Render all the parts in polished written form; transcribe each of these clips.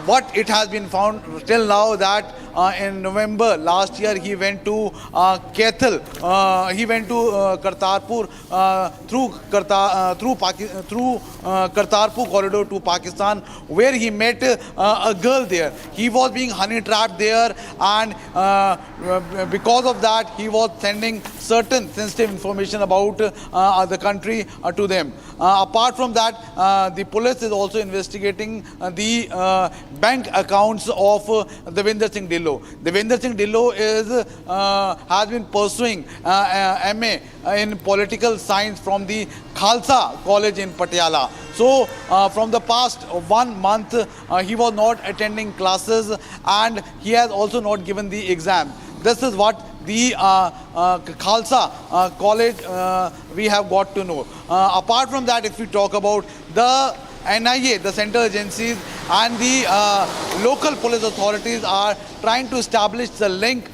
what it has been found till now, that in November last year he went to Kaithal, he went to Kartarpur through Kartarpur corridor to Pakistan, where he met a girl there. He was being honey trapped there, and because of that he was sending certain sensitive information about the country to them. Apart from that, the police is also investigating the bank accounts of Devinder Singh Dhillon. Devinder Singh Dhillon has been pursuing MA in political science from the Khalsa College in Patiala. So from the past 1 month he was not attending classes, and he has also not given the exam. This is what the Khalsa College we have got to know. Apart from that, if we talk about the NIA, the central agencies and the local police authorities are trying to establish the link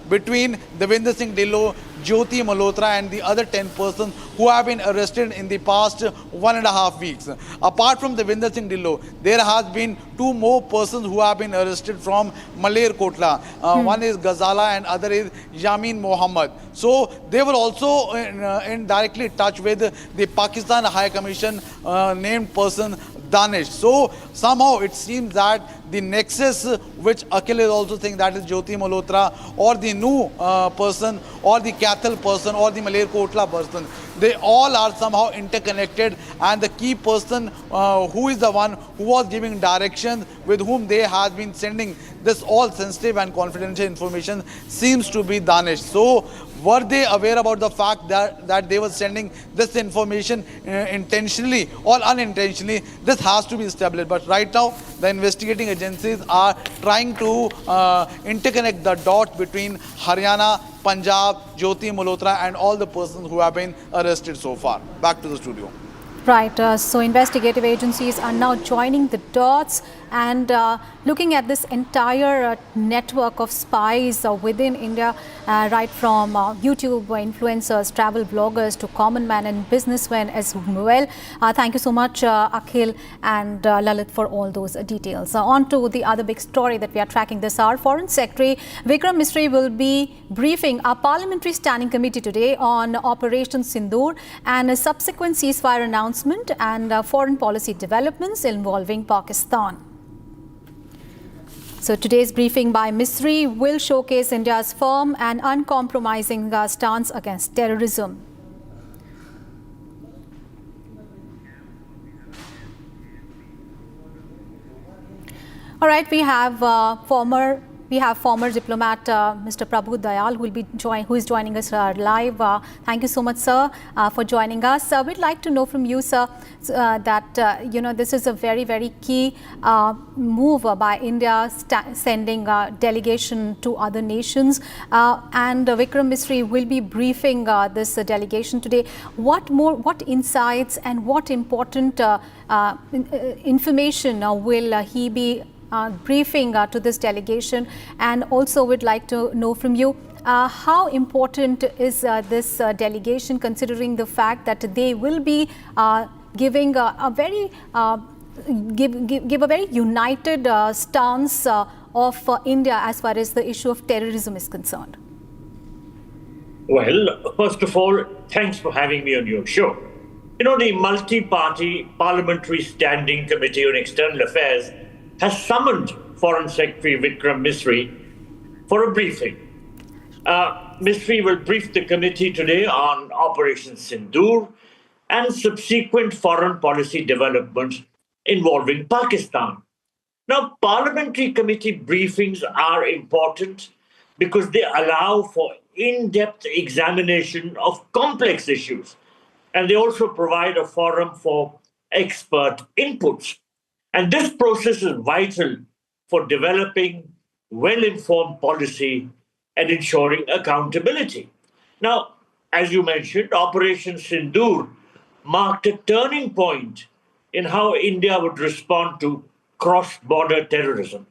between Devinder Singh Dhillon, Jyoti Malhotra and the other 10 persons who have been arrested in the past 1.5 weeks. Apart from Devinder Singh Dhillon, there has been 2 more persons who have been arrested from Maler Kotla. One is Ghazala and other is Yamin Mohammed. So they were also in directly touch with the Pakistan High Commission named person Danish. So somehow it seems that the nexus which Akhil is also saying, that is Jyoti Malhotra or the new person or the Kaithal person or the Maler Kotla person, they all are somehow interconnected, and the key person who is the one who was giving directions, with whom they have been sending this all sensitive and confidential information, seems to be Danish. So were they aware about the fact that they were sending this information intentionally or unintentionally? This has to be established. But right now, the investigating agencies are trying to interconnect the dots between Haryana, Punjab, Jyoti Malhotra and all the persons who have been arrested so far. Back to the studio. Right. So investigative agencies are now joining the dots and looking at this entire network of spies within India, right from YouTube influencers, travel bloggers to common man and businessmen as well. Thank you so much, Akhil and Lalit, for all those details. On to the other big story that we are tracking this hour. Foreign Secretary Vikram Misri will be briefing a parliamentary standing committee today on Operation Sindur and a subsequent ceasefire announcement and foreign policy developments involving Pakistan. So today's briefing by Misri will showcase India's firm and uncompromising stance against terrorism. All right, we have former diplomat Mr. Prabhu Dayal who is joining us live. Thank you so much, sir, for joining us. We'd like to know from you, sir, that this is a very, very key move by India, sending a delegation to other nations, and Vikram Misri will be briefing this delegation today. What insights and what important information will he be briefing to this delegation? And also would like to know from you, how important is this delegation, considering the fact that they will be giving a very united stance of India as far as the issue of terrorism is concerned? Well, first of all, thanks for having me on your show. The multi-party Parliamentary Standing Committee on External Affairs has summoned Foreign Secretary Vikram Misri for a briefing. Misri will brief the committee today on Operation Sindur and subsequent foreign policy developments involving Pakistan. Now, parliamentary committee briefings are important because they allow for in-depth examination of complex issues, and they also provide a forum for expert inputs. And this process is vital for developing well-informed policy and ensuring accountability. Now, as you mentioned, Operation Sindur marked a turning point in how India would respond to cross-border terrorism.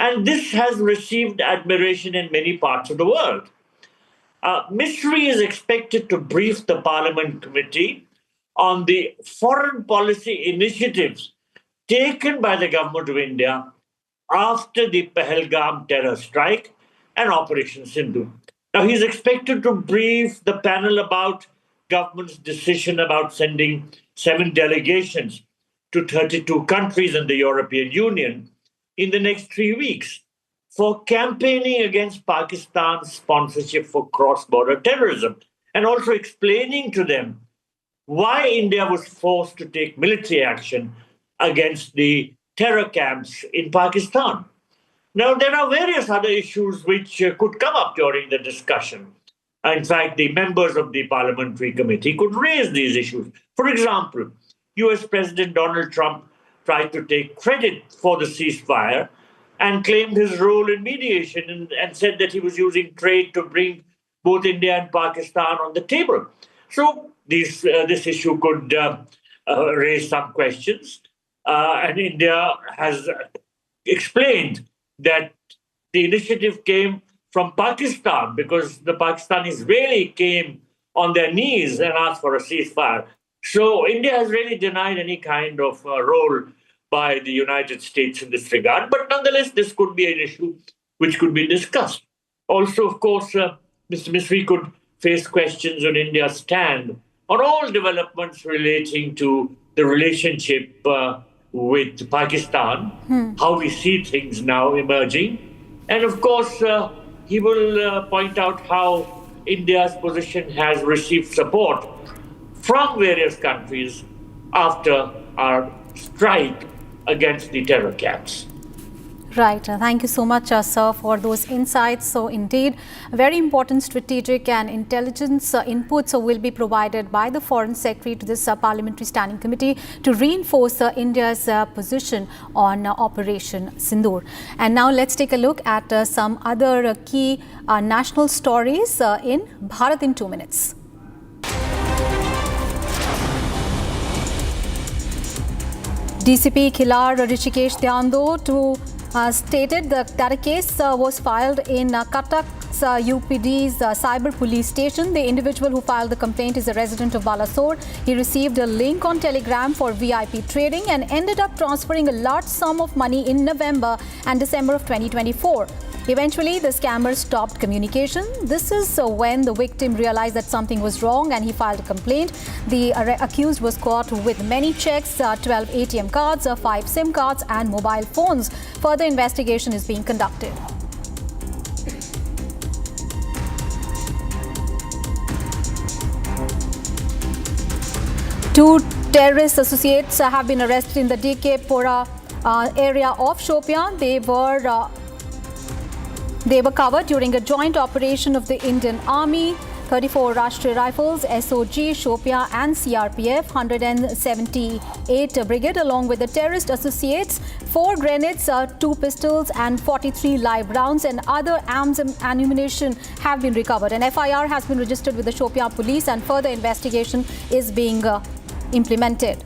And this has received admiration in many parts of the world. Misri is expected to brief the Parliament Committee on the foreign policy initiatives taken by the government of India after the Pahalgam terror strike and Operation Sindur. Now, he's expected to brief the panel about government's decision about sending 7 delegations to 32 countries in the European Union in the next 3 weeks for campaigning against Pakistan's sponsorship for cross-border terrorism, and also explaining to them why India was forced to take military action against the terror camps in Pakistan. Now, there are various other issues which could come up during the discussion. In fact, the members of the parliamentary committee could raise these issues. For example, US President Donald Trump tried to take credit for the ceasefire and claimed his role in mediation and said that he was using trade to bring both India and Pakistan on the table. So this issue could raise some questions. And India has explained that the initiative came from Pakistan because the Pakistanis really came on their knees and asked for a ceasefire. So India has really denied any kind of role by the United States in this regard. But nonetheless, this could be an issue which could be discussed. Also, of course, Mr. Misri could face questions on India's stand on all developments relating to the relationship with Pakistan, how we see things now emerging. And of course, he will point out how India's position has received support from various countries after our strike against the terror camps. Right. Thank you so much, sir, for those insights. So indeed, very important strategic and intelligence inputs will be provided by the Foreign Secretary to this Parliamentary Standing Committee to reinforce India's position on Operation Sindur. And now let's take a look at some other key national stories in Bharat in 2 minutes. DCP Khilar Rishikesh Tyando stated that a case was filed in Cuttack's UPD's cyber police station. The individual who filed the complaint is a resident of Balasore. He received a link on Telegram for VIP trading and ended up transferring a large sum of money in November and December of 2024. Eventually, the scammer stopped communication. This is when the victim realized that something was wrong and he filed a complaint. The accused was caught with many checks, 12 ATM cards, 5 SIM cards and mobile phones. Further investigation is being conducted. Two terrorist associates have been arrested in the DK Pora area of Shopian. They were covered during a joint operation of the Indian Army, 34 Rashtriya Rifles, SOG, Shopian and CRPF, 178 Brigade along with the terrorist associates, 4 grenades, 2 pistols and 43 live rounds and other arms and ammunition have been recovered. An FIR has been registered with the Shopian police and further investigation is being implemented.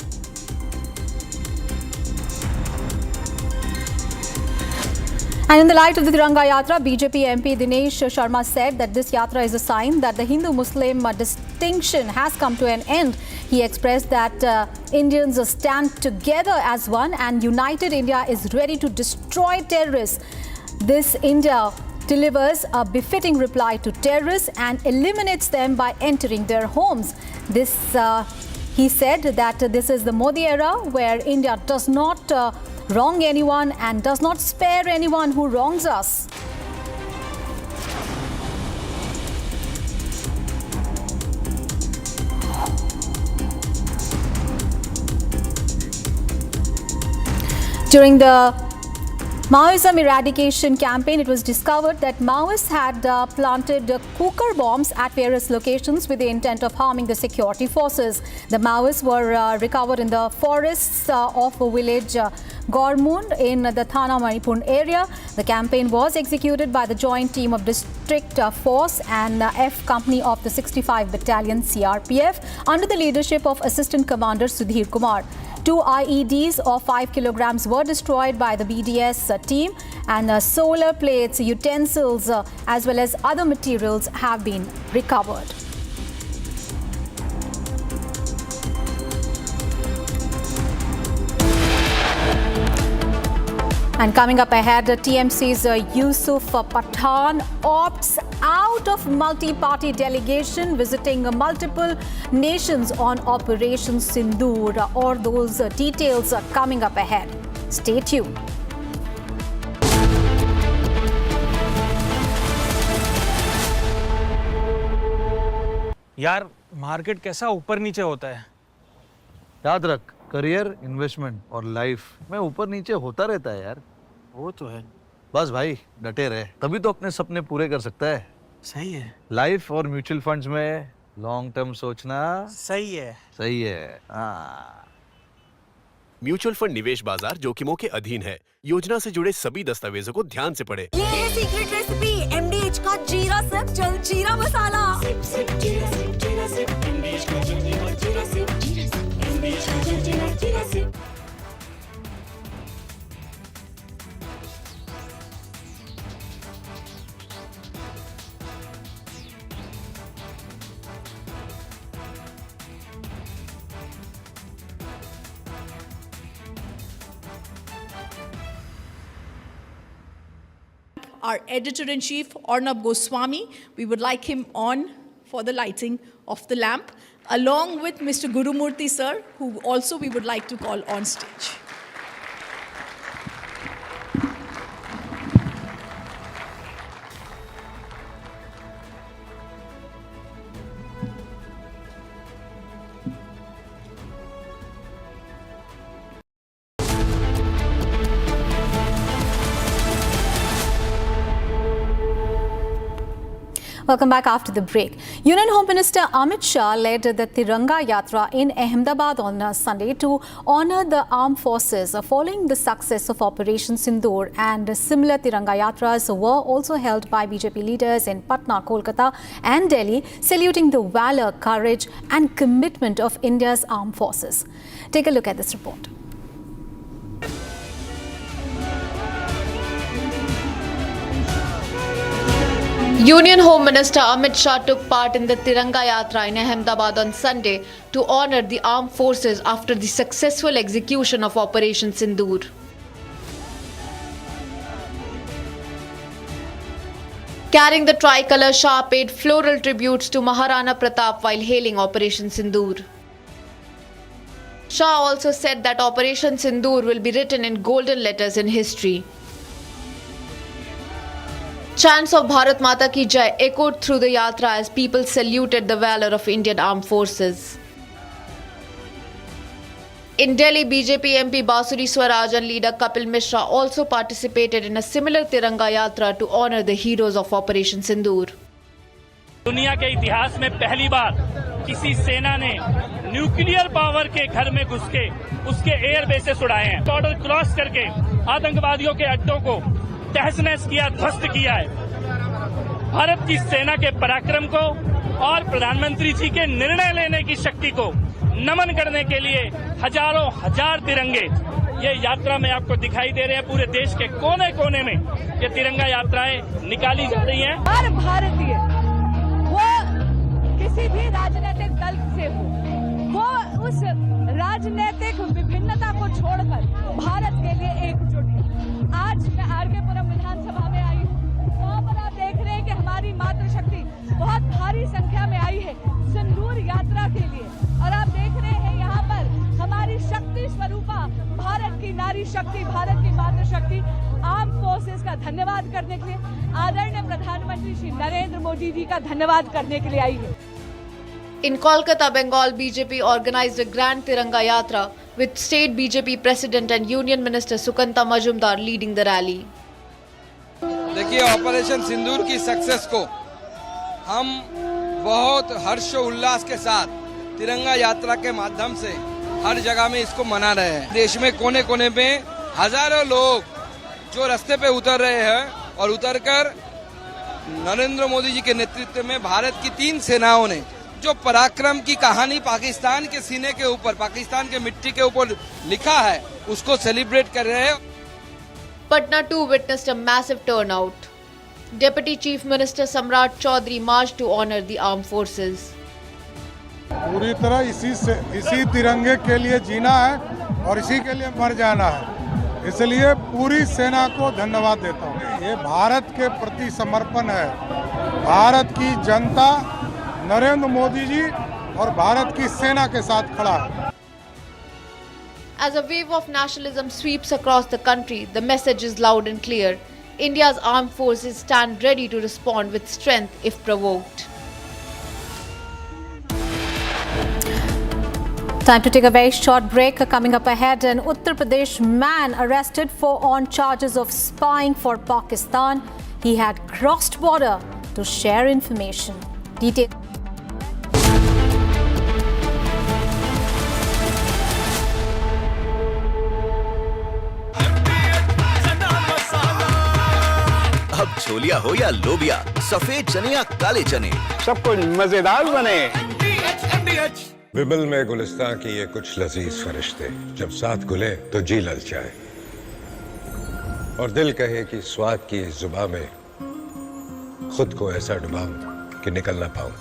And in the light of the Tiranga Yatra, BJP MP Dinesh Sharma said that this Yatra is a sign that the Hindu-Muslim distinction has come to an end. He expressed that Indians stand together as one and united India is ready to destroy terrorists. This India delivers a befitting reply to terrorists and eliminates them by entering their homes. He said that this is the Modi era where India does not wrong anyone and does not spare anyone who wrongs us. During the Maoism eradication campaign, it was discovered that Maoists had planted cooker bombs at various locations with the intent of harming the security forces. The Maoists were recovered in the forests of a village Gormun in the Thana Manipur area. The campaign was executed by the joint team of District Force and F Company of the 65 Battalion CRPF under the leadership of Assistant Commander Sudhir Kumar. 2 IEDs of 5 kilograms were destroyed by the BDS team and solar plates, utensils as well as other materials have been recovered. And coming up ahead, TMC's Yusuf Pathan opts out of multi-party delegation visiting multiple nations on Operation Sindur. Or those details are coming up ahead. Stay tuned. यार market कैसा ऊपर नीचे होता है। याद रख, career, investment और life में ऊपर नीचे होता रहता है यार। वो तो है। बस भाई डटे रहे, तभी तो अपने सपने पूरे कर सकता है। सही है। लाइफ और म्यूचुअल फंड्स में लॉन्ग टर्म सोचना सही है। सही है। हाँ। म्यूचुअल फंड निवेश बाजार जोखिमों के अधीन है। योजना से जुड़े सभी दस्तावेजों को ध्यान से पढ़ें। ये है सीक्रेट रेसिपी MDH का जीरा सिप जल जीरा मसाला। सिप सिप जीरा सिप जीरा सिप MDH का जल जीरा सिप MDH का जल जीरा SIP. Our editor-in-chief, Arnab Goswami, we would like him on for the lighting of the lamp, along with Mr. Gurumurthy sir, who also we would like to call on stage. Welcome back after the break. Union Home Minister Amit Shah led the Tiranga Yatra in Ahmedabad on Sunday to honour the armed forces following the success of Operation Sindur, and similar Tiranga Yatras were also held by BJP leaders in Patna, Kolkata and Delhi, saluting the valour, courage and commitment of India's armed forces. Take a look at this report. Union Home Minister Amit Shah took part in the Tiranga Yatra in Ahmedabad on Sunday to honour the armed forces after the successful execution of Operation Sindur. Carrying the tricolour, Shah paid floral tributes to Maharana Pratap while hailing Operation Sindur. Shah also said that Operation Sindur will be written in golden letters in history. Chants of Bharat Mata Ki Jai echoed through the yatra as people saluted the valour of Indian armed forces. In Delhi, BJP MP Basuri Swaraj and leader Kapil Mishra also participated in a similar Tiranga Yatra to honour the heroes of Operation Sindur. दुनिया के इतिहास में पहली बार किसी सेना ने nuclear power के घर में घुस के उसके एयर बेसेस उड़ाए हैं। बॉर्डर क्रॉस करके आतंकवादियों के अड्डों को तहस-नहस किया, ध्वस्त किया है। भारत की सेना के पराक्रम को और प्रधानमंत्री जी के निर्णय लेने की शक्ति को नमन करने के लिए हजारों हजार तिरंगे ये यात्रा में आपको दिखाई दे रहे हैं। पूरे देश के कोने कोने में ये तिरंगा यात्राएं निकाली जा रही हैं। हर भारतीय, वो किसी भी राजनीतिक दल से हो, वो उस राजनीतिक विभिन्नता को छोड़कर भारत के लिए एकजुट है। आज मैं आरके पुरम विधानसभा में आई हूँ, वहाँ पर आप देख रहे हैं कि हमारी मातृशक्ति बहुत भारी संख्या में आई है सिंदूर यात्रा के लिए, और आप देख रहे हैं यहाँ पर हमारी शक्ति स्वरूपा भारत की नारी शक्ति, भारत की मातृशक्ति आर्म फोर्सेस का धन्यवाद करने के लिए, आदरणीय प्रधानमंत्री श्री नरेंद्र मोदी जी का धन्यवाद करने के लिए आई है। In Kolkata, Bengal, BJP organized a grand Tiranga Yatra with State BJP President and Union Minister Sukanta Majumdar leading the rally. देखिए, ऑपरेशन सिंदूर की सक्सेस को हम बहुत हर्ष उल्लास के साथ तिरंगा यात्रा के माध्यम से हर जगह में इसको मना रहे हैं। देश में कोने कोने में हजारों लोग जो रास्ते पे उतर रहे हैं और उतरकर नरेंद्र मोदी जी के नेतृत्व में भारत की 3 सेनाओं ने जो पराक्रम की कहानी पाकिस्तान के सीने के ऊपर, पाकिस्तान के मिट्टी के ऊपर लिखा है, उसको सेलिब्रेट कर रहे हैं। Patna too witnessed a massive turnout. Deputy Chief Minister Samrat Chaudhary marched to honour the armed forces. पूरी तरह इसी तिरंगे के लिए जीना है और इसी के लिए मर जाना है। इसलिए पूरी सेना को धन्यवाद देता हूँ। ये भारत के प्रति समर्पण है। भारत की जनता नरेंद्र मोदी जी और भारत की सेना के साथ खड़ा है। As a wave of nationalism sweeps across the country, the message is loud and clear. India's armed forces stand ready to respond with strength if provoked. Time to take a very short break. Coming up ahead, an Uttar Pradesh man arrested on charges of spying for Pakistan. He had crossed border to share information. Details. अब छोलिया हो या लोबिया, सफेद चने या काले चने, सब कुछ मजेदार बने। विमल में गुलिस्तान की ये कुछ लजीज फरिश्ते जब साथ घुले तो जी ललचाए और दिल कहे कि स्वाद की इस जुबान में खुद को ऐसा डुबाऊं कि निकल ना पाऊं।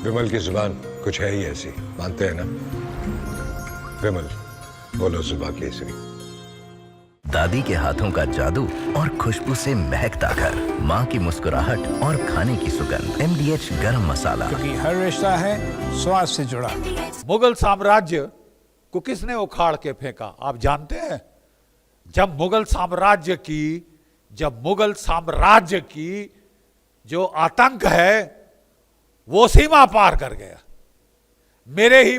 विमल की जुबान कुछ है ही ऐसी, मानते हैं ना? विमल, बोलो जुबान केसरी। दादी के हाथों का जादू और खुशबू से महकता घर, माँ की मुस्कुराहट और खाने की सुगंध। MDH गरम मसाला, क्योंकि हर रिश्ता है स्वाद से जुड़ा। मुगल साम्राज्य को किसने उखाड़ के फेंका, आप जानते हैं? जब मुगल साम्राज्य की जो आतंक है वो सीमा पार कर गया। मेरे ही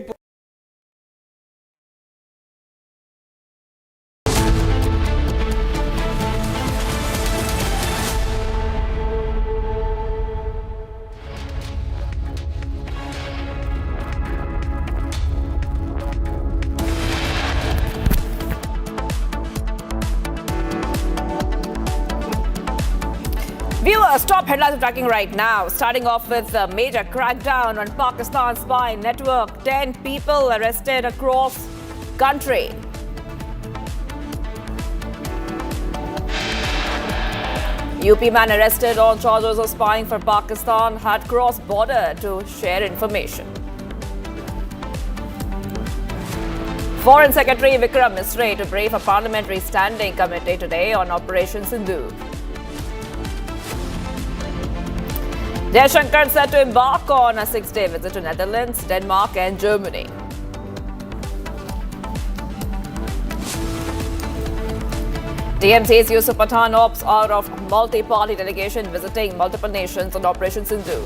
Viewers, top headlines are tracking right now. Starting off with a major crackdown on Pakistan spy network. 10 people arrested across country. UP man arrested on charges of spying for Pakistan had crossed border to share information. Foreign Secretary Vikram Misri to brief a parliamentary standing committee today on Operation Sindur. Jaishankar set to embark on a 6-day visit to Netherlands, Denmark and Germany. TMC's Yusuf Pathan opts out of multi-party delegation visiting multiple nations on Operation Sindur.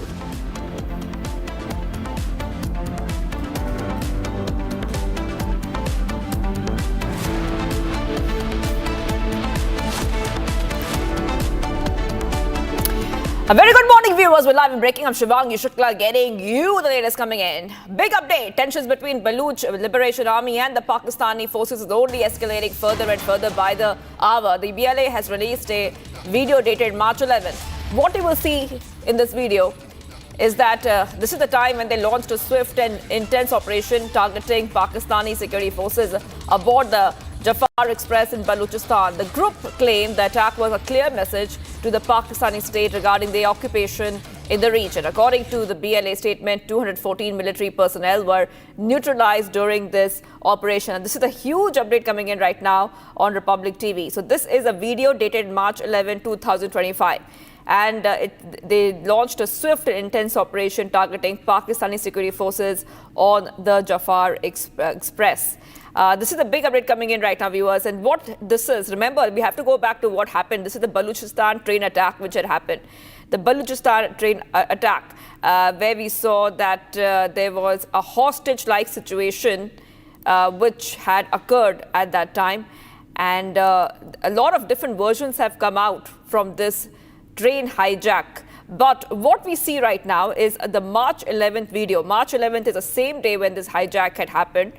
A very good morning, viewers. We're live and breaking. I'm Shivangi Shukla getting you the latest coming in. Big update. Tensions between Baluch Liberation Army and the Pakistani forces is only escalating further and further by the hour. The BLA has released a video dated March 11th. What you will see in this video is that this is the time when they launched a swift and intense operation targeting Pakistani security forces aboard the Jafar Express in Balochistan. The group claimed the attack was a clear message to the Pakistani state regarding their occupation in the region. According to the BLA statement, 214 military personnel were neutralized during this operation. And this is a huge update coming in right now on Republic TV. So this is a video dated March 11, 2025. And they launched a swift and intense operation targeting Pakistani security forces on the Jafar Express. This is a big update coming in right now, viewers. And what this is, remember, we have to go back to what happened. This is the Balochistan train attack which had happened. The Balochistan train attack, where we saw that there was a hostage-like situation which had occurred at that time. And a lot of different versions have come out from this train hijack. But what we see right now is the March 11th video. March 11th is the same day when this hijack had happened.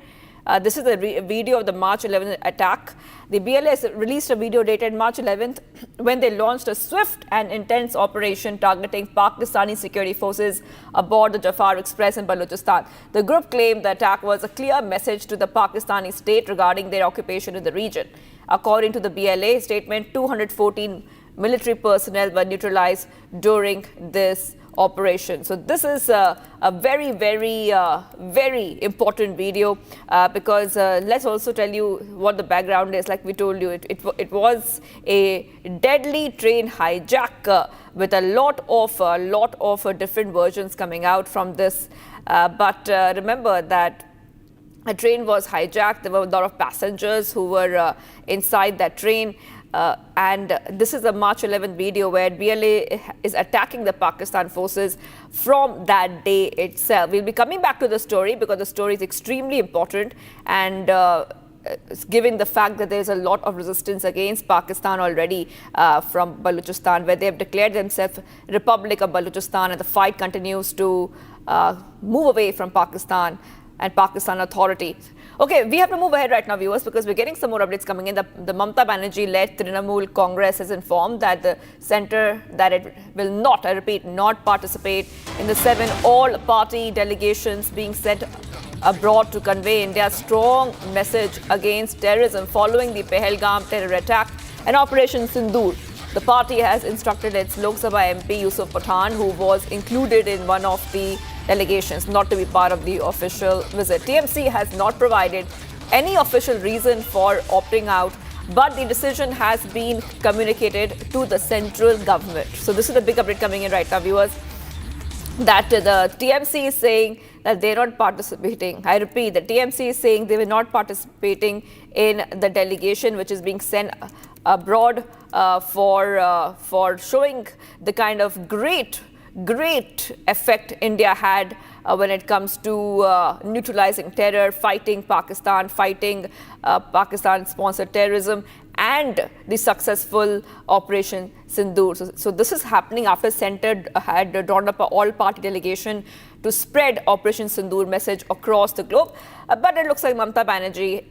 This is a video of the March 11th attack. The BLS released a video dated March 11th when they launched a swift and intense operation targeting Pakistani security forces aboard the Jafar Express in Balochistan. The group claimed the attack was a clear message to the Pakistani state regarding their occupation in the region. According to the BLA statement, 214 military personnel were neutralized during this operation. So this is a very, very, very important video because let's also tell you what the background is. Like we told you, it was a deadly train hijack with a lot of different versions coming out from this. But remember that a train was hijacked. There were a lot of passengers who were inside that train. And this is a March 11th video where BLA is attacking the Pakistan forces from that day itself. We'll be coming back to the story because the story is extremely important, and given the fact that there's a lot of resistance against Pakistan already from Balochistan, where they have declared themselves Republic of Balochistan, and the fight continues to move away from Pakistan and Pakistan authority. Okay, we have to move ahead right now, viewers, because we're getting some more updates coming in. The Mamata Banerjee-led Trinamool Congress has informed that the centre that it will not, I repeat, not participate in the 7 all-party delegations being sent abroad to convey India's strong message against terrorism following the Pahalgam terror attack and Operation Sindur. The party has instructed its Lok Sabha MP Yusuf Pathan, who was included in one of the delegations, not to be part of the official visit. TMC has not provided any official reason for opting out, but the decision has been communicated to the central government. So this is the big update coming in right now, viewers, that the TMC is saying that they're not participating. I repeat, the TMC is saying they were not participating in the delegation which is being sent abroad for showing the kind of great effect India had when it comes to neutralizing terror, fighting Pakistan, fighting Pakistan-sponsored terrorism, and the successful Operation Sindur. So this is happening after Centre had drawn up an all-party delegation to spread Operation Sindur message across the globe. But it looks like Mamata Banerjee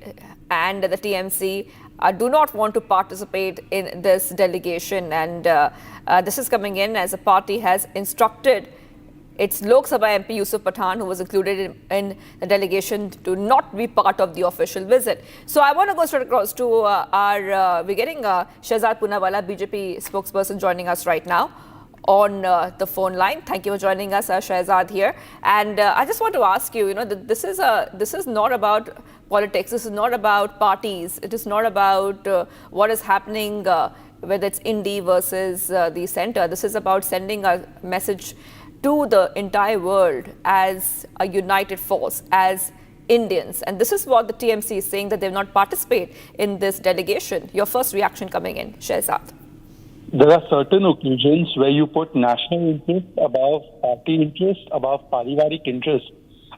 and the TMC do not want to participate in this delegation, and this is coming in as the party has instructed its Lok Sabha MP Yusuf Pathan, who was included in the delegation, to not be part of the official visit. So I want to go straight across to we're getting Shehzad Poonawalla, BJP spokesperson, joining us right now on the phone line. Thank you for joining us, Shehzad here. And I just want to ask you, this is not about politics. This is not about parties. It is not about what is happening, whether it's Indy versus the centre. This is about sending a message to the entire world as a united force, as Indians. And this is what the TMC is saying, that they will not participate in this delegation. Your first reaction coming in, Shehzad. There are certain occasions where you put national interest above party interest, above parivarik interest.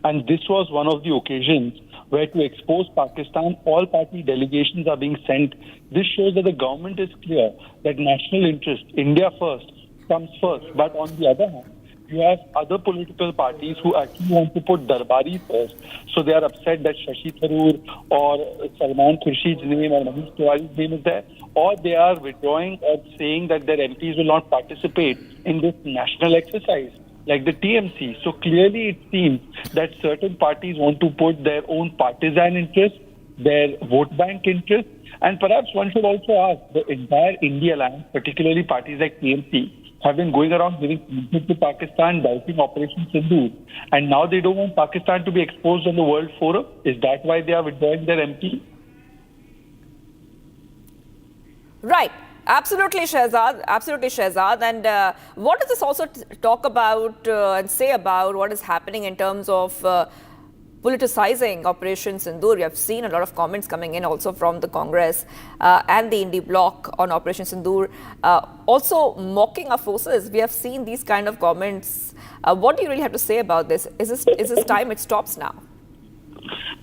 And this was one of the occasions where, to expose Pakistan, all party delegations are being sent. This shows that the government is clear that national interest, India first, comes first. But on the other hand, you have other political parties who actually want to put Darbari first. So they are upset that Shashi Tharoor or Salman Khurshid's name or Manish Tiwari's name is there, or they are withdrawing or saying that their MPs will not participate in this national exercise, like the TMC. So clearly it seems that certain parties want to put their own partisan interest, their vote bank interest, and perhaps one should also ask, the entire India alliance, particularly parties like TMC, have been going around giving input to Pakistan, doubting Operation Sindur, and now they don't want Pakistan to be exposed on the World Forum. Is that why they are withdrawing their MP? Right. Absolutely, Shehzad. Absolutely, Shehzad. And what does this also talk about and say about what is happening in terms of politicizing Operation Sindur? We have seen a lot of comments coming in also from the Congress and the Indy bloc on Operation Sindur, also mocking our forces. We have seen these kind of comments. What do you really have to say about this? Is this time it stops now?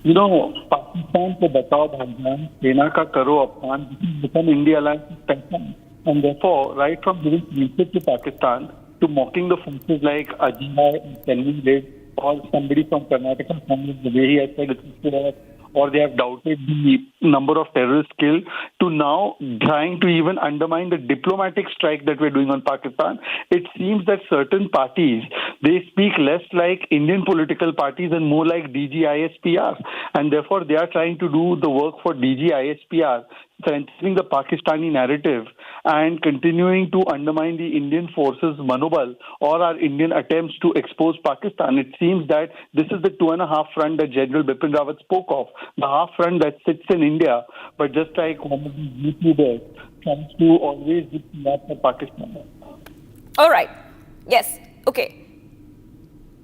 Pakistan ko batao bhagwan, Sena ka karo apman, become India alliance's pattern. And therefore, right from giving leadership to Pakistan to mocking the forces like Ajay Kenvi did, or somebody from Karnataka, the way he has said, or they have doubted the number of terrorists killed, to now trying to even undermine the diplomatic strike that we're doing on Pakistan. It seems that certain parties, they speak less like Indian political parties and more like DGISPR. And therefore, they are trying to do the work for DGISPR, strengthening the Pakistani narrative and continuing to undermine the Indian forces' manobal or our Indian attempts to expose Pakistan. It seems that this is the 2.5 front that General Bipin Rawat spoke of, the half front that sits in India, but just like one of these YouTubers tries to always give for Pakistan. All right. Yes. Okay.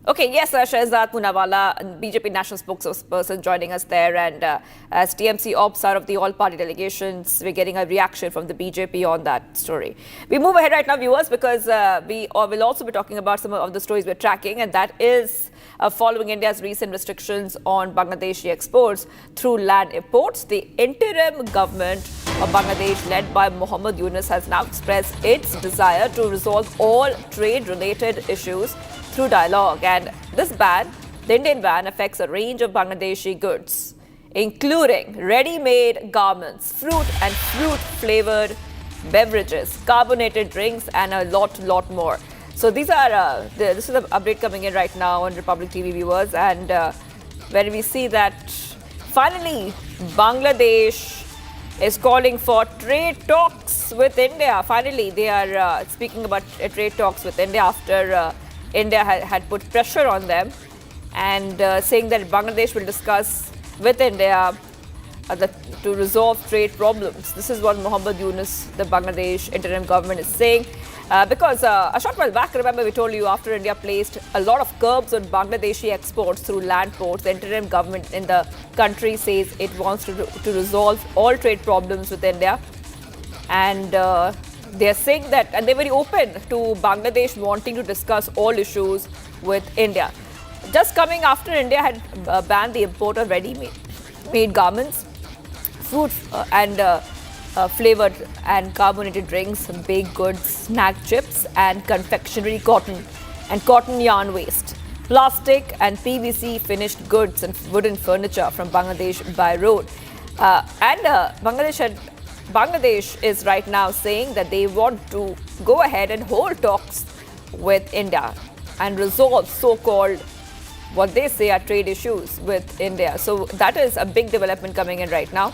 Okay, yes, Shahzad Poonawala, BJP national spokesperson, joining us there. And as TMC ops are of the all-party delegations, we're getting a reaction from the BJP on that story. We move ahead right now, viewers, because we will also be talking about some of the stories we're tracking, and that is following India's recent restrictions on Bangladeshi exports through land imports. The interim government of Bangladesh, led by Mohammad Yunus, has now expressed its desire to resolve all trade-related issues through dialogue. And this ban, the Indian ban, affects a range of Bangladeshi goods, including ready-made garments, fruit and fruit-flavored beverages, carbonated drinks, and a lot more. So these are this is the update coming in right now on Republic TV, viewers, and where we see that finally Bangladesh is calling for trade talks with India. Finally, they are speaking about trade talks with India after India had put pressure on them, and saying that Bangladesh will discuss with India to resolve trade problems. This is what Mohammad Yunus, the Bangladesh interim government, is saying. Because a short while back, remember, we told you after India placed a lot of curbs on Bangladeshi exports through land ports, the interim government in the country says it wants to resolve all trade problems with India. And they are saying that, and they're very open to Bangladesh wanting to discuss all issues with India. Just coming after India had banned the import of ready-made garments, fruit and flavored and carbonated drinks, baked goods, snack chips, and confectionery cotton and cotton yarn waste, plastic and PVC finished goods and wooden furniture from Bangladesh by road. Bangladesh is right now saying that they want to go ahead and hold talks with India and resolve so-called, what they say are trade issues with India. So that is a big development coming in right now.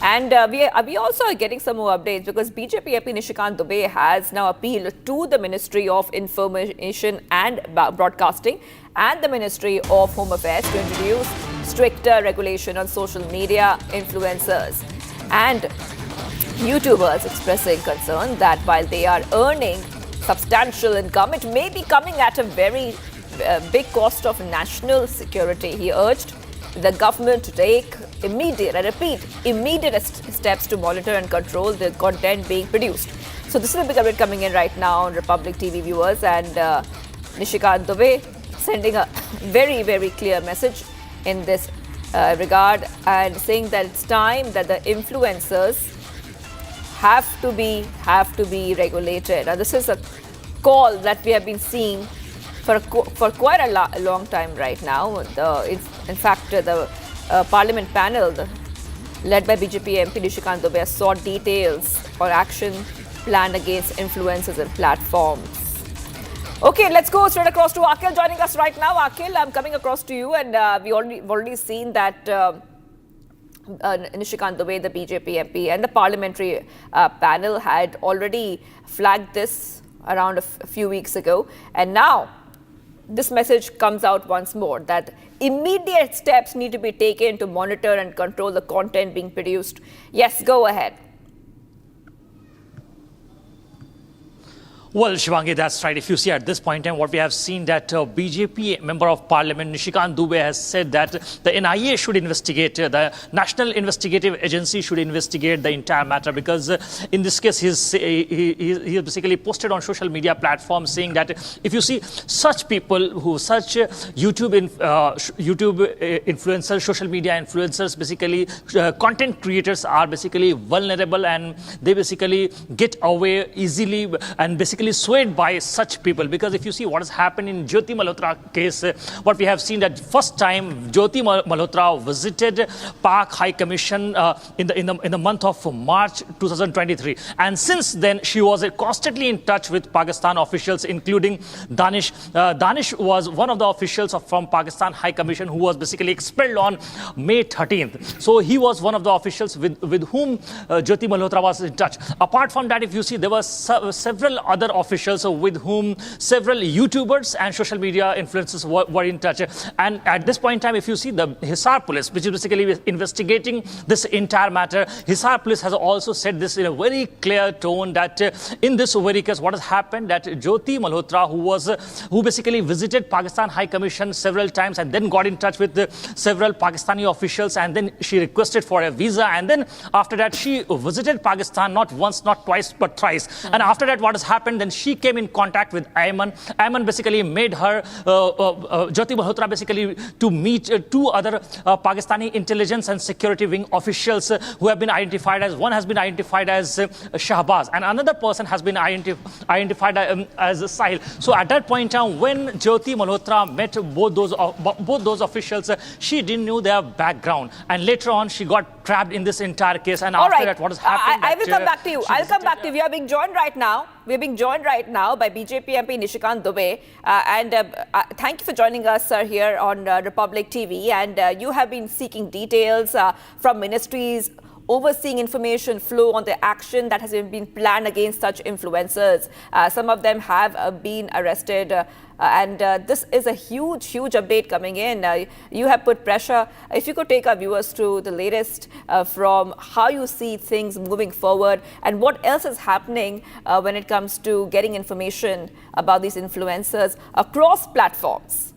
And we also are getting some more updates, because BJP MP Nishikant Dubey has now appealed to the Ministry of Information and Broadcasting and the Ministry of Home Affairs to introduce stricter regulation on social media influencers and YouTubers, expressing concern that while they are earning substantial income, it may be coming at a very big cost of national security. He urged the government to take immediate steps to monitor and control the content being produced. So this is a big update coming in right now on Republic TV, viewers, and Nishikant Dubey sending a very clear message in this regard, and saying that it's time that the influencers have to be regulated. And this is a call that we have been seeing for quite a long time right now. In fact, the Parliament panel led by BJP MP Nishikant Dubey sought details on action plan against influencers and platforms. Okay, let's go straight across to Akhil joining us right now. Akhil, I'm coming across to you, and we've already seen that Nishikant Dubey, the BJP MP, and the parliamentary panel had already flagged this around a few weeks ago, and now this message comes out once more that immediate steps need to be taken to monitor and control the content being produced. Yes, go ahead. Well, Shivangi, that's right. If you see at this point in time, what we have seen that BJP Member of Parliament Nishikant Dubey has said that the NIA should investigate, the National Investigative Agency should investigate the entire matter, because in this case, he basically posted on social media platforms saying that if you see such people such YouTube influencers, social media influencers, basically content creators are basically vulnerable, and they basically get away easily and basically basically swayed by such people. Because if you see what has happened in Jyoti Malhotra case, what we have seen that first time Jyoti Malhotra visited Pak High Commission in the month of March 2023, and since then she was constantly in touch with Pakistan officials, including Danish. Danish was one of the officials from Pakistan High Commission who was basically expelled on May 13th. So he was one of the officials with whom Jyoti Malhotra was in touch. Apart from that, if you see, there were several other officials with whom several YouTubers and social media influencers were in touch. And at this point in time, if you see, the Hisar police, which is basically investigating this entire matter, Hisar police has also said this in a very clear tone that in this very case, what has happened, that Jyoti Malhotra, who basically visited Pakistan High Commission several times and then got in touch with several Pakistani officials, and then she requested for a visa, and then after that she visited Pakistan not once, not twice, but thrice. And after that, what has happened, then she came in contact with Ayman. Ayman basically made her, Jyoti Malhotra basically to meet two other Pakistani intelligence and security wing officials who have been identified as, one has been identified as Shahbaz and another person has been identified as Sahil. So at that point in time, when Jyoti Malhotra met both those officials, she didn't know their background, and later on she got trapped in this entire case. And after that, what has happened? I will come back to you. I'll come back to you. We are being joined right now. We're being joined right now by BJP MP Nishikant Dubey. Thank you for joining us, sir, here on Republic TV. And you have been seeking details from ministries overseeing information flow on the action that has been planned against such influencers. Some of them have been arrested. This is a huge update coming in. You have put pressure. If you could take our viewers through the latest from how you see things moving forward and what else is happening when it comes to getting information about these influencers across platforms.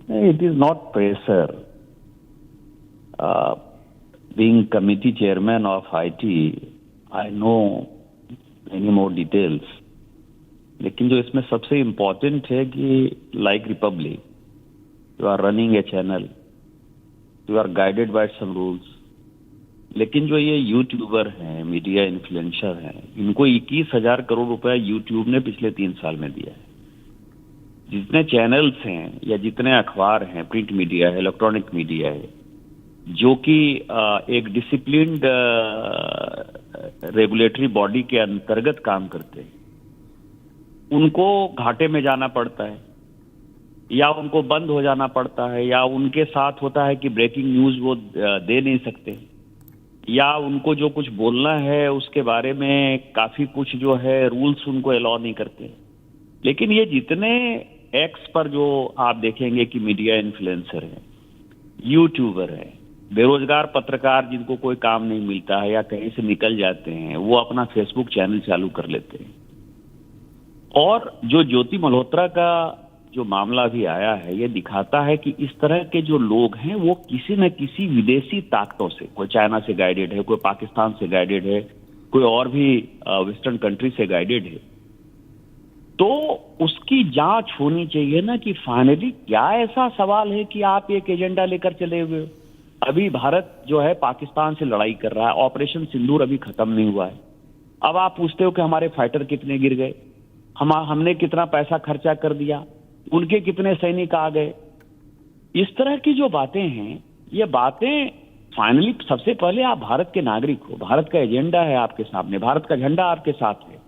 It is not pressure. Being committee chairman of IT, I know many more details. लेकिन जो इसमें सबसे important है कि like Republic, you are running a channel, you are guided by some rules. लेकिन जो ये YouTuber हैं, मीडिया इन्फ्लुएंसर हैं, इनको 21,000 करोड़ रुपया यूट्यूब ने पिछले 3 साल में दिया है. जितने चैनल्स हैं या जितने अखबार हैं, प्रिंट मीडिया है, इलेक्ट्रॉनिक मीडिया है, जो कि एक डिसिप्लिन्ड रेगुलेटरी बॉडी के अंतर्गत काम करते हैं, उनको घाटे में जाना पड़ता है या उनको बंद हो जाना पड़ता है या उनके साथ होता है कि ब्रेकिंग न्यूज वो दे नहीं सकते या उनको जो कुछ बोलना है उसके बारे में काफी कुछ जो है रूल्स उनको अलाउ नहीं करते. लेकिन ये जितने एक्स पर जो आप देखेंगे कि मीडिया इन्फ्लुएंसर हैं, यूट्यूबर हैं, बेरोजगार पत्रकार जिनको कोई काम नहीं मिलता है या कहीं से निकल जाते हैं, वो अपना फेसबुक चैनल चालू कर लेते हैं. और जो ज्योति मल्होत्रा का जो मामला भी आया है, ये दिखाता है कि इस तरह के जो लोग हैं वो किसी न किसी विदेशी ताकतों से, कोई चाइना से गाइडेड है, कोई पाकिस्तान से गाइडेड है, कोई और भी वेस्टर्न कंट्री से गाइडेड है. तो उसकी जांच होनी चाहिए ना कि फाइनली क्या ऐसा सवाल है कि आप एक एजेंडा लेकर चले हुए हो. अभी भारत जो है पाकिस्तान से लड़ाई कर रहा है, ऑपरेशन सिंदूर अभी खत्म नहीं हुआ है. अब आप पूछते हो कि हमारे फाइटर कितने गिर गए, हमने कितना पैसा खर्चा कर दिया, उनके कितने सैनिक आ गए. इस तरह की जो बातें हैं, ये बातें फाइनली सबसे पहले आप भारत के नागरिक हो, भारत का एजेंडा है आपके सामने, भारत का झंडा आपके साथ है.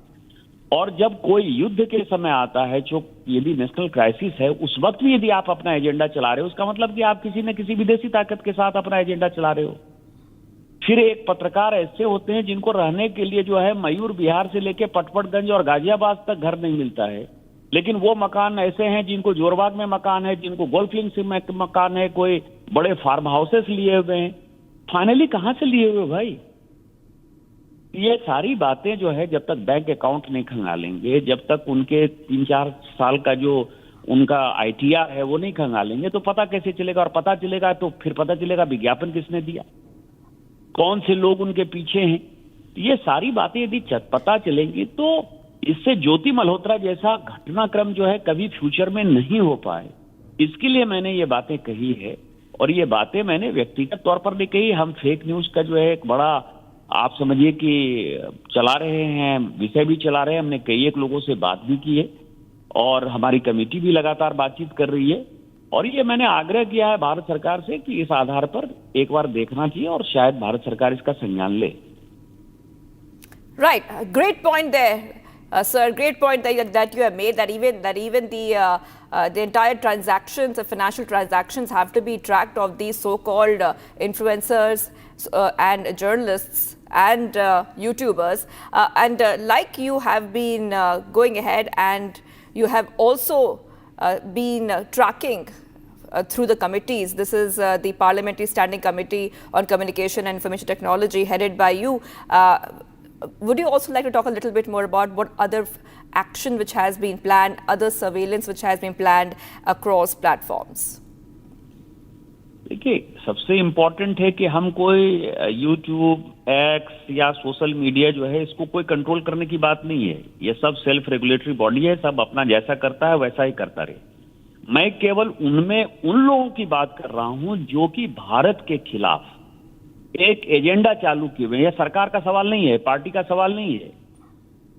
और जब कोई युद्ध के समय आता है, जो यदि नेशनल क्राइसिस है, उस वक्त भी यदि आप अपना एजेंडा चला रहे हो, उसका मतलब कि आप किसी न किसी विदेशी ताकत के साथ अपना एजेंडा चला रहे हो. फिर एक पत्रकार ऐसे होते हैं जिनको रहने के लिए जो है मयूर बिहार से लेके पटपटगंज और गाजियाबाद तक घर नहीं मिलता है, लेकिन वो मकान ऐसे हैं जिनको जोरबाग में मकान है, जिनको गोल्फ लिंक से मकान है, कोई बड़े फार्म हाउसेस लिए हुए हैं. फाइनली कहां से लिए हुए भाई? ये सारी बातें जो है जब तक बैंक अकाउंट नहीं खंगालेंगे, जब तक उनके 3-4 साल का जो उनका ITR है वो नहीं खंगालेंगे, तो पता कैसे चलेगा? और पता चलेगा तो फिर पता चलेगा विज्ञापन किसने दिया, कौन से लोग उनके पीछे हैं. ये सारी बातें यदि पता चलेंगी तो इससे ज्योति मल्होत्रा जैसा घटनाक्रम जो है कभी फ्यूचर में नहीं हो पाए. इसके लिए मैंने ये बातें कही है, और ये बातें मैंने व्यक्तिगत तौर पर नहीं कही. हम फेक न्यूज का जो है एक बड़ा आप समझिए कि चला रहे हैं, विषय भी चला रहे हैं। हमने कई एक लोगों से बात भी की है और हमारी कमेटी भी लगातार बातचीत कर रही है। और ये मैंने आग्रह किया है भारत सरकार से कि इस आधार पर एक बार देखना चाहिए और शायद भारत सरकार इसका संज्ञान ले। Right, great point there, sir. Great point that you have made. That even the entire transactions, the financial transactions, have to be tracked of these so-called influencers and journalists and YouTubers. And like you have been going ahead, and you have also been tracking through the committees. This is the Parliamentary Standing Committee on Communication and Information Technology, headed by you. Would you also like to talk a little bit more about what other action which has been planned, other surveillance which has been planned across platforms? देखिए, सबसे important है कि हम कोई YouTube, x या social media जो है इसको कोई कंट्रोल करने की बात नहीं है। ये सब सेल्फ रेगुलेटरी बॉडी है, सब अपना जैसा करता है वैसा ही करता रहे। मैं केवल उनमें उन लोगों की बात कर रहा हूं जो कि भारत के खिलाफ एक एजेंडा चालू किए हुए। यह सरकार का सवाल नहीं है, पार्टी का सवाल नहीं है।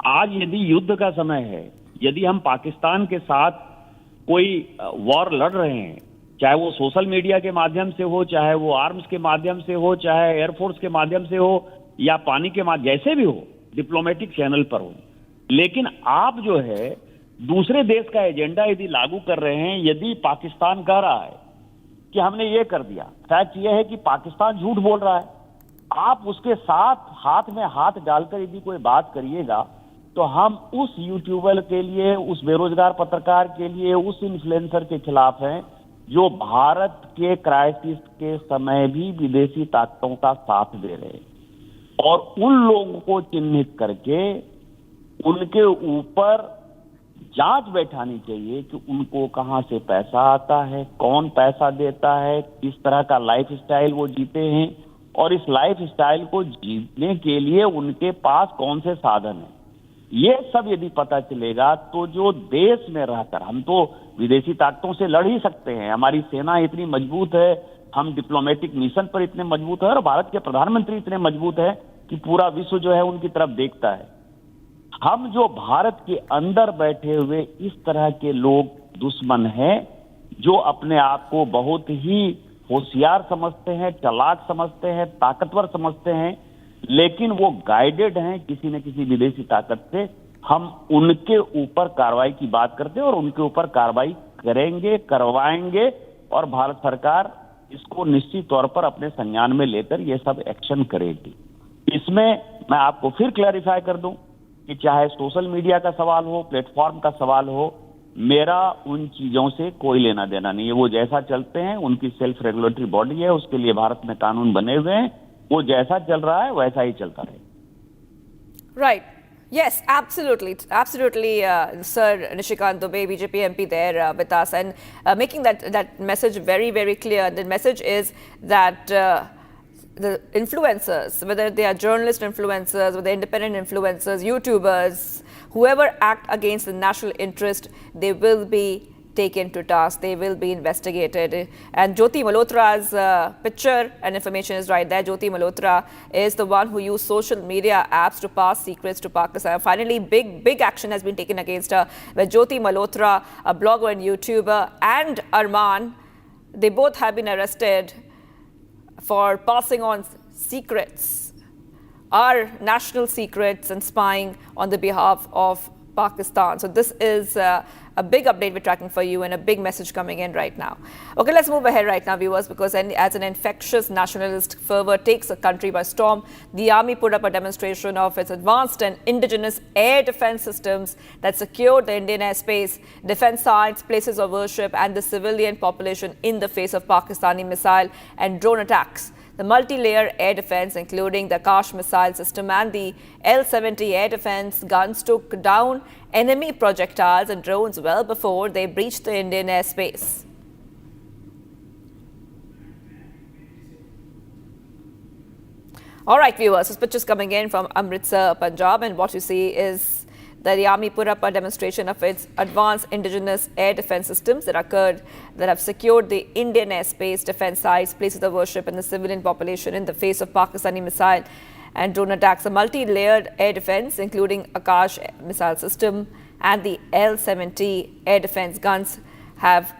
आज यदि युद्ध का समय है, यदि हम पाकिस्तान के साथ कोई वॉर लड़ रहे हैं, चाहे वो सोशल मीडिया के माध्यम से हो, चाहे वो आर्म्स के माध्यम से हो, चाहे एयरफोर्स के माध्यम से हो या पानी के माध्यम, जैसे भी हो, डिप्लोमेटिक चैनल पर हो, लेकिन आप जो है दूसरे देश का एजेंडा यदि लागू कर रहे हैं, यदि पाकिस्तान कह रहा है कि हमने ये कर दिया, फैक्ट ये है कि पाकिस्तान झूठ बोल रहा है, आप उसके साथ हाथ में हाथ डालकर यदि कोई बात करिएगा तो हम उस यूट्यूबर के लिए, उस बेरोजगार पत्रकार के लिए, उस इन्फ्लुएंसर के खिलाफ हैं जो भारत के क्राइसिस के समय भी विदेशी ताकतों का साथ दे रहे हैं। और उन लोगों को चिन्हित करके उनके ऊपर जांच बैठानी चाहिए कि उनको कहां से पैसा आता है, कौन पैसा देता है, किस तरह का लाइफ स्टाइल वो जीते हैं और इस लाइफ स्टाइल को जीतने के लिए उनके पास कौन से साधन हैं। ये सब यदि पता चलेगा तो जो देश में रहकर, हम तो विदेशी ताकतों से लड़ ही सकते हैं, हमारी सेना इतनी मजबूत है, हम डिप्लोमेटिक मिशन पर इतने मजबूत है और भारत के प्रधानमंत्री इतने मजबूत है कि पूरा विश्व जो है उनकी तरफ देखता है। हम जो भारत के अंदर बैठे हुए इस तरह के लोग दुश्मन हैं जो अपने आप को बहुत ही होशियार समझते हैं, चालाक समझते हैं, ताकतवर समझते हैं, लेकिन वो गाइडेड हैं किसी न किसी विदेशी ताकत से, हम उनके ऊपर कार्रवाई की बात करते हैं और उनके ऊपर कार्रवाई करेंगे, करवाएंगे और भारत सरकार इसको निश्चित तौर पर अपने संज्ञान में लेकर ये सब एक्शन करेगी। इसमें मैं आपको फिर क्लैरिफाई कर दूं कि चाहे सोशल मीडिया का सवाल हो, प्लेटफॉर्म का सवाल हो, मेरा उन चीजों से कोई लेना देना नहीं है। वो जैसा चलते हैं, उनकी सेल्फ रेगुलेटरी बॉडी है, उसके लिए भारत में कानून बने हुए हैं, वो जैसा चल रहा है वैसा ही चलता रहे। Right. Yes, absolutely. Absolutely, Sir Nishikant Dubey, BJP MP there with us, and making that message very, very clear. The message is that the influencers, whether they are journalist influencers, whether independent influencers, YouTubers, whoever act against the national interest, they will be taken to task, they will be investigated. And Jyoti Malhotra's picture and information is right there. Jyoti Malhotra is the one who used social media apps to pass secrets to Pakistan. Finally, big action has been taken against her, where Jyoti Malhotra, a blogger and YouTuber, and Arman, they both have been arrested for passing on secrets, our national secrets, and spying on the behalf of Pakistan. So this is a big update we're tracking for you and a big message coming in right now. Okay, let's move ahead right now, viewers, because as an infectious nationalist fervor takes a country by storm, the army put up a demonstration of its advanced and indigenous air defense systems that secured the Indian airspace, defense sites, places of worship, and the civilian population in the face of Pakistani missile and drone attacks. The multi-layer air defense, including the Akash missile system and the L-70 air defense guns, took down enemy projectiles and drones well before they breached the Indian airspace. All right, viewers, this picture is coming in from Amritsar, Punjab, and what you see is that the army put up a demonstration of its advanced indigenous air defense systems that have secured the Indian airspace, defense sites, places of worship, and the civilian population in the face of Pakistani missile and drone attacks. A multi-layered air defense, including Akash missile system and the L-70 air defense guns, have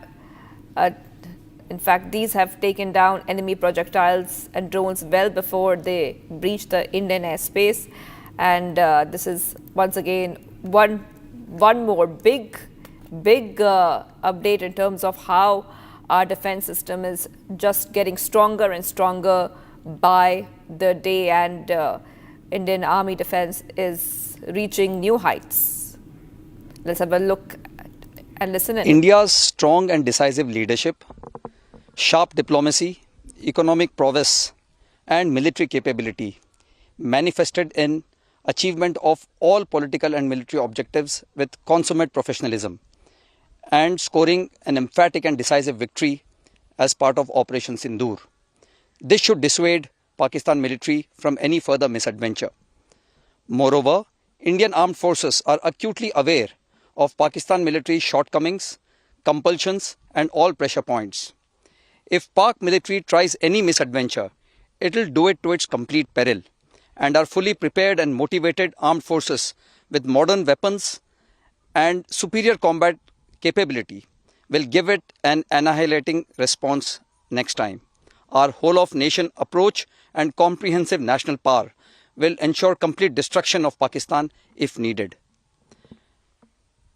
in fact, these have taken down enemy projectiles and drones well before they breach the Indian airspace. And this is once again one more big update in terms of how our defense system is just getting stronger and stronger by the day, and Indian Army defense is reaching new heights. Let's have a look and listen in. India's strong and decisive leadership, sharp diplomacy, economic prowess and military capability manifested in achievement of all political and military objectives with consummate professionalism and scoring an emphatic and decisive victory as part of Operation Sindur. This should dissuade Pakistan military from any further misadventure. Moreover, Indian armed forces are acutely aware of Pakistan military's shortcomings, compulsions and all pressure points. If Pak military tries any misadventure, it will do it to its complete peril, and our fully prepared and motivated armed forces with modern weapons and superior combat capability will give it an annihilating response next time. Our whole-of-nation approach and comprehensive national power will ensure complete destruction of Pakistan if needed.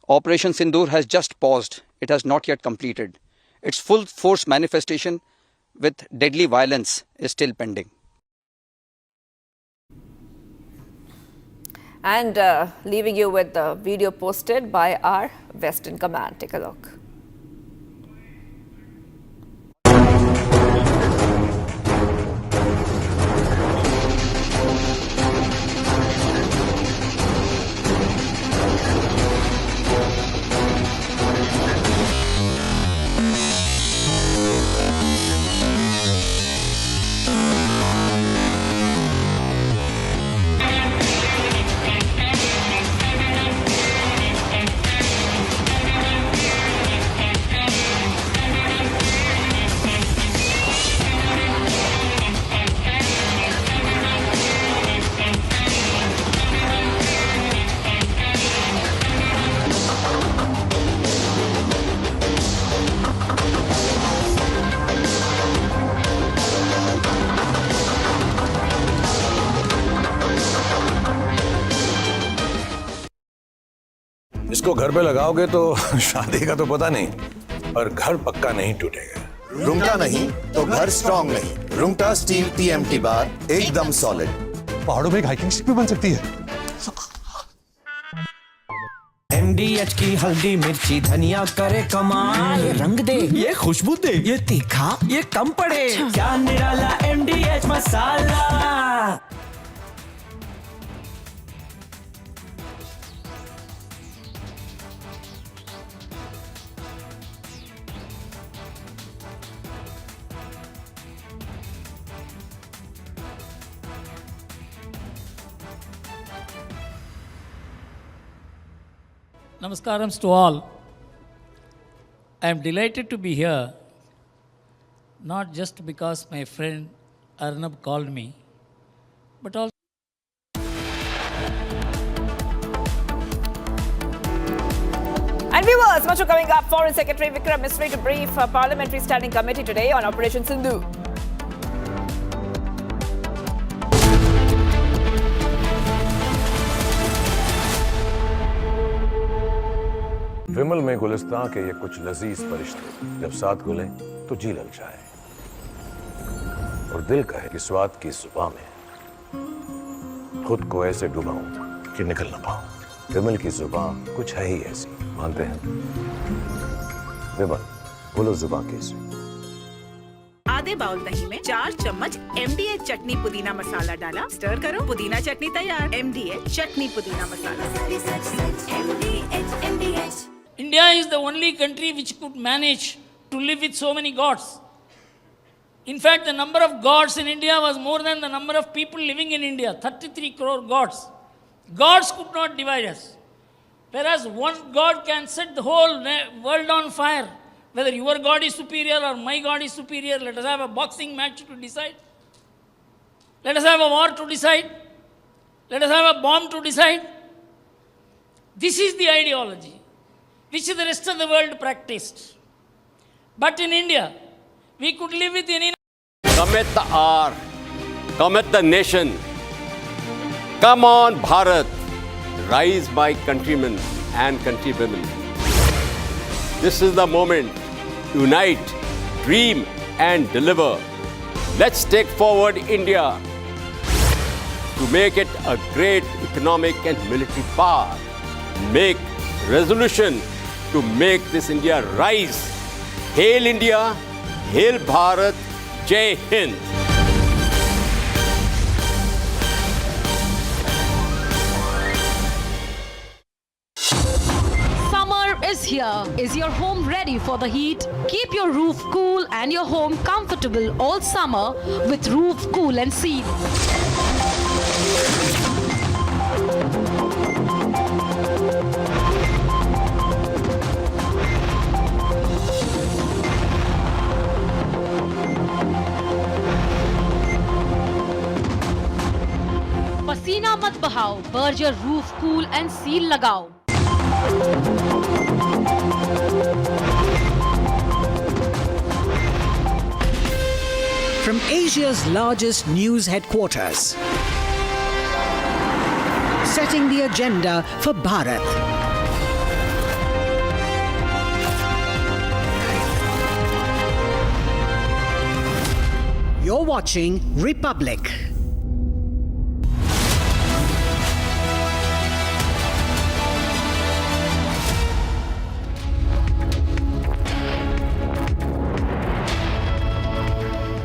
Operation Sindur has just paused. It has not yet completed. Its full force manifestation with deadly violence is still pending. And leaving you with the video posted by our Western Command. Take a look. इसको घर पे लगाओगे तो शादी का तो पता नहीं, पर घर पक्का नहीं टूटेगा। रुंगटा नहीं तो घर स्ट्रॉन्ग नहीं। रुंगटा स्टील TMT बार एकदम सॉलिड। पहाड़ों में एक हाइकिंग स्टिक भी बन सकती है। MDH की हल्दी मिर्ची धनिया करे कमाल, ये रंग दे, ये खुशबू दे, ये तीखा, ये कम पड़े, क्या निराला MDH masala. Namaskaram to all. I am delighted to be here, not just because my friend Arnab called me, but also. And viewers, much coming up. Foreign Secretary Vikram Misri to brief a Parliamentary Standing Committee today on Operation Sindur. विमल में गुलिस्तां के ये कुछ लजीज फरिश्ते जब साथ घुले तो जी ललचाए और दिल कहे कि स्वाद की जुबान में खुद को ऐसे डुबाऊं कि निकल ना पाऊं। विमल की जुबान कुछ है ही ऐसी, मानते हैं? विमल, बोलो जुबान कैसी? आधे बाउल दही में 4 चम्मच MDH चटनी पुदीना मसाला डाला, स्टर करो, पुदीना चटनी तैयार। MDH चटनी पुदीना मसाला। MDH। India is the only country which could manage to live with so many gods. In fact, the number of gods in India was more than the number of people living in India, 33 crore gods. Gods could not divide us. Whereas one god can set the whole world on fire. Whether your god is superior or my god is superior, let us have a boxing match to decide. Let us have a war to decide. Let us have a bomb to decide. This is the ideology which the rest of the world practiced. But in India, we could live with any. Commit the hour, commit the nation. Come on, Bharat, rise my countrymen and countrywomen. This is the moment. Unite, dream and deliver. Let's take forward India to make it a great economic and military power. Make resolution to make this India rise. Hail India, Hail Bharat, Jai Hind. Summer is here. Is your home ready for the heat? Keep your roof cool and your home comfortable all summer with Roof Cool and Seal. पसीना मत बहाओ, Berger roof cool and seal लगाओ। From Asia's largest news headquarters, setting the agenda for Bharat. You're watching Republic.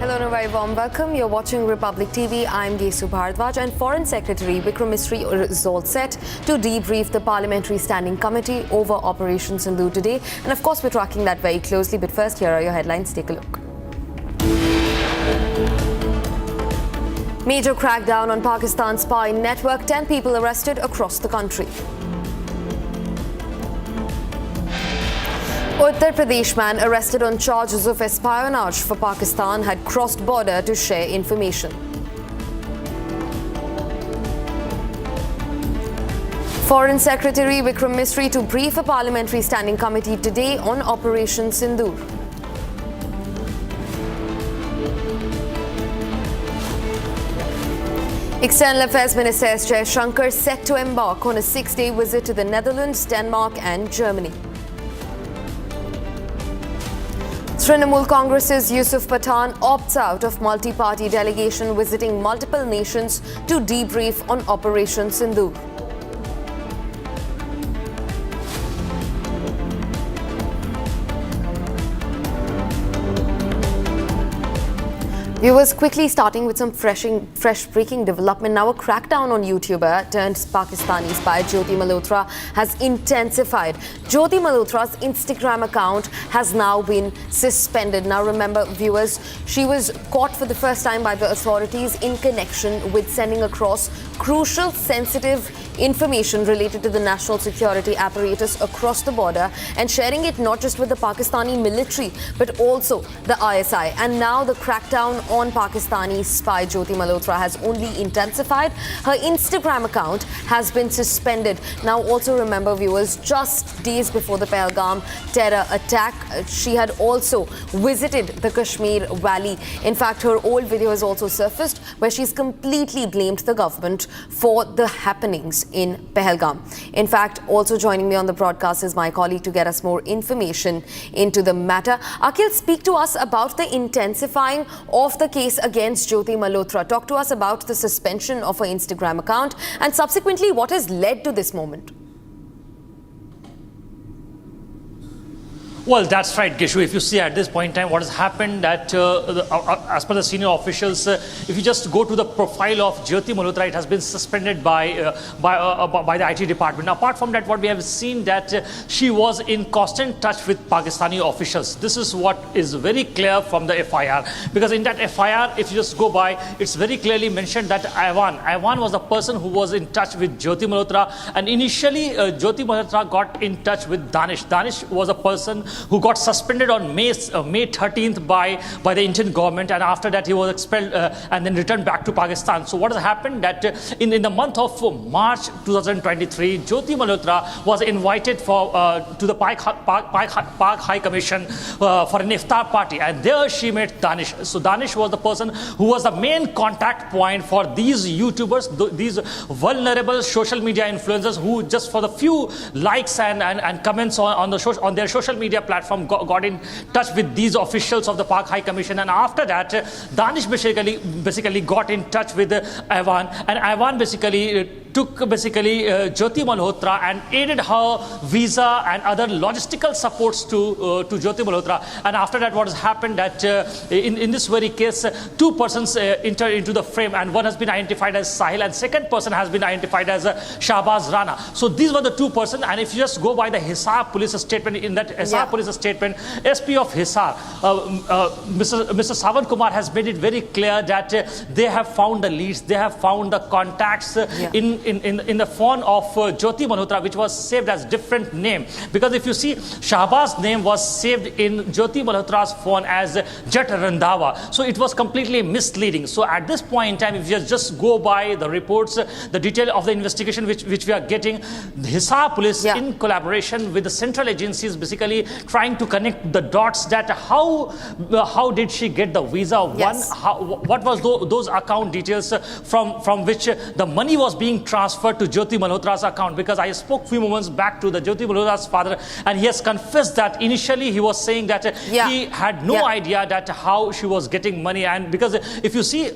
Hello and a very warm welcome. You're watching Republic TV. I'm Gesu Bharadwaj, and Foreign Secretary Vikram Misri is all set to debrief the Parliamentary Standing Committee over Operation Sindur today. And of course, we're tracking that very closely. But first, here are your headlines. Take a look. Major crackdown on Pakistan's spy network. 10 people arrested across the country. Uttar Pradesh man arrested on charges of espionage for Pakistan had crossed border to share information. Foreign Secretary Vikram Misri to brief a Parliamentary Standing Committee today on Operation Sindur. External Affairs Minister S. Jaishankar set to embark on a 6-day visit to the Netherlands, Denmark and Germany. Trinamool Congress's Yusuf Pathan opts out of multi-party delegation visiting multiple nations to debrief on Operation Sindur. Viewers, quickly starting with some fresh breaking development. Now, a crackdown on YouTuber turned Pakistani spy Jyoti Malhotra has intensified. Jyoti Malhotra's Instagram account has now been suspended. Now, remember, viewers, she was caught for the first time by the authorities in connection with sending across crucial, sensitive information related to the national security apparatus across the border and sharing it not just with the Pakistani military but also the ISI. And now the crackdown on Pakistani spy Jyoti Malhotra has only intensified. Her Instagram account has been suspended. Now also remember, viewers, just days before the Pahalgam terror attack, she had also visited the Kashmir Valley. In fact, her old video has also surfaced where she's completely blamed the government for the happenings in Pahalgam. In fact, also joining me on the broadcast is my colleague to get us more information into the matter. Akhil, speak to us about the intensifying of the case against Jyoti Malhotra. Talk to us about the suspension of her Instagram account and subsequently what has led to this moment. Well, that's right, Geshu. If you see at this point in time what has happened, that as per the senior officials, if you just go to the profile of Jyoti Malhotra, it has been suspended by the IT department. Now, apart from that, what we have seen that she was in constant touch with Pakistani officials. This is what is very clear from the FIR, because in that FIR, if you just go by, it's very clearly mentioned that Aiwan was the person who was in touch with Jyoti Malhotra, and initially Jyoti Malhotra got in touch with Danish. Danish was a person who got suspended on May 13th by the Indian government, and after that he was expelled and then returned back to Pakistan. So what has happened that in the month of March 2023, Jyoti Malhotra was invited to the Pak High Commission for an iftar party, and there she met Danish. So Danish was the person who was the main contact point for these YouTubers, these vulnerable social media influencers who just for the few likes and comments on their social media platform got in touch with these officials of the Pak High Commission. And after that, Danish basically got in touch with Aiwan, and Aiwan took Jyoti Malhotra and aided her visa and other logistical supports to Jyoti Malhotra. And after that, what has happened that in this very case, two persons enter into the frame, and one has been identified as Sahil, and second person has been identified as Shahbaz Rana. So these were the two persons, and if you just go by the Hisar police statement, in that Hisar police statement, SP of Hisar, Mr. Savan Kumar has made it very clear that they have found the leads, they have found the contacts in the phone of Jyoti Malhotra, which was saved as different name. Because if you see, Shahbaz's name was saved in Jyoti Malhotra's phone as Jat Randhawa. So it was completely misleading. So at this point in time, if you just go by the reports, the detail of the investigation which we are getting, the Hisar police in collaboration with the central agencies basically trying to connect the dots that how did she get the visa? What was those account details from which the money was being transferred to Jyoti Malhotra's account? Because I spoke few moments back to the Jyoti Malhotra's father, and he has confessed that initially he was saying that he had no idea that how she was getting money. And because if you see,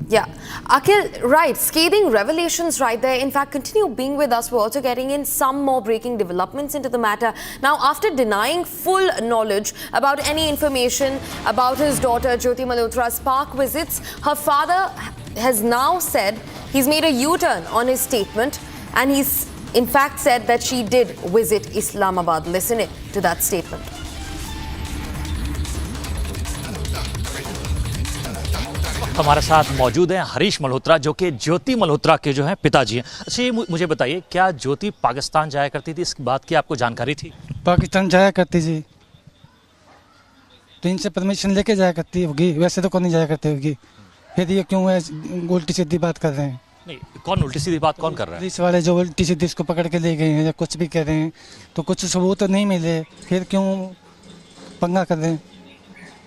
Yeah, Akhil, right, scathing revelations right there. In fact, continue being with us. We're also getting in some more breaking developments into the matter. Now, after denying full knowledge about any information about his daughter Jyoti Malhotra's park visits, her father has now said he's made a U-turn on his statement, and he's in fact said that she did visit Islamabad. Listen to that statement. हमारे साथ मौजूद हैं हरीश मल्होत्रा, जो कि ज्योति मल्होत्रा के जो हैं पिताजी हैं। अच्छा, ये मुझे बताइए, क्या ज्योति पाकिस्तान जाया करती थी? इस बात की आपको जानकारी थी? पाकिस्तान जाया करती थी, तो इनसे परमिशन लेके जाया करती होगी, वैसे तो कौन नहीं जाया करती होगी। फिर ये क्यों है उल्टी सीधी बात कर रहे हैं? नहीं, कौन उल्टी सीधी बात कौन कर रहा है? पुलिस वाले जो उल्टी सीधी इसको पकड़ के ले गए हैं या कुछ भी कह रहे हैं, तो कुछ सबूत तो नहीं मिले, फिर क्यों पंगा कर रहे हैं?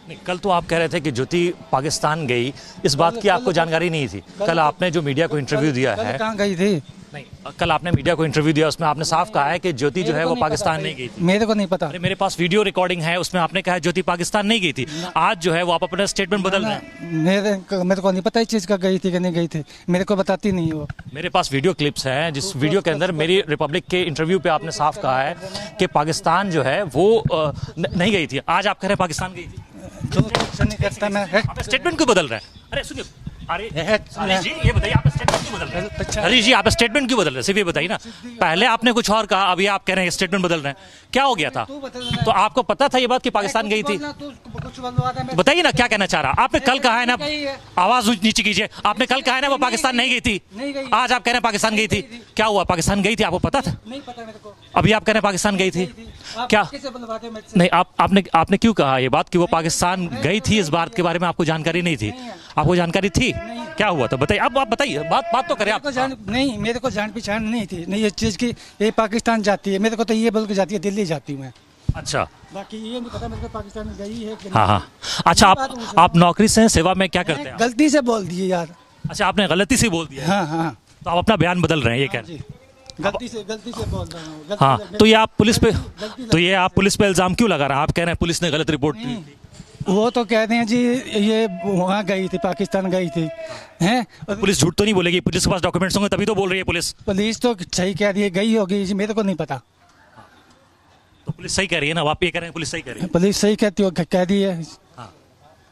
नहीं, कल तो आप कह रहे थे कि ज्योति पाकिस्तान गई, इस बात की आपको जानकारी नहीं थी। कल आपने जो मीडिया को इंटरव्यू दिया है, कहाँ गई थी? नहीं, कल आपने मीडिया को इंटरव्यू दिया, उसमें आपने साफ कहा है कि ज्योति जो है वो पाकिस्तान नहीं गई थी। मेरे को नहीं पता। मेरे पास वीडियो रिकॉर्डिंग है, उसमें आपने कहा ज्योति पाकिस्तान नहीं गई थी। आज जो है वो आप अपना स्टेटमेंट बदल रहे हैं। मेरे को नहीं पता इस चीज़ का गई थी कि नहीं गई थी, मेरे को बताती नहीं वो। मेरे पास वीडियो क्लिप्स हैं, जिस वीडियो के अंदर मेरी रिपब्लिक के इंटरव्यू पे आपने साफ कहा है कि पाकिस्तान जो है वो नहीं गई थी। आज आप कह रहे हैं पाकिस्तान गई थी। स्टेटमेंट क्यों बदल रहे हैं? अरे सुनिए, हरीश जी ये बताइए, आप स्टेटमेंट क्यों बदल रहे हैं? हरीश जी आप स्टेटमेंट क्यों बदल रहे हैं? सिर्फ ये बताइए ना, पहले आपने कुछ और कहा, अभी आप कह रहे हैं स्टेटमेंट बदल रहे हैं, क्या हो गया था? तो आपको पता था ये बात कि पाकिस्तान गई थी? बताइए ना क्या कहना चाह रहा? आपने कल कहा है ना, आवाज नीचे कीजिए, आपने कल कहा है ना वो पाकिस्तान नहीं गई थी, आज आप कह रहे हैं पाकिस्तान गई थी। क्या हुआ, पाकिस्तान गई थी? आपको पता था? नहीं पता मेरे को। अभी आप कह रहे हैं पाकिस्तान गई थी, क्या नहीं? आपने क्यों कहा ये बात कि वो पाकिस्तान गई थी? इस बात के बारे में आपको जानकारी नहीं थी? आपको जानकारी थी? क्या हुआ था बताइए, अब आप बताइए, बात तो करें आप। नहीं, मेरे को जान पहचान नहीं थी, नहीं ये चीज़ की ये पाकिस्तान जाती है, मेरे को तो ये बोल के जाती है दिल्ली जाती हूँ मैं। अच्छा, बाकी ये नहीं पता मेरे को पाकिस्तान गई है कि हाँ। अच्छा, आप नौकरी से सेवा में क्या करते हैं? गलती से बोल दिए यार। अच्छा, आपने गलती से बोल दिया? हाँ। तो आप अपना बयान बदल रहे हैं, ये कह रहे हैं? गलती से बोल रहा हूँ। हाँ, तो ये आप पुलिस पे इल्जाम क्यों लगा रहे हैं? आप कह रहे हैं पुलिस ने गलत रिपोर्ट दी। वो तो कहते हैं जी ये वहाँ गई थी, पाकिस्तान गई थी, हैं? पुलिस झूठ तो नहीं बोलेगी? पुलिस के पास डॉक्यूमेंट्स होंगे तभी तो बोल रही है पुलिस। पुलिस तो सही कह रही है, गई होगी, मेरे को नहीं पता। तो पुलिस सही कह रही है ना, आप ये कह रहे हैं पुलिस सही कह रही है? पुलिस सही कहती हो, कह दी है,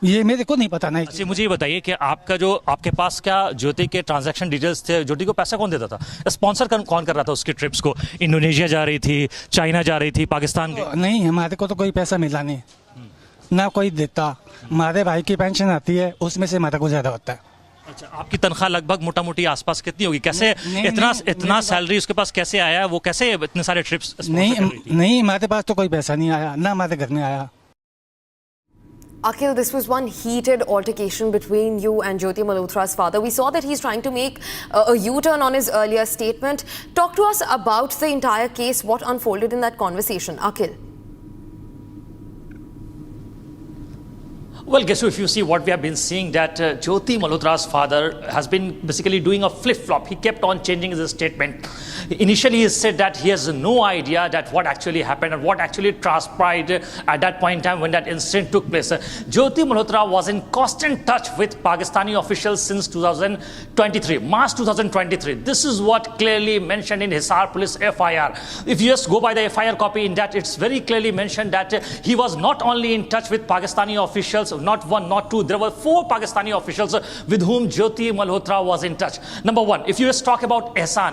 ये मेरे को नहीं पता। नहीं। अच्छा, मुझे ये बताइए कि आपके पास क्या ज्योति के ट्रांजैक्शन डिटेल्स थे? ज्योति को पैसा कौन देता था? स्पॉन्सर कौन कर रहा था उसकी ट्रिप्स को? इंडोनेशिया जा रही थी, चाइना जा रही थी, पाकिस्तान? नहीं, हमारे को तो कोई पैसा मिला नहीं, ना कोई देता। हमारे भाई की पेंशन आती है, उसमें से हमारा गुजारा होता है। अच्छा, आपकी तनख्वाह लगभग मोटा मोटी आसपास कितनी होगी? कैसे इतना सैलरी उसके पास कैसे आया? वो कैसे इतने सारे ट्रिप्स? नहीं, हमारे पास तो कोई पैसा नहीं आया, ना हमारे घर में आया। Akhil, this was one heated altercation between you and Jyoti Malhotra's father. We saw that he's trying to make a U-turn on his earlier statement. Talk to us about the entire case, what unfolded in that conversation. Akhil. Well, Gesu, if you see what we have been seeing, that Jyoti Malhotra's father has been basically doing a flip-flop. He kept on changing his statement. Initially, he said that he has no idea that what actually happened and what actually transpired at that point in time when that incident took place. Jyoti Malhotra was in constant touch with Pakistani officials since 2023, March 2023. This is what clearly mentioned in Hisar Police FIR. If you just go by the FIR copy, in that it's very clearly mentioned that he was not only in touch with Pakistani officials, not one, not two. There were 4 Pakistani officials with whom Jyoti Malhotra was in touch. Number one, if you just talk about Ehsan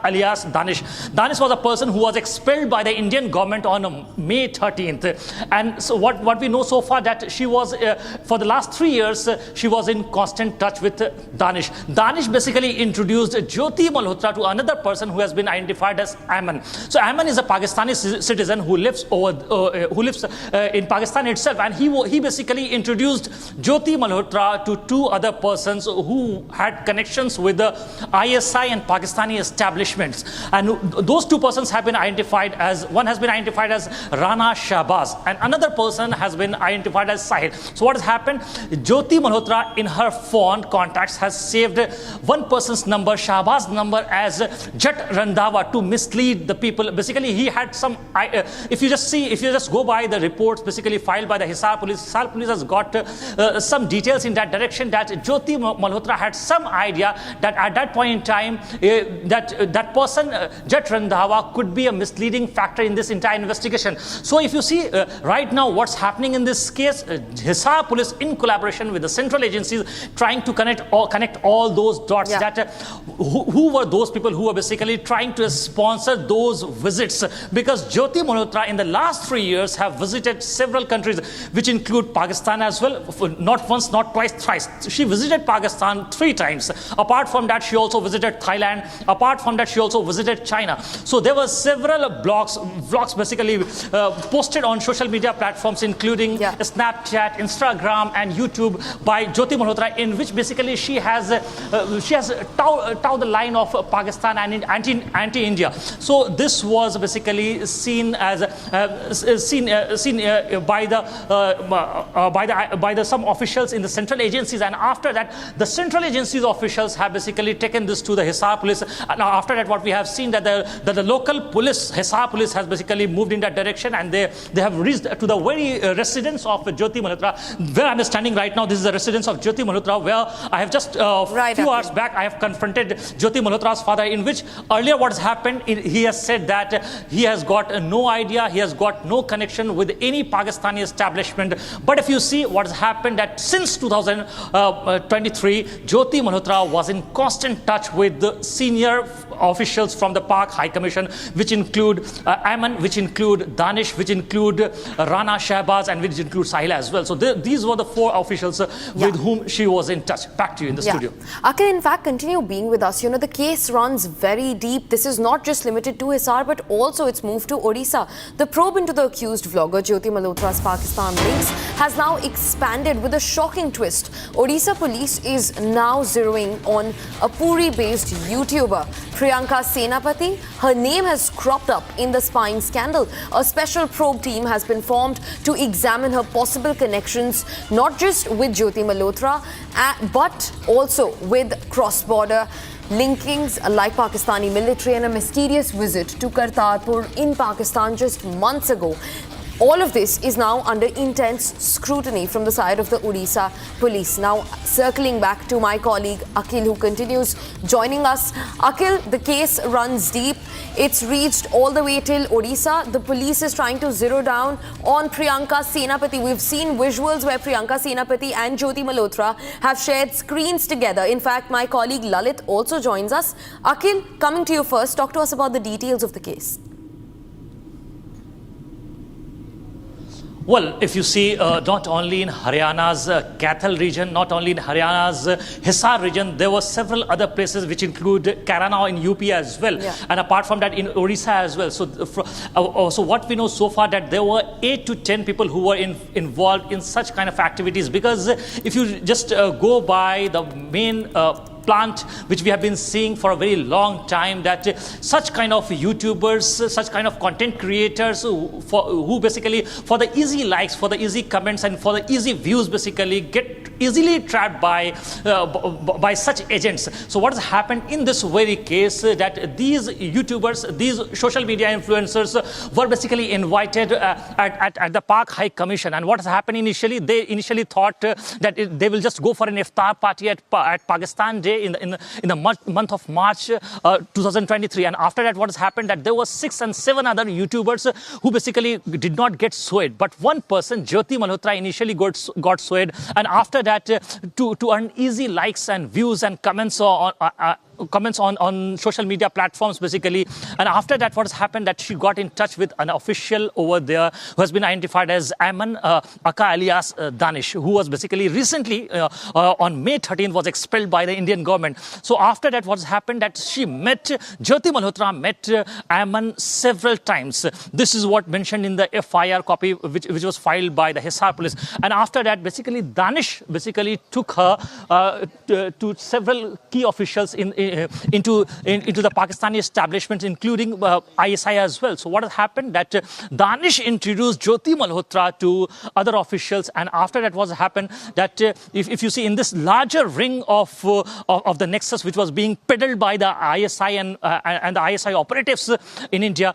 alias Danish. Danish was a person who was expelled by the Indian government on May 13th. And so what we know so far, that she was, for the last 3 years, she was in constant touch with Danish. Danish basically introduced Jyoti Malhotra to another person who has been identified as Ayman. So Ayman is a Pakistani citizen who lives in Pakistan itself, and he basically introduced Jyoti Malhotra to 2 other persons who had connections with the ISI and Pakistani establishments. And those 2 persons have been identified as, one has been identified as Rana Shahbaz and another person has been identified as Sahil. So what has happened? Jyoti Malhotra in her phone contacts has saved one person's number, Shahbaz's number, as Jat Randhawa to mislead the people. Basically, he had some, if you just go by the reports basically filed by the Hisar Police has got some details in that direction, that Jyoti Malhotra had some idea that at that point in time that person Jat Randhawa could be a misleading factor in this entire investigation. So if you see right now what's happening in this case, Hisar Police in collaboration with the central agencies trying to connect all those dots, that who were those people who were basically trying to sponsor those visits, because Jyoti Malhotra in the last 3 years have visited several countries which include Pakistan as well, not once, not twice, thrice. She visited Pakistan 3 times. Apart from that, she also visited Thailand. Apart from that, she also visited China. So there were several vlogs basically posted on social media platforms, including Snapchat, Instagram, and YouTube by Jyoti Malhotra, in which basically she has towed the line of Pakistan and anti-India. So this was basically seen as by the some officials in the central agencies, and after that the central agencies officials have basically taken this to the Hisar Police. Now after that, what we have seen that the local police, Hisar Police, has basically moved in that direction, and they have reached to the very residence of Jyoti Malhotra, where I'm standing right now. This is the residence of Jyoti Malhotra, where I have just few hours back I have confronted Jyoti Malhotra's father, in which earlier what has happened, he has said that he has got no idea, he has got no connection with any Pakistani establishment. But if you see what has happened, that since 2023, Jyoti Malhotra was in constant touch with the senior officials from the Pak High Commission, which include Ayman, which include Danish, which include Rana Shahbaz, and which include Sahil as well. So these were the 4 officials with whom she was in touch. Back to you in the studio. Akhil, in fact, continue being with us. You know, the case runs very deep. This is not just limited to Hisar, but also it's moved to Odisha. The probe into the accused vlogger Jyoti Malhotra's Pakistan links has now expanded with a shocking twist. Odisha police is now zeroing on a Puri-based YouTuber, Priyanka Senapati. Her name has cropped up in the spying scandal. A special probe team has been formed to examine her possible connections, not just with Jyoti Malhotra, but also with cross-border linkings like Pakistani military and a mysterious visit to Kartarpur in Pakistan just months ago. All of this is now under intense scrutiny from the side of the Odisha police. Now, circling back to my colleague Akhil, who continues joining us. Akhil, the case runs deep. It's reached all the way till Odisha. The police is trying to zero down on Priyanka Senapati. We've seen visuals where Priyanka Senapati and Jyoti Malhotra have shared screens together. In fact, my colleague Lalit also joins us. Akhil, coming to you first, talk to us about the details of the case. Well, if you see, not only in Haryana's Kathal region, not only in Haryana's Hisar region, there were several other places which include Karana in UP as well. Yeah. And apart from that, in Orissa as well. So what we know so far, that there were 8 to 10 people who were involved in such kind of activities. Because if you just go by the main plant which we have been seeing for a very long time, that such kind of YouTubers, such kind of content creators who basically for the easy likes, for the easy comments and for the easy views basically get easily trapped by such agents. So what has happened in this very case, that these YouTubers, these social media influencers were basically invited at the Pak High Commission. And what has happened initially, they initially thought that they will just go for an iftar party at Pakistan Day in the month of March 2023. And after that, what has happened, that there were 6 and 7 other YouTubers who basically did not get swayed. But one person, Jyoti Malhotra, initially got swayed. And after that, to earn easy likes and views and comments on social media platforms basically. And after that, what has happened, that she got in touch with an official over there who has been identified as Ayman Aka alias Danish, who was basically recently on May 13th was expelled by the Indian government. So after that, what has happened, that Jyoti Malhotra met Ayman several times. This is what mentioned in the FIR copy which was filed by the Hisar police. And after that, basically Danish basically took her to several key officials into the Pakistani establishment, including ISI as well. So what has happened, that Danish introduced Jyoti Malhotra to other officials. And after that, what has happened, that if you see in this larger ring of the nexus which was being peddled by the ISI and the ISI operatives in India,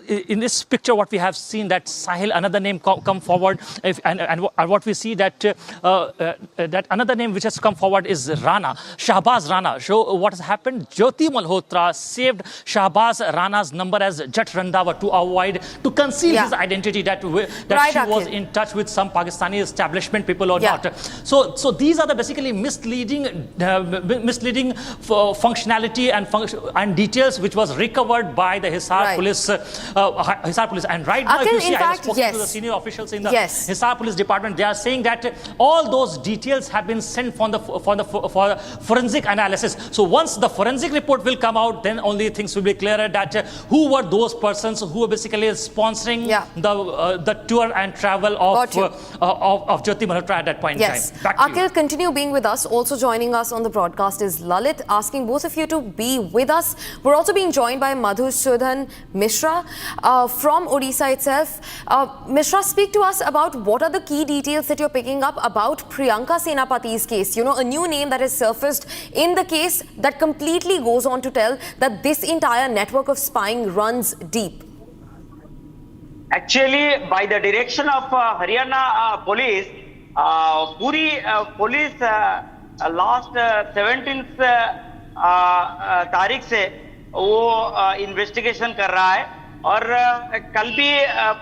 in this picture what we have seen, that Sahil, another name come forward, and what we see, that that another name which has come forward is Rana, Shahbaz Rana. So what has happened, Jyoti Malhotra saved Shahbaz Rana's number as Jat Randhawa to conceal his identity, that she was in touch with some Pakistani establishment people or not. So these are the basically misleading functionality and details which was recovered by the Hisar police. And right now, if you see, I have spoken to the senior officials in the Hisar police department. They are saying that all those details have been sent for forensic analysis. So once the forensic report will come out, then only things will be clearer, that who were those persons who were basically sponsoring the tour and travel of Jyoti Malhotra at that point in time. Akhil, continue being with us. Also joining us on the broadcast is Lalit, asking both of you to be with us. We're also being joined by Madhusudhan Mishra from Odisha itself. Mishra, speak to us about what are the key details that you're picking up about Priyanka Senapati's case. You know, a new name that has surfaced in the case that completely goes on to tell that this entire network of spying runs deep. Actually, by the direction of Haryana police, Puri police last 17th तारीख से वो investigation कर रहा है. और कल भी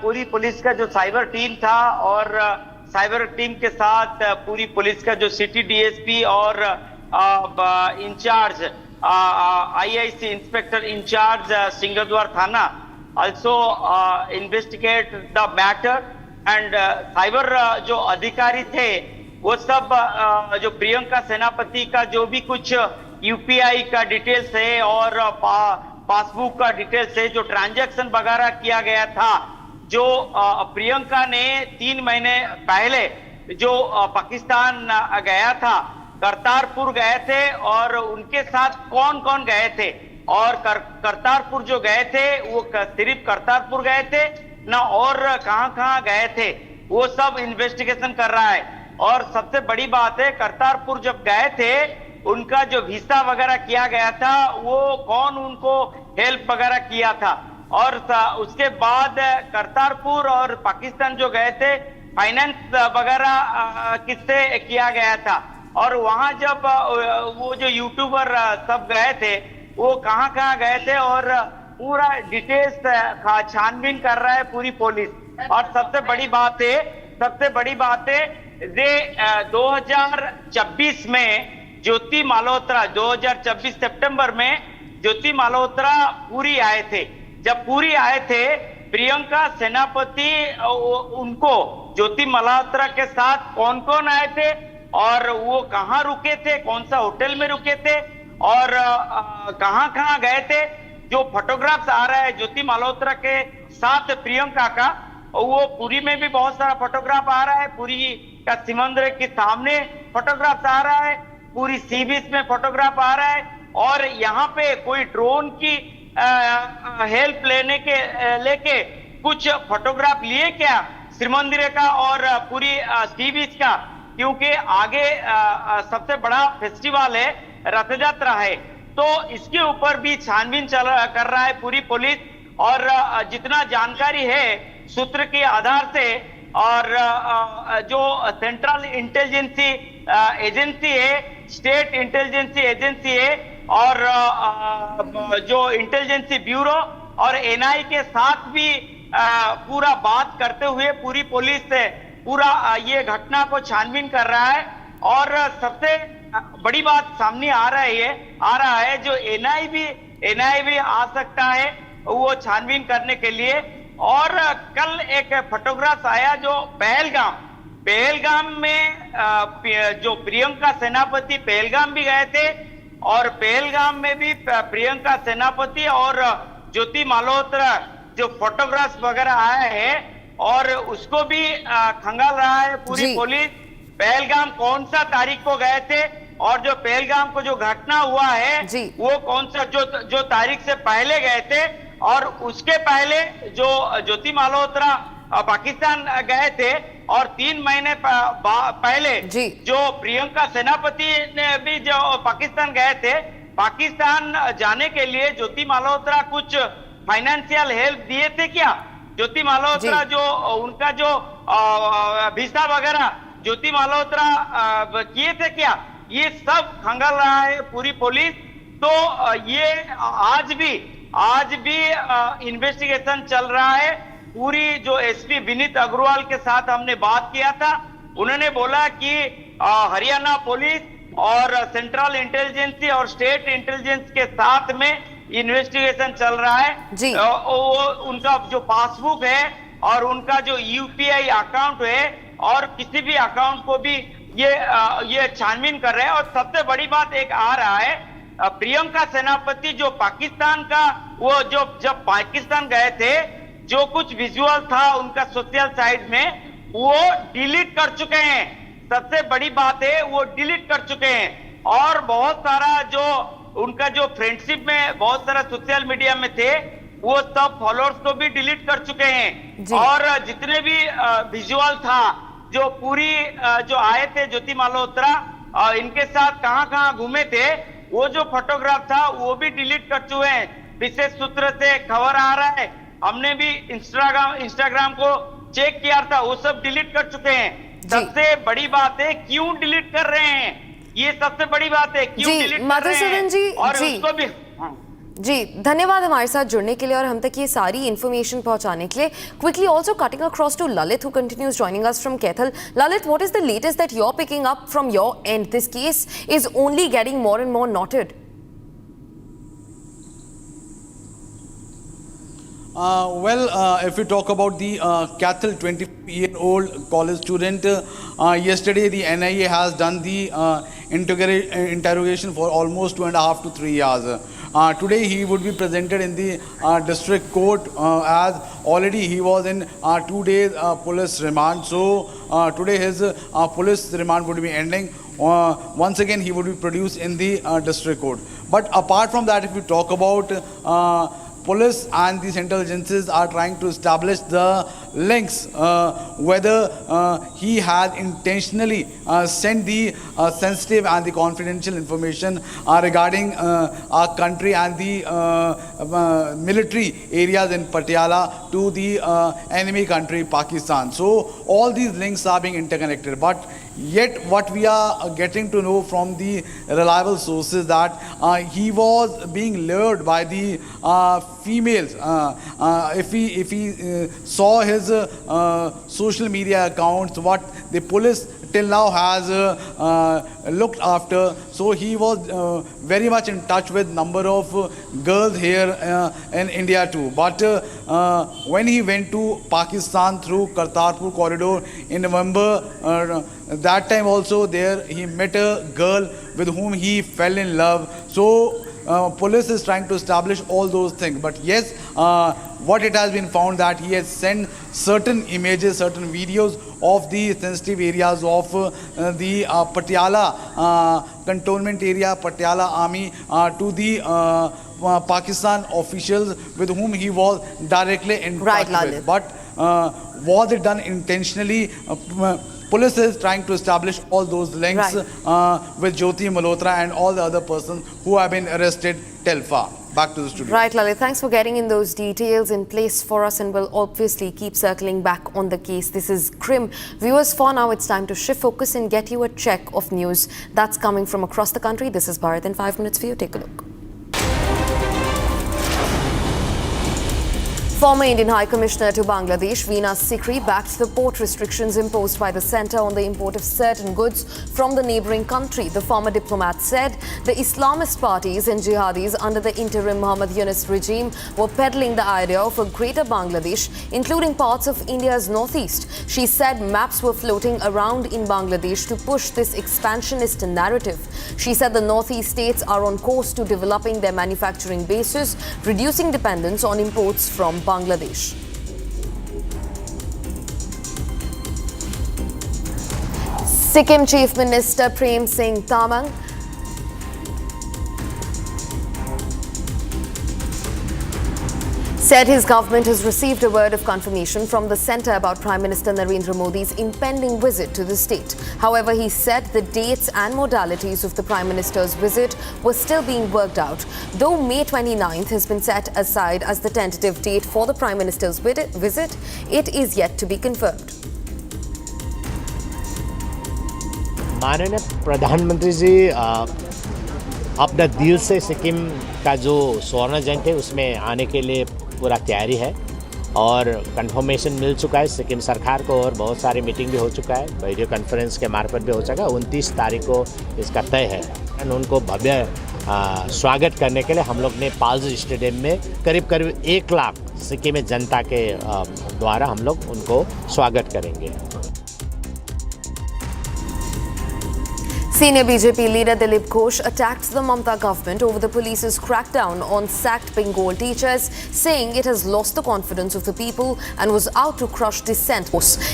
पूरी पुलिस का जो साइबर टीम था और साइबर टीम के साथ पूरी पुलिस का जो सिटी डीएसपी और इंचार्ज आईआईसी इंस्पेक्टर इंचार्ज सिंगरद्वार थाना also investigate the matter, and cyber जो अधिकारी थे वो सब जो प्रियंका सेनापति का जो भी कुछ यूपीआई का डिटेल्स है और पासबुक का डिटेल्स है, जो ट्रांजैक्शन वगैरह किया गया था, जो प्रियंका ने 3 महीने पहले जो पाकिस्तान गया था, करतारपुर गए थे और उनके साथ कौन कौन गए थे, और करतारपुर जो गए थे वो सिर्फ करतारपुर गए थे ना, और कहां गए थे, वो सब इन्वेस्टिगेशन कर रहा है. और सबसे बड़ी बात है, करतारपुर जब गए थे उनका जो वीसा वगैरह किया गया था, वो कौन उनको हेल्प वगैरह किया था, और उसके बाद करतारपुर और पाकिस्तान जो गए थे फाइनेंस वगैरह किससे किया गया था, और वहां जब वो जो यूट्यूबर सब गए थे वो कहां गए थे, और पूरा डिटेल्स छानबीन कर रहा है पूरी पुलिस. और सबसे बड़ी बात है 2024 में ज्योति माल्होत्रा 2024 सितंबर में ज्योति माल्होत्रा पूरी आए थे. जब पूरी आए थे प्रियंका सेनापति उनको ज्योति मल्होत्रा के साथ कौन कौन आए थे और वो कहाँ रुके थे, कौन सा होटल में रुके थे और कहाँ कहाँ गए थे। जो फोटोग्राफ्स आ रहा है ज्योति मल्होत्रा के साथ प्रियंका का, वो पुरी में भी बहुत सारा फोटोग्राफ आ रहा है, पुरी का समुद्र के सामने फोटोग्राफ्स आ रहा है, पूरी सी बीच में फोटोग्राफ आ रहा है और यहाँ पे कोई ड्रोन की हेल्प लेके कुछ फोटोग्राफ लिए क्या श्रीमंदिर का और पूरी सी बीच का, क्योंकि आगे सबसे बड़ा फेस्टिवल है, रथ यात्रा है, तो इसके ऊपर भी छानबीन कर रहा है पूरी पुलिस। और जितना जानकारी है सूत्र के आधार से और जो सेंट्रल इंटेलिजेंसी एजेंसी है, स्टेट इंटेलिजेंसी एजेंसी है और जो इंटेलिजेंसी ब्यूरो और एनआई के साथ भी पूरा बात करते हुए पूरी पुलिस से पूरा ये घटना को छानबीन कर रहा है। और सबसे बड़ी बात सामने आ रहा है जो एनआई भी आ सकता है वो छानबीन करने के लिए। और कल एक फोटोग्राफ आया जो पहलगाम में जो प्रियंका सेनापति पहलगाम भी गए थे और पहलगाम में भी प्रियंका सेनापति और ज्योति मल्होत्रा जो फोटोग्राफ्स वगैरह आए हैं और उसको भी खंगाल रहा है पूरी पुलिस। पहलगाम कौन सा तारीख को गए थे और जो पहलगाम को जो घटना हुआ है वो कौन सा जो तारीख से पहले गए थे और उसके पहले जो ज्योति मल्होत्रा पाकिस्तान गए थे और 3 महीने पहले जो प्रियंका सेनापति ने भी जो पाकिस्तान गए थे, पाकिस्तान जाने के लिए ज्योति मल्होत्रा कुछ फाइनेंशियल हेल्प दिए थे क्या? ज्योति मल्होत्रा जो उनका जो वीसा वगैरह ज्योति मल्होत्रा किए थे क्या? ये सब खंगाल रहा है पूरी पुलिस। तो ये आज भी इन्वेस्टिगेशन चल रहा है। पूरी जो एसपी विनीत अग्रवाल के साथ हमने बात किया था, उन्होंने बोला कि हरियाणा पुलिस और सेंट्रल इंटेलिजेंसी और स्टेट इंटेलिजेंस के साथ में इन्वेस्टिगेशन चल रहा है। उनका जो पासबुक है और उनका जो यूपीआई अकाउंट है और किसी भी अकाउंट को भी ये छानबीन कर रहे हैं। और सबसे बड़ी बात एक आ रहा है, प्रियंका सेनापति जो पाकिस्तान का वो जब पाकिस्तान गए थे, जो कुछ विजुअल था उनका सोशल साइट में वो डिलीट कर चुके हैं। सबसे बड़ी बात है वो डिलीट कर चुके हैं और बहुत सारा जो उनका जो फ्रेंडशिप में बहुत सारा सोशल मीडिया में थे वो सब फॉलोअर्स को भी डिलीट कर चुके हैं। और जितने भी विजुअल था जो पूरी जो आए थे ज्योति मल्होत्रा इनके साथ कहां घूमे थे, वो जो फोटोग्राफ था वो भी डिलीट कर चुके हैं। विशेष सूत्र से खबर आ रहा है, हमने भी इंस्टाग्राम को चेक किया था, वो सब डिलीट कर चुके हैं। सबसे बड़ी बात है क्यों डिलीट कर रहे हैं, ये सबसे बड़ी बात है क्यों डिलीट कर रहे हैं। और उसको भी जी धन्यवाद हमारे साथ जुड़ने के लिए और हम तक ये सारी इन्फॉर्मेशन पहुंचाने के लिए। Quickly also cutting across to Lalit who continues joining us from Kaithal. Lalit, what is the latest that you are picking up from your end? This case is only getting more and more knotted. If we talk about the Cathal 20-year-old college student, yesterday the NIA has done the interrogation for almost 2.5 to 3 years. Today he would be presented in the district court as already he was in 2 days police remand. So today his police remand would be ending. Once again he would be produced in the district court. But apart from that, if we talk about police and these intelligences are trying to establish the links, whether he has intentionally sent the sensitive and the confidential information regarding our country and the military areas in Patiala to the enemy country Pakistan. So all these links are being interconnected, but yet what we are getting to know from the reliable sources that he was being lured by the females. If we saw his social media accounts, what the police till now has looked after. So he was very much in touch with number of girls here in India too. But when he went to Pakistan through Kartarpur corridor in November, that time also there he met a girl with whom he fell in love. So police is trying to establish all those things. But yes, what it has been found that he has sent certain images, certain videos of the sensitive areas of the Patiala cantonment area, Patiala army to the Pakistan officials with whom he was directly in touch with. But was it done intentionally? Police is trying to establish all those links with Jyoti Malhotra and all the other persons who have been arrested till far. Back to the studio. Right, Lalit. Thanks for getting in those details in place for us, and we'll obviously keep circling back on the case. This is grim. Viewers, for now, it's time to shift focus and get you a check of news that's coming from across the country. This is Bharat in 5 minutes for you. Take a look. Former Indian High Commissioner to Bangladesh, Veena Sikri, backed the port restrictions imposed by the centre on the import of certain goods from the neighbouring country. The former diplomat said the Islamist parties and jihadis under the interim Muhammad Yunus regime were peddling the idea of a greater Bangladesh, including parts of India's northeast. She said maps were floating around in Bangladesh to push this expansionist narrative. She said the northeast states are on course to developing their manufacturing bases, reducing dependence on imports from Bangladesh. Sikkim Chief Minister Prem Singh Tamang said his government has received a word of confirmation from the centre about Prime Minister Narendra Modi's impending visit to the state. However, he said the dates and modalities of the Prime Minister's visit were still being worked out. Though May 29th has been set aside as the tentative date for the Prime Minister's visit, it is yet to be confirmed. माननीय प्रधानमंत्री जी अपना दिल से सिक्किम का जो स्वर्ण जयंती है उसमें आने के लिए पूरा तैयारी है और कंफर्मेशन मिल चुका है सिक्किम सरकार को और बहुत सारी मीटिंग भी हो चुका है, वीडियो कॉन्फ्रेंस के मार्फत भी हो चुका है। 29 तारीख को इसका तय है। उनको भव्य स्वागत करने के लिए हम लोग ने पाल्स स्टेडियम में करीब 1 लाख सिक्किम में जनता के द्वारा हम लोग उनको स्वागत करेंगे। Senior BJP leader Dilip Ghosh attacked the Mamata government over the police's crackdown on sacked Bengal teachers, saying it has lost the confidence of the people and was out to crush dissent.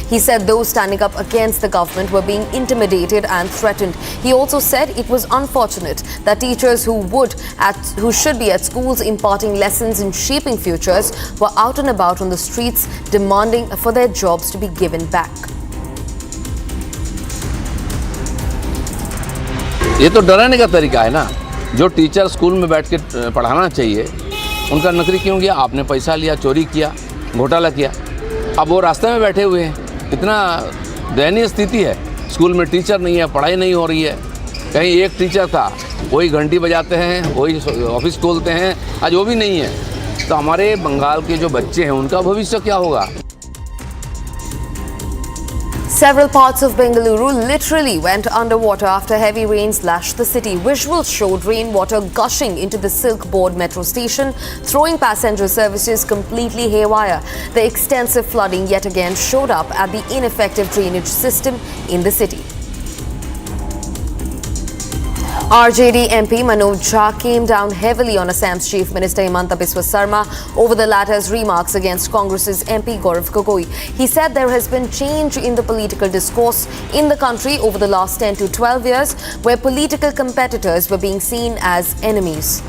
He said those standing up against the government were being intimidated and threatened. He also said it was unfortunate that teachers who should be at schools imparting lessons in shaping futures were out and about on the streets demanding for their jobs to be given back. ये तो डराने का तरीका है ना। जो teacher school में बैठ के पढ़ाना चाहिए उनका नौकरी क्यों गया? आपने पैसा लिया, चोरी किया, घोटाला किया, अब वो रास्ते में बैठे हुए हैं। इतना दयनीय स्थिति है। स्कूल में टीचर नहीं है, पढ़ाई नहीं हो रही है। कहीं एक टीचर था, वही घंटी बजाते हैं, वही ऑफिस खोलते हैं, आज वो भी नहीं है। तो हमारे बंगाल के जो बच्चे हैं उनका भविष्य क्या होगा? Several parts of Bengaluru literally went underwater after heavy rains lashed the city. Visuals showed rainwater gushing into the Silk Board metro station, throwing passenger services completely haywire. The extensive flooding yet again showed up at the ineffective drainage system in the city. RJD MP Manoj Jha came down heavily on Assam's Chief Minister Himanta Biswa Sarma over the latter's remarks against Congress's MP Gaurav Gogoi. He said there has been change in the political discourse in the country over the last 10 to 12 years, where political competitors were being seen as enemies.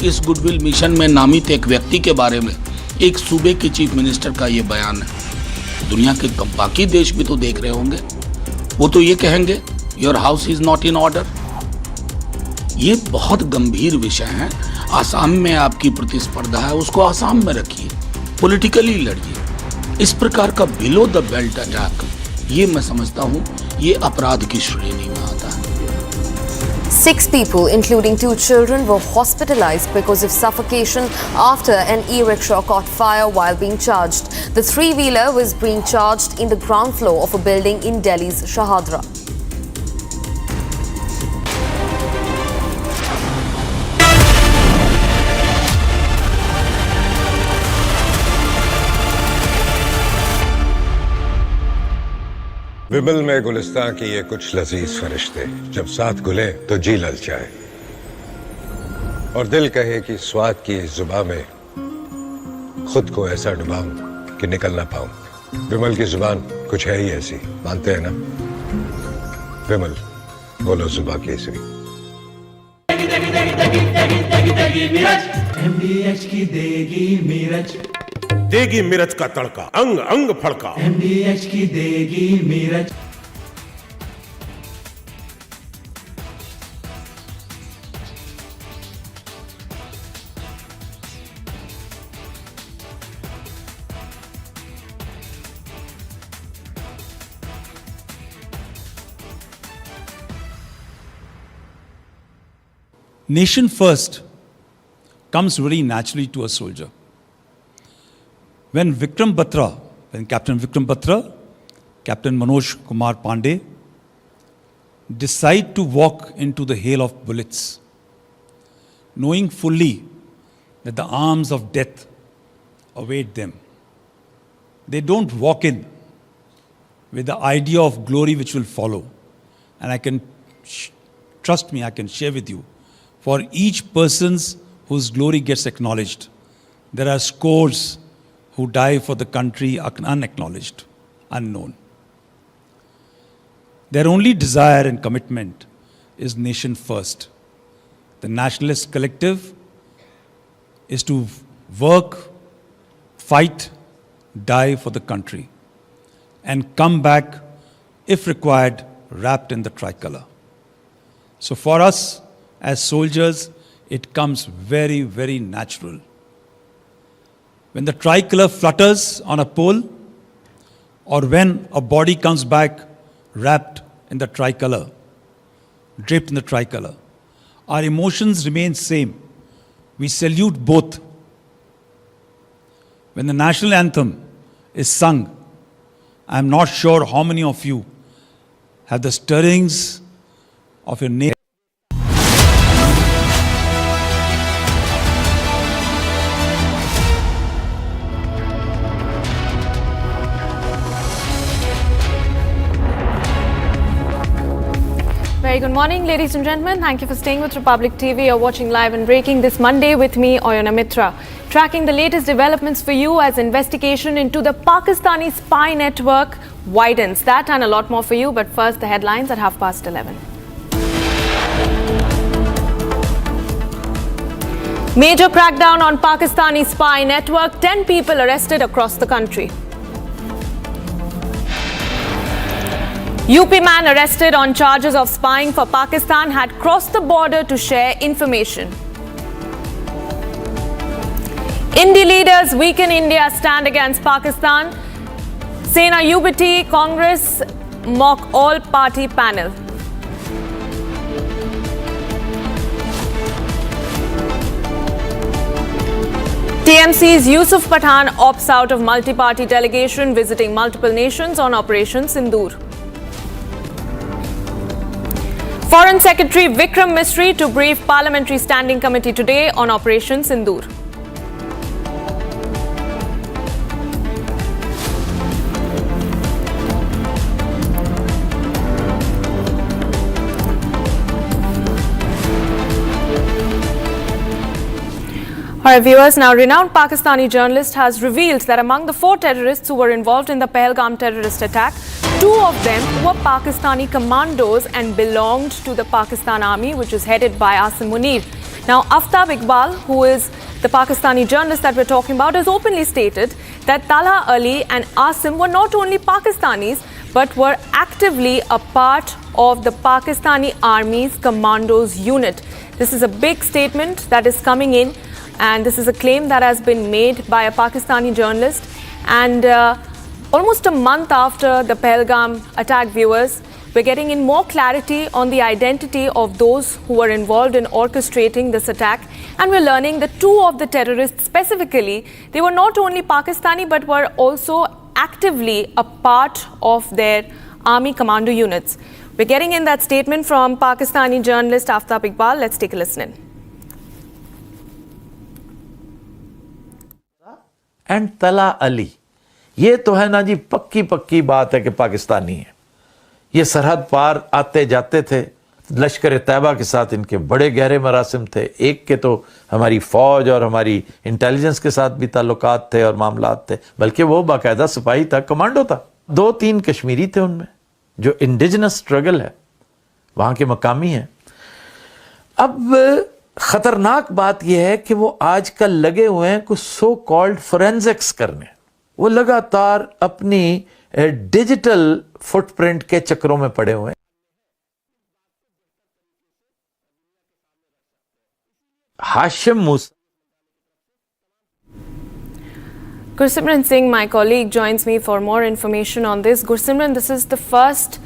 इस goodwill mission में नामित एक व्यक्ति के बारे में एक सूबे के चीफ मिनिस्टर का ये बयान है। दुनिया के बाकी देश भी तो देख रहे होंगे, वो तो ये कहेंगे your house is not in order. ये बहुत गंभीर विषय है। आसाम में आपकी प्रतिस्पर्धा है, उसको आसाम में रखिए, पॉलिटिकली लड़िए। इस प्रकार का बिलो द बेल्ट अटैक, ये मैं समझता हूँ ये अपराध की श्रेणी में आता है। 6 people, including 2 children, were hospitalized because of suffocation after an e-rickshaw caught fire while being charged. The 3-wheeler was being charged in the ground floor of a building in Delhi's Shahadra. विमल में गुलिस्तां की ये कुछ लजीज फरिश्ते जब साथ घुले तो जी ललचाए और दिल कहे कि स्वाद की इस जुबान में खुद को ऐसा डुबाऊं कि निकल ना पाऊं। विमल की जुबान कुछ है ही ऐसी, मानते हैं ना? विमल, बोलो जुबान केसरी। MDH की देगी मिर्च, देगी मिर्च का तड़का, अंग अंग फड़का। MDH की देगी मिर्च। Nation first comes very naturally to a soldier. When Captain Vikram Batra, Captain Manoj Kumar Pandey decide to walk into the hail of bullets, knowing fully that the arms of death await them, they don't walk in with the idea of glory which will follow. And I can, trust me, I can share with you, for each person's whose glory gets acknowledged, there are scores who die for the country unacknowledged, unknown. Their only desire and commitment is nation first. The Nationalist collective is to work, fight, die for the country, and come back, if required, wrapped in the tricolour. So for us, as soldiers, it comes very, very natural. When the tricolour flutters on a pole, or when a body comes back wrapped in the tricolour, draped in the tricolour, our emotions remain same. We salute both. When the national anthem is sung, I am not sure how many of you have the stirrings of your name. Very good morning, ladies and gentlemen. Thank you for staying with Republic TV. You're watching Live and Breaking this Monday with me, Oyana Mitra. Tracking the latest developments for you as investigation into the Pakistani spy network widens. That and a lot more for you. But first, the headlines at 11:30. Major crackdown on Pakistani spy network. 10 people arrested across the country. UP man arrested on charges of spying for Pakistan had crossed the border to share information. Indie leaders weaken India's stand against Pakistan. Sena UBT Congress mock all-party panel. TMC's Yusuf Pathan opts out of multi-party delegation visiting multiple nations on Operation Sindur. Foreign Secretary Vikram Misri to brief Parliamentary Standing Committee today on Operation Sindur. All right, viewers, now renowned Pakistani journalist has revealed that among the 4 terrorists who were involved in the Pahalgam terrorist attack, 2 of them were Pakistani commandos and belonged to the Pakistan Army, which is headed by Asim Munir. Now, Aftab Iqbal, who is the Pakistani journalist that we're talking about, has openly stated that Talha Ali and Asim were not only Pakistanis, but were actively a part of the Pakistani Army's commandos unit. This is a big statement that is coming in, and this is a claim that has been made by a Pakistani journalist. And almost a month after the Pahalgam attack, viewers, We're getting in more clarity on the identity of those who were involved in orchestrating this attack. And we're learning that two of the terrorists specifically, they were not only Pakistani but were also actively a part of their army commando units. We're getting in that statement from Pakistani journalist Aftab Iqbal. Let's take a listen in. And Tala Ali. ये तो है ना जी पक्की बात है कि पाकिस्तानी है। ये सरहद पार आते जाते थे, लश्कर तैयबा के साथ इनके बड़े गहरे मरासिम थे। एक के तो हमारी फ़ौज और हमारी इंटेलिजेंस के साथ भी ताल्लुकात थे और मामलात थे, बल्कि वो बाकायदा सिपाही था, कमांडो था। 2-3 कश्मीरी थे उनमें, जो इंडिजिनस स्ट्रगल है, वहाँ के मकामी हैं। अब ख़तरनाक बात यह है कि वो आजकल लगे हुए हैं कुछ सो कॉल्ड फोरेंसिक्स करने। वो लगातार अपनी डिजिटल फुटप्रिंट के चक्रों में पड़े हुए हैं। हाशिम मूसा Gursimran Singh, my colleague, joins me for more information on this. Gursimran, this is the first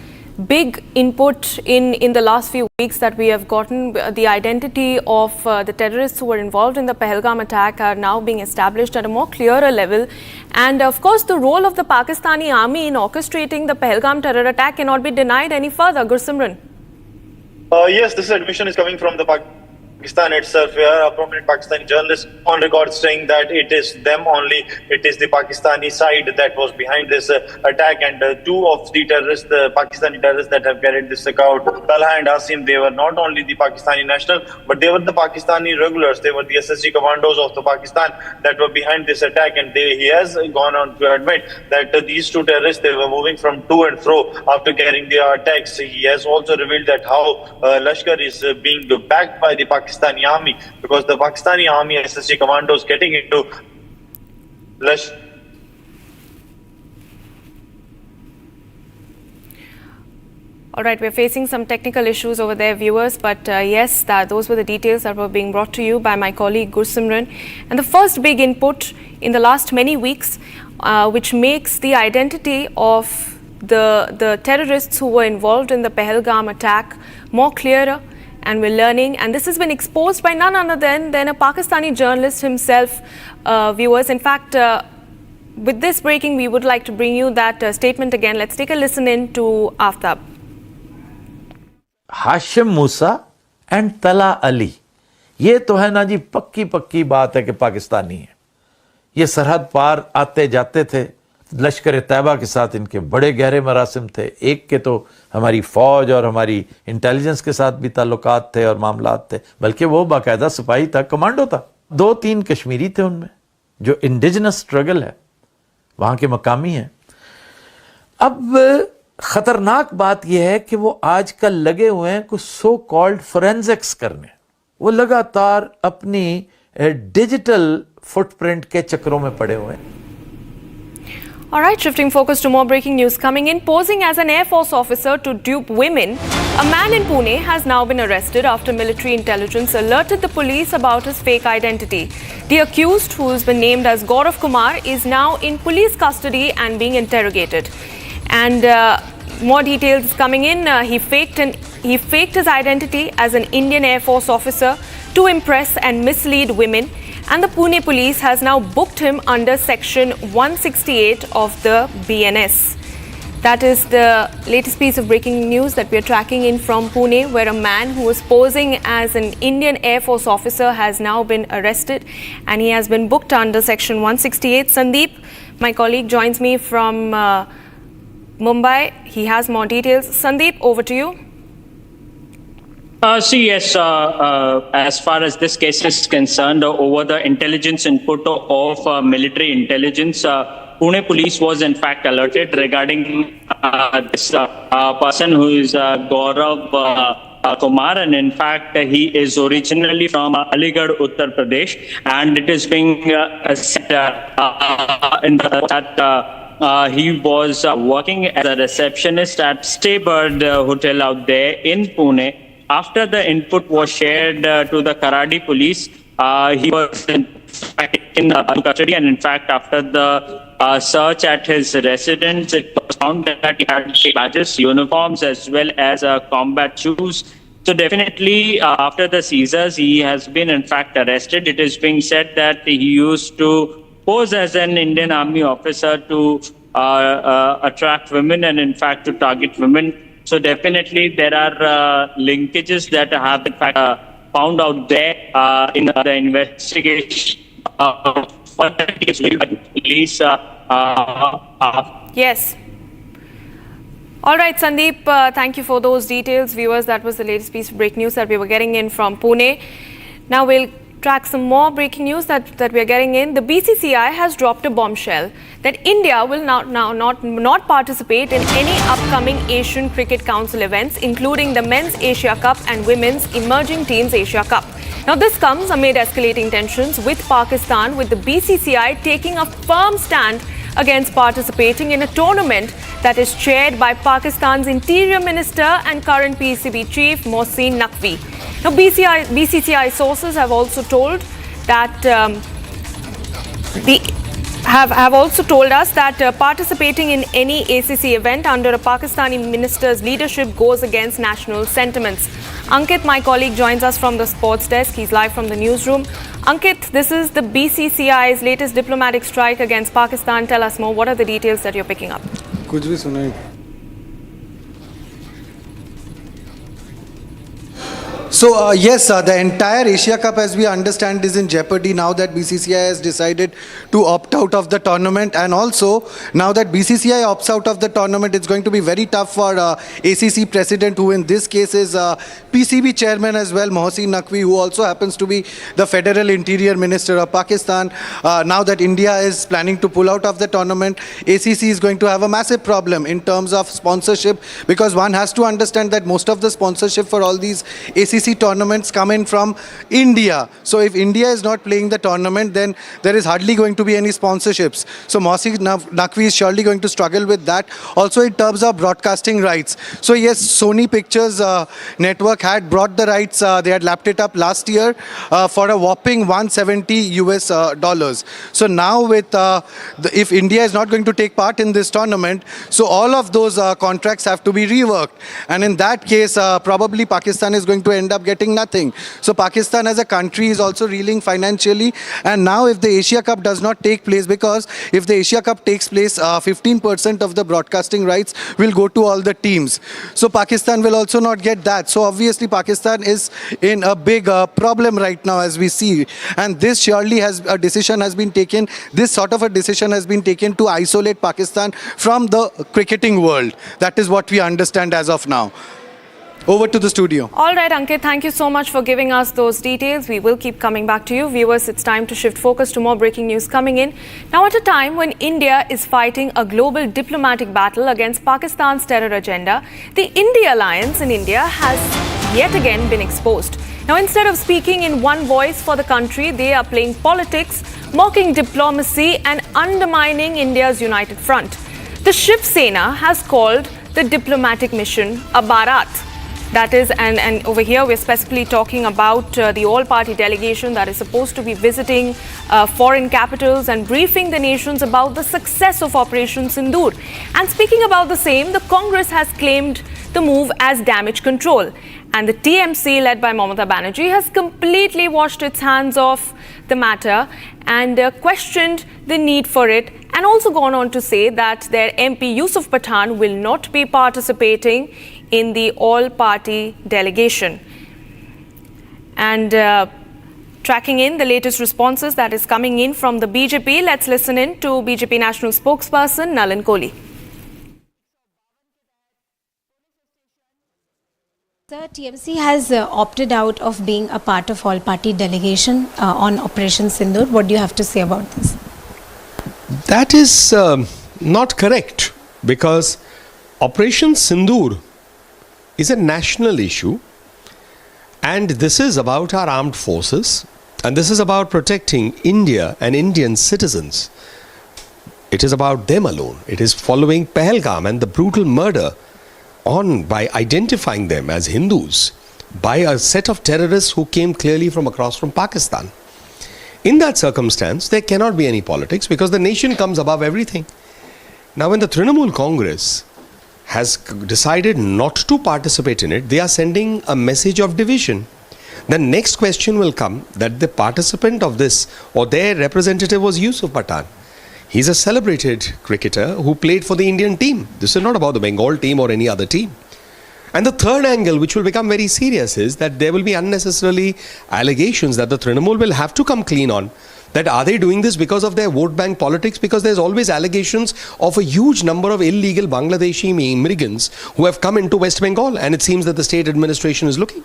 big input in the last few weeks that we have gotten. The identity of the terrorists who were involved in the Pahalgam attack are now being established at a more clearer level. And of course, the role of the Pakistani army in orchestrating the Pahalgam terror attack cannot be denied any further. Gursimran. Yes, this admission is coming from the Pakistan itself, where a prominent Pakistani journalist on record saying that it is them only, it is the Pakistani side that was behind this attack, and two of the terrorists, the Pakistani terrorists that have carried this out, Talha and Asim, they were not only the Pakistani national, but they were the Pakistani regulars, they were the SSG commandos of the Pakistan that were behind this attack, and he has gone on to admit that these two terrorists, they were moving from to and fro after carrying their attacks. He has also revealed that how Lashkar is being backed by the Pakistani army, because the Pakistani army SSG commandos getting into Lashkar. All right, we're facing some technical issues over there, viewers, but yes, those were the details that were being brought to you by my colleague Gursimran. And the first big input in the last many weeks, which makes the identity of the terrorists who were involved in the Pahalgam attack more clearer. And we're learning, and this has been exposed by none other than a Pakistani journalist himself, viewers. In fact, with this breaking, we would like to bring you that statement again. Let's take a listen in to Aftab. Hashim Musa and तला अली, ये तो है ना जी पक्की बात है कि पाकिस्तानी है। ये सरहद पार आते जाते थे, लश्कर तैयबा के साथ इनके बड़े गहरे मरासिम थे। एक के तो हमारी फ़ौज और हमारी इंटेलिजेंस के साथ भी ताल्लुकात थे और मामलात थे, बल्कि वो बाकायदा सिपाही था, कमांडो था। 2-3 कश्मीरी थे उनमें, जो इंडिजिनस स्ट्रगल है, वहाँ के मकामी हैं। अब ख़तरनाक बात यह है कि वो आजकल लगे हुए हैं कुछ सो कॉल्ड फोरेंसिक्स करने। वो लगातार अपनी डिजिटल फुटप्रिंट के चक्रों में पड़े हुए हैं। All right, shifting focus to more breaking news coming in. Posing as an Air Force officer to dupe women, a man in Pune has now been arrested after military intelligence alerted the police about his fake identity. The accused, who has been named as Gaurav Kumar, is now in police custody and being interrogated. And more details coming in. He faked his identity as an Indian Air Force officer to impress and mislead women. And the Pune police has now booked him under section 168 of the BNS. That is the latest piece of breaking news that we are tracking in from Pune, where a man who was posing as an Indian Air Force officer has now been arrested and he has been booked under section 168. Sandeep, my colleague, joins me from Mumbai. He has more details. Sandeep, over to you. Yes, as far as this case is concerned, over the intelligence input of military intelligence, Pune police was in fact alerted regarding this person who is Gaurav Kumar, and in fact he is originally from Aligarh, Uttar Pradesh, and it is being said in that he was working as a receptionist at Staybird Hotel out there in Pune. After the input was shared to the Karadi police, he was in custody, and in fact after the search at his residence, it was found that he had badges, uniforms, as well as combat shoes. So definitely, after the seizures, he has been in fact arrested. It is being said that he used to pose as an Indian Army officer to attract women and in fact to target women. So definitely there are linkages that have in fact found out there in the investigation. Police. Yes. All right, Sandeep, thank you for those details. Viewers, that was the latest piece of breaking news that we were getting in from Pune. Now we'll track some more breaking news that we are getting in. The BCCI has dropped a bombshell that India will not participate in any upcoming Asian Cricket Council events, including the Men's Asia Cup and Women's Emerging Teams Asia Cup. Now this comes amid escalating tensions with Pakistan, with the BCCI taking a firm stand against participating in a tournament that is chaired by Pakistan's Interior Minister and current PCB chief Mohsin Naqvi. Now BCCI sources have also told that have also told us that participating in any ACC event under a Pakistani minister's leadership goes against national sentiments. Ankit, my colleague, joins us from the sports desk. He's live from the newsroom. Ankit, this is the BCCI's latest diplomatic strike against Pakistan. Tell us more. What are the details that you're picking up? कुछ भी सुनाई. So yes, the entire Asia Cup, as we understand, is in jeopardy now that BCCI has decided to opt out of the tournament, and also now that BCCI opts out of the tournament, it's going to be very tough for ACC president, who in this case is PCB chairman as well, Mohsin Naqvi, who also happens to be the Federal Interior Minister of Pakistan. Now that India is planning to pull out of the tournament, ACC is going to have a massive problem in terms of sponsorship, because one has to understand that most of the sponsorship for all these ACC tournaments come in from India. So if India is not playing the tournament, then there is hardly going to be any sponsorships. So Mohsin Naqvi is surely going to struggle with that. Also in terms of broadcasting rights. So yes, Sony Pictures network had brought the rights. They had lapped it up last year for a whopping $170. So now with if India is not going to take part in this tournament, so all of those contracts have to be reworked. And in that case, probably Pakistan is going to end up getting nothing. So Pakistan as a country is also reeling financially. And now if the Asia Cup does not take place, because if the Asia Cup takes place, 15% of the broadcasting rights will go to all the teams. So Pakistan will also not get that. So obviously Pakistan is in a big problem right now as we see. And this surely has a decision has been taken. This sort of a decision has been taken to isolate Pakistan from the cricketing world. That is what we understand as of now. Over to the studio. All right, Ankit, thank you so much for giving us those details. We will keep coming back to you. Viewers, it's time to shift focus to more breaking news coming in. Now, at a time when India is fighting a global diplomatic battle against Pakistan's terror agenda, the India alliance in India has yet again been exposed. Now, instead of speaking in one voice for the country, they are playing politics, mocking diplomacy and undermining India's united front. The Shiv Sena has called the diplomatic mission a Bharat. That is, and over here we're specifically talking about the all-party delegation that is supposed to be visiting foreign capitals and briefing the nations about the success of Operation Sindur. And speaking about the same, the Congress has claimed the move as damage control. And the TMC, led by Mamata Banerjee, has completely washed its hands off the matter and questioned the need for it, and also gone on to say that their MP Yusuf Pathan will not be participating in the all-party delegation. And tracking in the latest responses that is coming in from the BJP, let's listen in to BJP National Spokesperson Nalin Kohli. Sir, TMC has opted out of being a part of all-party delegation on Operation Sindur. What do you have to say about this? That is not correct, because Operation Sindur is a national issue, and this is about our armed forces, and this is about protecting India and Indian citizens. It is about them alone. It is following Pahalgam and the brutal murder by identifying them as Hindus by a set of terrorists who came clearly from across from Pakistan. In that circumstance, there cannot be any politics because the nation comes above everything. Now, when the Trinamool Congress has decided not to participate in it, they are sending a message of division. The next question will come that the participant of this or their representative was Yusuf Pathan. He's a celebrated cricketer who played for the Indian team. This is not about the Bengal team or any other team. And the third angle, which will become very serious, is that there will be unnecessarily allegations that the Trinamool will have to come clean on. That are they doing this because of their vote bank politics? Because there's always allegations of a huge number of illegal Bangladeshi immigrants who have come into West Bengal, and it seems that the state administration is looking.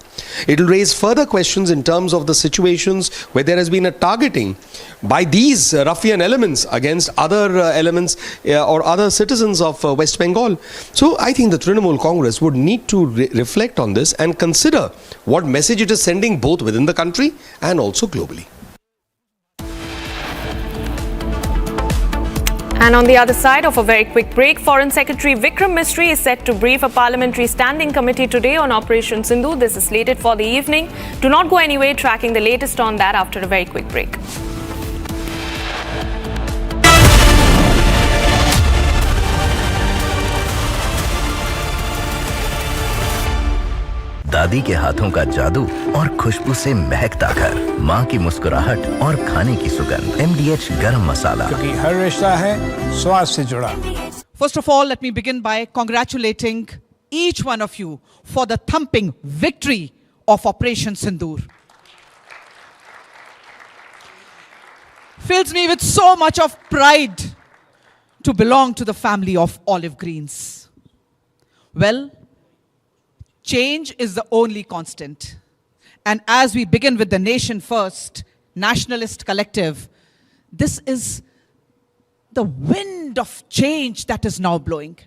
It will raise further questions in terms of the situations where there has been a targeting by these ruffian elements against other elements or other citizens of West Bengal. So I think the Trinamool Congress would need to reflect on this and consider what message it is sending both within the country and also globally. And on the other side of a very quick break, Foreign Secretary Vikram Misri is set to brief a parliamentary standing committee today on Operation Sindur. This is slated for the evening. Do not go anywhere, tracking the latest on that after a very quick break. दादी के हाथों का जादू और खुशबू से महकता घर, माँ की मुस्कुराहट और खाने की सुगंध, MDH गरम मसाला, क्योंकि हर रिश्ता है स्वाद से जुड़ा। First of all, let me begin by congratulating each one of you for the thumping victory of Operation Sindur. Fills me with so much of pride to belong to the family of olive greens. Well, change is the only constant. And as we begin with the Nation First Nationalist Collective, this is the wind of change that is now blowing.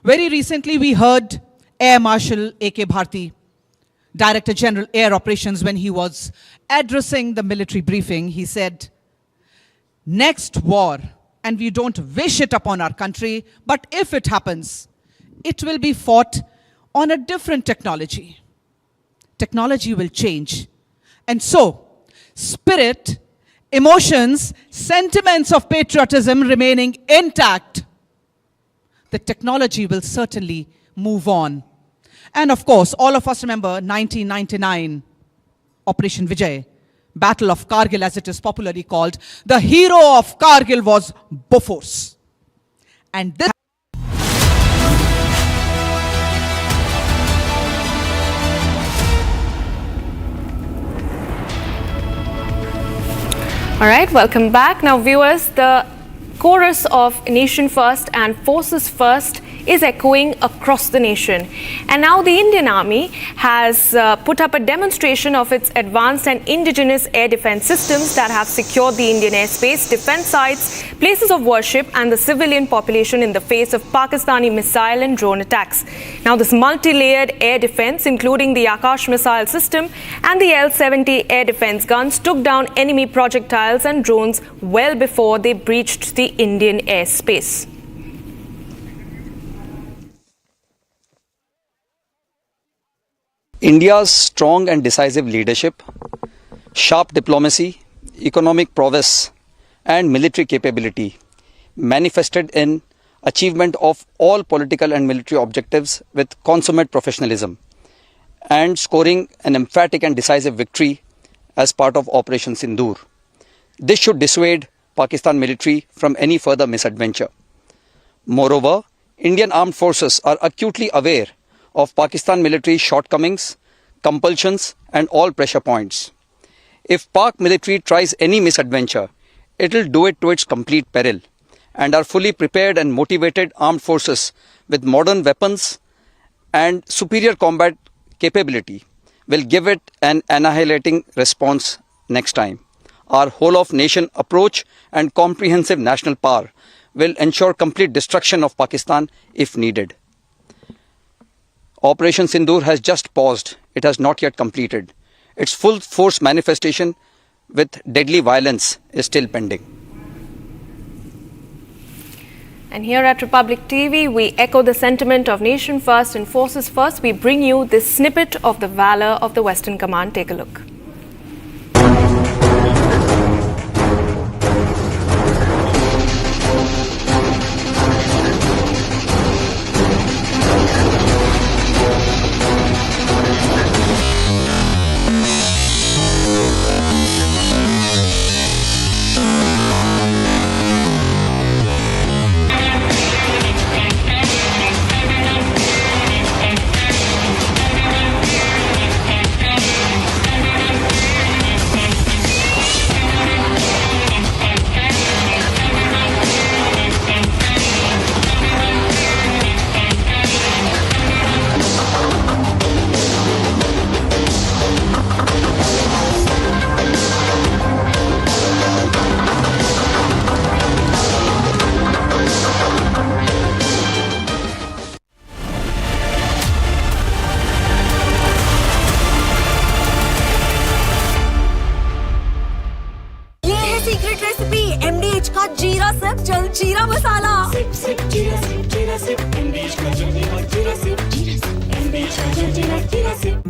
Very recently, we heard Air Marshal A.K. Bharti, Director General Air Operations, when he was addressing the military briefing, he said, next war, and we don't wish it upon our country, but if it happens, it will be fought on a different technology. Technology will change. And so, spirit, emotions, sentiments of patriotism remaining intact, the technology will certainly move on. And of course, all of us remember 1999, Operation Vijay, Battle of Kargil as it is popularly called. The hero of Kargil was Bofors. And this All right, welcome back. Now, viewers, the chorus of Nation First and Forces First is echoing across the nation. And now the Indian Army has put up a demonstration of its advanced and indigenous air defense systems that have secured the Indian airspace, defense sites, places of worship and the civilian population in the face of Pakistani missile and drone attacks. Now this multi-layered air defense, including the Akash missile system and the L-70 air defense guns, took down enemy projectiles and drones well before they breached the Indian airspace. India's strong and decisive leadership, sharp diplomacy, economic prowess and military capability manifested in achievement of all political and military objectives with consummate professionalism and scoring an emphatic and decisive victory as part of Operation Sindur. This should dissuade Pakistan military from any further misadventure. Moreover, Indian armed forces are acutely aware of Pakistan military's shortcomings, compulsions and all pressure points. If Pak military tries any misadventure, it will do it to its complete peril, and our fully prepared and motivated armed forces with modern weapons and superior combat capability will give it an annihilating response next time. Our whole of nation approach and comprehensive national power will ensure complete destruction of Pakistan if needed. Operation Sindur has just paused. It has not yet completed. Its full force manifestation with deadly violence is still pending. And here at Republic TV, we echo the sentiment of Nation First and Forces First. We bring you this snippet of the valor of the Western Command. Take a look.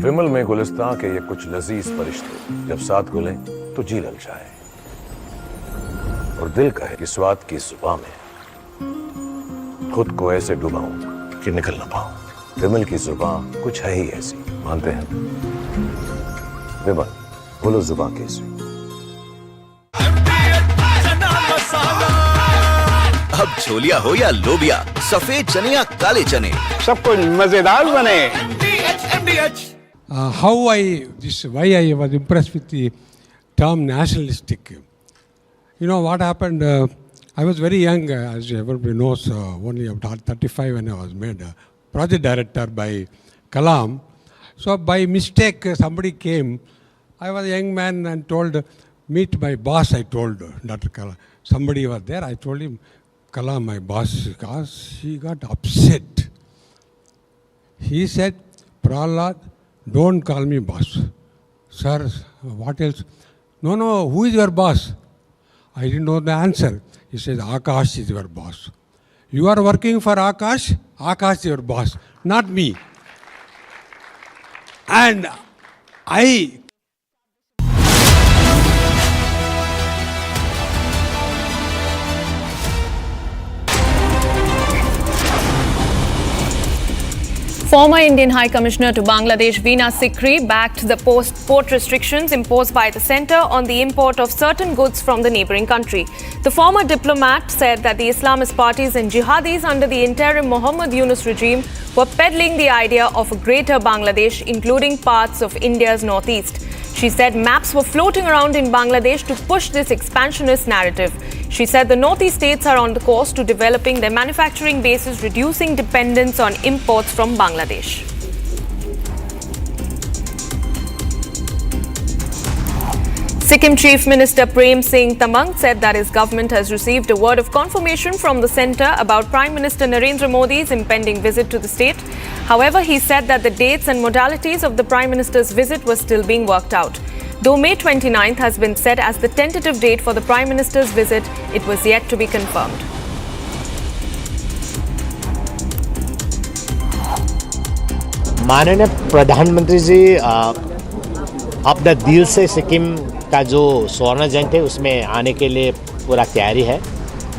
विमल में गुलिस्तां के ये कुछ लजीज फरिश्ते जब साथ घुलें तो जी ललचाए और दिल कहे कि स्वाद की जुबान में खुद को ऐसे डुबाऊं कि निकल ना पाऊं। विमल की जुबान कुछ है ही ऐसी, मानते हैं? विमल, बोलो जुबान कैसी? अब छोलिया हो या लोबिया, सफेद चने या काले चने, सब कुछ मजेदार बने। Why I was impressed with the term nationalistic. You know what happened? I was very young, as everybody knows, only about 35 when I was made project director by Kalam. So by mistake, somebody came. I was a young man and told, meet my boss, I told Dr. Kalam. Somebody was there, I told him, Kalam, my boss, because he got upset. He said, Prahlad, don't call me boss. Sir, what else? No, who is your boss? I didn't know the answer. He says, Akash is your boss. You are working for Akash? Akash is your boss, not me. And I... Former Indian High Commissioner to Bangladesh Veena Sikri backed the port restrictions imposed by the centre on the import of certain goods from the neighbouring country. The former diplomat said that the Islamist parties and jihadis under the interim Muhammad Yunus regime were peddling the idea of a greater Bangladesh, including parts of India's northeast. She said maps were floating around in Bangladesh to push this expansionist narrative. She said the northeast states are on the course to developing their manufacturing bases, reducing dependence on imports from Bangladesh. Sikkim Chief Minister Prem Singh Tamang said that his government has received a word of confirmation from the centre about Prime Minister Narendra Modi's impending visit to the state. However, he said that the dates and modalities of the Prime Minister's visit were still being worked out. Though May 29th has been set as the tentative date for the Prime Minister's visit, it was yet to be confirmed. माननीय प्रधानमंत्री जी अपना दिल से सिक्किम का जो स्वर्ण जयंती है उसमें आने के लिए पूरा तैयारी है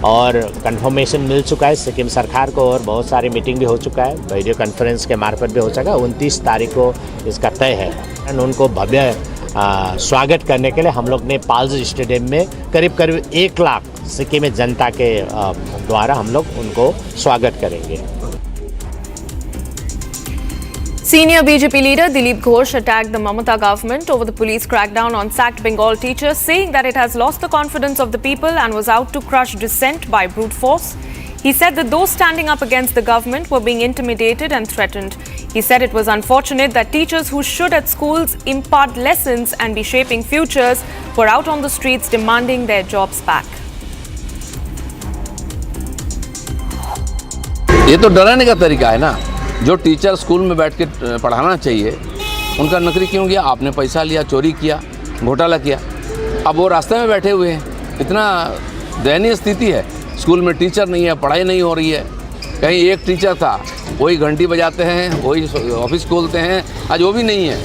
और कंफर्मेशन मिल चुका है सिक्किम सरकार को और बहुत सारी मीटिंग भी हो चुका है, वीडियो कॉन्फ्रेंस के मार्फत भी हो चुका है। 29 तारीख को इसका तय है और उनको भव्य स्वागत करने के लिए हम लोग ने पाल्स स्टेडियम में करीब 1 लाख सिक्किम जनता के द्वारा हम लोग उनको स्वागत करेंगे। Senior BJP leader Dilip Ghosh attacked the Mamata government over the police crackdown on sacked Bengal teachers, saying that it has lost the confidence of the people and was out to crush dissent by brute force. He said that those standing up against the government were being intimidated and threatened. He said it was unfortunate that teachers who should at schools impart lessons and be shaping futures were out on the streets demanding their jobs back. ये तो डराने का तरीका है ना। जो teacher school में बैठ के पढ़ाना चाहिए उनका नौकरी क्यों गया? आपने पैसा लिया, चोरी किया, घोटाला किया, अब वो रास्ते में बैठे हुए हैं। इतना दयनीय स्थिति है। स्कूल में टीचर नहीं है, पढ़ाई नहीं हो रही है। कहीं एक टीचर था, वही घंटी बजाते हैं, वही ऑफिस खोलते हैं, आज वो भी नहीं है।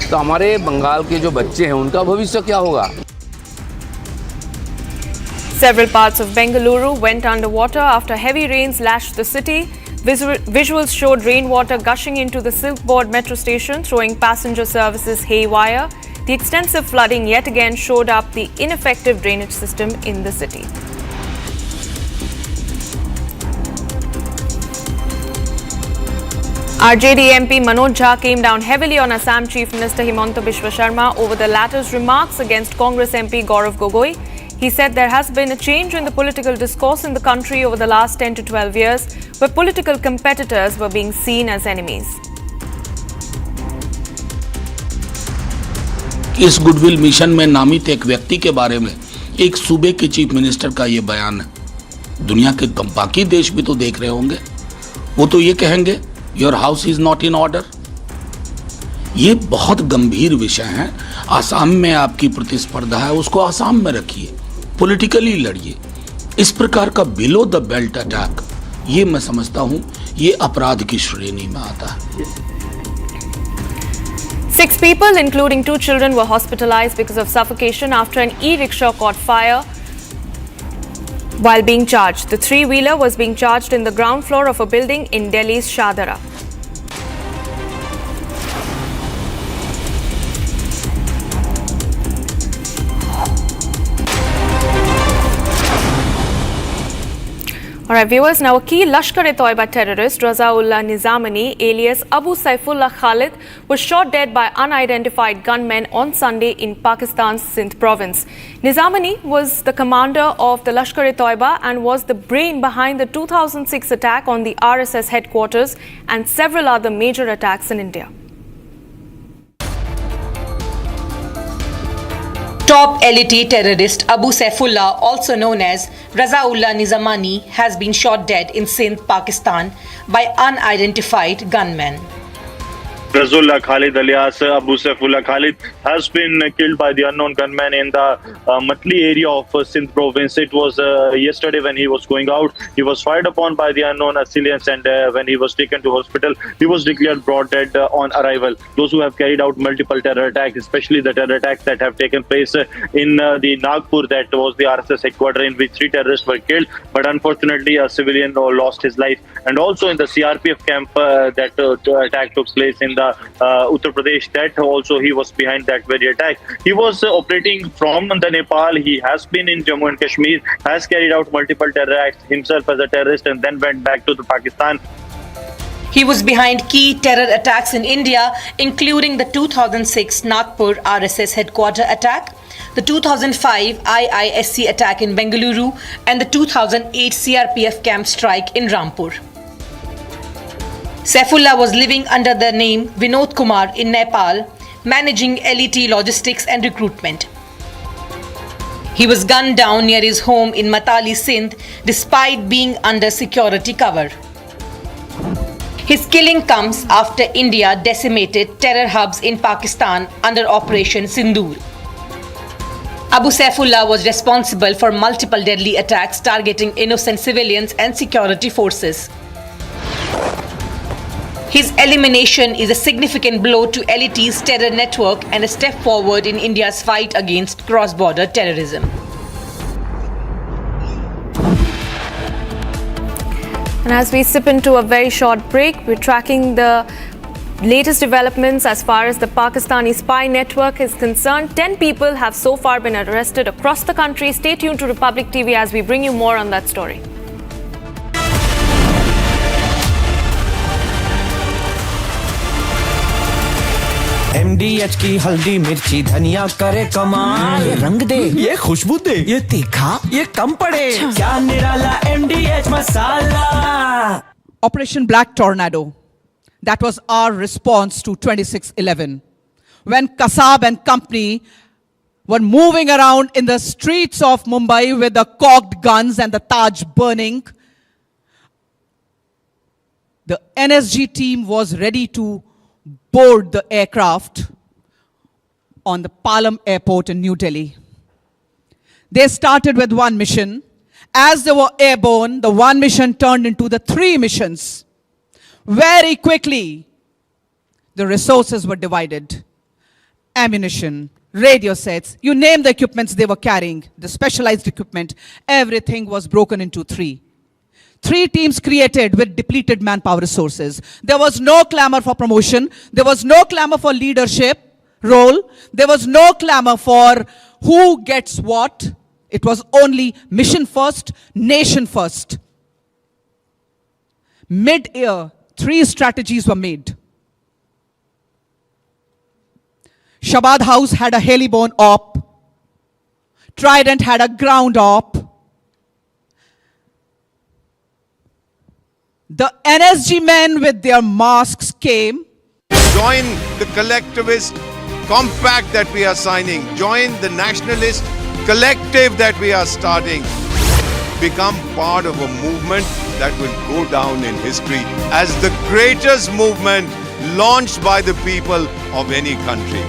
तो हमारे बंगाल के जो बच्चे हैं उनका भविष्य क्या होगा? Several parts of Bengaluru went underwater after heavy rains lashed the city. Visuals showed rainwater gushing into the Silkboard metro station, throwing passenger services haywire. The extensive flooding yet again showed up the ineffective drainage system in the city. RJD MP Manoj Jha came down heavily on Assam Chief Minister Himanta Biswa Sharma over the latter's remarks against Congress MP Gaurav Gogoi. He said there has been a change in the political discourse in the country over the last 10 to 12 years, where political competitors were being seen as enemies. इस goodwill mission में नामित एक व्यक्ति के बारे में एक सूबे के चीफ मिनिस्टर का ये बयान है। दुनिया के बाकी देश भी तो देख रहे होंगे, वो तो ये कहेंगे your house is not in order. ये बहुत गंभीर विषय है। आसाम में आपकी प्रतिस्पर्धा है, उसको आसाम में रखिए, पॉलिटिकली लड़िए। इस प्रकार का बिलो द बेल्ट अटैक, ये मैं समझता हूं ये अपराध की श्रेणी में आता है। 6 people, including 2 children, were hospitalized because of suffocation after an e-rickshaw caught fire while being charged. The 3-wheeler was being charged in the ground floor of a building in Delhi's Shadara. Alright viewers, now a key Lashkar-e-Toiba terrorist, Razaullah Nizamani, alias Abu Saifullah Khalid, was shot dead by unidentified gunmen on Sunday in Pakistan's Sindh province. Nizamani was the commander of the Lashkar-e-Toiba and was the brain behind the 2006 attack on the RSS headquarters and several other major attacks in India. Top LET terrorist Abu Saifullah, also known as Razaullah Nizamani, has been shot dead in Sindh, Pakistan by unidentified gunmen. Razaullah Khalid alias Abu Saifullah Khalid has been killed by the unknown gunman in the Matli area of Sindh province. It was yesterday when he was going out. He was fired upon by the unknown assailants, and when he was taken to hospital, he was declared brought dead on arrival. Those who have carried out multiple terror attacks, especially the terror attacks that have taken place in the Nagpur, that was the RSS headquarters, in which 3 terrorists were killed, but unfortunately a civilian lost his life. And also in the CRPF camp that attack took place in the Uttar Pradesh, that also he was behind that very attack. He was operating from the Nepal. He has been in Jammu and Kashmir, has carried out multiple terror acts himself as a terrorist, and then went back to the Pakistan. He was behind key terror attacks in India, including the 2006 Nagpur RSS headquarter attack, the 2005 IISc attack in Bengaluru, and the 2008 CRPF camp strike in Rampur. Saifullah was living under the name Vinod Kumar in Nepal, managing LET logistics and recruitment. He was gunned down near his home in Matali, Sindh, despite being under security cover. His killing comes after India decimated terror hubs in Pakistan under Operation Sindur. Abu Saifullah was responsible for multiple deadly attacks targeting innocent civilians and security forces. His elimination is a significant blow to LET's terror network and a step forward in India's fight against cross-border terrorism. And as we sip into a very short break, we're tracking the latest developments as far as the Pakistani spy network is concerned. 10 people have so far been arrested across the country. Stay tuned to Republic TV as we bring you more on that story. MDH की हल्दी मिर्ची धनिया करे कमाल, ये रंग दे, ये खुशबू दे, ये तीखा, ये कम पड़े, क्या निराला MDH masala. Operation Black Tornado. That was our response to 26/11. When Kasab and company were moving around in the streets of Mumbai with the cocked guns and the Taj burning, the NSG team was ready to board the aircraft on the Palam airport in New Delhi. They started with one mission. As they were airborne, the one mission turned into the 3 missions. Very quickly, the resources were divided. Ammunition, radio sets, you name the equipments they were carrying, the specialized equipment, everything was broken into 3. 3 teams created with depleted manpower resources. There was no clamor for promotion. There was no clamor for leadership role. There was no clamor for who gets what. It was only mission first, nation first. Mid-year, 3 strategies were made. Shabad House had a heliborne op. Trident had a ground op. The NSG men with their masks came. Join the collectivist compact that we are signing. Join the nationalist collective that we are starting. Become part of a movement that will go down in history as the greatest movement launched by the people of any country.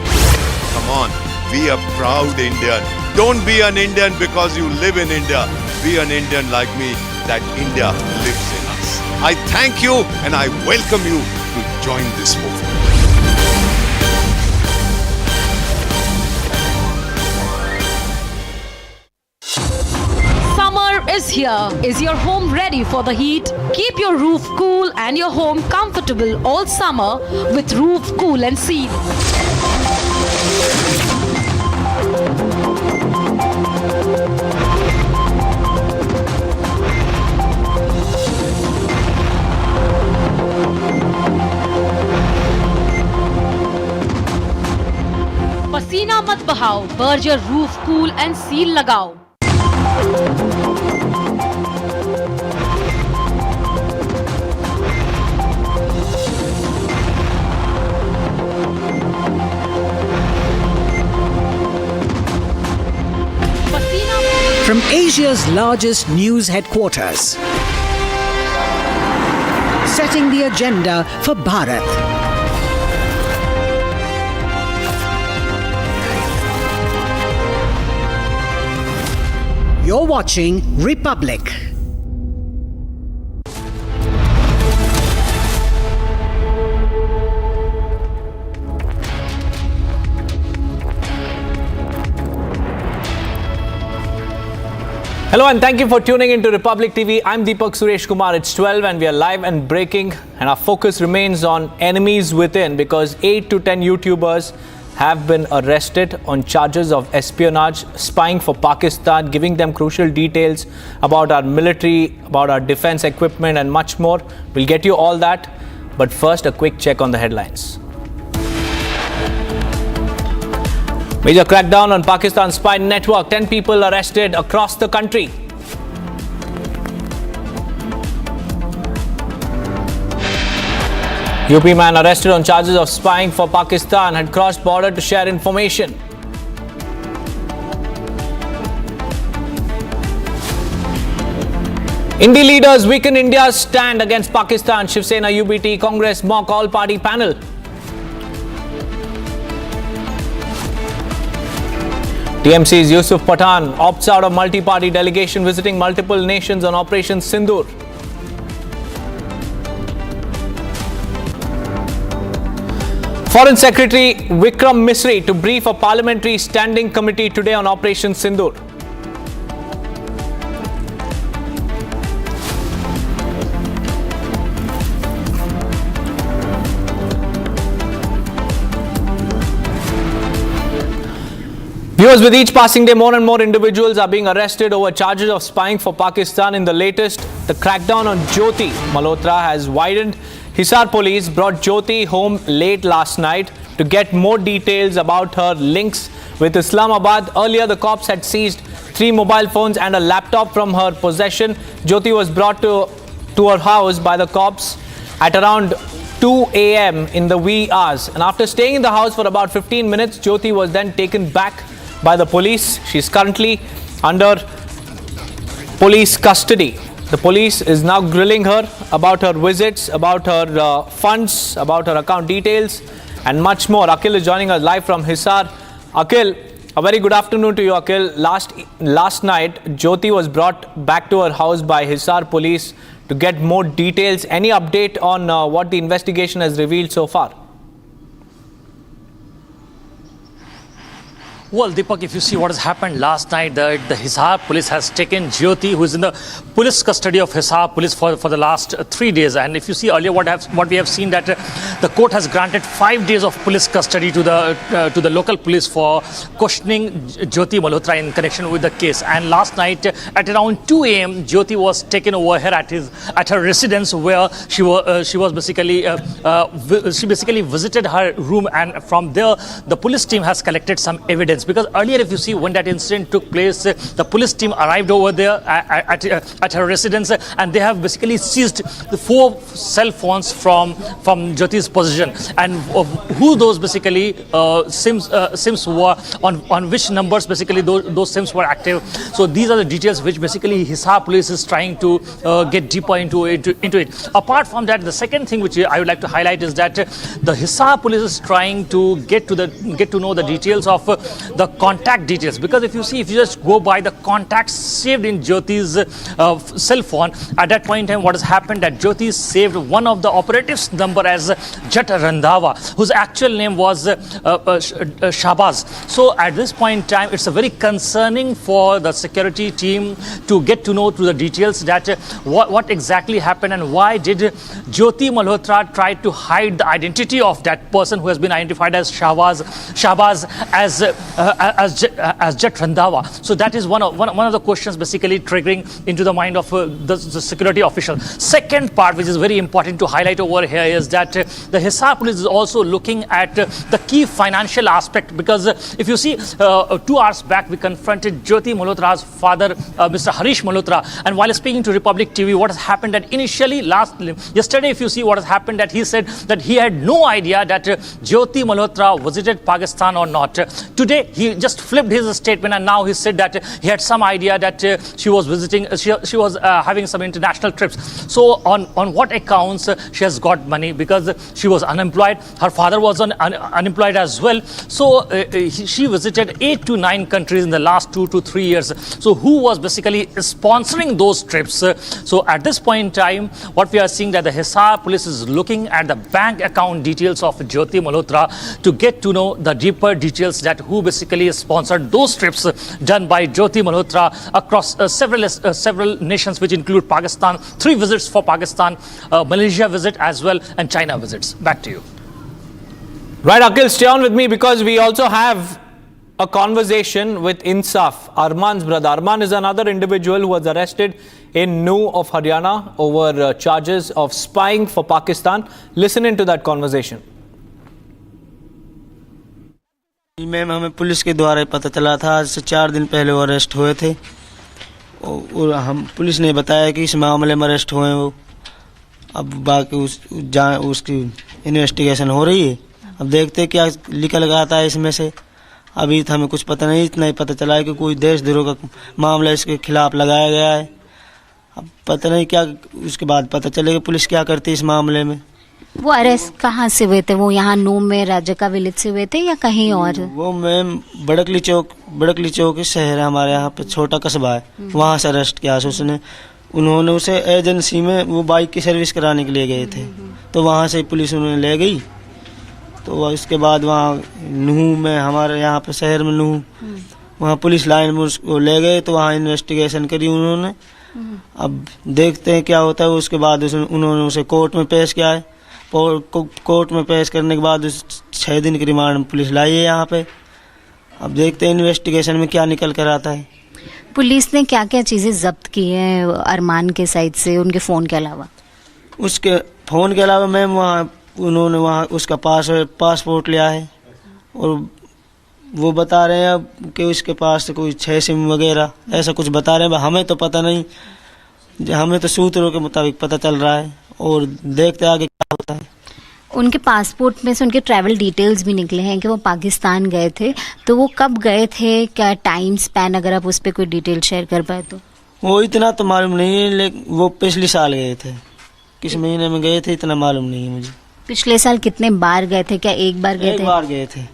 Come on, be a proud Indian. Don't be an Indian because you live in India. Be an Indian like me, that India lives in us. I thank you and I welcome you to join this movement. here. Is your home ready for the heat? Keep your roof cool and your home comfortable all summer with Roof Cool and Seal. पसीना मत बहाओ, Berger roof cool and seal लगाओ। From Asia's largest news headquarters, setting the agenda for Bharat. You're watching Republic. Hello and thank you for tuning into Republic TV. I'm Deepak Suresh Kumar. It's 12 and we are live and breaking, and our focus remains on enemies within, because 8 to 10 YouTubers have been arrested on charges of espionage, spying for Pakistan, giving them crucial details about our military, about our defense equipment and much more. We'll get you all that. But first, a quick check on the headlines. Major crackdown on Pakistan spy network. 10 people arrested across the country. UP man arrested on charges of spying for Pakistan, had crossed border to share information. Indie leaders weaken India's stand against Pakistan. Shiv Sena, UBT, Congress mock all-party panel. TMC's Yusuf Pathan opts out of multi-party delegation visiting multiple nations on Operation Sindur. Foreign Secretary Vikram Misri to brief a parliamentary standing committee today on Operation Sindur. Viewers, with each passing day, more and more individuals are being arrested over charges of spying for Pakistan. In the latest, the crackdown on Jyoti Malhotra has widened. Hisar police brought Jyoti home late last night to get more details about her links with Islamabad. Earlier, the cops had seized 3 mobile phones and a laptop from her possession. Jyoti was brought to her house by the cops at around 2 a.m. in the wee hours. And after staying in the house for about 15 minutes, Jyoti was then taken back by the police. She's currently under police custody. The police is now grilling her about her visits, about her funds, about her account details and much more. Akhil is joining us live from Hisar. Akhil, a very good afternoon to you, Akhil. Last night, Jyoti was brought back to her house by Hisar police to get more details. Any update on what the investigation has revealed so far? Well, Deepak, if you see what has happened last night, the Hisar police has taken Jyoti, who is in the police custody of Hisar police for the last 3 days. And if you see earlier what we have seen, that the court has granted 5 days of police custody to the local police for questioning Jyoti Malhotra in connection with the case. And last night at around 2 a.m., Jyoti was taken over here at her residence, where she was basically visited her room, and from there the police team has collected some evidence. Because earlier, if you see, when that incident took place, the police team arrived over there at her residence, and they have basically seized the 4 cell phones from Jyoti's possession, and who those basically SIMs were, on which numbers basically those SIMs were active. So these are the details which basically Hisar police is trying to get deeper into it. Apart from that, the second thing which I would like to highlight is that the Hisar police is trying to get to know the details of the contact details, because if you just go by the contacts saved in Jyoti's cell phone, at that point in time what has happened that Jyoti saved one of the operatives number as Jat Randhawa, whose actual name was Shahbaz. So at this point in time it's a very concerning for the security team to get to know through the details that what exactly happened and why did Jyoti Malhotra try to hide the identity of that person who has been identified as Shahbaz as Jat Randhawa. So that is one of the questions basically triggering into the mind of the security official. Second part, which is very important to highlight over here, is that the Hisar police is also looking at the key financial aspect, because if you see 2 hours back we confronted Jyoti Malhotra's father, Mr. Harish Malhotra, and while speaking to Republic TV, what has happened that initially yesterday, if you see what has happened, that he said that he had no idea that Jyoti Malhotra visited Pakistan or not. Today he just flipped his statement and now he said that he had some idea that she was visiting, she was having some international trips. So on what accounts she has got money? Because she was unemployed, her father was unemployed as well. So she visited 8 to 9 countries in the last 2 to 3 years. So who was basically sponsoring those trips? So at this point in time, what we are seeing that the Hisar police is looking at the bank account details of Jyoti Malhotra to get to know the deeper details that who basically sponsored those trips done by Jyoti Malhotra across several nations, which include Pakistan, 3 visits for Pakistan, Malaysia visit as well, and China visits. Back to you. Right, Akhil, stay on with me because we also have a conversation with Insaf, Arman's brother. Arman is another individual who was arrested in New of Haryana over charges of spying for Pakistan. Listen into that conversation. Ma'am, हमें police के द्वारा पता चला था, आज से 4 दिन पहले वो अरेस्ट हुए थे और हम पुलिस ने बताया कि इस मामले में अरेस्ट हुए वो। अब बाकी उसकी इन्वेस्टिगेशन हो रही है, अब देखते क्या निकल आता है इसमें से। अभी तो हमें कुछ पता नहीं, इतना ही पता चला है कि कोई देशद्रोह का मामला इसके खिलाफ लगाया गया है। अब पता नहीं क्या उसके बाद पता चलेगा पुलिस क्या करती है इस मामले में। वो अरेस्ट कहाँ से हुए थे? वो यहाँ नूम में राजका विलेज से हुए थे या कहीं और? वो मैम बड़कली चौक शहर है हमारे यहाँ पे, छोटा कस्बा है, वहाँ से अरेस्ट किया उसने। उन्होंने उसे एजेंसी में वो बाइक की सर्विस कराने के लिए गए थे, तो वहाँ से पुलिस उन्होंने ले गई। तो इसके बाद वहाँ नूह में, हमारे यहाँ पे शहर में नूह, वहाँ पुलिस लाइन में उसको ले गए, तो वहाँ इन्वेस्टिगेशन करी उन्होंने। अब देखते हैं क्या होता है। उसके बाद उन्होंने उसे कोर्ट में पेश किया है। कोर्ट में पेश करने के बाद 6 दिन की रिमांड में पुलिस लाई है यहाँ पे। अब देखते हैं इन्वेस्टिगेशन में क्या निकल कर आता है। पुलिस ने क्या क्या चीजें जब्त की हैं अरमान के साइड से, उनके फोन के अलावा? उसके फोन के अलावा मैम उन्होंने वहाँ उसका पासपोर्ट लिया है और वो बता रहे हैं कि उसके पास कोई 6 सिम वगैरह ऐसा कुछ बता रहे हैं। हमें तो पता नहीं, हमें तो सूत्रों के मुताबिक पता चल रहा है और देखते आगे क्या होता है। उनके पासपोर्ट में से उनके ट्रैवल डिटेल्स भी निकले हैं कि वो पाकिस्तान गए थे, तो वो कब गए थे, क्या टाइम स्पैन, अगर आप उस पर कोई डिटेल शेयर कर पाए तो? वो इतना तो मालूम नहीं है, लेकिन वो पिछले साल गए थे, किस महीने में गए थे इतना मालूम नहीं है मुझे। पिछले साल कितने बार गए थे? क्या एक बार गए थे? एक बार गए थे।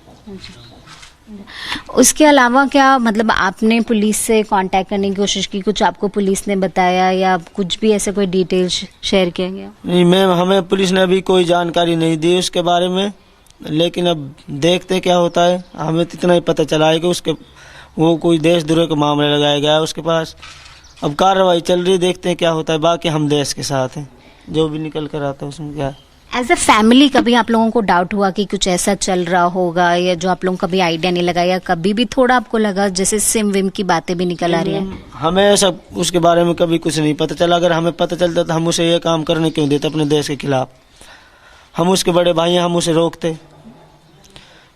उसके अलावा क्या मतलब आपने पुलिस से कांटेक्ट करने की कोशिश की, कुछ आपको पुलिस ने बताया या कुछ भी ऐसा कोई डिटेल शेयर किया गया? नहीं मैम, हमें पुलिस ने अभी कोई जानकारी नहीं दी उसके बारे में, लेकिन अब देखते क्या होता है। हमें इतना ही पता चला है कि उसके वो कोई देशद्रोह का मामला लगाया गया है उसके पास। अब कार्रवाई चल रही, देखते हैं क्या होता है। बाकी हम देश के साथ हैं, जो भी निकल कर आता है उसमें क्या है। एज अ फैमिली कभी आप लोगों को डाउट हुआ कि कुछ ऐसा चल रहा होगा या जो आप लोगों को कभी आइडिया नहीं लगा, या कभी भी थोड़ा आपको लगा जैसे सिम विम की बातें भी निकल आ रही है? हमें ऐसा उसके बारे में कभी कुछ नहीं पता चला। अगर हमें पता चलता तो हम उसे ये काम करने क्यों देते अपने देश के खिलाफ? हम उसके बड़े भाई हैं, हम उसे रोकते?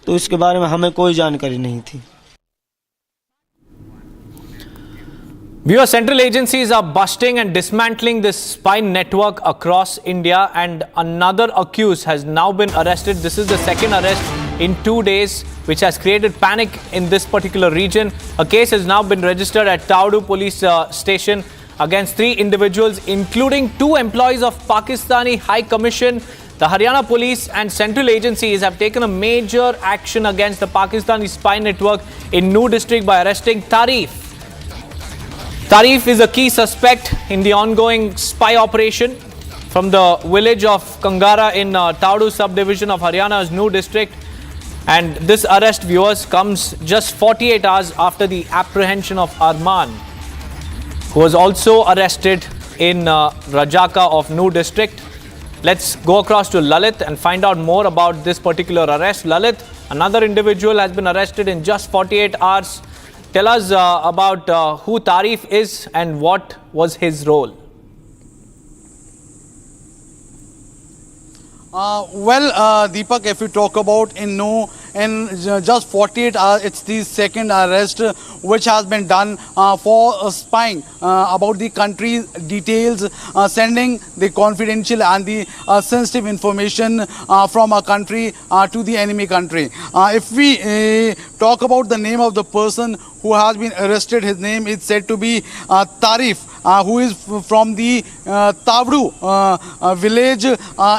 तो इसके बारे में हमें कोई जानकारी नहीं थी। Viewers, central agencies are busting and dismantling this spy network across India, and another accused has now been arrested. This is the second arrest in 2 days, which has created panic in this particular region. A case has now been registered at Taudu police station against 3 individuals, including 2 employees of Pakistani High Commission. The Haryana police and central agencies have taken a major action against the Pakistani spy network in Nuh district by arresting Tarif. Tarif is a key suspect in the ongoing spy operation from the village of Kangara in Taudu subdivision of Haryana's Nuh district. And this arrest, viewers, comes just 48 hours after the apprehension of Arman, who was also arrested in Rajaka of Nuh district. Let's go across to Lalit and find out more about this particular arrest. Lalit, another individual has been arrested in just 48 hours. Tell us about who Tarif is and what was his role. Deepak, if you talk about in Nuh, in just 48 hours, it's the second arrest which has been done for spying about the country's details, sending the confidential and the sensitive information from a country to the enemy country. If we talk about the name of the person who has been arrested, his name is said to be Tarif, who is from the Tavdu village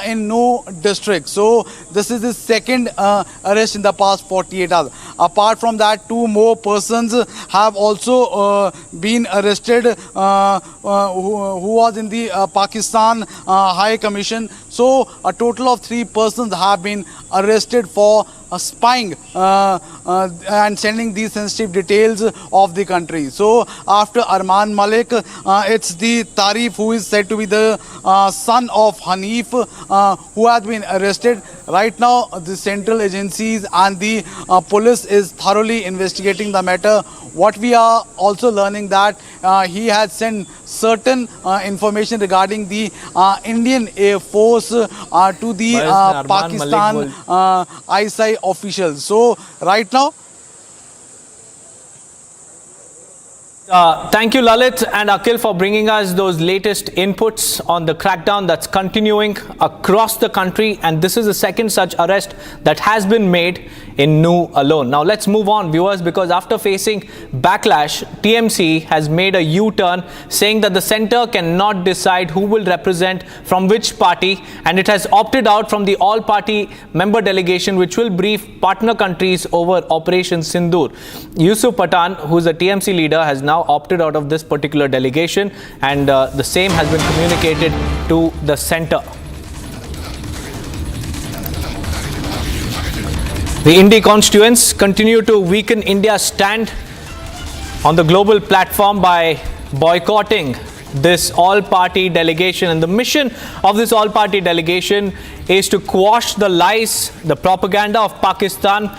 in Nuh district. So this is the second arrest in the past 48 hours. Apart from that, 2 more persons have also been arrested who was in the Pakistan High Commission. So a total of 3 persons have been arrested for spying and sending these sensitive details of the country. So after Arman Malik, it's the Tarif who is said to be the son of Hanif who has been arrested. Right now the central agencies and the police is thoroughly investigating the matter. What we are also learning that he had sent certain information regarding the Indian Air Force to the Pakistan ISI officials. So right now, thank you, Lalit and Akhil, for bringing us those latest inputs on the crackdown that's continuing across the country. And this is the second such arrest that has been made in Nuh alone. Now let's move on, viewers, because after facing backlash, TMC has made a U-turn, saying that the centre cannot decide who will represent from which party, and it has opted out from the all-party member delegation which will brief partner countries over Operation Sindur. Yusuf Pathan, who is a TMC leader, has now opted out of this particular delegation, and the same has been communicated to the centre. The Indi constituents continue to weaken India's stand on the global platform by boycotting this all-party delegation. And the mission of this all-party delegation is to quash the lies, the propaganda of Pakistan,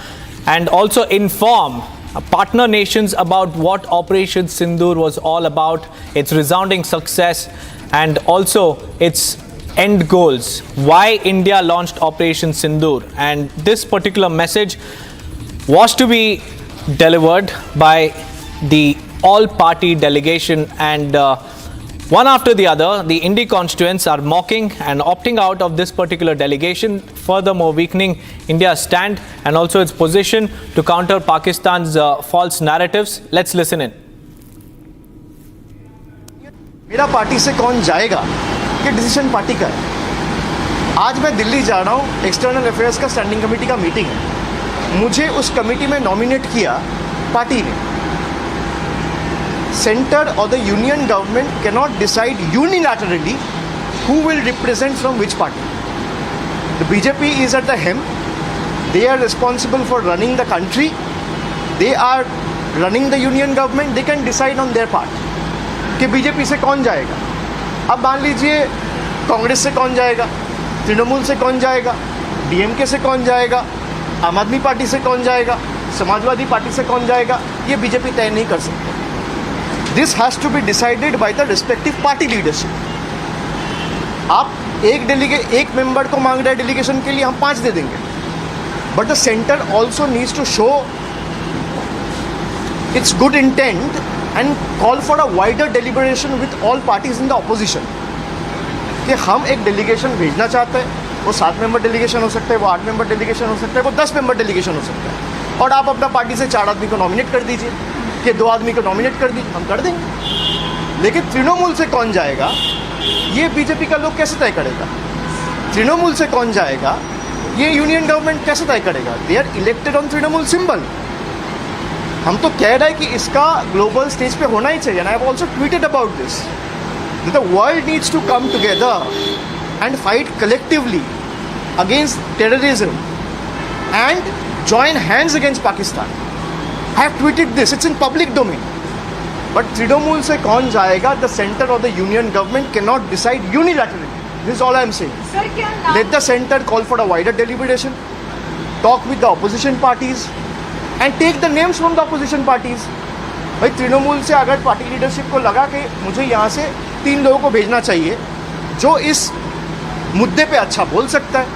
and also inform partner nations about what Operation Sindur was all about, its resounding success, and also its end goals, why India launched Operation Sindur. And this particular message was to be delivered by the all-party delegation, and one after the other, the Indi constituents are mocking and opting out of this particular delegation, furthermore weakening India's stand and also its position to counter Pakistan's false narratives. Let's listen in. मेरा party से कौन जाएगा, ये decision party का है। आज मैं दिल्ली जा रहा हूँ, एक्सटर्नल अफेयर्स का स्टैंडिंग कमेटी का मीटिंग है। मुझे उस कमेटी में नॉमिनेट किया पार्टी ने। Center or the union government cannot decide unilaterally who will represent from which party. The BJP is at the helm. They are responsible for running the country. They are running the union government. They can decide on their part कि BJP से कौन जाएगा। अब मान लीजिए कांग्रेस से कौन जाएगा, तृणमूल से कौन जाएगा, डीएमके से कौन जाएगा, आम आदमी पार्टी से कौन जाएगा, समाजवादी पार्टी से कौन जाएगा, ये बीजेपी तय नहीं कर सकते। This has to be decided by the respective party leadership. आप एक मेंबर को मांग रहे हैं डेलीगेशन के लिए, हम 5 दे देंगे, but the center also needs to show its good intent and call for a wider deliberation with all parties in the opposition. कि हम एक डेलीगेशन भेजना चाहते हैं, वो 7 मेंबर डेलीगेशन हो सकता है, वो 8 मेंबर डेलीगेशन हो सकता है, वो 10 मेंबर डेलीगेशन हो सकता है, और आप अपना पार्टी से 4 आदमी को नॉमिनेट कर दीजिए कि 2 आदमी को नॉमिनेट कर दी, हम कर देंगे। लेकिन तृणमूल से कौन जाएगा, ये बीजेपी का लोग कैसे तय करेगा? तृणमूल से कौन जाएगा ये यूनियन गवर्नमेंट कैसे तय करेगा? They are elected on Trinamool symbol. हम तो कह रहे हैं कि इसका ग्लोबल स्टेज पे होना ही चाहिए. And I have also tweeted about this. The world needs to come together and fight collectively against terrorism and join hands against Pakistan. I have tweeted this. It's in public domain. But Trinamool se kaun jayega? The center or the union government cannot decide unilaterally. This is all I am saying. Sir, let the center call for a wider deliberation, talk with the opposition parties, and take the names from the opposition parties. भाई तृणमूल से अगर party leadership को लगा कि मुझे यहाँ से 3 लोगों को भेजना चाहिए जो इस मुद्दे पे अच्छा बोल सकता है,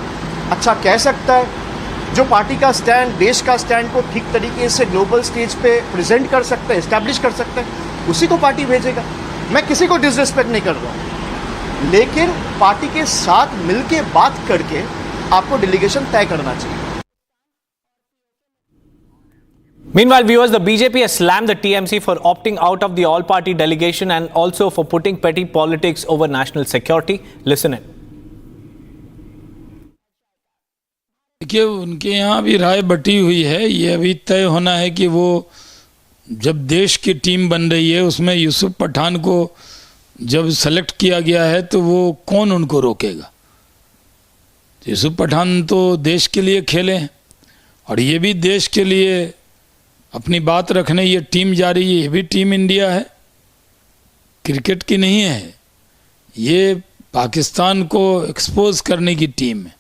अच्छा कह सकता है, जो पार्टी का स्टैंड, देश का स्टैंड को ठीक तरीके से ग्लोबल स्टेज पे प्रेजेंट कर सकता है, एस्टैब्लिश कर सकता है, उसी को पार्टी भेजेगा. मैं किसी को डिसरिस्पेक्ट नहीं कर रहा हूँ, लेकिन पार्टी के साथ मिलके बात करके आपको डेलीगेशन तय करना चाहिए. Meanwhile, viewers, the BJP has slammed the TMC for opting out of the all-party delegation and also for putting petty politics over national security. Listen in. देखिए, उनके यहाँ भी राय बटी हुई है. ये अभी तय होना है कि वो जब देश की टीम बन रही है उसमें यूसुफ पठान को जब सेलेक्ट किया गया है तो वो कौन उनको रोकेगा? यूसुफ पठान तो देश के लिए खेले हैं और ये भी देश के लिए अपनी बात रखने ये टीम जा रही है. ये भी टीम इंडिया है, क्रिकेट की नहीं है. ये पाकिस्तान को एक्सपोज करने की टीम है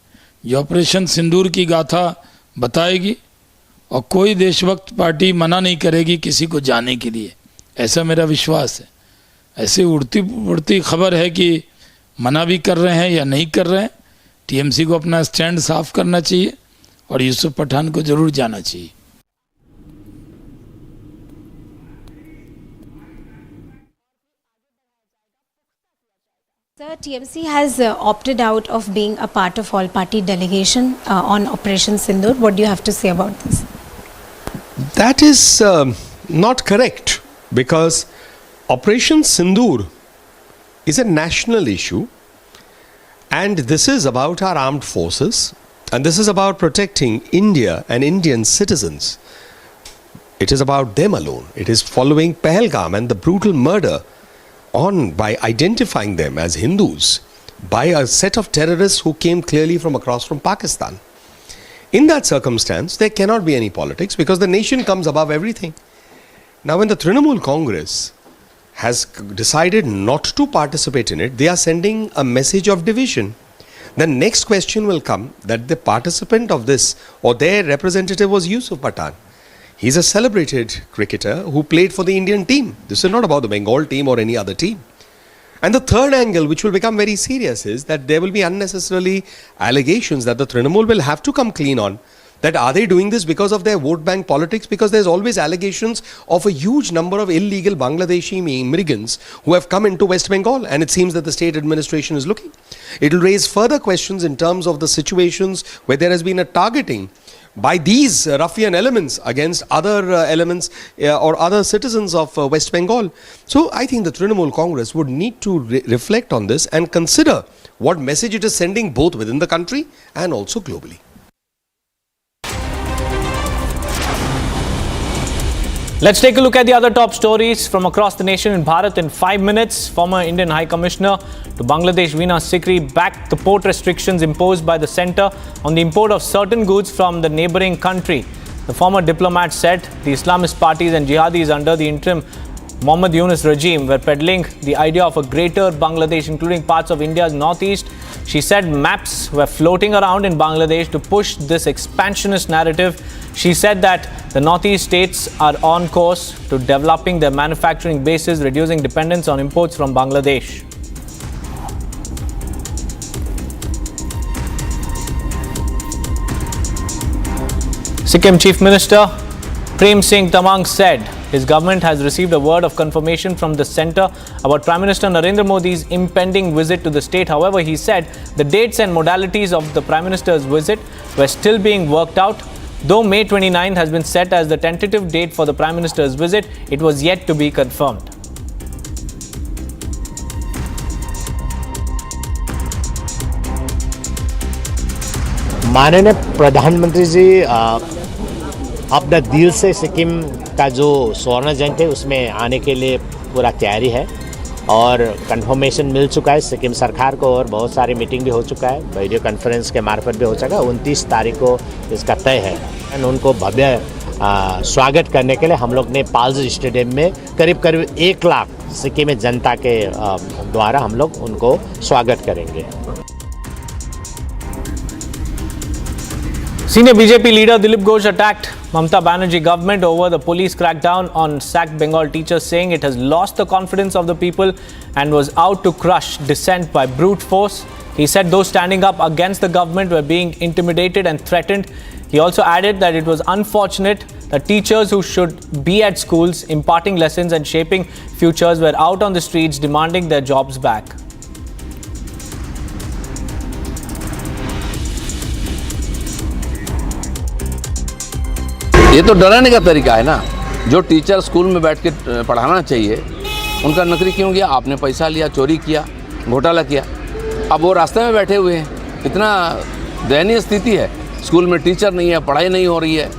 जो ऑपरेशन सिंदूर की गाथा बताएगी और कोई देशभक्त पार्टी मना नहीं करेगी किसी को जाने के लिए, ऐसा मेरा विश्वास है. ऐसे उड़ती उड़ती खबर है कि मना भी कर रहे हैं या नहीं कर रहे हैं. टीएमसी को अपना स्टैंड साफ करना चाहिए और यूसुफ पठान को जरूर जाना चाहिए. Sir, TMC has opted out of being a part of all-party delegation on Operation Sindur. What do you have to say about this? That is not correct, because Operation Sindur is a national issue, and this is about our armed forces, and this is about protecting India and Indian citizens. It is about them alone. It is following Pahalgam and the brutal murder by identifying them as Hindus by a set of terrorists who came clearly from across from Pakistan. In that circumstance, there cannot be any politics because the nation comes above everything. Now, when the Trinamool Congress has decided not to participate in it, they are sending a message of division. The next question will come that the participant of this or their representative was Yusuf Pathan. He's a celebrated cricketer who played for the Indian team. This is not about the Bengal team or any other team. And the third angle, which will become very serious, is that there will be unnecessarily allegations that the Trinamool will have to come clean on. That are they doing this because of their vote bank politics? Because there's always allegations of a huge number of illegal Bangladeshi immigrants who have come into West Bengal, and it seems that the state administration is looking. It will raise further questions in terms of the situations where there has been a targeting by these ruffian elements against other elements or other citizens of West Bengal. So I think the Trinamool Congress would need to reflect on this and consider what message it is sending both within the country and also globally. Let's take a look at the other top stories from across the nation in Bharat in 5 minutes. Former Indian High Commissioner to Bangladesh Veena Sikri backed the port restrictions imposed by the centre on the import of certain goods from the neighbouring country. The former diplomat said the Islamist parties and jihadis under the interim Mohammad Yunus regime were peddling the idea of a greater Bangladesh, including parts of India's northeast. She said maps were floating around in Bangladesh to push this expansionist narrative. She said that the northeast states are on course to developing their manufacturing bases, reducing dependence on imports from Bangladesh. Sikkim Chief Minister Prem Singh Tamang said his government has received a word of confirmation from the centre about Prime Minister Narendra Modi's impending visit to the state. However, he said the dates and modalities of the Prime Minister's visit were still being worked out. Though May 29th has been set as the tentative date for the Prime Minister's visit, it was yet to be confirmed. माननीय प्रधानमंत्री जी अपना दिल से सिक्किम का जो स्वर्ण जयंती है उसमें आने के लिए पूरा तैयारी है और कंफर्मेशन मिल चुका है सिक्किम सरकार को और बहुत सारी मीटिंग भी हो चुका है, वीडियो कॉन्फ्रेंस के मार्फत भी हो चुका है। 29 तारीख को इसका तय है और उनको भव्य स्वागत करने के लिए हम लोग ने पाल्स स्टेडियम में करीब 1 लाख सिक्किम में जनता के द्वारा हम लोग उनको स्वागत करेंगे। Senior BJP leader Dilip Ghosh attacked Mamata Banerjee government over the police crackdown on sacked Bengal teachers, saying it has lost the confidence of the people and was out to crush dissent by brute force. He said those standing up against the government were being intimidated and threatened. He also added that it was unfortunate that teachers who should be at schools imparting lessons and shaping futures were out on the streets demanding their jobs back. ये तो डराने का तरीका है ना। जो teacher school में बैठ के पढ़ाना चाहिए उनका नौकरी क्यों गया? आपने पैसा लिया, चोरी किया, घोटाला किया, अब वो रास्ते में बैठे हुए हैं। इतना दयनीय स्थिति है। स्कूल में टीचर नहीं है, पढ़ाई नहीं हो रही है।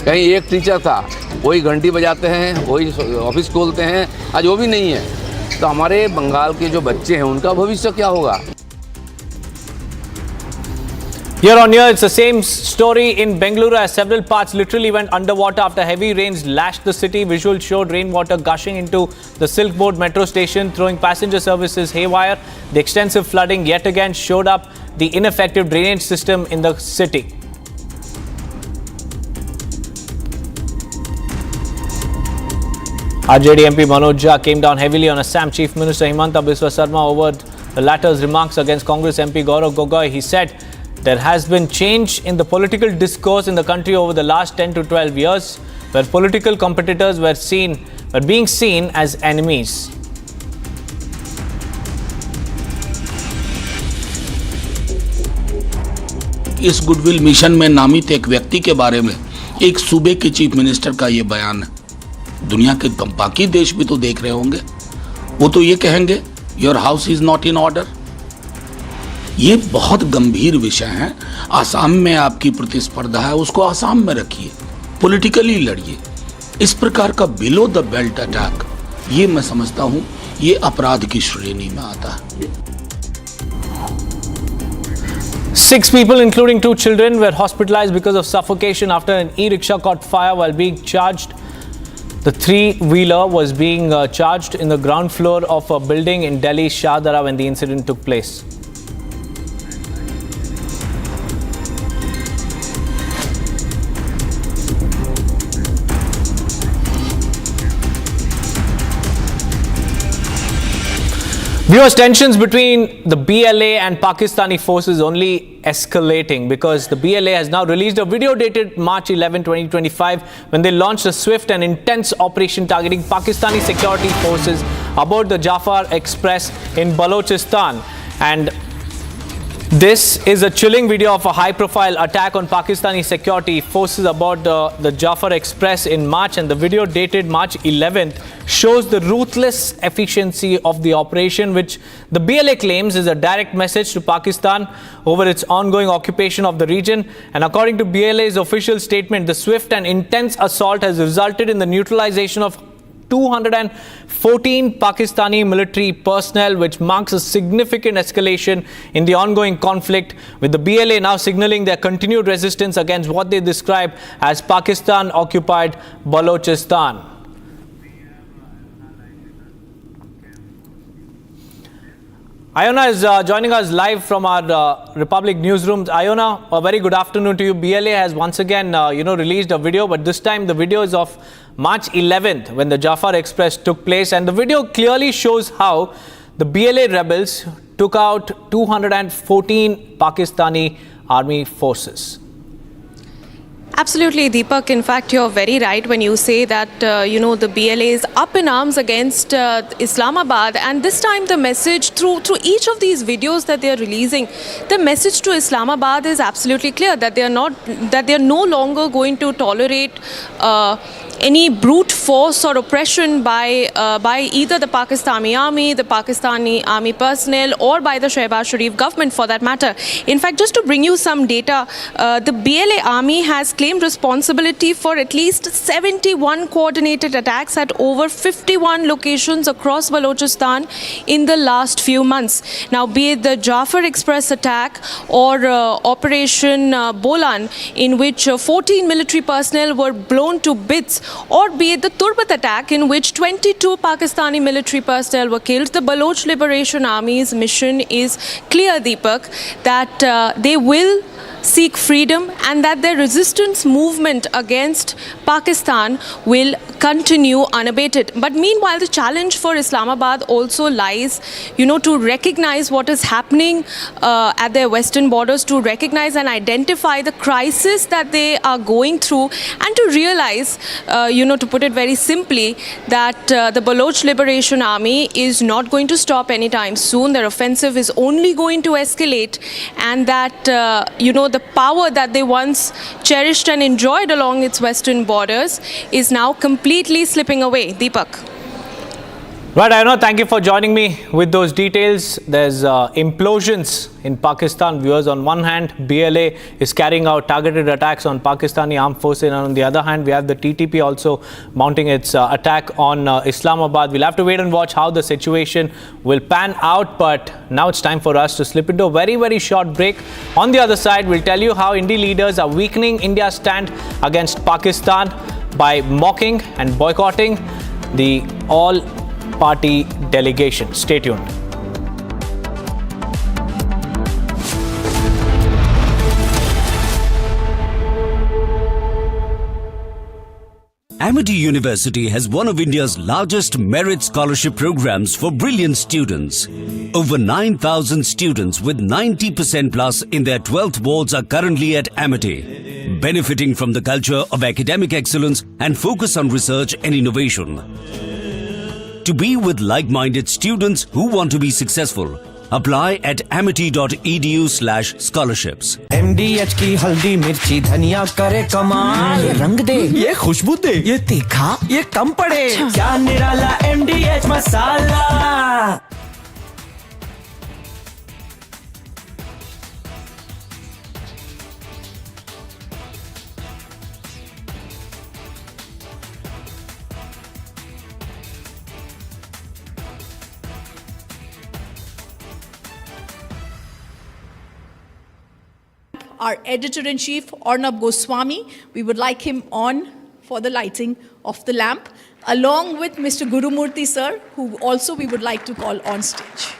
कहीं एक टीचर था, वही घंटी बजाते हैं, वही ऑफिस खोलते हैं, आज वो भी नहीं है। तो हमारे बंगाल के जो बच्चे हैं उनका भविष्य क्या होगा? Year on year, it's the same story in Bengaluru as several parts literally went underwater after heavy rains lashed the city. Visuals showed rainwater gushing into the Silk Board metro station, throwing passenger services haywire. The extensive flooding yet again showed up the ineffective drainage system in the city. RJD MP Manoj Jha came down heavily on Assam Chief Minister Himanta Biswa Sarma over the latter's remarks against Congress MP Gaurav Gogoi. He said there has been change in the political discourse in the country over the last 10 to 12 years, where political competitors were being seen as enemies. इस goodwill mission में नामित एक व्यक्ति के बारे में एक सूबे के चीफ मिनिस्टर का ये बयान है। दुनिया के बाकी देश भी तो देख रहे होंगे, वो तो ये कहेंगे your house is not in order. ये बहुत गंभीर विषय है। आसाम में आपकी प्रतिस्पर्धा है, उसको आसाम में रखिए, पॉलिटिकली लड़िए। इस प्रकार का बिलो द बेल्ट अटैक, ये मैं समझता हूं ये अपराध की श्रेणी में आता है। 6 people, including 2 children, were hospitalized because of suffocation after an e-rickshaw caught fire while being charged. The 3-wheeler was being charged in the ground floor of a building in Delhi's Shahdara when the incident took place. Viewers, tensions between the BLA and Pakistani forces only escalating because the BLA has now released a video dated March 11, 2025 when they launched a swift and intense operation targeting Pakistani security forces aboard the Jafar Express in Balochistan. And this is a chilling video of a high-profile attack on Pakistani security forces aboard the Jafar Express in March, and the video dated March 11th shows the ruthless efficiency of the operation, which the BLA claims is a direct message to Pakistan over its ongoing occupation of the region. And according to BLA's official statement, the swift and intense assault has resulted in the neutralization of 214 Pakistani military personnel, which marks a significant escalation in the ongoing conflict, with the BLA now signaling their continued resistance against what they describe as Pakistan-occupied Balochistan. Iona is joining us live from our Republic newsroom. Iona, a very good afternoon to you. BLA has once again, released a video, but this time the video is of March 11th when the Jafar Express took place, and the video clearly shows how the BLA rebels took out 214 Pakistani army forces. Absolutely, Deepak. In fact, you're very right when you say that, the BLA is up in arms against Islamabad. And this time the message through each of these videos that they're releasing, the message to Islamabad is absolutely clear that they're no longer going to tolerate any brute force or oppression by either the Pakistani army, the Pakistani army personnel, or by the Shehbaz Sharif government for that matter. In fact, just to bring you some data, the BLA army has claimed responsibility for at least 71 coordinated attacks at over 51 locations across Balochistan in the last few months. Now, be it the Jafar Express attack or Operation Bolan, in which 14 military personnel were blown to bits, or be it the Turbat attack, in which 22 Pakistani military personnel were killed, the Baloch Liberation Army's mission is clear, Deepak, that they will seek freedom and that their resistance movement against Pakistan will continue unabated. But meanwhile, the challenge for Islamabad also lies, to recognize what is happening at their western borders, to recognize and identify the crisis that they are going through, and to realize, to put it very simply, that the Baloch Liberation Army is not going to stop anytime soon. Their offensive is only going to escalate, and that, the power that they once cherished and enjoyed along its western borders is now completely slipping away. Deepak. Right, Arnab, thank you for joining me with those details. There's implosions in Pakistan. Viewers, on one hand, BLA is carrying out targeted attacks on Pakistani armed forces, and on the other hand, we have the TTP also mounting its attack on Islamabad. We'll have to wait and watch how the situation will pan out, but now it's time for us to slip into a very, very short break. On the other side, we'll tell you how Indian leaders are weakening India's stand against Pakistan by mocking and boycotting the all-party delegation. Stay tuned. Amity University has one of India's largest merit scholarship programs for brilliant students. Over 9,000 students with 90% plus in their 12th boards are currently at Amity, benefiting from the culture of academic excellence and focus on research and innovation. To be with like-minded students who want to be successful, apply at amity.edu/scholarships. MDH की हल्दी मिर्ची धनिया करे कमाल, ये रंग दे, ये खुशबू दे, ये तीखा, ये कम पड़े, क्या निराला MDH masala. Our editor-in-chief, Arnab Goswami, we would like him on for the lighting of the lamp, along with Mr. Gurumurthy sir, who also we would like to call on stage.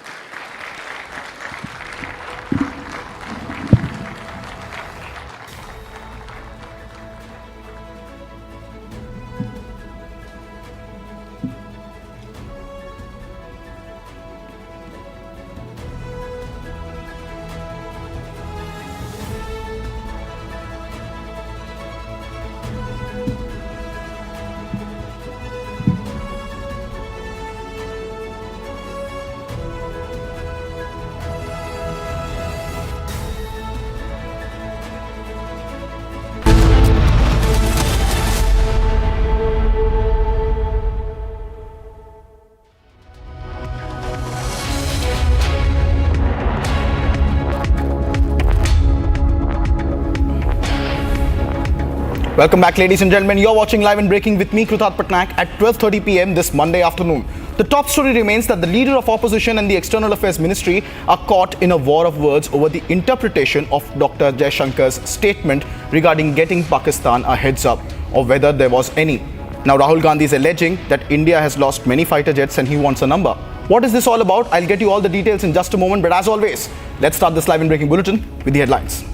Welcome back, ladies and gentlemen. You're watching Live and Breaking with me, Krutat Patnaik, at 12:30 p.m. this Monday afternoon. The top story remains that the leader of opposition and the External Affairs Ministry are caught in a war of words over the interpretation of Dr. Jaishankar's statement regarding getting Pakistan a heads up, or whether there was any. Now, Rahul Gandhi is alleging that India has lost many fighter jets and he wants a number. What is this all about? I'll get you all the details in just a moment, but as always, let's start this Live and Breaking bulletin with the headlines.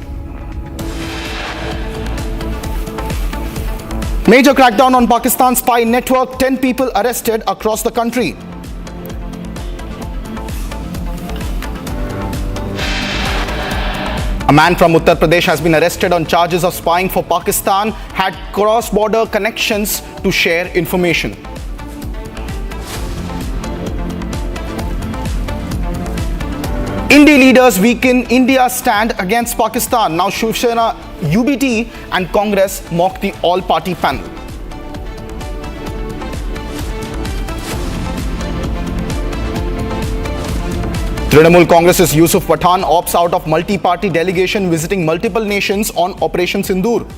Major crackdown on Pakistan spy network, 10 people arrested across the country. A man from Uttar Pradesh has been arrested on charges of spying for Pakistan, had cross-border connections to share information. Indie leaders weaken India's stand against Pakistan. Now Shiv Sena, UBT and Congress mock the all-party panel. Trinamool Congress's Yusuf Pathan opts out of multi-party delegation visiting multiple nations on Operation Sindur.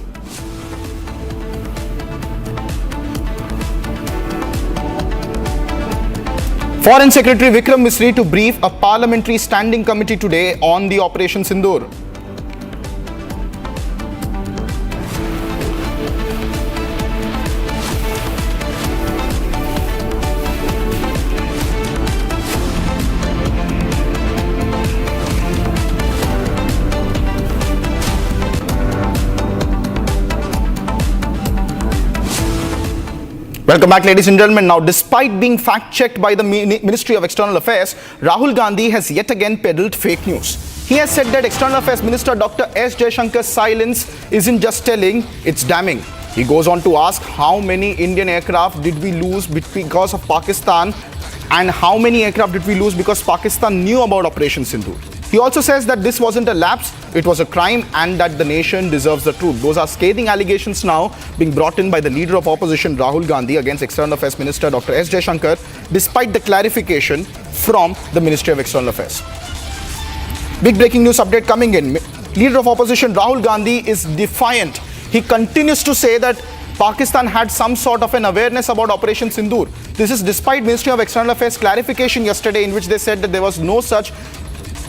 Foreign Secretary Vikram Misri to brief a parliamentary standing committee today on the Operation Sindur. Welcome back, ladies and gentlemen. Now, despite being fact-checked by the Ministry of External Affairs, Rahul Gandhi has yet again peddled fake news. He has said that External Affairs Minister Dr. S. Jaishankar's silence isn't just telling, it's damning. He goes on to ask how many Indian aircraft did we lose because of Pakistan, and how many aircraft did we lose because Pakistan knew about Operation Sindur. He also says that this wasn't a lapse, it was a crime, and that the nation deserves the truth. Those are scathing allegations now being brought in by the leader of opposition Rahul Gandhi against External Affairs Minister Dr. S. Jaishankar, despite the clarification from the Ministry of External Affairs. Big breaking news update coming in. Leader of opposition Rahul Gandhi is defiant. He continues to say that Pakistan had some sort of an awareness about Operation Sindur. This is despite Ministry of External Affairs clarification yesterday, in which they said that there was no such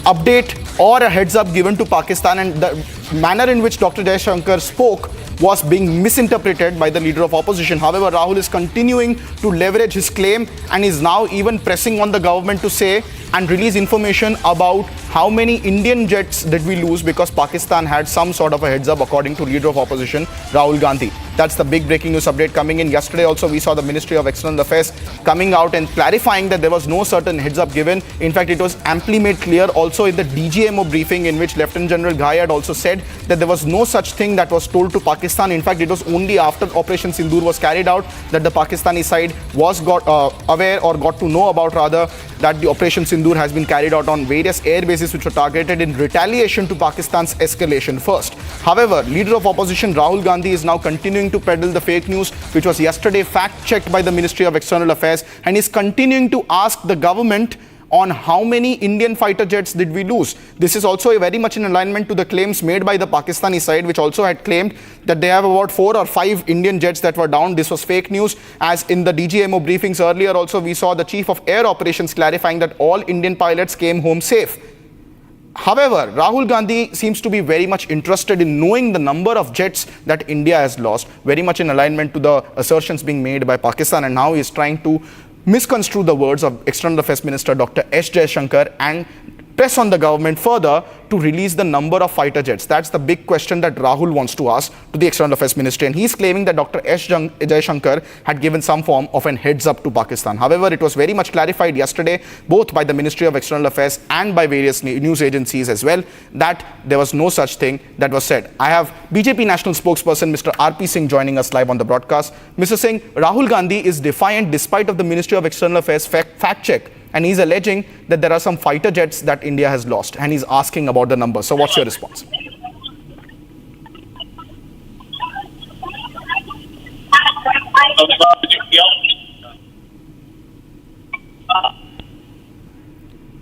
update or a heads up given to Pakistan, and the manner in which Dr. Jaishankar spoke was being misinterpreted by the leader of opposition. However, Rahul is continuing to leverage his claim and is now even pressing on the government to say and release information about how many Indian jets did we lose because Pakistan had some sort of a heads up, according to leader of opposition Rahul Gandhi. That's the big breaking news update coming in. Yesterday also we saw the Ministry of External Affairs coming out and clarifying that there was no certain heads up given. In fact, it was amply made clear also in the DGMO briefing, in which Lieutenant General Ghai had also said that there was no such thing that was told to Pakistan. In fact, it was only after Operation Sindur was carried out that the Pakistani side was aware, or got to know about rather, that the Operation Sindur has been carried out on various air bases which were targeted in retaliation to Pakistan's escalation first. However, leader of opposition Rahul Gandhi is now continuing to peddle the fake news, which was yesterday fact-checked by the Ministry of External Affairs, and is continuing to ask the government on how many Indian fighter jets did we lose. This is also very much in alignment to the claims made by the Pakistani side, which also had claimed that they have about 4 or 5 Indian jets that were down. This was fake news, as in the DGMO briefings earlier also we saw the Chief of Air Operations clarifying that all Indian pilots came home safe. However, Rahul Gandhi seems to be very much interested in knowing the number of jets that India has lost, very much in alignment to the assertions being made by Pakistan, and now he is trying to misconstrue the words of External Affairs Minister Dr. S. Jaishankar and press on the government further to release the number of fighter jets. That's the big question that Rahul wants to ask to the External Affairs Ministry, and he's claiming that Dr. S. Jaishankar had given some form of an heads up to Pakistan. However, it was very much clarified yesterday, both by the Ministry of External Affairs and by various news agencies as well, that there was no such thing that was said. I have BJP National Spokesperson Mr. R.P. Singh joining us live on the broadcast. Mr. Singh, Rahul Gandhi is defiant despite of the Ministry of External Affairs fact check, and he's alleging that there are some fighter jets that India has lost, and he's asking about the numbers. So what's your response?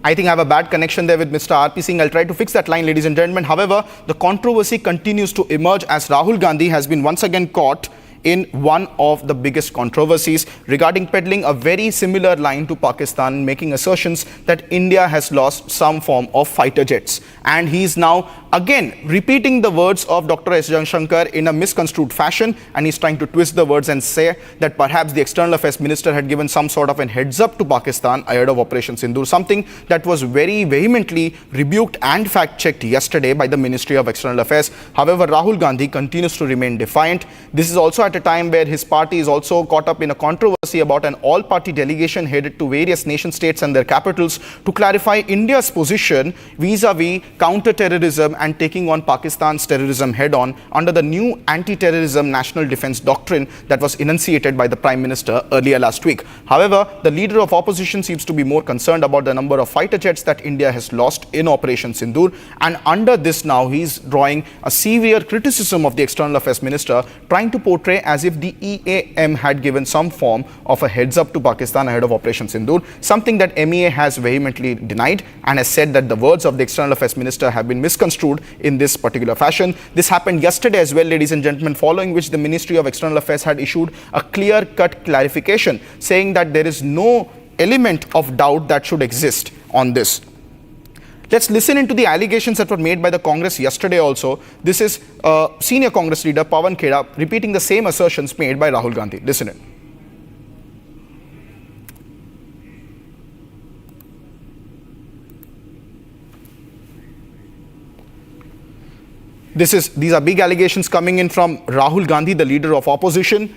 I think I have a bad connection there with Mr. R.P. Singh. I'll try to fix that line, ladies and gentlemen. However, the controversy continues to emerge as Rahul Gandhi has been once again caught in one of the biggest controversies regarding peddling a very similar line to Pakistan, making assertions that India has lost some form of fighter jets. And he is now again repeating the words of Dr. S. Jaishankar in a misconstrued fashion, and he's trying to twist the words and say that perhaps the External Affairs Minister had given some sort of an heads up to Pakistan ahead of Operation Sindur, something that was very vehemently rebuked and fact-checked yesterday by the Ministry of External Affairs. However, Rahul Gandhi continues to remain defiant. This is also at a time where his party is also caught up in a controversy about an all-party delegation headed to various nation states and their capitals to clarify India's position vis-a-vis counter-terrorism and taking on Pakistan's terrorism head-on under the new anti-terrorism national defense doctrine that was enunciated by the Prime Minister earlier last week. However, the leader of opposition seems to be more concerned about the number of fighter jets that India has lost in Operation Sindur, and under this now he's drawing a severe criticism of the External Affairs Minister, trying to portray as if the EAM had given some form of a heads up to Pakistan ahead of Operation Sindur, something that MEA has vehemently denied and has said that the words of the External Affairs Minister have been misconstrued in this particular fashion. This happened yesterday as well, ladies and gentlemen, following which the Ministry of External Affairs had issued a clear-cut clarification saying that there is no element of doubt that should exist on this. Let's listen into the allegations that were made by the Congress yesterday also. This is senior Congress leader Pawan Kheda repeating the same assertions made by Rahul Gandhi. Listen in. These are big allegations coming in from Rahul Gandhi, the leader of opposition.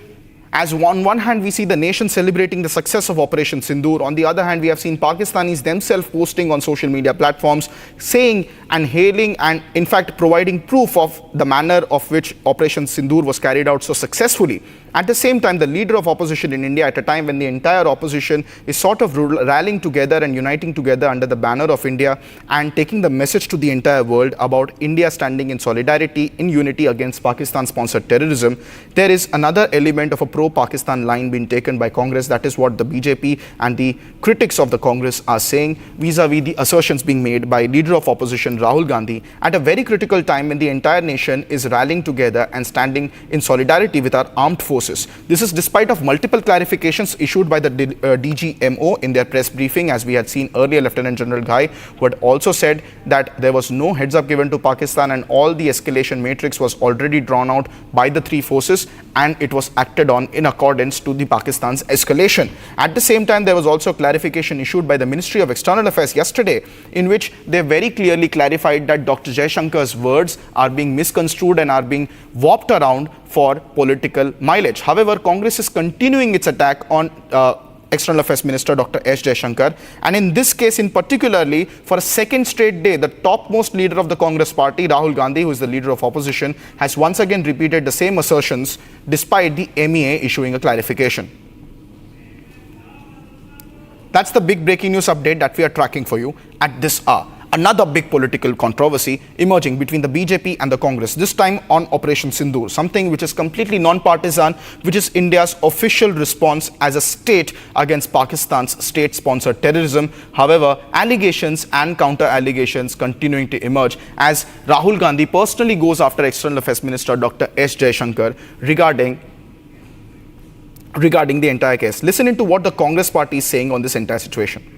As on one hand, we see the nation celebrating the success of Operation Sindur. On the other hand, we have seen Pakistanis themselves posting on social media platforms, saying and hailing and in fact providing proof of the manner of which Operation Sindur was carried out so successfully. At the same time, the leader of opposition in India, at a time when the entire opposition is sort of rallying together and uniting together under the banner of India and taking the message to the entire world about India standing in solidarity, in unity against Pakistan-sponsored terrorism, there is another element of a pro-Pakistan line being taken by Congress. That is what the BJP and the critics of the Congress are saying vis-a-vis the assertions being made by leader of opposition Rahul Gandhi at a very critical time when the entire nation is rallying together and standing in solidarity with our armed forces. This is despite of multiple clarifications issued by the DGMO in their press briefing, as we had seen earlier, Lieutenant General Ghai, who had also said that there was no heads up given to Pakistan and all the escalation matrix was already drawn out by the three forces and it was acted on in accordance to the Pakistan's escalation. At the same time, there was also clarification issued by the Ministry of External Affairs yesterday in which they very clearly clarified that Dr. Jaishankar's words are being misconstrued and are being warped around for political mileage. However, Congress is continuing its attack on External Affairs Minister Dr. S. Jaishankar, and in this case in particularly, for a second straight day, the topmost leader of the Congress party, Rahul Gandhi, who is the leader of opposition, has once again repeated the same assertions despite the MEA issuing a clarification. That's the big breaking news update that we are tracking for you at this hour. Another big political controversy emerging between the BJP and the Congress, this time on Operation Sindur, something which is completely non-partisan, which is India's official response as a state against Pakistan's state-sponsored terrorism. However, allegations and counter-allegations continuing to emerge as Rahul Gandhi personally goes after External Affairs Minister Dr. S. Jaishankar regarding the entire case. Listen into what the Congress party is saying on this entire situation.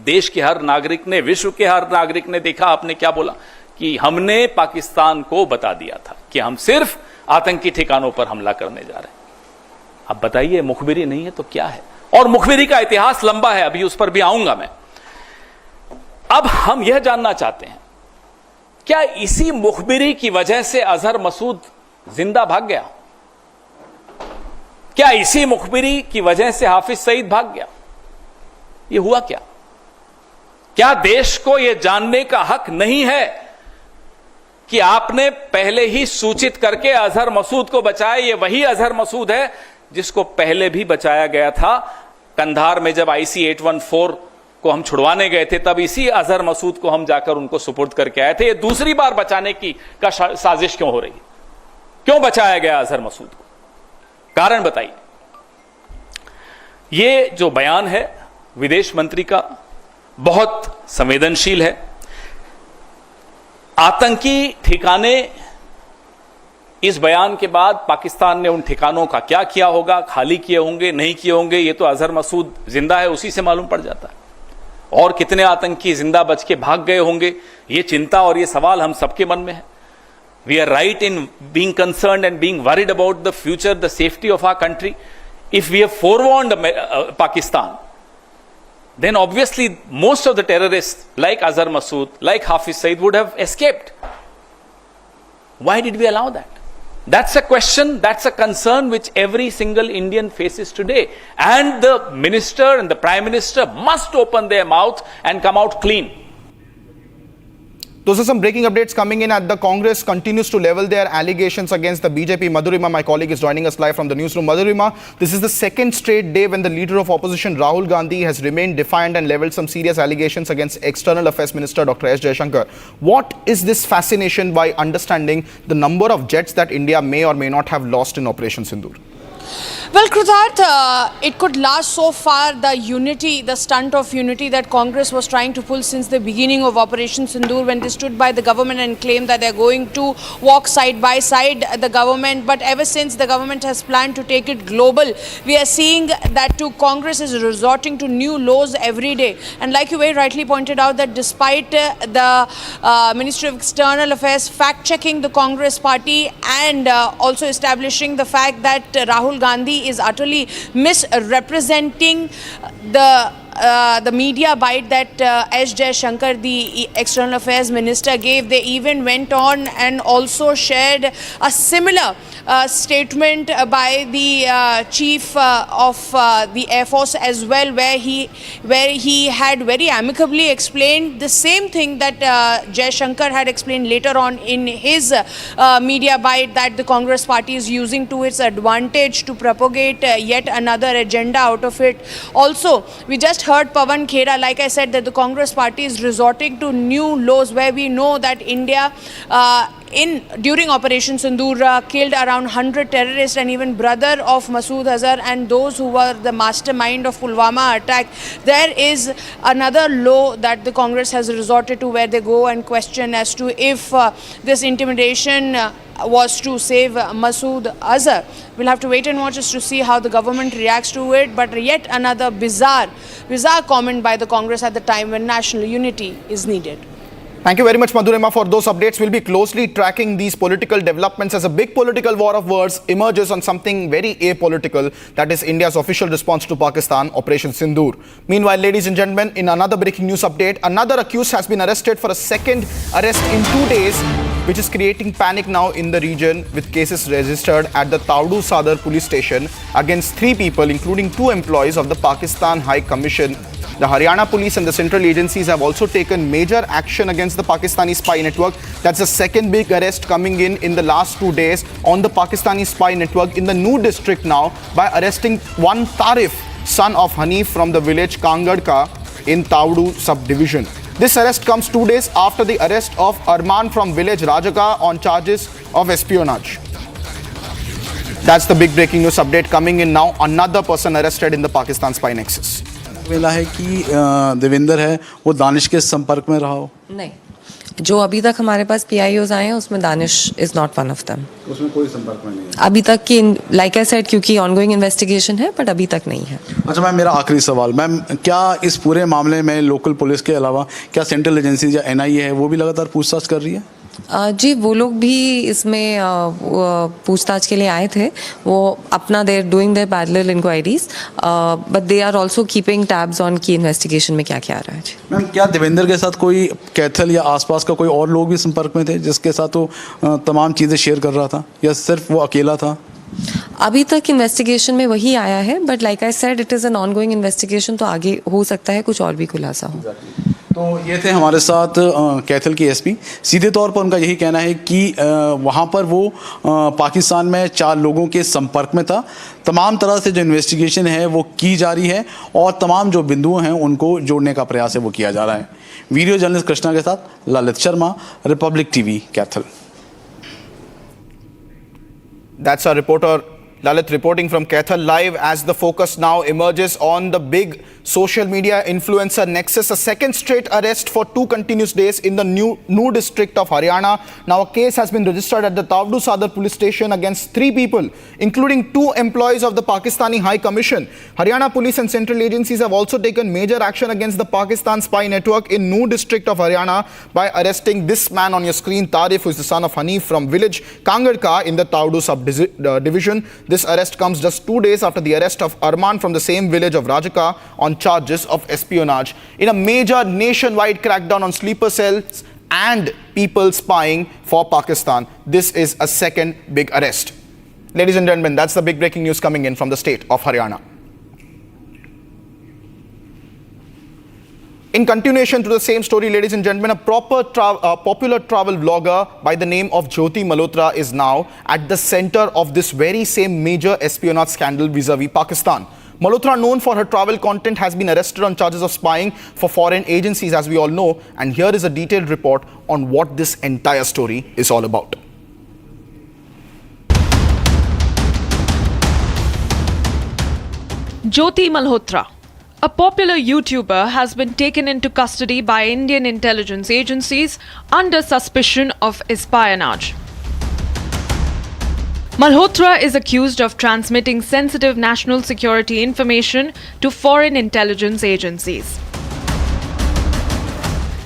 देश के हर नागरिक ने, विश्व के हर नागरिक ने देखा आपने क्या बोला कि हमने पाकिस्तान को बता दिया था कि हम सिर्फ आतंकी ठिकानों पर हमला करने जा रहे हैं। अब बताइए, मुखबिरी नहीं है तो क्या है? और मुखबिरी का इतिहास लंबा है, अभी उस पर भी आऊंगा मैं। अब हम यह जानना चाहते हैं, क्या इसी मुखबिरी की वजह से अजहर मसूद जिंदा भाग गया? क्या इसी मुखबिरी की वजह से हाफिज सईद भाग गया? यह हुआ क्या? क्या देश को यह जानने का हक नहीं है कि आपने पहले ही सूचित करके अजहर मसूद को बचाया? ये वही अजहर मसूद है जिसको पहले भी बचाया गया था। कंधार में जब IC 814 को हम छुड़वाने गए थे, तब इसी अजहर मसूद को हम जाकर उनको सुपुर्द करके आए थे। ये दूसरी बार बचाने की साजिश क्यों हो रही है? क्यों बचाया गया अजहर मसूद को? कारण बताइए। ये जो बयान है विदेश मंत्री का बहुत संवेदनशील है। आतंकी ठिकाने, इस बयान के बाद पाकिस्तान ने उन ठिकानों का क्या किया होगा, खाली किए होंगे, नहीं किए होंगे, ये तो अजहर मसूद जिंदा है उसी से मालूम पड़ जाता है। और कितने आतंकी जिंदा बच के भाग गए होंगे, ये चिंता और ये सवाल हम सबके मन में है। We are right in being concerned and being worried about the future, the safety of our country. If we have forewarned Pakistan, then obviously most of the terrorists like Azhar Masood, like Hafiz Saeed would have escaped. Why did we allow that? That's a question, that's a concern which every single Indian faces today. And the minister and the prime minister must open their mouth and come out clean. Those are some breaking updates coming in as the Congress continues to level their allegations against the BJP. Madhurima, my colleague, is joining us live from the newsroom. Madhurima, this is the second straight day when the leader of opposition, Rahul Gandhi, has remained defiant and leveled some serious allegations against External Affairs Minister Dr. S. Jaishankar. What is this fascination by understanding the number of jets that India may or may not have lost in Operation Sindur? Well, Krutat, it could last so far, the unity, the stunt of unity that Congress was trying to pull since the beginning of Operation Sindur, when they stood by the government and claimed that they're going to walk side by side the government. But ever since the government has planned to take it global, we are seeing that Congress is resorting to new laws every day. And like you very rightly pointed out, that despite the Ministry of External Affairs fact-checking the Congress party and also establishing the fact that Rahul Gandhi is utterly misrepresenting the media bite that S. Jaishankar, the External Affairs Minister, gave. They even went on and also shared a similar statement by the Chief of the Air Force as well, where he had very amicably explained the same thing that Jaishankar had explained later on in his media bite, that the Congress party is using to its advantage to propagate yet another agenda out of it. Also, we just heard Pawan Khera, like I said, that the Congress party is resorting to new laws, where we know that India during Operation Sindur killed around 100 terrorists and even brother of Masood Azhar and those who were the mastermind of Pulwama attack. There is another law that the Congress has resorted to, where they go and question as to if this intimidation was to save Masood Azhar. We'll have to wait and watch as to see how the government reacts to it. But yet another bizarre comment by the Congress at the time when national unity is needed. Thank you very much, Madhurima, for those updates. We'll be closely tracking these political developments as a big political war of words emerges on something very apolitical, that is India's official response to Pakistan, Operation Sindur. Meanwhile, ladies and gentlemen, in another breaking news update, another accused has been arrested for a second arrest in 2 days, which is creating panic now in the region, with cases registered at the Taudu Sadar police station against 3 people, including 2 employees of the Pakistan High Commission. The Haryana police and the central agencies have also taken major action against the Pakistani spy network. That's the second big arrest coming in the last 2 days on the Pakistani spy network in the new district now, by arresting one Tarif, son of Hanif, from the village Kangadka in Taudu subdivision. This arrest comes 2 days after the arrest of Arman from village Rajaka on charges of espionage. That's the big breaking news update coming in now. Another person arrested in the Pakistan spy nexus. मिला है कि देवेंद्र है वो दानिश के संपर्क में रहा हो? नहीं, जो अभी तक हमारे पास PIOs आए हैं उसमें Danish is not one of them. उसमें कोई संपर्क में नहीं है अभी तक की, लाइक आई सेड, क्योंकि ऑनगोइंग इन्वेस्टिगेशन है, बट अभी तक नहीं है। अच्छा मैम, मेरा आखिरी सवाल, मैम क्या इस पूरे मामले में लोकल पुलिस के अलावा क्या सेंट्रल एजेंसीज या NIA है वो भी लगातार पूछताछ कर रही है? जी, वो लोग भी इसमें पूछताछ के लिए आए थे। वो अपना they're doing their parallel inquiries, but they are also keeping tabs on की इन्वेस्टिगेशन में क्या क्या आ रहा है। मैम, क्या देवेंद्र के साथ कोई कैथल या आसपास का कोई और लोग भी संपर्क में थे जिसके साथ वो तमाम चीज़ें शेयर कर रहा था, या सिर्फ वो अकेला था? अभी तक इन्वेस्टिगेशन में वही आया है, but like I said it is an ongoing investigation, तो आगे हो सकता है कुछ और भी खुलासा हो। तो ये थे हमारे साथ कैथल के SP। सीधे तौर पर उनका यही कहना है कि वहाँ पर वो पाकिस्तान में 4 लोगों के संपर्क में था। तमाम तरह से जो इन्वेस्टिगेशन है वो की जा रही है और तमाम जो बिंदु हैं उनको जोड़ने का प्रयास है वो किया जा रहा है। वीडियो जर्नलिस्ट कृष्णा के साथ Lalit Sharma, Republic TV, Kaithal. That's our reporter Lalit reporting from Kaithal live as the focus now emerges on the big social media influencer nexus. A second straight arrest for 2 continuous days in the new district of Haryana. Now a case has been registered at the Taudu Sadar police station against 3 people, including 2 employees of the Pakistani High Commission. Haryana police and central agencies have also taken major action against the Pakistan spy network in new district of Haryana by arresting this man on your screen, Tarif, who is the son of Hanif from village Kangadka in the Taudu subdivision. This arrest comes just 2 days after the arrest of Arman from the same village of Rajaka on charges of espionage in a major nationwide crackdown on sleeper cells and people spying for Pakistan. This is a second big arrest. Ladies and gentlemen, that's the big breaking news coming in from the state of Haryana. In continuation to the same story, ladies and gentlemen, a popular travel vlogger by the name of Jyoti Malhotra is now at the center of this very same major espionage scandal vis-a-vis Pakistan. Malhotra, known for her travel content, has been arrested on charges of spying for foreign agencies, as we all know. And here is a detailed report on what this entire story is all about. Jyoti Malhotra, a popular YouTuber, has been taken into custody by Indian intelligence agencies under suspicion of espionage. Malhotra is accused of transmitting sensitive national security information to foreign intelligence agencies.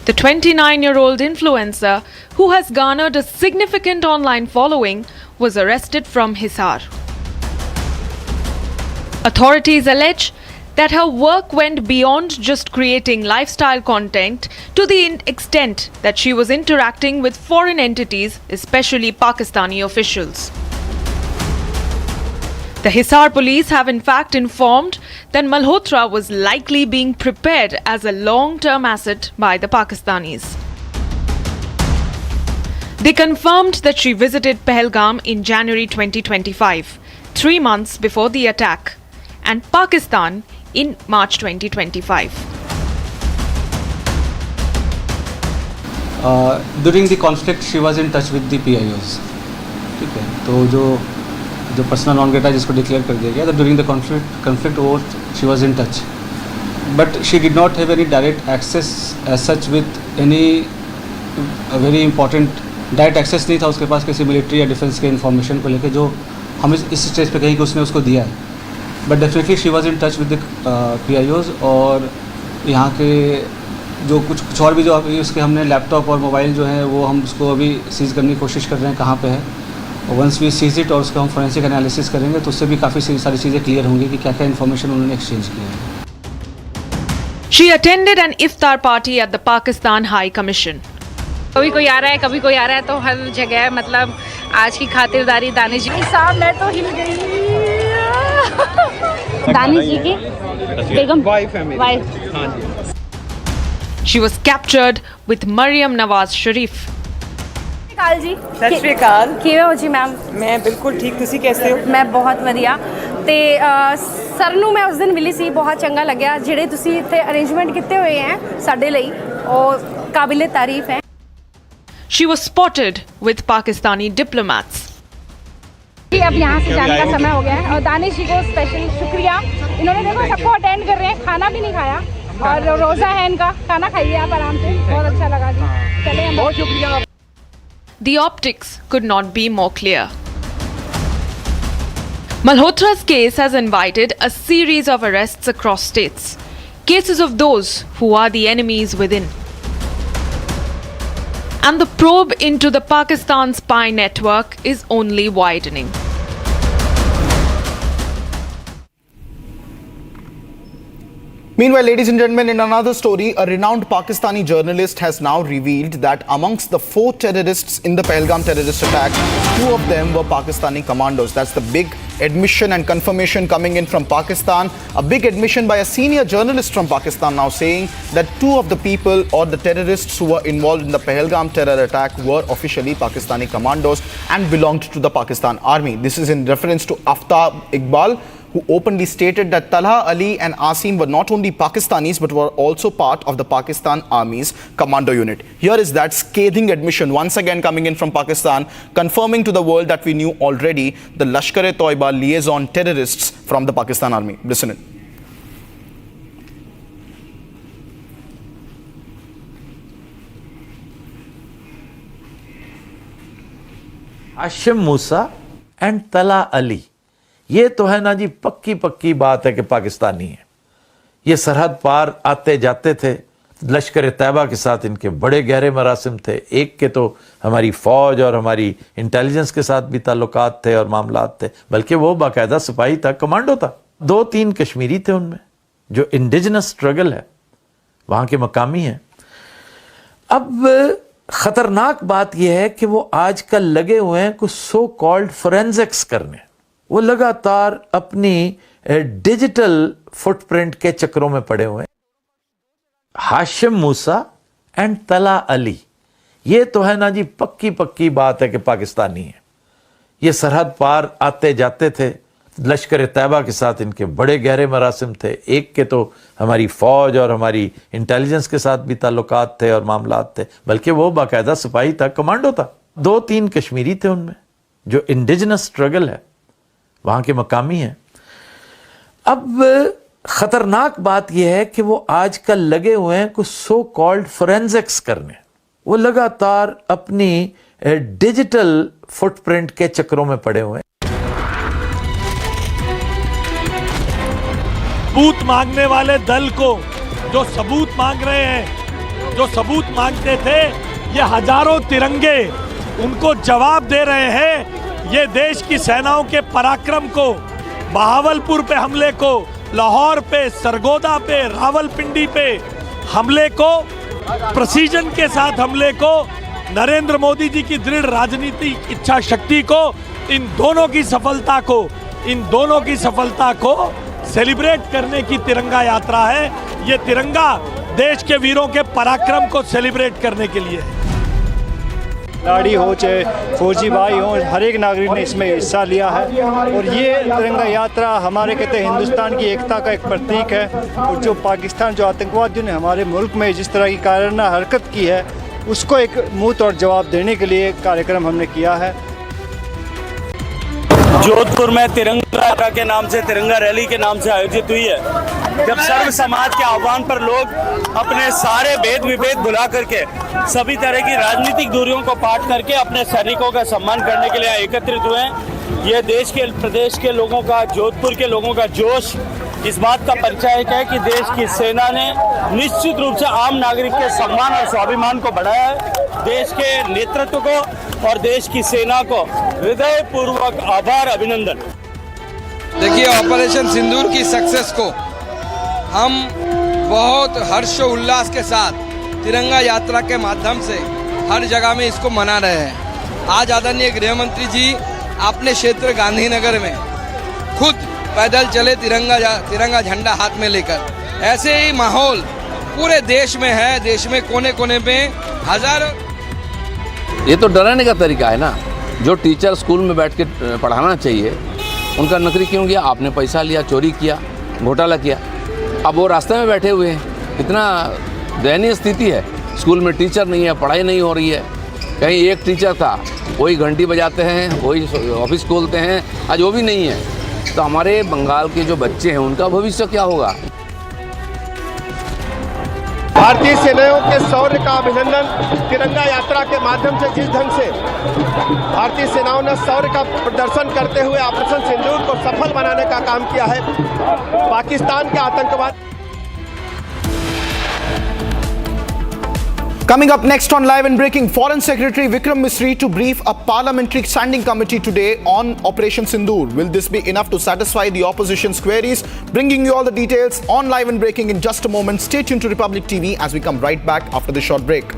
The 29-year-old influencer, who has garnered a significant online following, was arrested from Hisar. Authorities allege that her work went beyond just creating lifestyle content to the extent that she was interacting with foreign entities, especially Pakistani officials. The Hisar police have in fact informed that Malhotra was likely being prepared as a long-term asset by the Pakistanis. They confirmed that she visited Pahalgam in January 2025, 3 months before the attack, and Pakistan in March 2025. During the conflict, she was in touch with the PIOs. ठीक है, तो जो personal non Greta जिसको declare कर दिया गया, तो during the conflict वो she was in touch, but she did not have any direct access as such with any very important direct access नहीं था उसके पास किसी मिलिट्री या डिफेंस के इन्फॉर्मेशन को लेकर जो हम इस स्टेज पे कहीं कि उसने उसको दिया है. But definitely she was in touch with the PIOs और यहाँ के जो कुछ और भी जो अभी उसके हमने लैपटॉप और मोबाइल जो है वो हम उसको अभी सीज करने की कोशिश कर रहे हैं कहाँ पे है. वंस वी सीज इट और उसका हम फोरेंसिक एनालिसिस करेंगे तो उससे भी काफ़ी सारी चीज़ें क्लियर होंगी कि क्या क्या इन्फॉर्मेशन उन्होंने एक्सचेंज किया है. She attended an iftar party at the Pakistan High Commission. कभी कोई आ रहा है कभी कोई आ रहा है तो हर जगह मतलब आज की खातिरदारी दानिश जी साहब मैं तो हिल गई. दानिश जी की बेगम वाइफ है मेरी. हाँ जी. She was captured with Maryam Nawaz Sharif. ਕਾਲ ਜੀ ਸਤਿ ਸ਼੍ਰੀ ਅਕਾਲ. ਕਿਵੇਂ ਹੋ ਜੀ ਮੈਮ? ਮੈਂ ਬਿਲਕੁਲ ਠੀਕ, ਤੁਸੀਂ ਕੈਸੇ ਹੋ? ਮੈਂ ਬਹੁਤ ਵਧੀਆ. ਤੇ ਸਰ ਨੂੰ ਮੈਂ ਉਸ ਦਿਨ ਮਿਲੀ ਸੀ, ਬਹੁਤ ਚੰਗਾ ਲੱਗਿਆ ਜਿਹੜੇ ਤੁਸੀਂ ਇੱਥੇ ਅਰੇਂਜਮੈਂਟ ਕੀਤੇ ਹੋਏ ਹੈ ਸਾਡੇ ਲਈ ਉਹ ਕਾਬਿਲੇ ਤਾਰੀਫ ਹੈ. She was spotted with Pakistani diplomats. अब यहाँ से जाने का समय हो गया है और दानिश जी को स्पेशल शुक्रिया. इन्होंने देखो सबको अटेंड कर रहे हैं, खाना भी नहीं खाया और रोज़ा है इनका. खाना खाइए आप आराम से, बहुत अच्छा लगा जी. चलिए बहुत शुक्रिया. The optics could not be more clear. Malhotra's case has invited a series of arrests across states, cases of those who are the enemies within. And the probe into the Pakistan spy network is only widening. Meanwhile, ladies and gentlemen, in another story, a renowned Pakistani journalist has now revealed that amongst the 4 terrorists in the Pahalgam terrorist attack, 2 of them were Pakistani commandos. That's the big admission and confirmation coming in from Pakistan. A big admission by a senior journalist from Pakistan now saying that 2 of the people or the terrorists who were involved in the Pahalgam terror attack were officially Pakistani commandos and belonged to the Pakistan army. This is in reference to Aftab Iqbal, who openly stated that Talha, Ali and Asim were not only Pakistanis but were also part of the Pakistan Army's commando unit. Here is that scathing admission once again coming in from Pakistan, confirming to the world that we knew already, the Lashkar-e-Toiba liaison terrorists from the Pakistan Army. Listen in. Hashim Musa and Talha Ali, ये तो है ना जी पक्की पक्की बात है कि पाकिस्तानी है. ये सरहद पार आते जाते थे. लश्कर तैयबा के साथ इनके बड़े गहरे मरासिम थे. एक के तो हमारी फ़ौज और हमारी इंटेलिजेंस के साथ भी ताल्लुकात थे और मामलात थे, बल्कि वो बाकायदा सिपाही था, कमांडो था. 2-3 कश्मीरी थे उनमें, जो इंडिजिनस स्ट्रगल है, वहाँ के मकामी हैं. अब ख़तरनाक बात यह है कि वो आजकल लगे हुए हैं कुछ सो कॉल्ड फोरेंसिक्स करने. वो लगातार अपनी डिजिटल फुटप्रिंट के चक्रों में पड़े हुए हैं. हाशिम मूसा एंड तला अली, ये तो है ना जी पक्की पक्की बात है कि पाकिस्तानी है। ये सरहद पार आते जाते थे, लश्कर तैयबा के साथ इनके बड़े गहरे मरासिम थे। एक के तो हमारी फ़ौज और हमारी इंटेलिजेंस के साथ भी ताल्लुकात थे और मामलात थे, बल्कि वो बाकायदा सिपाही था, कमांडो था। 2-3 कश्मीरी थे उनमें, जो इंडिजिनस स्ट्रगल है, वहाँ के मकामी हैं। अब ख़तरनाक बात यह है कि वो आजकल लगे हुए हैं कुछ सो कॉल्ड फोरेंसिक्स करने। वो लगातार अपनी डिजिटल फुटप्रिंट के चक्रों में पड़े हुए हैं। सबूत मांगने वाले दल को जो सबूत मांग रहे हैं, जो सबूत मांगते थे, ये हजारों तिरंगे उनको जवाब दे रहे हैं। ये देश की सेनाओं के पराक्रम को, बहावलपुर पे हमले को, लाहौर पे, सरगोदा पे, रावलपिंडी पे हमले को, प्रिसीजन के साथ हमले को, नरेंद्र मोदी जी की दृढ़ राजनीतिक इच्छा शक्ति को, इन दोनों की सफलता को सेलिब्रेट करने की तिरंगा यात्रा है। ये तिरंगा देश के वीरों के पराक्रम को सेलिब्रेट करने के लिए है। खिलाड़ी हो चाहे फौजी भाई हो, हर एक नागरिक ने इसमें हिस्सा लिया है और ये तिरंगा यात्रा हमारे कहते हैं हिंदुस्तान की एकता का एक प्रतीक है। और जो पाकिस्तान, जो आतंकवादियों ने हमारे मुल्क में जिस तरह की कायराना हरकत की है, उसको एक मुंह तोड़ जवाब देने के लिए कार्यक्रम हमने किया है। जोधपुर में तिरंगा यात्रा के नाम से, तिरंगा रैली के नाम से आयोजित हुई है, जब सर्व समाज के आह्वान पर लोग अपने सारे भेद विभेद भुला करके, सभी तरह की राजनीतिक दूरियों को पाट करके अपने सैनिकों का सम्मान करने के लिए एकत्रित हुए हैं। ये देश के, प्रदेश के लोगों का, जोधपुर के लोगों का जोश इस बात का परिचय है कि देश की सेना ने निश्चित रूप से आम नागरिक के सम्मान और स्वाभिमान को बढ़ाया है। देश के नेतृत्व को और देश की सेना को हृदय पूर्वक आभार, अभिनंदन। देखिए, ऑपरेशन सिंदूर की सक्सेस को हम बहुत हर्षोल्लास के साथ तिरंगा यात्रा के माध्यम से हर जगह में इसको मना रहे हैं। आज आदरणीय गृह मंत्री जी अपने क्षेत्र गांधीनगर में खुद पैदल चले तिरंगा झंडा हाथ में लेकर। ऐसे ही माहौल पूरे देश में है। देश में कोने कोने में हजारों। ये तो डराने का तरीका है ना। जो टीचर स्कूल में बैठ के पढ़ाना चाहिए, उनका नौकरी क्यों गया? आपने पैसा लिया, चोरी किया, घोटाला किया, अब वो रास्ते में बैठे हुए हैं। इतना दयनीय स्थिति है। स्कूल में टीचर नहीं है, पढ़ाई नहीं हो रही है। कहीं एक टीचर था, वही घंटी बजाते हैं, वही ऑफिस खोलते हैं, आज वो भी नहीं है। तो हमारे बंगाल के जो बच्चे हैं, उनका भविष्य क्या होगा? भारतीय सेनाओं के शौर्य का अभिनंदन। तिरंगा यात्रा के माध्यम से जिस ढंग से भारतीय सेनाओं ने शौर्य का प्रदर्शन करते हुए ऑपरेशन सिंदूर को सफल बनाने का काम किया है, पाकिस्तान के आतंकवाद। Coming up next on Live and Breaking, Foreign Secretary Vikram Misri to brief a parliamentary standing committee today on Operation Sindur. Will this be enough to satisfy the opposition's queries? Bringing you all the details on Live and Breaking in just a moment. Stay tuned to Republic TV as we come right back after this short break.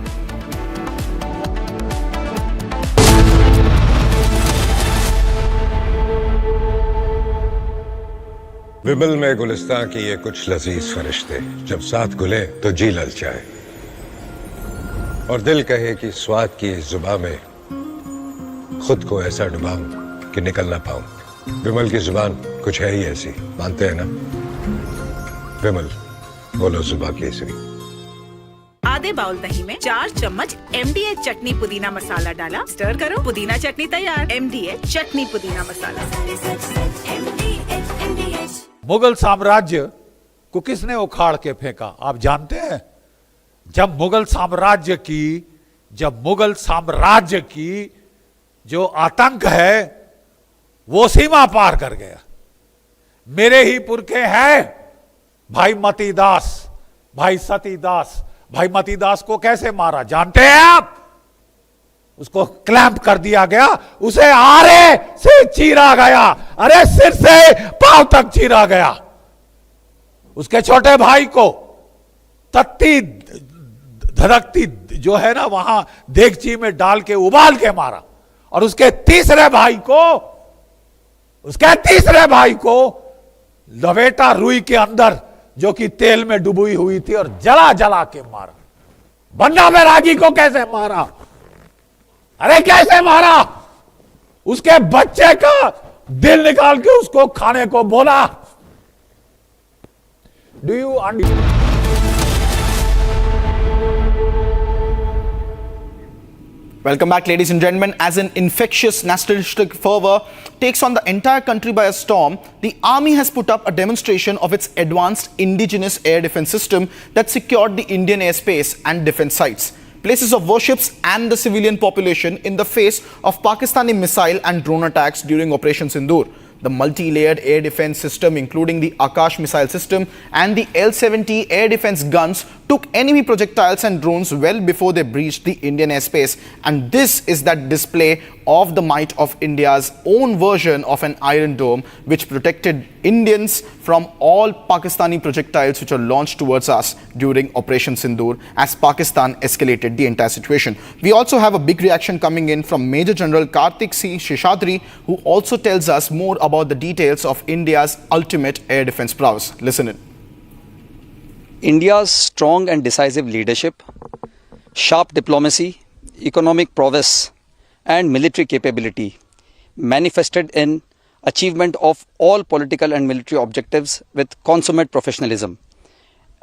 विमल में गुलिस्तां की ये कुछ लजीज फरिश्ते, जब साथ घुले तो जी ललचाए और दिल कहे कि स्वाद की इस जुबां में खुद को ऐसा डुबाऊं कि निकल ना पाऊं। विमल की जुबान कुछ है ही ऐसी, मानते हैं ना? विमल, बोलो जुबां केसरी। आधे बाउल दही में 4 चम्मच MDH चटनी पुदीना मसाला डाला, स्टर करो, पुदीना चटनी तैयार। MDH चटनी पुदीना मसाला। मुगल साम्राज्य को किसने उखाड़ के फेंका, आप जानते हैं? जब मुगल साम्राज्य की जो आतंक है वो सीमा पार कर गया। मेरे ही पुरखे हैं भाई मतीदास, भाई सतीदास। भाई मतीदास को कैसे मारा जानते हैं आप? उसको क्लैंप कर दिया गया, उसे आरे से चीरा गया, अरे सिर से पांव तक चीरा गया। उसके छोटे भाई को तत्ती धड़कती जो है ना, वहां देगची में डाल के उबाल के मारा। और उसके तीसरे भाई को लवेटा रुई के अंदर जो कि तेल में डुबोई हुई थी और जला जला के मारा। बन्ना बैरागी को कैसे मारा? अरे कैसे मारा? उसके बच्चे का दिल निकाल के उसको खाने को बोला। Do you understand? Welcome back, ladies and gentlemen. As an infectious nationalistic fervor takes on the entire country by a storm, the army has put up a demonstration of its advanced indigenous air defense system that secured the Indian airspace and defense sites, places of worships and the civilian population in the face of Pakistani missile and drone attacks during Operation Sindur. The multi-layered air defense system, including the Akash missile system and the L-70 air defense guns, took enemy projectiles and drones well before they breached the Indian airspace. And this is that display of the might of India's own version of an Iron Dome, which protected Indians from all Pakistani projectiles which were launched towards us during Operation Sindur as Pakistan escalated the entire situation. We also have a big reaction coming in from Major General Kartik C. Sheshadri, who also tells us more about the details of India's ultimate air defense prowess. Listen in. India's strong and decisive leadership, sharp diplomacy, economic prowess and military capability manifested in achievement of all political and military objectives with consummate professionalism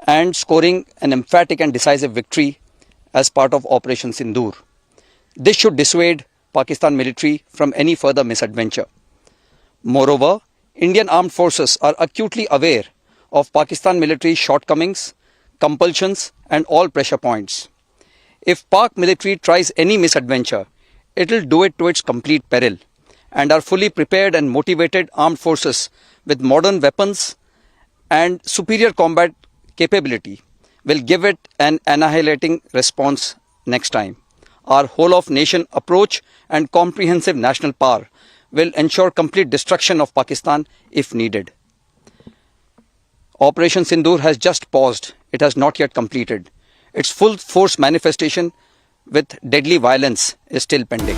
and scoring an emphatic and decisive victory as part of Operation Sindur. This should dissuade Pakistan military from any further misadventure. Moreover, Indian armed forces are acutely aware of Pakistan military shortcomings, compulsions and all pressure points. If Pak military tries any misadventure, it will do it to its complete peril, and our fully prepared and motivated armed forces with modern weapons and superior combat capability will give it an annihilating response next time. Our whole of nation approach and comprehensive national power will ensure complete destruction of Pakistan if needed. Operation Sindur has just paused. It has not yet completed. Its full force manifestation with deadly violence is still pending.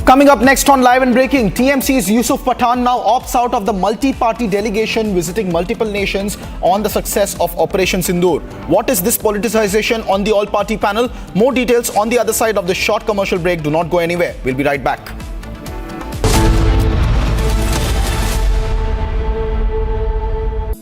Coming up next on Live and Breaking, TMC's Yusuf Pathan now opts out of the multi-party delegation visiting multiple nations on the success of Operation Sindur. What is this politicization on the all-party panel? More details on the other side of the short commercial break. Do not go anywhere. We'll be right back.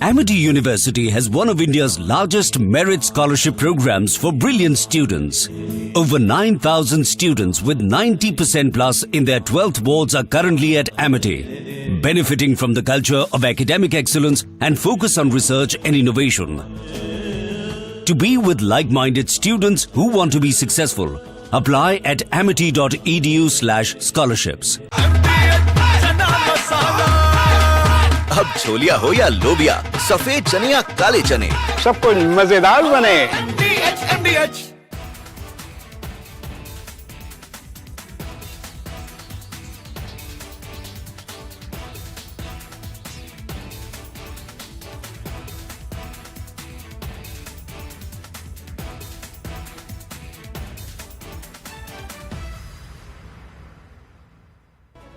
Amity University has one of India's largest merit scholarship programs for brilliant students. Over 9,000 students with 90% plus in their 12th boards are currently at Amity, benefiting from the culture of academic excellence and focus on research and innovation. To be with like-minded students who want to be successful, apply at amity.edu/scholarships. अब छोलिया हो या लोबिया, सफेद चने या काले चने, सब कुछ मजेदार बने। MDH।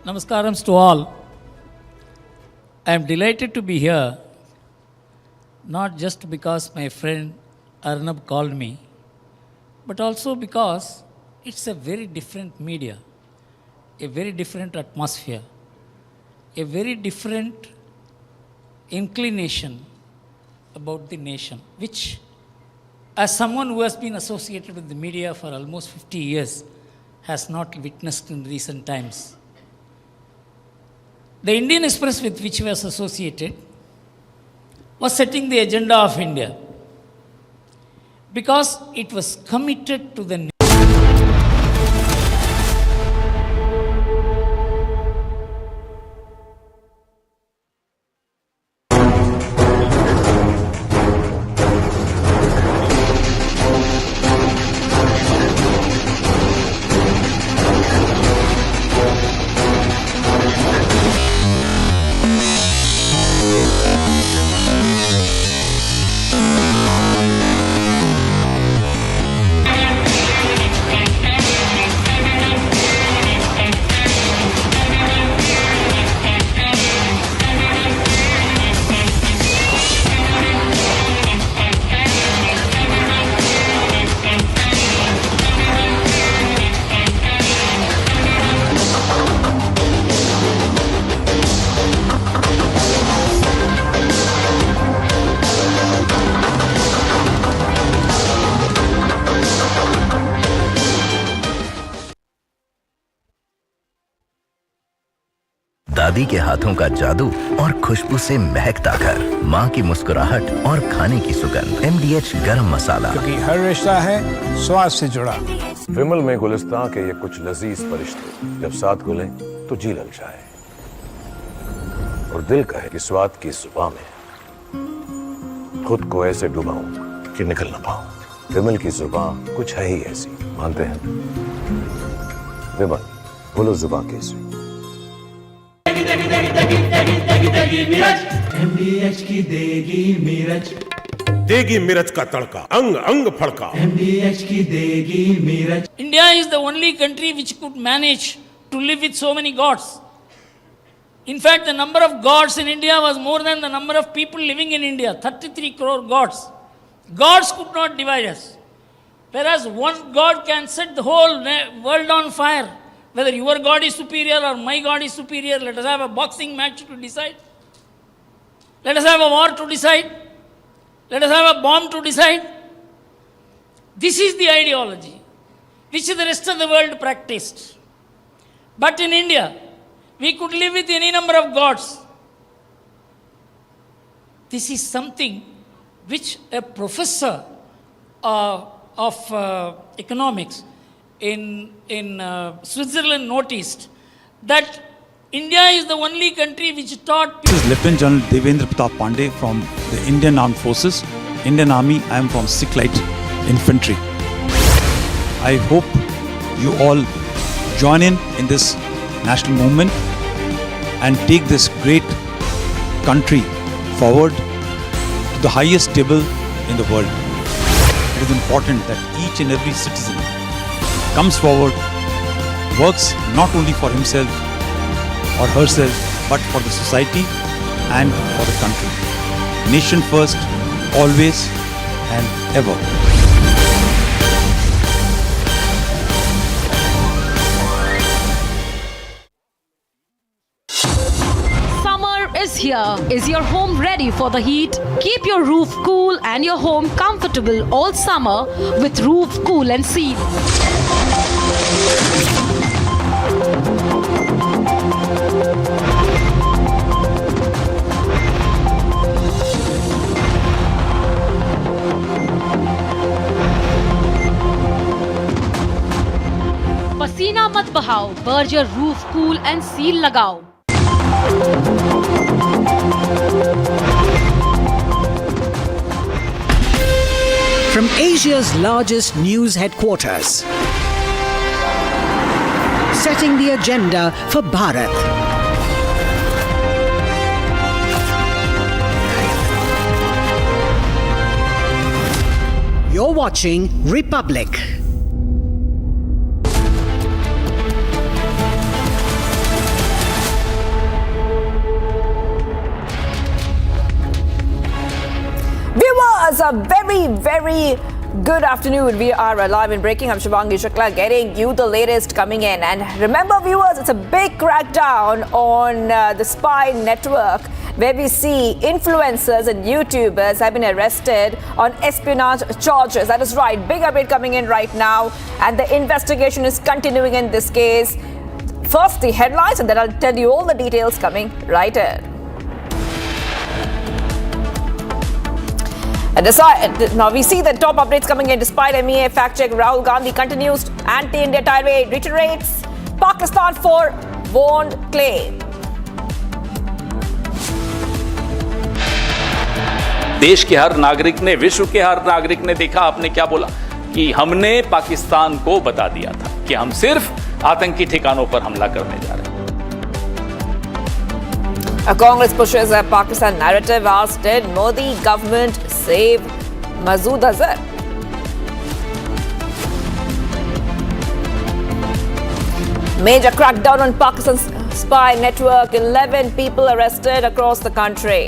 Namaskaram to all. I am delighted to be here, not just because my friend Arnab called me, but also because it's a very different media, a very different atmosphere, a very different inclination about the nation, which, as someone who has been associated with the media for almost 50 years, has not witnessed in recent times. The Indian Express with which was associated was setting the agenda of India because it was committed to the दादी के हाथों का जादू और खुशबू से महकता घर, माँ की मुस्कुराहट और खाने की सुगंध। MDH गरम मसाला, क्योंकि हर रिश्ता है स्वाद से जुड़ा। विमल में गुलिस्तां के ये कुछ लजीज फरिश्ते जब साथ घुले तो जी ललचाए और दिल कहे कि स्वाद की जुबान में खुद को ऐसे डुबाऊं कि निकल ना पाऊं। विमल की जुबान कुछ है ही ऐसी, मानते हैं? विमल, बोलो जुबान कैसी? MDH की देगी मिर्च, देगी मिर्च का तड़का, अंग अंग फड़का। MDH की देगी मिर्च। India is the only country which could manage to live with so many gods. In fact, the number of gods in India was more than the number of people living in India, 33 crore gods. Gods could not divide us. Whereas one god can set the whole world on fire. Whether your God is superior or my God is superior, let us have a boxing match to decide. Let us have a war to decide. Let us have a bomb to decide. This is the ideology which the rest of the world practiced. But in India, we could live with any number of gods. This is something which a professor of economics in Switzerland noticed, that India is the only country which taught people. This is Lieutenant General Devendra Pratap Pandey from the Indian Armed Forces, Indian Army. I am from Sikh Light Infantry. I hope you all join in this national movement and take this great country forward to the highest table in the world. It is important that each and every citizen comes forward, works not only for himself or herself, but for the society and for the country. Nation first, always and ever. Summer is here. Is your home ready for the heat? Keep your roof cool and your home comfortable all summer with Roof Cool and Seal. पसीना मत बहाओ, Berger roof cool and seal लगाओ। From Asia's largest news headquarters, setting the agenda for Bharat. You're watching Republic. Viewers, a very good afternoon. We are live and breaking. I'm Shivangi Shukla getting you the latest coming in. And remember, viewers, it's a big crackdown on the spy network where we see influencers and YouTubers have been arrested on espionage charges. That is right. Big update coming in right now. And the investigation is continuing in this case. First, the headlines, and then I'll tell you all the details coming right in. Now we see the top updates coming in. Despite MEA fact check, Rahul Gandhi continues anti-India tirade, reiterates Pakistan for won't claim. देश के हर नागरिक ने, विश्व के हर नागरिक ने देखा आपने क्या बोला कि हमने पाकिस्तान को बता दिया था कि हम सिर्फ आतंकी ठिकानों पर हमला करने जा रहे हैं। Congress pushes a Pakistan narrative. Asked, did Modi government save Masood Azhar? Major crackdown on Pakistan's spy network. 11 people arrested across the country.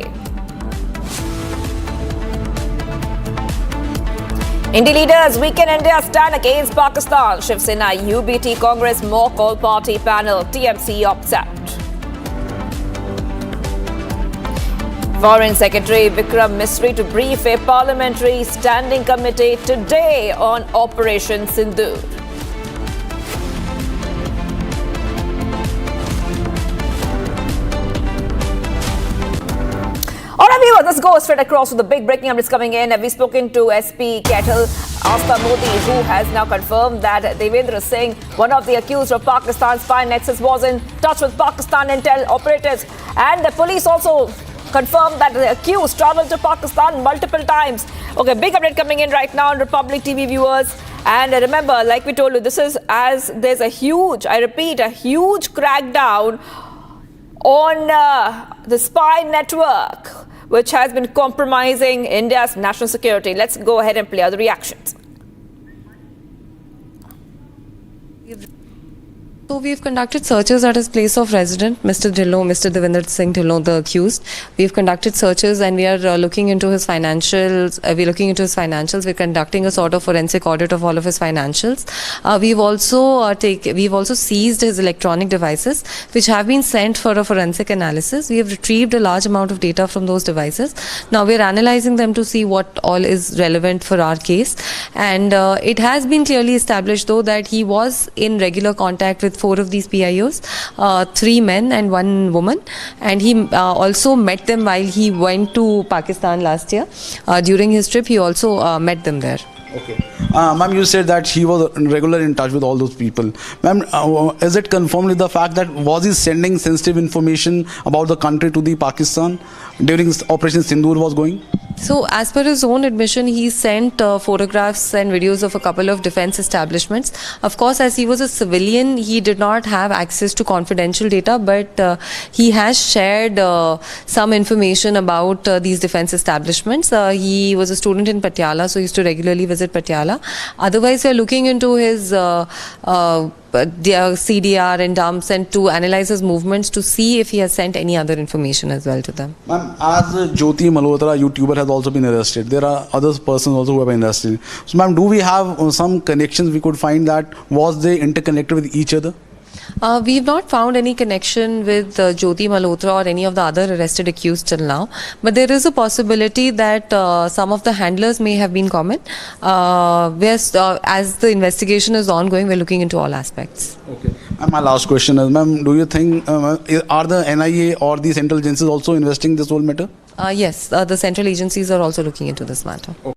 Indie leaders weaken India stand against Pakistan. Shiv Sena UBT Congress mock all party panel. TMC opts out. Foreign Secretary Vikram Misri to brief a parliamentary standing committee today on Operation Sindur. Viewers, let's go straight across to the big breaking updates coming in. We've spoken to SP Kettle Arnab Modi, who has now confirmed that Devendra Singh, one of the accused of Pakistan's spy nexus, was in touch with Pakistan intel operatives. And the police also confirmed that the accused traveled to Pakistan multiple times. Okay, big update coming in right now on Republic TV, viewers. And remember, like we told you, this is as there's a huge, I repeat, a huge crackdown on the spy network, which has been compromising India's national security. Let's go ahead and play out the reactions. So we've conducted searches at his place of residence, Mr. Dhillon, Mr. Devendra Singh Dhillon, the accused. We've conducted searches and we are looking into his financials. We're conducting a sort of forensic audit of all of his financials. We've also seized his electronic devices, which have been sent for a forensic analysis. We have retrieved a large amount of data from those devices. Now we're analyzing them to see what all is relevant for our case. And it has been clearly established, though, that he was in regular contact with 4 of these PIOs, 3 men and 1 woman, and he also met them while he went to Pakistan last year. During his trip, he also met them there. Okay. Ma'am, you said that he was regularly in touch with all those people. Ma'am, is it confirmed with the fact that was he sending sensitive information about the country to the Pakistan during Operation Sindur was going? So, as per his own admission, he sent photographs and videos of a couple of defense establishments. Of course, as he was a civilian, he did not have access to confidential data, but he has shared some information about these defense establishments. He was a student in Patiala, so he used to regularly visit Patiala. Otherwise, we are looking into his CDR and dumps and to analyze his movements to see if he has sent any other information as well to them. Ma'am, as Jyoti Malhotra, YouTuber, has also been arrested. There are other persons also who have been arrested. So, ma'am, do we have some connections we could find that was they interconnected with each other? We have not found any connection with Jyoti Malhotra or any of the other arrested accused till now. But there is a possibility that some of the handlers may have been common. As the investigation is ongoing, we're looking into all aspects. Okay. And my last question is, ma'am, do you think, are the NIA or these central agencies also investigating this whole matter? Yes, the central agencies are also looking into this matter. Okay.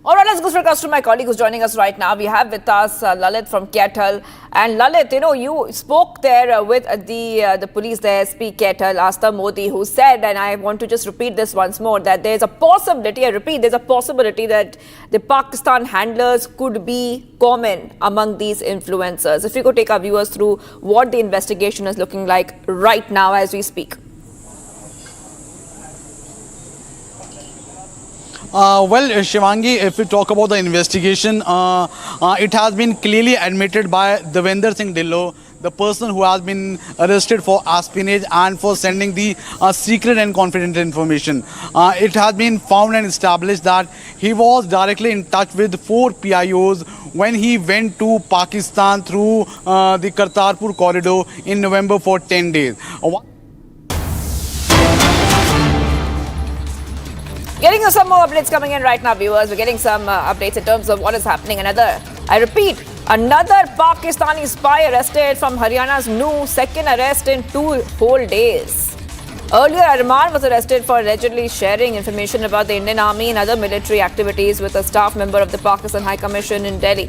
All right, let's go straight to my colleague who's joining us right now. We have with us Lalit from Kettle. And Lalit, you spoke there with the police, the SP Kettle, Arnab Modi, who said, and I want to just repeat this once more, that there's a possibility, I repeat, there's a possibility that the Pakistan handlers could be common among these influencers. If you could take our viewers through what the investigation is looking like right now as we speak. Well, Shivangi, if we talk about the investigation, it has been clearly admitted by Devendra Singh Dhillon, the person who has been arrested for espionage and for sending the secret and confidential information. It has been found and established that he was directly in touch with 4 PIOs when he went to Pakistan through the Kartarpur corridor in November for 10 days. Getting you some more updates coming in right now, viewers. We're getting some updates in terms of what is happening. Another Pakistani spy arrested from Haryana's new second arrest in 2 whole days. Earlier, Arnab was arrested for allegedly sharing information about the Indian Army and other military activities with a staff member of the Pakistan High Commission in Delhi.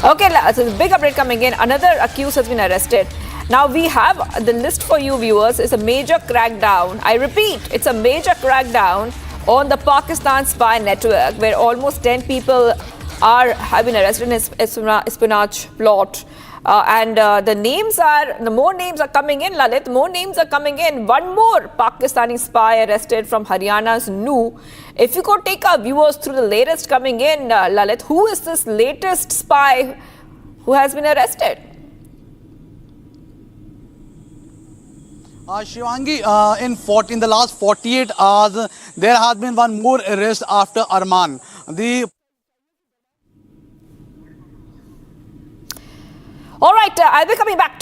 Okay, so big update coming in. Another accused has been arrested. Now, we have the list for you, viewers. It's a major crackdown. I repeat, it's a major crackdown on the Pakistan spy network, where almost 10 people have been arrested in espionage plot. And the more names are coming in, Lalit, more names are coming in. One more Pakistani spy arrested from Haryana's Nu. If you could take our viewers through the latest coming in, Lalit, who is this latest spy who has been arrested? Shivangi, in the last 48 hours, there has been one more arrest after Arman. All right, I'll be coming back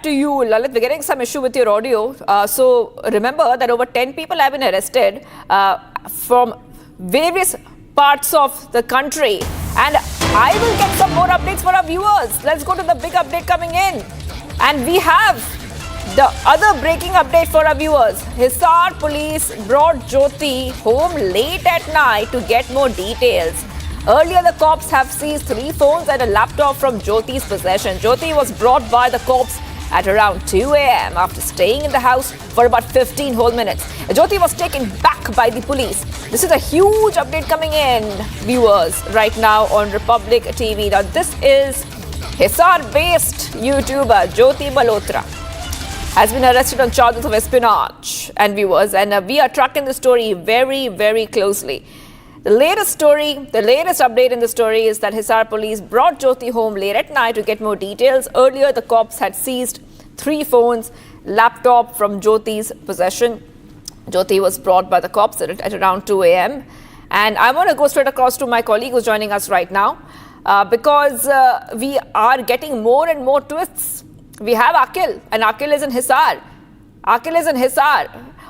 to you, Lalit. We're getting some issue with your audio. So remember that over 10 people have been arrested from various parts of the country. And I will get some more updates for our viewers. Let's go to the big update coming in. And we have The other breaking update for our viewers, Hisar police brought Jyoti home late at night to get more details. Earlier, the cops have seized 3 phones and a laptop from Jyoti's possession. Jyoti was brought by the cops at around 2 a.m. after staying in the house for about 15 whole minutes. Jyoti was taken back by the police. This is a huge update coming in, viewers, right now on Republic TV. Now, this is Hisar-based YouTuber Jyoti Malhotra has been arrested on charges of espionage, and viewers, and we are tracking the story very, very closely. The latest update in the story is that Hisar police brought Jyoti home late at night to get more details. Earlier, the cops had seized 3 phones, laptop from Jyoti's possession. Jyoti was brought by the cops at around 2 a.m. And I want to go straight across to my colleague who's joining us right now because we are getting more and more twists. We have Akil, and Akil is in Hisar.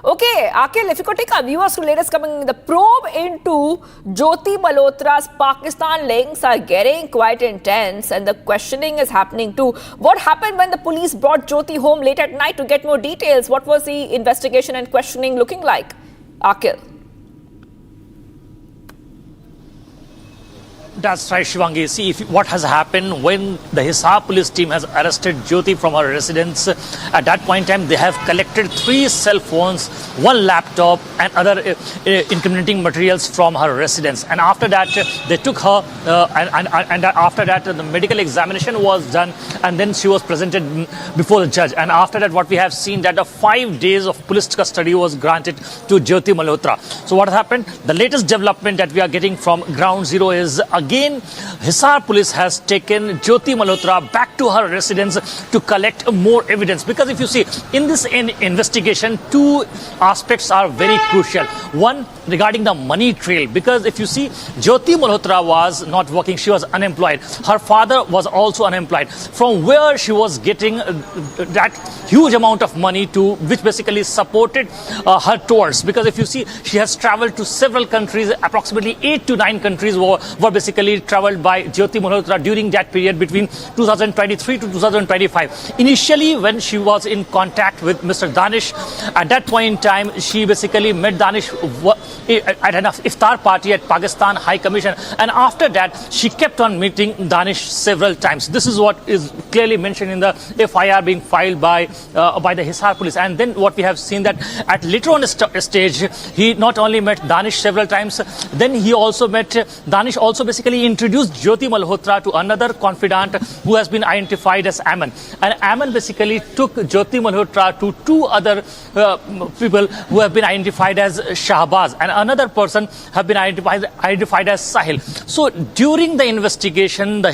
Okay, Akil, if you could take our viewers to latest coming, the probe into Jyoti Malhotra's Pakistan links are getting quite intense, and the questioning is happening too. What happened when the police brought Jyoti home late at night to get more details? What was the investigation and questioning looking like? Akil. That's right, Shivangi. See, what has happened when the Hisar police team has arrested Jyoti from her residence. At that point in time, they have collected 3 cell phones, 1 laptop, and other incriminating materials from her residence. And after that, they took her, and after that, the medical examination was done, and then she was presented before the judge. And after that, what we have seen that 5 days of police custody was granted to Jyoti Malhotra. So what happened? The latest development that we are getting from ground zero is again, Hisar police has taken Jyoti Malhotra back to her residence to collect more evidence. Because if you see, in this investigation, 2 aspects are very crucial. One, regarding the money trail. Because if you see, Jyoti Malhotra was not working, she was unemployed. Her father was also unemployed. From where she was getting that huge amount of money to, which basically supported her tours. Because if you see, she has traveled to several countries, approximately 8 to 9 countries were basically traveled by Jyoti Malhotra during that period between 2023 to 2025. Initially, when she was in contact with Mr. Danish, at that point in time, she basically met Danish at an iftar party at Pakistan High Commission. And after that, she kept on meeting Danish several times. This is what is clearly mentioned in the FIR being filed by the Hisar police. And then what we have seen that at later on stage, he not only met Danish several times, then he also met Danish also basically introduced Jyoti Malhotra to another confidant who has been identified as Aman. And Aman basically took Jyoti Malhotra to 2 other people who have been identified as Shahbaz, and another person have been identified as Sahil. So during the investigation, the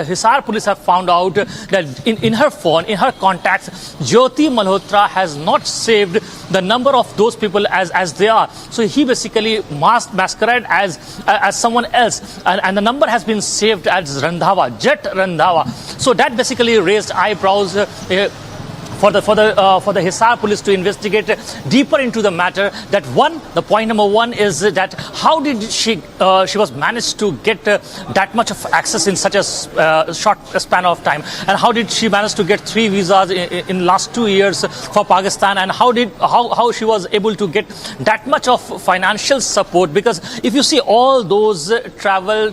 Hisar police have found out that in her phone, in her contacts, Jyoti Malhotra has not saved the number of those people as they are. So he basically masqueraded as someone else, and the number has been saved as Randhawa, Jet Randhawa. So that basically raised eyebrows for the Hisar police to investigate deeper into the matter. That the point number 1 is that how did she was managed to get that much of access in such a short span of time, and how did she manage to get 3 visas in last 2 years for Pakistan, and how she was able to get that much of financial support? Because if you see all those travel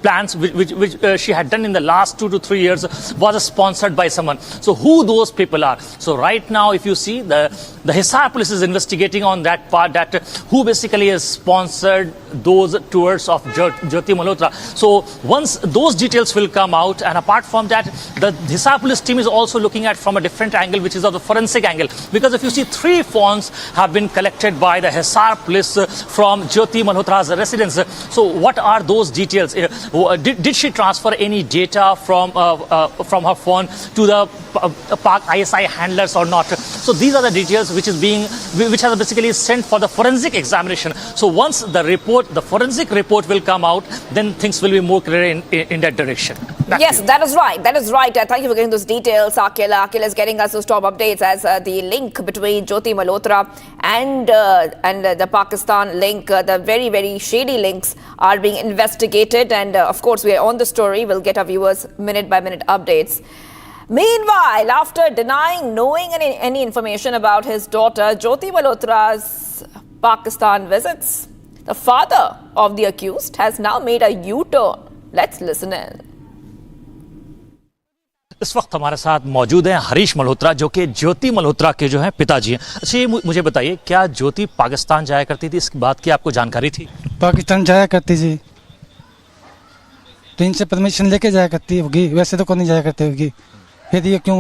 plans which she had done in the last 2 to 3 years was sponsored by someone. So who those people are? So right now, if you see, the Hisar police is investigating on that part, that who basically has sponsored those tours of Jyoti Malhotra. So once those details will come out, and apart from that, the Hisar police team is also looking at from a different angle, which is of the forensic angle. Because if you see, 3 phones have been collected by the Hisar police from Jyoti Malhotra's residence. So what are those details? Did she transfer any data from her phone to the Pak ISI handlers or not? So these are the details which has basically sent for the forensic examination. So once the forensic report will come out, then things will be more clear in that direction. Yes, that is right. Thank you for getting those details, Akil. Akil is getting us those top updates as the link between Jyoti Malhotra and the Pakistan link, the very, very shady links are being investigated. And of course, we are on the story. We'll get our viewers minute by minute updates. Meanwhile, after denying knowing any information about his daughter Jyoti Malhotra's Pakistan visits, the father of the accused has now made a U-turn. Let's listen in. इस वक्त हमारे साथ मौजूद हैं हरीश मल्होत्रा, जो कि ज्योति मल्होत्रा के जो हैं पिताजी हैं। अच्छा, ये मुझे बताइए, क्या ज्योति पाकिस्तान जाया करती थी? इस बात की आपको जानकारी थी? पाकिस्तान जाया करती थी, तो इनसे परमिशन लेके जाया करती होगी, वैसे तो कौन नहीं जाया करती होगी। फिर ये क्यों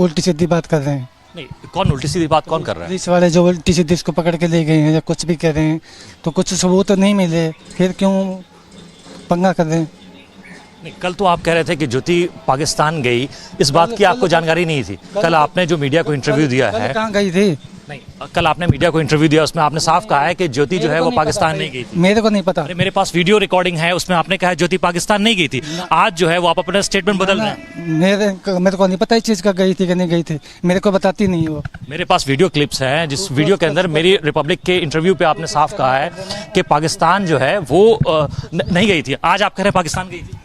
उल्टी सीधी बात कर रहे हैं? नहीं, कौन उल्टी सीधी बात कौन कर रहा है? पुलिस वाले जो उल्टी सीधी इसको पकड़ के ले गए हैं या कुछ भी कह रहे हैं, तो कुछ सबूत तो नहीं मिले, फिर क्यों पंगा कर रहे हैं? नहीं, कल तो आप कह रहे थे कि ज्योति पाकिस्तान गई, इस बात की आपको जानकारी नहीं थी। कल आपने जो मीडिया को इंटरव्यू दिया है, कहाँ गई थी? नहीं, कल आपने मीडिया को इंटरव्यू दिया, उसमें आपने साफ कहा है कि ज्योति जो है वो पाकिस्तान नहीं गई थी। मेरे को नहीं पता। अरे मेरे पास वीडियो रिकॉर्डिंग है, उसमें आपने कहा ज्योति पाकिस्तान नहीं गई थी। आज जो है वो आप अपना स्टेटमेंट बदल रहे हैं। मेरे को नहीं पता इस चीज़ का गई थी कि नहीं गई थी, मेरे को बताती नहीं वो। मेरे पास वीडियो क्लिप्स हैं, जिस वीडियो के अंदर मेरी रिपब्लिक के इंटरव्यू पे आपने साफ कहा है कि पाकिस्तान जो है वो नहीं गई थी। आज आप कह रहे हैं पाकिस्तान गई थी।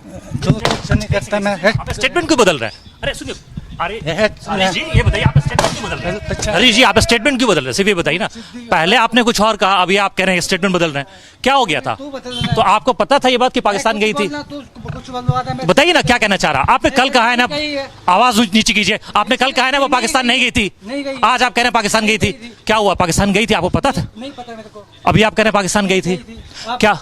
आप स्टेटमेंट क्यों बदल रहे हैं? अरे सुनिए, अरे हरीश जी ये बताइए, आप स्टेटमेंट क्यों बदल रहे हैं? हरीश जी आप स्टेटमेंट क्यों बदल रहे हैं? सिर्फ ये बताइए ना, पहले आपने कुछ और कहा, अभी आप कह रहे हैं स्टेटमेंट बदल रहे हैं। क्या हो गया था? तो आपको पता था ये बात कि पाकिस्तान गई थी? बताइए ना क्या कहना चाह रहा। आपने कल कहा है ना, आवाज नीचे कीजिए, आपने कल कहा है ना वो पाकिस्तान नहीं गई थी, आज आप कह रहे हैं पाकिस्तान गई थी। क्या हुआ, पाकिस्तान गई थी? आपको पता था? नहीं पता मेरे को। अभी आप कह रहे हैं पाकिस्तान गई थी, क्या?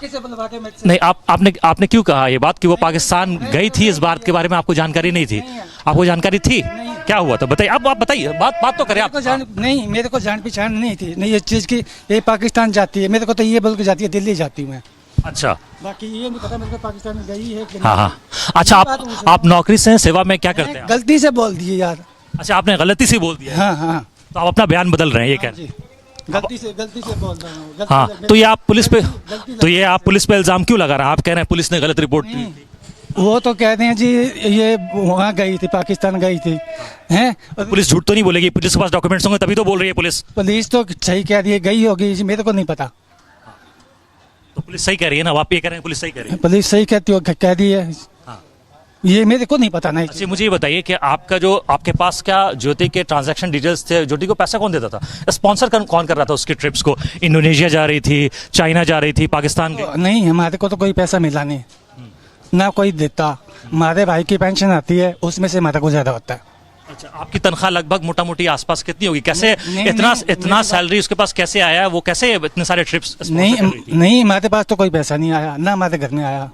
नहीं, आपने क्यों कहा ये बात कि वो पाकिस्तान गई थी? इस बात के बारे में आपको जानकारी नहीं थी? आपको जानकारी थी? क्या हुआ था बताइए, अब आप बताइए, बात तो करें आप। नहीं, मेरे को जान पहचान नहीं थी, नहीं ये चीज़ की ये पाकिस्तान जाती है, मेरे को तो ये बोल के जाती है दिल्ली जाती हूँ मैं। अच्छा, बाकी ये नहीं पता मेरे को पाकिस्तान में गई है कि हाँ हाँ। अच्छा, आप नौकरी से सेवा में क्या करते हैं? गलती से बोल दिए यार। अच्छा, आपने गलती से बोल दिया? हाँ हाँ। तो आप अपना बयान बदल रहे हैं, ये कह रहे हैं? गलती से बोल रहा हूँ। हाँ, तो ये आप पुलिस पे इल्जाम क्यों लगा रहे हैं? आप कह रहे हैं पुलिस ने गलत रिपोर्ट दी। वो तो कह रहे हैं जी ये वहाँ गई थी, पाकिस्तान गई थी, हैं? पुलिस झूठ तो नहीं बोलेगी? पुलिस के पास डॉक्यूमेंट्स होंगे तभी तो बोल रही है पुलिस। पुलिस तो सही कह रही है, गई होगी, मेरे को नहीं पता। तो पुलिस सही कह रही है ना, आप ये कह रहे हैं पुलिस सही कह रही है? पुलिस सही कहती हो, कह रही है, ये मेरे को नहीं पता। नहीं। अच्छा, मुझे ये बताइए कि आपके पास क्या ज्योति के ट्रांजैक्शन डिटेल्स थे? ज्योति को पैसा कौन देता था? स्पॉन्सर कौन कर रहा था उसकी ट्रिप्स को? इंडोनेशिया जा रही थी, चाइना जा रही थी, पाकिस्तान गई? नहीं, हमारे को तो कोई पैसा मिला नहीं, ना कोई देता। हमारे भाई की पेंशन आती है, उसमें से हमारा गुजारा होता है। अच्छा, आपकी तनख्वाह लगभग मोटा मोटी आसपास कितनी होगी? कैसे इतना सैलरी उसके पास कैसे आया? वो कैसे इतने सारे ट्रिप्स? नहीं, हमारे पास तो कोई पैसा नहीं आया, ना हमारे घर में आया।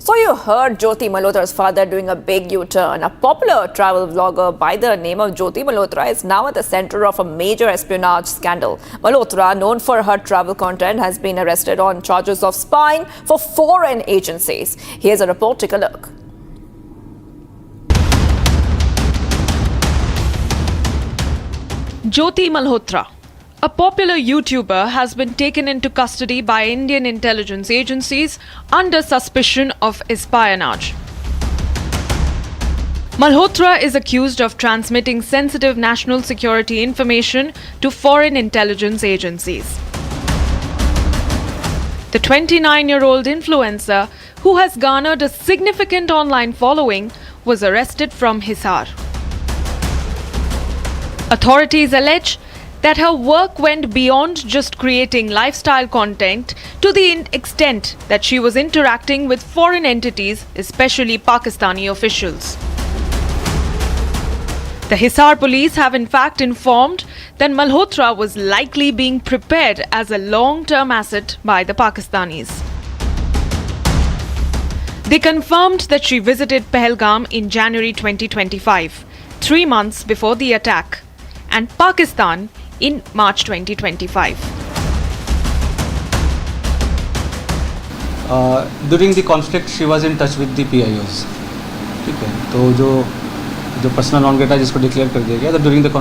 So you heard Jyoti Malhotra's father doing a big U-turn. A popular travel vlogger by the name of Jyoti Malhotra is now at the center of a major espionage scandal. Malhotra, known for her travel content, has been arrested on charges of spying for foreign agencies. Here's a report. Take a look. Jyoti Malhotra, a popular YouTuber, has been taken into custody by Indian intelligence agencies under suspicion of espionage. Malhotra is accused of transmitting sensitive national security information to foreign intelligence agencies. The 29-year-old influencer, who has garnered a significant online following, was arrested from Hisar. Authorities allege that her work went beyond just creating lifestyle content to the extent that she was interacting with foreign entities, especially Pakistani officials. The Hisar police have in fact informed that Malhotra was likely being prepared as a long-term asset by the Pakistanis. They confirmed that she visited Pahalgam in January 2025, 3 months before the attack, and Pakistan in March 2025. During the conflict, she was in touch with the PIOs. ठीक है, तो जो personal non Greta जिसको declare कर दिया गया, तो during the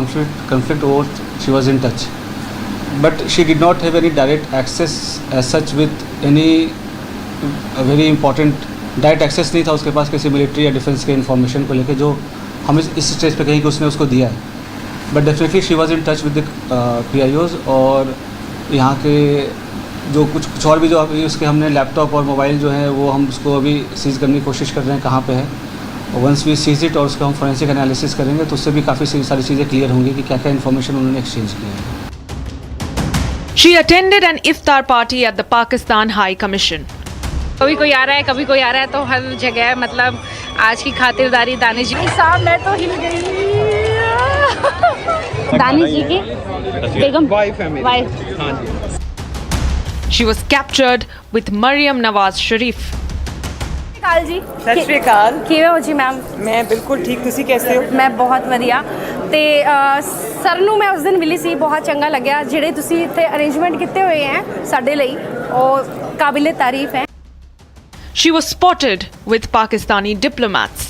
conflict वो she was in touch, but she did not have any direct access as such with any very important direct access नहीं था उसके पास किसी मिलिट्री या डिफेंस के इन्फॉर्मेशन को लेके जो हम इस स्टेज पे कहीं कि उसने उसको दिया है, but definitely she was in touch with the PIOs। और यहाँ के जो कुछ और भी जो अभी उसके हमने लैपटॉप और मोबाइल जो है वो हम उसको अभी सीज करने की कोशिश कर रहे हैं कहाँ पे है, वंस वी सीज इट और उसका हम फोरेंसिक एनालिसिस करेंगे तो उससे भी काफ़ी सारी चीज़ें क्लियर होंगी कि क्या क्या इन्फॉर्मेशन उन्होंने एक्सचेंज किया है. She attended an iftar party at the Pakistan High Commission. कभी कोई आ रहा है, कभी कोई आ रहा है, तो हर जगह मतलब आज की खातिरदारी दानिश जी साहब, मैं तो हिल गई. दानिश जी की बेगम wife. She was captured with Maryam Nawaz Sharif. ਕਾਲ ਜੀ. ਸਤਿ ਸ਼੍ਰੀ ਅਕਾਲ. ਕਿਵੇਂ ਹੋ ਜੀ ਮੈਮ? ਮੈਂ ਬਿਲਕੁਲ ਠੀਕ, ਤੁਸੀਂ ਕੈਸੇ ਹੋ? ਮੈਂ ਬਹੁਤ ਵਧੀਆ. ਤੇ ਸਰ ਨੂੰ ਮੈਂ ਉਸ ਦਿਨ ਮਿਲੀ ਸੀ, ਬਹੁਤ ਚੰਗਾ ਲੱਗਿਆ. ਜਿਹੜੇ ਤੁਸੀਂ ਇੱਥੇ ਅਰੇਂਜਮੈਂਟ ਕੀਤੇ ਹੋਏ ਹੈ ਸਾਡੇ ਲਈ, ਉਹ ਕਾਬਿਲੇ ਤਾਰੀਫ ਹੈ. She was spotted with Pakistani diplomats.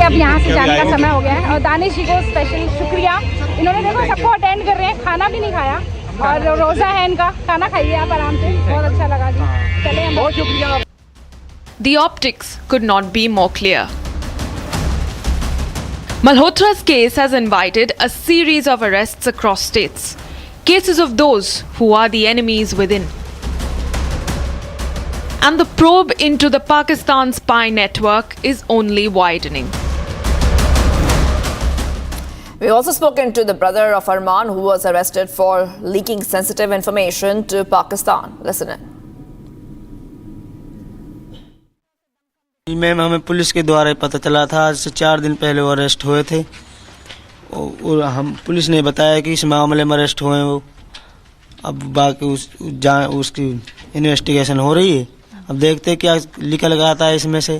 अब यहाँ से जाने का समय हो गया है और दानिश जी को स्पेशल शुक्रिया. इन्होंने देखो सबको अटेंड कर रहे हैं, खाना भी नहीं खाया और रोज़ा है इनका. खाना खाइए आप आराम से, बहुत अच्छा लगा जी. चले हम. बहुत शुक्रिया. The optics could not be more clear. Malhotra's case has invited a series of arrests across states, cases of those who are the enemies within. And the probe into the Pakistan spy network is only widening. We've also spoken to the brother of Arman, who was arrested for leaking sensitive information to Pakistan. Listen in. Ma'am, हमें police के द्वारा पता चला था. आज से 4 दिन पहले वो अरेस्ट हुए थे और हम पुलिस ने बताया कि इस मामले में अरेस्ट हुए हैं वो. अब बाकी उसकी इन्वेस्टिगेशन हो रही है. अब देखते क्या निकल आता है इसमें से.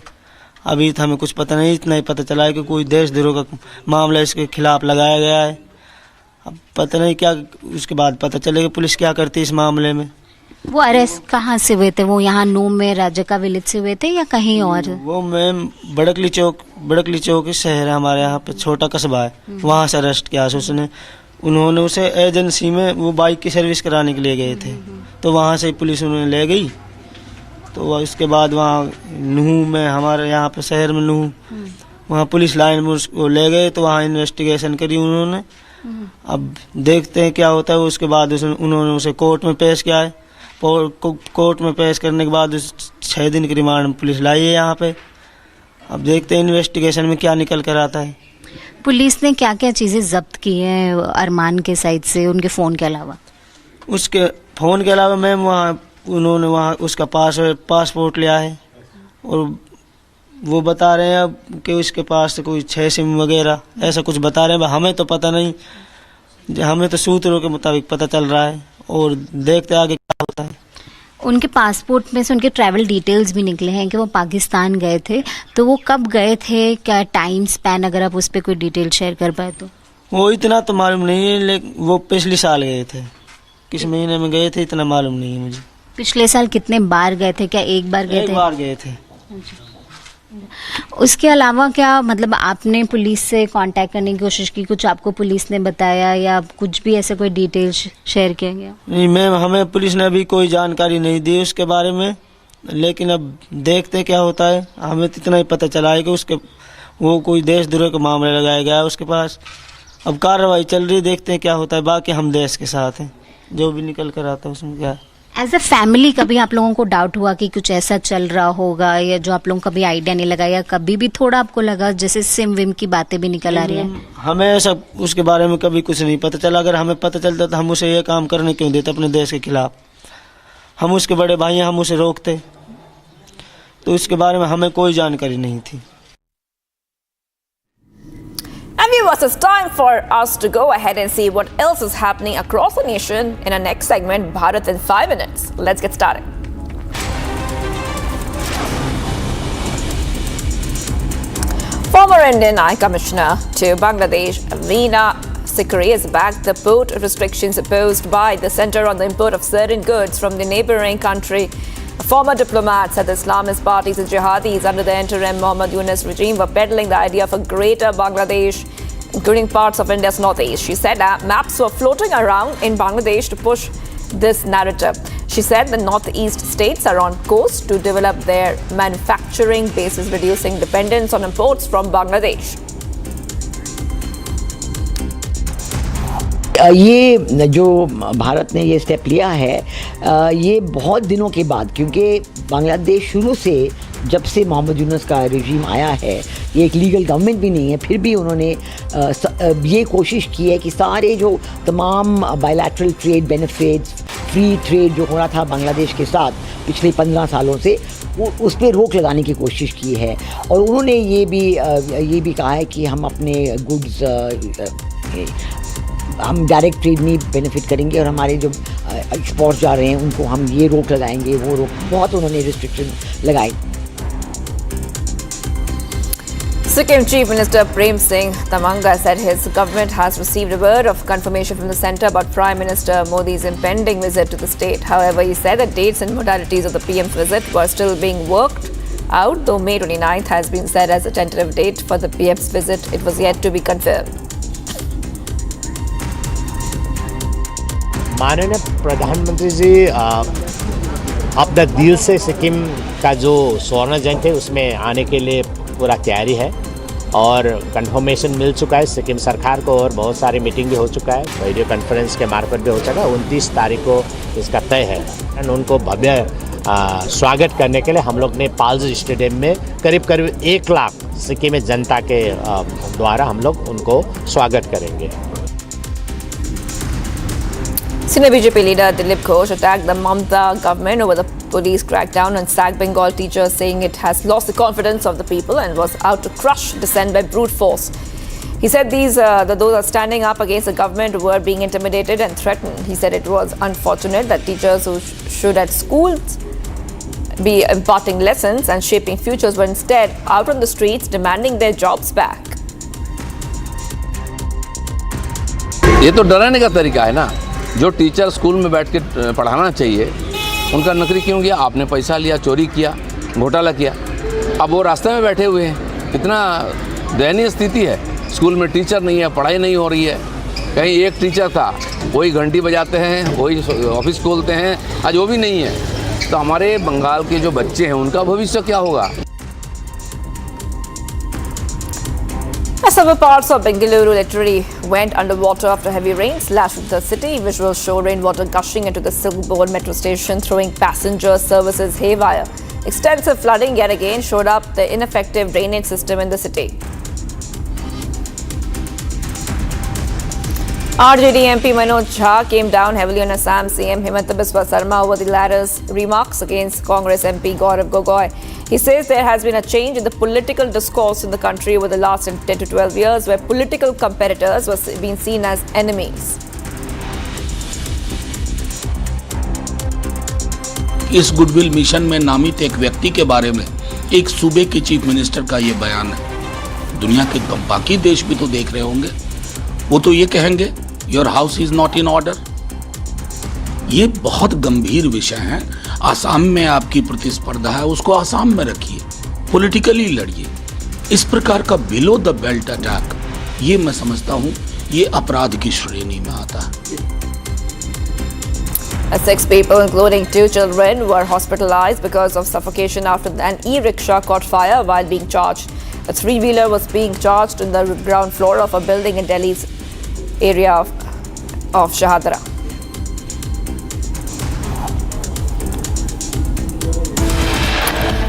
अभी तो हमें कुछ पता नहीं, इतना ही पता चला है कि कोई देशद्रोह का मामला इसके खिलाफ लगाया गया है. अब पता नहीं क्या उसके बाद पता चलेगा पुलिस क्या करती है इस मामले में. वो अरेस्ट कहाँ से हुए थे? वो यहाँ नूम में राजा का विलेज से हुए थे या कहीं और? वो मैम बड़कली चौक शहर है हमारे यहाँ पे, छोटा कस्बा है, वहाँ से अरेस्ट किया उसने. उन्होंने उसे एजेंसी में वो बाइक की सर्विस कराने के लिए गए थे, तो वहाँ से पुलिस उन्होंने ले गई. तो उसके बाद वहाँ नूह में, हमारे यहाँ पे शहर में नूह, वहाँ पुलिस लाइन में उसको ले गए. तो वहाँ इन्वेस्टिगेशन करी उन्होंने. अब देखते हैं क्या होता है. उसके बाद उन्होंने उसे कोर्ट में पेश किया है. कोर्ट में पेश करने के बाद 6 दिन की रिमांड में पुलिस लाई है यहाँ पे. अब देखते हैं इन्वेस्टिगेशन में क्या निकल कर आता है. पुलिस ने क्या क्या चीज़ें जब्त की हैं अरमान के साइड से, उनके फ़ोन के अलावा? उसके फ़ोन के अलावा मैम उन्होंने वहाँ उसका पासपोर्ट लिया है और वो बता रहे हैं अब कि उसके पास कोई 6 सिम वगैरह ऐसा कुछ बता रहे हैं. हमें तो पता नहीं, हमें तो सूत्रों के मुताबिक पता चल रहा है और देखते आगे क्या होता है. उनके पासपोर्ट में से उनके ट्रैवल डिटेल्स भी निकले हैं कि वो पाकिस्तान गए थे. तो वो कब गए थे, क्या टाइम स्पैन, अगर आप उस पर कोई डिटेल शेयर कर पाए तो? वो इतना तो मालूम नहीं है, लेकिन वो पिछले साल गए थे. किस महीने में गए थे इतना मालूम नहीं है मुझे. पिछले साल कितने बार गए थे? क्या एक बार गए थे? एक बार गए थे. उसके अलावा क्या मतलब आपने पुलिस से कांटेक्ट करने की कोशिश की? कुछ आपको पुलिस ने बताया या कुछ भी ऐसे कोई डिटेल्स शेयर किया गया? नहीं मैम, हमें पुलिस ने अभी कोई जानकारी नहीं दी उसके बारे में. लेकिन अब देखते क्या होता है. हमें तो इतना ही पता चला है कि उसके वो कोई देशद्रोह का मामला लगाया गया है उसके पास. अब कार्रवाई चल रही, देखते हैं क्या होता है. बाकी हम देश के साथ हैं, जो भी निकल कर आता है उसमें क्या है. एज अ फैमिली कभी आप लोगों को डाउट हुआ कि कुछ ऐसा चल रहा होगा या जो आप लोगों को कभी आइडिया नहीं लगा, या कभी भी थोड़ा आपको लगा जैसे सिम विम की बातें भी निकल आ रही है? हमें ऐसा उसके बारे में कभी कुछ नहीं पता चला. अगर हमें पता चलता तो हम उसे ये काम करने क्यों देते अपने देश के खिलाफ. हम उसके बड़े भाई हैं, हम उसे रोकते. तो उसके बारे में हमें कोई जानकारी नहीं थी. And viewers, it's time for us to go ahead and see what else is happening across the nation in our next segment, Bharat in 5 minutes. Let's get started. Former Indian High Commissioner to Bangladesh, Veena Sikri, has backed the port restrictions imposed by the Center on the import of certain goods from the neighboring country. A former diplomat said the Islamist parties and jihadis under the interim Mohammad Yunus regime were peddling the idea of a greater Bangladesh, including parts of India's northeast. She said that maps were floating around in Bangladesh to push this narrative. She said the northeast states are on course to develop their manufacturing bases, reducing dependence on imports from Bangladesh. ये जो भारत ने ये step लिया है ये बहुत दिनों के बाद, क्योंकि बांग्लादेश शुरू से जब से मोहम्मद यूनुस का रेजीम आया है, ये एक लीगल गवर्नमेंट भी नहीं है, फिर भी उन्होंने ये कोशिश की है कि सारे जो तमाम bilateral trade benefits, free trade जो हो रहा था बांग्लादेश के साथ पिछले 15 सालों से, वो उस पर रोक लगाने की कोशिश की है। और उन्होंने ये भी कहा है कि हम अपने गुड्स हम डायरेक्ट ट्रेड में बेनिफिट करेंगे और हमारे जो एक्सपोर्ट जा रहे हैं उनको हम ये रोक लगाएंगे, वो रोक, बहुत उन्होंने रिस्ट्रिक्शन लगाई। Sikkim Chief Minister Prem Singh Tamanga said his government has received a word of confirmation from the centre about Prime Minister Modi's impending visit to the state. However, he said that dates and modalities of the PM's visit were still being worked out, though May 29th has been set as a tentative date for the PM's visit. It was yet to be confirmed. माननीय प्रधानमंत्री जी अपना दिल से सिक्किम का जो स्वर्ण जयंती है उसमें आने के लिए पूरा तैयारी है और कंफर्मेशन मिल चुका है सिक्किम सरकार को और बहुत सारी मीटिंग भी हो चुका है, वीडियो कॉन्फ्रेंस के मार्फत भी हो चुका है। 29 तारीख को इसका तय है। उनको भव्य स्वागत करने के लिए हम लोग ने पाल्स स्टेडियम में करीब 1 लाख सिक्किम में जनता के द्वारा हम लोग उनको स्वागत करेंगे। Senior BJP leader Dilip Ghosh attacked the Mamata government over the police crackdown on sacked Bengal teachers, saying it has lost the confidence of the people and was out to crush dissent by brute force. He said those are standing up against the government were being intimidated and threatened. He said it was unfortunate that teachers who should at schools be imparting lessons and shaping futures were instead out on the streets demanding their jobs back. ये तो डराने का तरीका है ना। जो teacher school में बैठ के पढ़ाना चाहिए उनका नौकरी क्यों गया? आपने पैसा लिया, चोरी किया, घोटाला किया, अब वो रास्ते में बैठे हुए हैं। इतना दयनीय स्थिति है। स्कूल में टीचर नहीं है, पढ़ाई नहीं हो रही है। कहीं एक टीचर था, वही घंटी बजाते हैं, वही ऑफिस खोलते हैं, आज वो भी नहीं है। तो हमारे बंगाल के जो बच्चे हैं उनका भविष्य क्या होगा? Several parts of Bengaluru literally went underwater after heavy rains lashed the city. Visuals show rainwater gushing into the Silkboard metro station, throwing passenger services haywire. Extensive flooding yet again showed up the ineffective drainage system in the city. RJD MP Manoj Jha came down heavily on Assam CM Himanta Biswa Sarma over the latter's remarks against Congress MP Gaurav Gogoi. He says there has been a change in the political discourse in the country over the last 10 to 12 years, where political competitors were being seen as enemies. इस goodwill mission में नामित एक व्यक्ति के बारे में एक सूबे के चीफ मिनिस्टर का ये बयान है। दुनिया के बाकी देश भी तो देख रहे होंगे, वो तो ये कहेंगे your house is not in order. ये बहुत गंभीर विषय है। आसाम में आपकी प्रतिस्पर्धा है, उसको आसाम में रखिए, पॉलिटिकली लड़िए। इस प्रकार का बिलो द बेल्ट अटैक, ये मैं समझता हूँ ये अपराध की श्रेणी में आता है। 6 people, including 2 children, were hospitalized because of suffocation after an e-rickshaw caught fire while being charged. A 3-wheeler was being charged on the ground floor of a building in Delhi's area of Shahadra.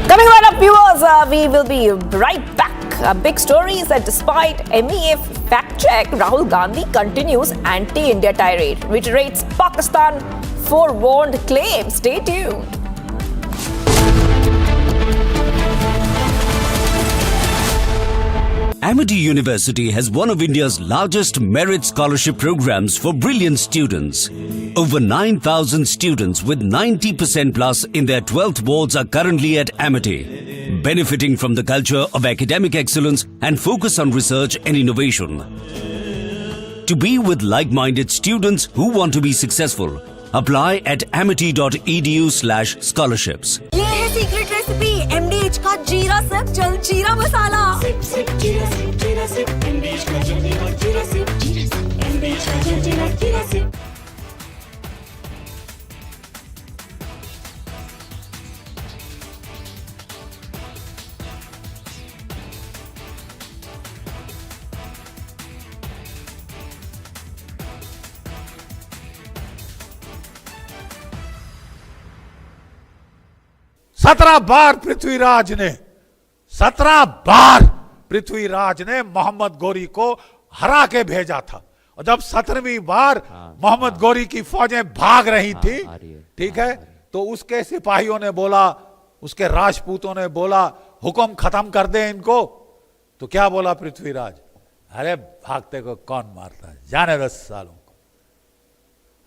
Coming right up, viewers, we will be right back. Big story is that despite MEF fact check, Rahul Gandhi continues anti-India tirade, reiterates Pakistan forewarned claim. Stay tuned. Amity University has one of India's largest merit scholarship programs for brilliant students. Over 9,000 students with 90% plus in their 12th boards are currently at Amity, benefiting from the culture of academic excellence and focus on research and innovation. To be with like-minded students who want to be successful, apply at amity.edu/scholarships. ये है secret recipe MDH का जीरा SIP जल जीरा मसाला। SIP SIP जीरा SIP MDH का जल जीरा सिप MDH का जल जीरा सिप। 17 बार पृथ्वीराज ने मोहम्मद गौरी को हरा के भेजा था। और जब 17वीं बार मोहम्मद गौरी की फौजें भाग रही थी, ठीक है, तो उसके सिपाहियों ने बोला, उसके राजपूतों ने बोला, हुक्म खत्म कर दे इनको। तो क्या बोला पृथ्वीराज? अरे भागते को कौन मारता है, जाने 10 सालों को।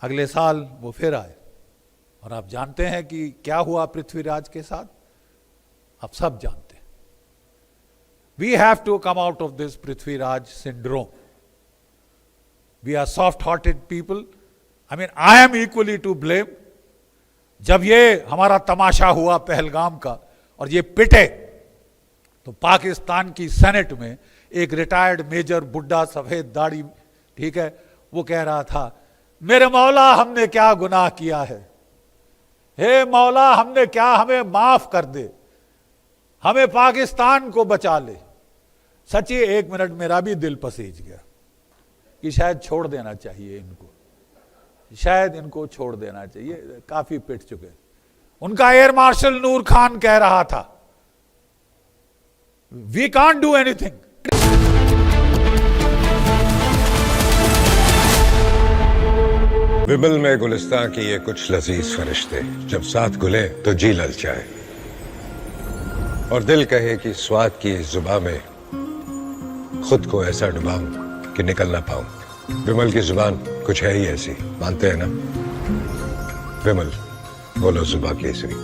अगले साल वो फिर आए और आप जानते हैं कि क्या हुआ पृथ्वीराज के साथ, आप सब जानते हैं। We have to come out of this Prithviraj syndrome. We are soft hearted people. I mean, I am equally to blame. जब ये हमारा तमाशा हुआ पहलगाम का और ये पिटे, तो पाकिस्तान की सेनेट में एक रिटायर्ड मेजर, बुड्ढा, सफेद दाढ़ी, ठीक है, वो कह रहा था, मेरे मौला हमने क्या गुनाह किया है, हे मौला हमने क्या, हमें माफ कर दे, हमें पाकिस्तान को बचा ले। सच्ची 1 मिनट मेरा भी दिल पसीज गया कि शायद छोड़ देना चाहिए इनको, शायद इनको छोड़ देना चाहिए, काफी पिट चुके। उनका एयर मार्शल नूर खान कह रहा था, वी कांट डू एनीथिंग। विमल में गुलिस्तां की ये कुछ लजीज फरिश्ते, जब साथ घुले तो जी ललचाए और दिल कहे कि स्वाद की इस जुबान में खुद को ऐसा डुबाऊं कि निकल ना पाऊं। विमल की जुबान कुछ है ही ऐसी, मानते हैं ना? विमल, बोलो जुबान केसरी।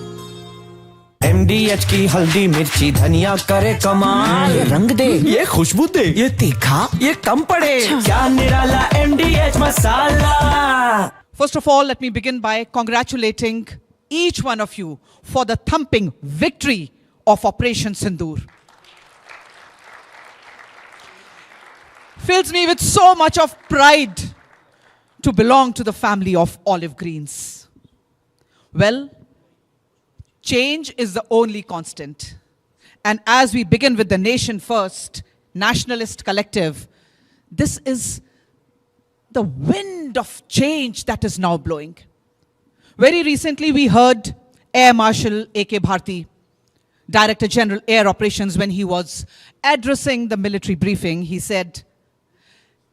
MDH की हल्दी मिर्ची धनिया करे कमाल, ये रंग दे, ये खुशबू दे, ये तीखा, ये कम पड़े, क्या निराला MDH masala. First of all, let me begin by congratulating each one of you for the thumping victory of Operation Sindur. Fills me with so much of pride to belong to the family of olive greens. Well, change is the only constant. And as we begin with the Nation First Nationalist Collective, this is the wind of change that is now blowing. Very recently we heard Air Marshal A.K. Bharti, Director General Air Operations, when he was addressing the military briefing, he said,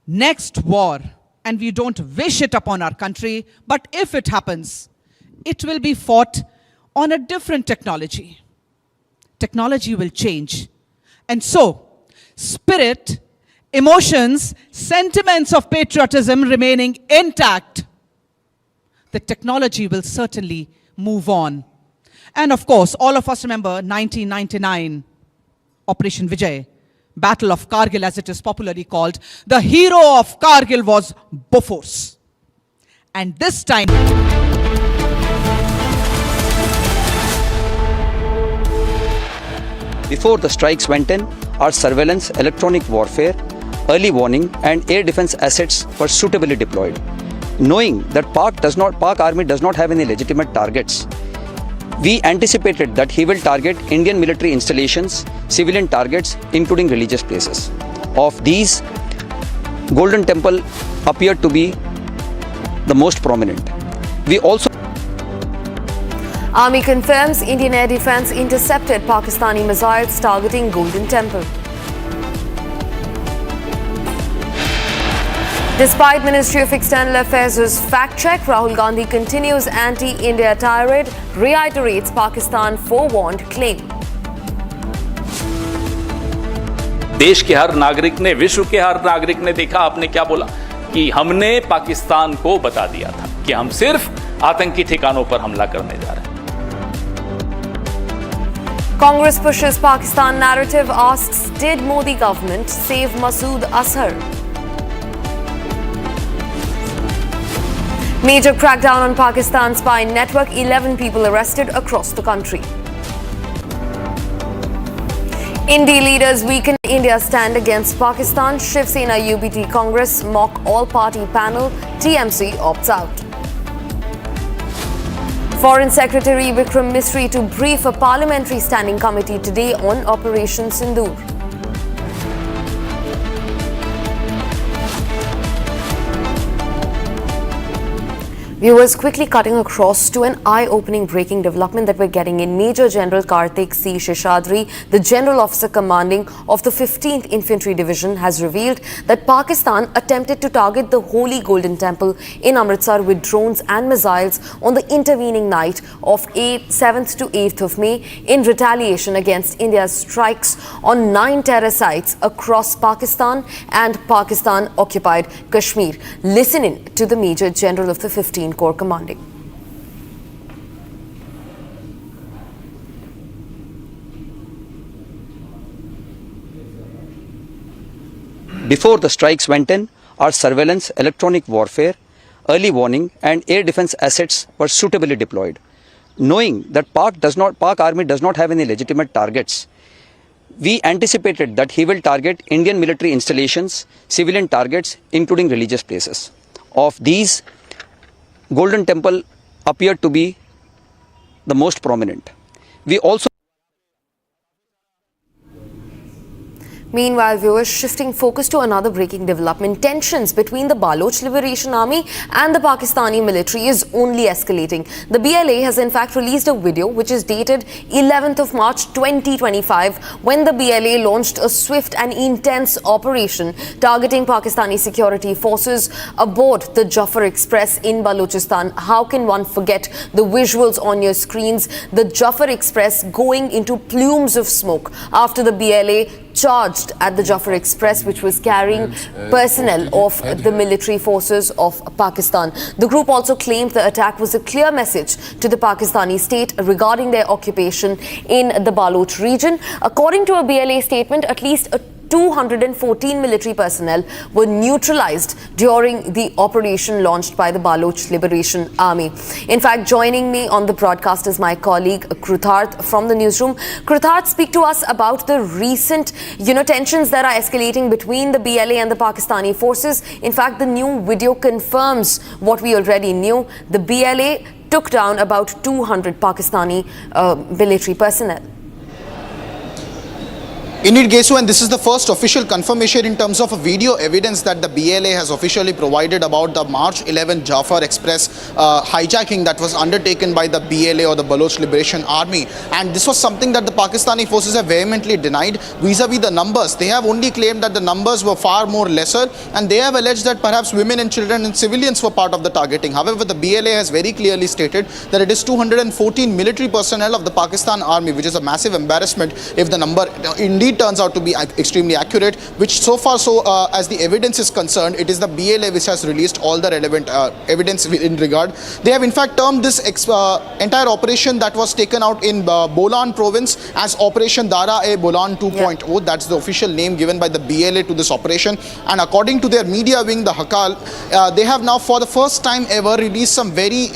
next war, and we don't wish it upon our country, but if it happens, it will be fought on a different technology. Technology will change. And so, spirit, emotions, sentiments of patriotism remaining intact, the technology will certainly move on. And of course, all of us remember 1999, Operation Vijay, Battle of Kargil as it is popularly called. The hero of Kargil was Bofors. And this time, before the strikes went in, our surveillance, electronic warfare, early warning and air defense assets were suitably deployed. Knowing that Pak Army does not have any legitimate targets, we anticipated that he will target Indian military installations, civilian targets, including religious places. Of these, Golden Temple appeared to be the most prominent. We also Army confirms Indian air defense intercepted Pakistani missiles targeting Golden Temple. Despite Ministry of External Affairs' fact check, Rahul Gandhi continues anti-India tirade, reiterates Pakistan forewarned claim. देश के हर नागरिक ने, विश्व के हर नागरिक ने देखा आपने क्या बोला कि हमने पाकिस्तान को बता दिया था कि हम सिर्फ आतंकी ठिकानों पर हमला करने जा रहे हैं. Congress pushes Pakistan narrative, asks, did Modi government save Masood Azhar? Major crackdown on Pakistan spy network, 11 people arrested across the country. Indie leaders weaken India's stand against Pakistan. Shiv Sena UBT Congress mock all-party panel. TMC opts out. Foreign Secretary Vikram Misri to brief a parliamentary standing committee today on Operation Sindur. Viewers, quickly cutting across to an eye-opening breaking development that we're getting in. Major General Kartik C. Sheshadri, the General Officer Commanding of the 15th Infantry Division, has revealed that Pakistan attempted to target the Holy Golden Temple in Amritsar with drones and missiles on the intervening night of 7th to 8th of May in retaliation against India's strikes on 9 terror sites across Pakistan and Pakistan-occupied Kashmir. Listen in to the Major General of the 15th Corps Commanding. Before the strikes went in, our surveillance, electronic warfare, early warning and air defense assets were suitably deployed. Knowing that Pak army does not have any legitimate targets, we anticipated that he will target Indian military installations, civilian targets, including religious places. Of these, Golden Temple appeared to be the most prominent. We also Meanwhile, viewers, shifting focus to another breaking development. Tensions between the Baloch Liberation Army and the Pakistani military is only escalating. The BLA has in fact released a video which is dated 11th of March 2025 when the BLA launched a swift and intense operation targeting Pakistani security forces aboard the Jafar Express in Balochistan. How can one forget the visuals on your screens? The Jafar Express going into plumes of smoke after the BLA charged at the Jafar Express, which was carrying personnel of the military forces of Pakistan. The group also claimed the attack was a clear message to the Pakistani state regarding their occupation in the Baloch region. According to a BLA statement, at least 214 military personnel were neutralized during the operation launched by the Baloch Liberation Army. In fact, joining me on the broadcast is my colleague Krutharth from the newsroom. Krutharth, speak to us about the recent, tensions that are escalating between the BLA and the Pakistani forces. In fact, the new video confirms what we already knew. The BLA took down about 200 Pakistani military personnel. Indeed, Gesu, and this is the first official confirmation in terms of video evidence that the BLA has officially provided about the March 11 Jafar Express hijacking that was undertaken by the BLA or the Baloch Liberation Army. And this was something that the Pakistani forces have vehemently denied vis-a-vis the numbers. They have only claimed that the numbers were far more lesser, and they have alleged that perhaps women and children and civilians were part of the targeting. However, the BLA has very clearly stated that it is 214 military personnel of the Pakistan Army, which is a massive embarrassment if the number indeed turns out to be extremely accurate, which so far, as the evidence is concerned, it is the BLA which has released all the relevant evidence in regard. They have in fact termed this entire operation that was taken out in Bolan province as Operation Dara-e Bolan 2.0. Yeah. That's the official name given by the BLA to this operation. And according to their media wing, the Hakal, they have now for the first time ever released some very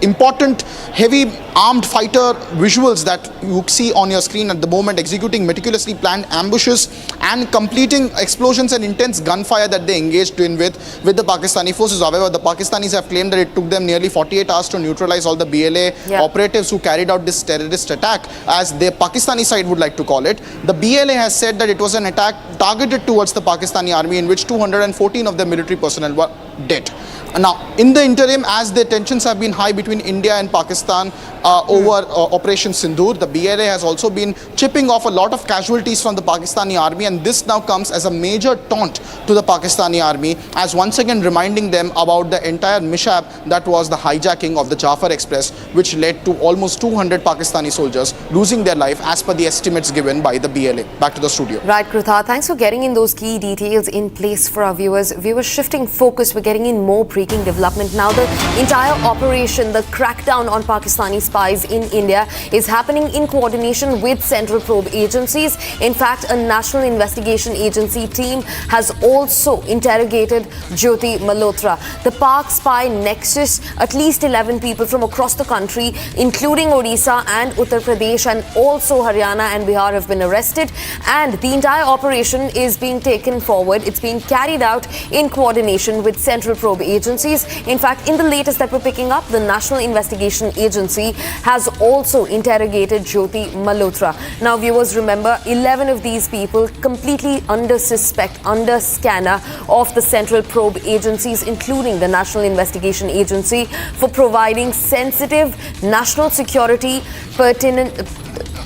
important heavy armed fighter visuals that you see on your screen at the moment, executing meticulously planned ambushes and completing explosions and intense gunfire that they engaged in with the Pakistani forces. However, the Pakistanis have claimed that it took them nearly 48 hours to neutralize all the BLA operatives who carried out this terrorist attack, as the Pakistani side would like to call it. The BLA has said that it was an attack targeted towards the Pakistani army in which 214 of their military personnel were dead. Now, in the interim, as the tensions have been high between India and Pakistan over Operation Sindur, the BLA has also been chipping off a lot of casualties from the Pakistani army, and this now comes as a major taunt to the Pakistani army, as once again reminding them about the entire mishap that was the hijacking of the Jafar Express, which led to almost 200 Pakistani soldiers losing their life as per the estimates given by the BLA. Back to the studio. Right, Krutha, thanks for getting in those key details in place for our viewers. Viewers, shifting focus, we're getting in more breaking development. Now the entire operation, the crackdown on Pakistani spies in India, is happening in coordination with central probe agencies. In fact, a national investigation agency team has also interrogated Jyoti Malhotra. The Pak spy nexus, at least 11 people from across the country, including Odisha and Uttar Pradesh and also Haryana and Bihar, have been arrested, and the entire operation is being taken forward. It's being carried out in coordination with central probe agencies. agencies. In fact, in the latest that we're picking up, the National Investigation Agency has also interrogated Jyoti Malhotra. Now, viewers, remember, 11 of these people completely under scanner of the central probe agencies, including the National Investigation Agency, for providing sensitive national security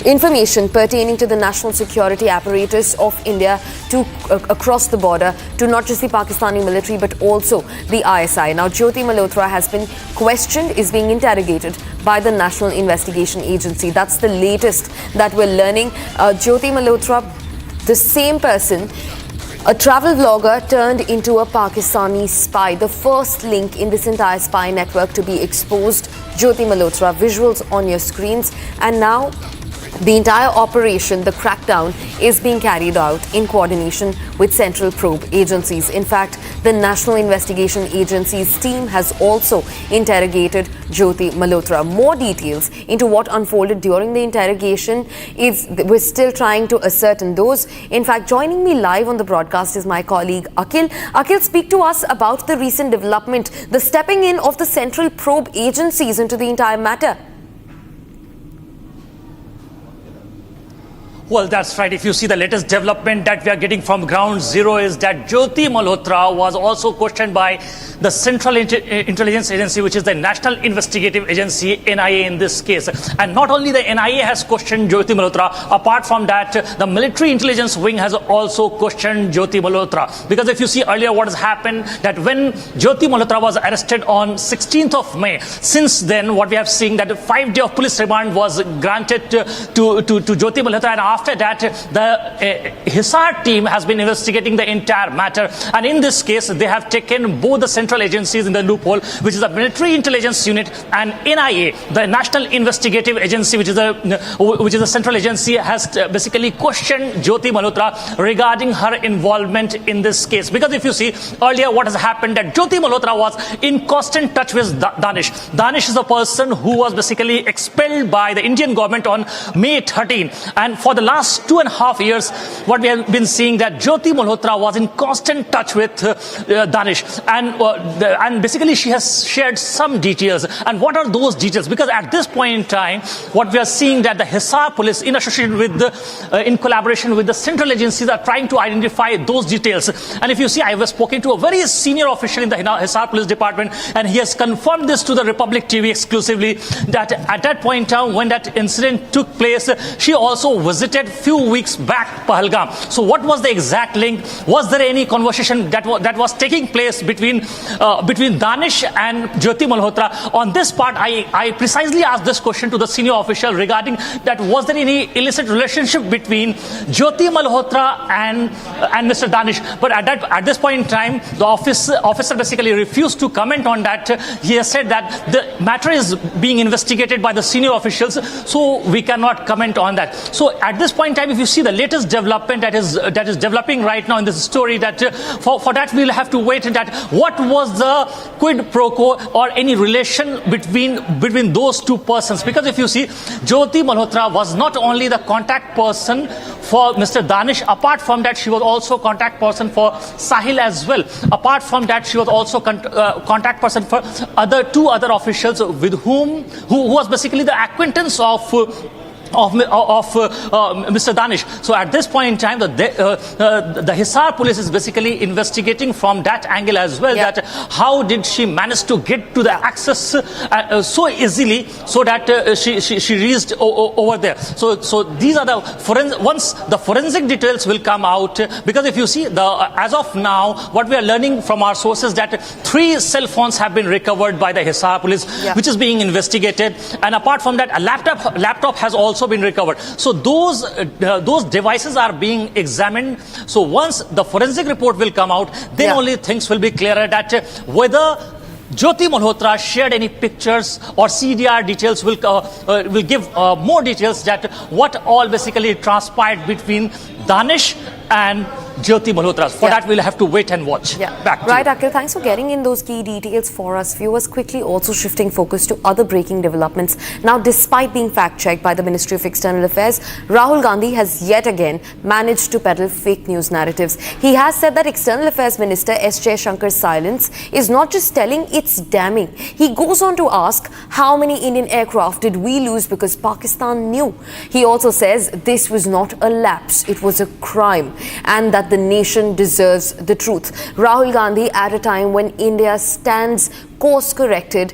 information pertaining to the national security apparatus of India to across the border to not just the Pakistani military but also the ISI. Now, Jyoti Malhotra has been questioned, is being interrogated by the National Investigation Agency. That's the latest that we're learning. Jyoti Malhotra, the same person, a travel vlogger turned into a Pakistani spy, the first link in this entire spy network to be exposed. Jyoti Malhotra, visuals on your screens, and now the entire operation, the crackdown, is being carried out in coordination with central probe agencies. In fact, the National Investigation Agency's team has also interrogated Jyoti Malhotra. More details into what unfolded during the interrogation we're still trying to ascertain those. In fact, joining me live on the broadcast is my colleague Akhil. Akhil, speak to us about the recent development, the stepping in of the central probe agencies into the entire matter. Well, that's right. If you see the latest development that we are getting from ground zero is that Jyoti Malhotra was also questioned by the Central Intelligence Agency, which is the National Investigative Agency, NIA in this case. And not only the NIA has questioned Jyoti Malhotra, apart from that, the military intelligence wing has also questioned Jyoti Malhotra. Because if you see earlier what has happened, that when Jyoti Malhotra was arrested on 16th of May, since then what we have seen that a 5-day of police remand was granted to Jyoti Malhotra, and after that the Hisar team has been investigating the entire matter, and in this case they have taken both the central agencies in the loophole, which is the military intelligence unit, and NIA, the National Investigative Agency, which is a central agency, has basically questioned Jyoti Malhotra regarding her involvement in this case. Because if you see earlier what has happened, that Jyoti Malhotra was in constant touch with Danish. Danish is a person who was basically expelled by the Indian government on May 13, and for the last 2.5 years what we have been seeing that Jyoti Malhotra was in constant touch with Danish, and basically she has shared some details. And what are those details? Because at this point in time what we are seeing that the Hisar police, in association with in collaboration with the central agencies, are trying to identify those details. And if you see, I was spoken to a very senior official in the Hisar police department, and he has confirmed this to the Republic TV exclusively, that at that point in time when that incident took place, she also visited few weeks back Pahalgam. So what was the exact link? Was there any conversation that was taking place between Danish and Jyoti Malhotra? On this part, I precisely asked this question to the senior official regarding that was there any illicit relationship between Jyoti Malhotra and Mr. Danish? But at this point in time, the officer basically refused to comment on that. He has said that the matter is being investigated by the senior officials, so we cannot comment on that. So at this point in time, if you see the latest development that is developing right now in this story, that for that we'll have to wait that what was the quid pro quo or any relation between those two persons. Because if you see, Jyoti Malhotra was not only the contact person for Mr. Danish, apart from that she was also contact person for Sahil as well. Apart from that, she was also contact person for two other officials with who was basically the acquaintance of Mr. Danish. So at this point in time, the Hisar police is basically investigating from that angle as well, that how did she manage to get to the access so easily, so that she reached over there. So these are the once the forensic details will come out, because if you see, as of now what we are learning from our sources, that 3 cell phones have been recovered by the Hisar police, which is being investigated, and apart from that a laptop has also been recovered. So those devices are being examined. So once the forensic report will come out, then only things will be clearer, that whether Jyoti Malhotra shared any pictures or CDR details will give more details, that what all basically transpired between Danish and Jyoti Malhotra. For that, we'll have to wait and watch. Back to Right, Akhil, thanks for getting in those key details for us. Viewers, quickly also shifting focus to other breaking developments. Now, despite being fact-checked by the Ministry of External Affairs, Rahul Gandhi has yet again managed to peddle fake news narratives. He has said that External Affairs Minister S. Jaishankar's silence is not just telling, it's damning. He goes on to ask, how many Indian aircraft did we lose because Pakistan knew? He also says this was not a lapse, it was a crime, and that the nation deserves the truth. Rahul Gandhi, at a time when India stands course-corrected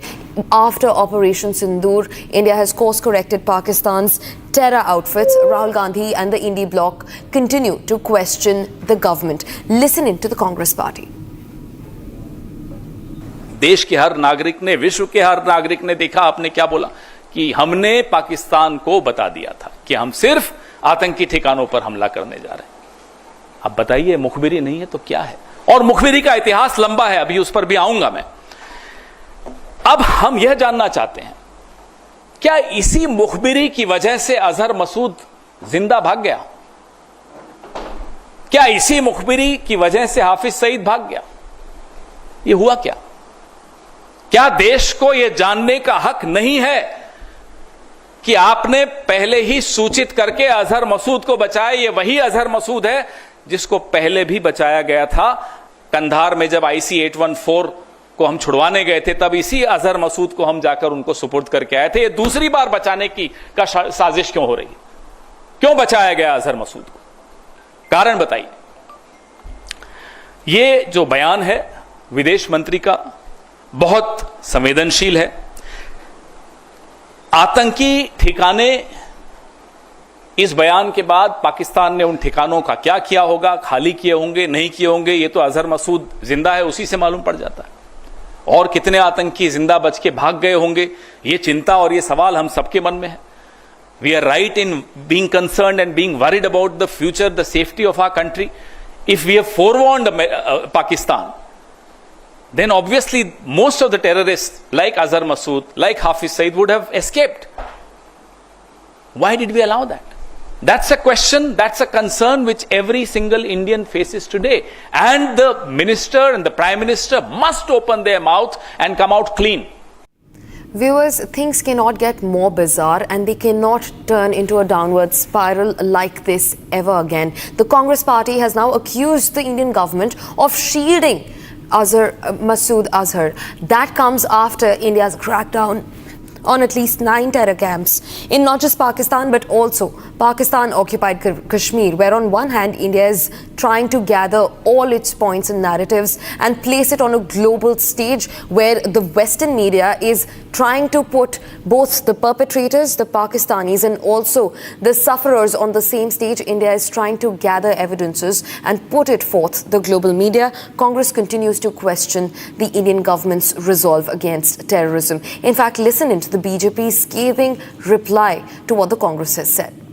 after Operation Sindur, India has course-corrected Pakistan's terror outfits. Rahul Gandhi and the Indie bloc continue to question the government. Listen in to the Congress party. देश के हर नागरिक ने, विश्व के हर नागरिक ने देखा आपने क्या बोला कि हमने पाकिस्तान को बता दिया था कि हम सिर्फ आतंकी ठिकानों पर हमला करने जा रहे हैं। अब बताइए, मुखबिरी नहीं है तो क्या है? और मुखबिरी का इतिहास लंबा है, अभी उस पर भी आऊंगा मैं। अब हम यह जानना चाहते हैं, क्या इसी मुखबिरी की वजह से अजहर मसूद जिंदा भाग गया? क्या इसी मुखबिरी की वजह से हाफिज सईद भाग गया? यह हुआ क्या? क्या देश को यह जानने का हक नहीं है कि आपने पहले ही सूचित करके अजहर मसूद को बचाया? ये वही अजहर मसूद है जिसको पहले भी बचाया गया था। कंधार में जब IC 814 को हम छुड़वाने गए थे, तब इसी अजहर मसूद को हम जाकर उनको सुपुर्द करके आए थे। ये दूसरी बार बचाने की साजिश क्यों हो रही? क्यों बचाया गया अजहर मसूद को? कारण बताइए। ये जो बयान है विदेश मंत्री का बहुत संवेदनशील है। आतंकी ठिकाने, इस बयान के बाद पाकिस्तान ने उन ठिकानों का क्या किया होगा, खाली किए होंगे, नहीं किए होंगे, ये तो अजहर मसूद जिंदा है उसी से मालूम पड़ जाता है। और कितने आतंकी जिंदा बच के भाग गए होंगे, ये चिंता और ये सवाल हम सबके मन में है। We are right in being concerned and being worried about the future, the safety of our country. If we have forewarned Pakistan, then obviously most of the terrorists like Azhar Masood, like Hafiz Saeed would have escaped. Why did we allow that? That's a question, that's a concern which every single Indian faces today. And the minister and the prime minister must open their mouth and come out clean. Viewers, things cannot get more bizarre and they cannot turn into a downward spiral like this ever again. The Congress party has now accused the Indian government of shielding Masood Azhar. That comes after India's crackdown on at least 9 terror camps in not just Pakistan but also Pakistan-occupied Kashmir, where on one hand India is trying to gather all its points and narratives and place it on a global stage, where the Western media is trying to put both the perpetrators, the Pakistanis, and also the sufferers on the same stage. India is trying to gather evidences and put it forth. The global media, Congress continues to question the Indian government's resolve against terrorism. In fact, listen into the BJP's scathing reply to what the Congress has said.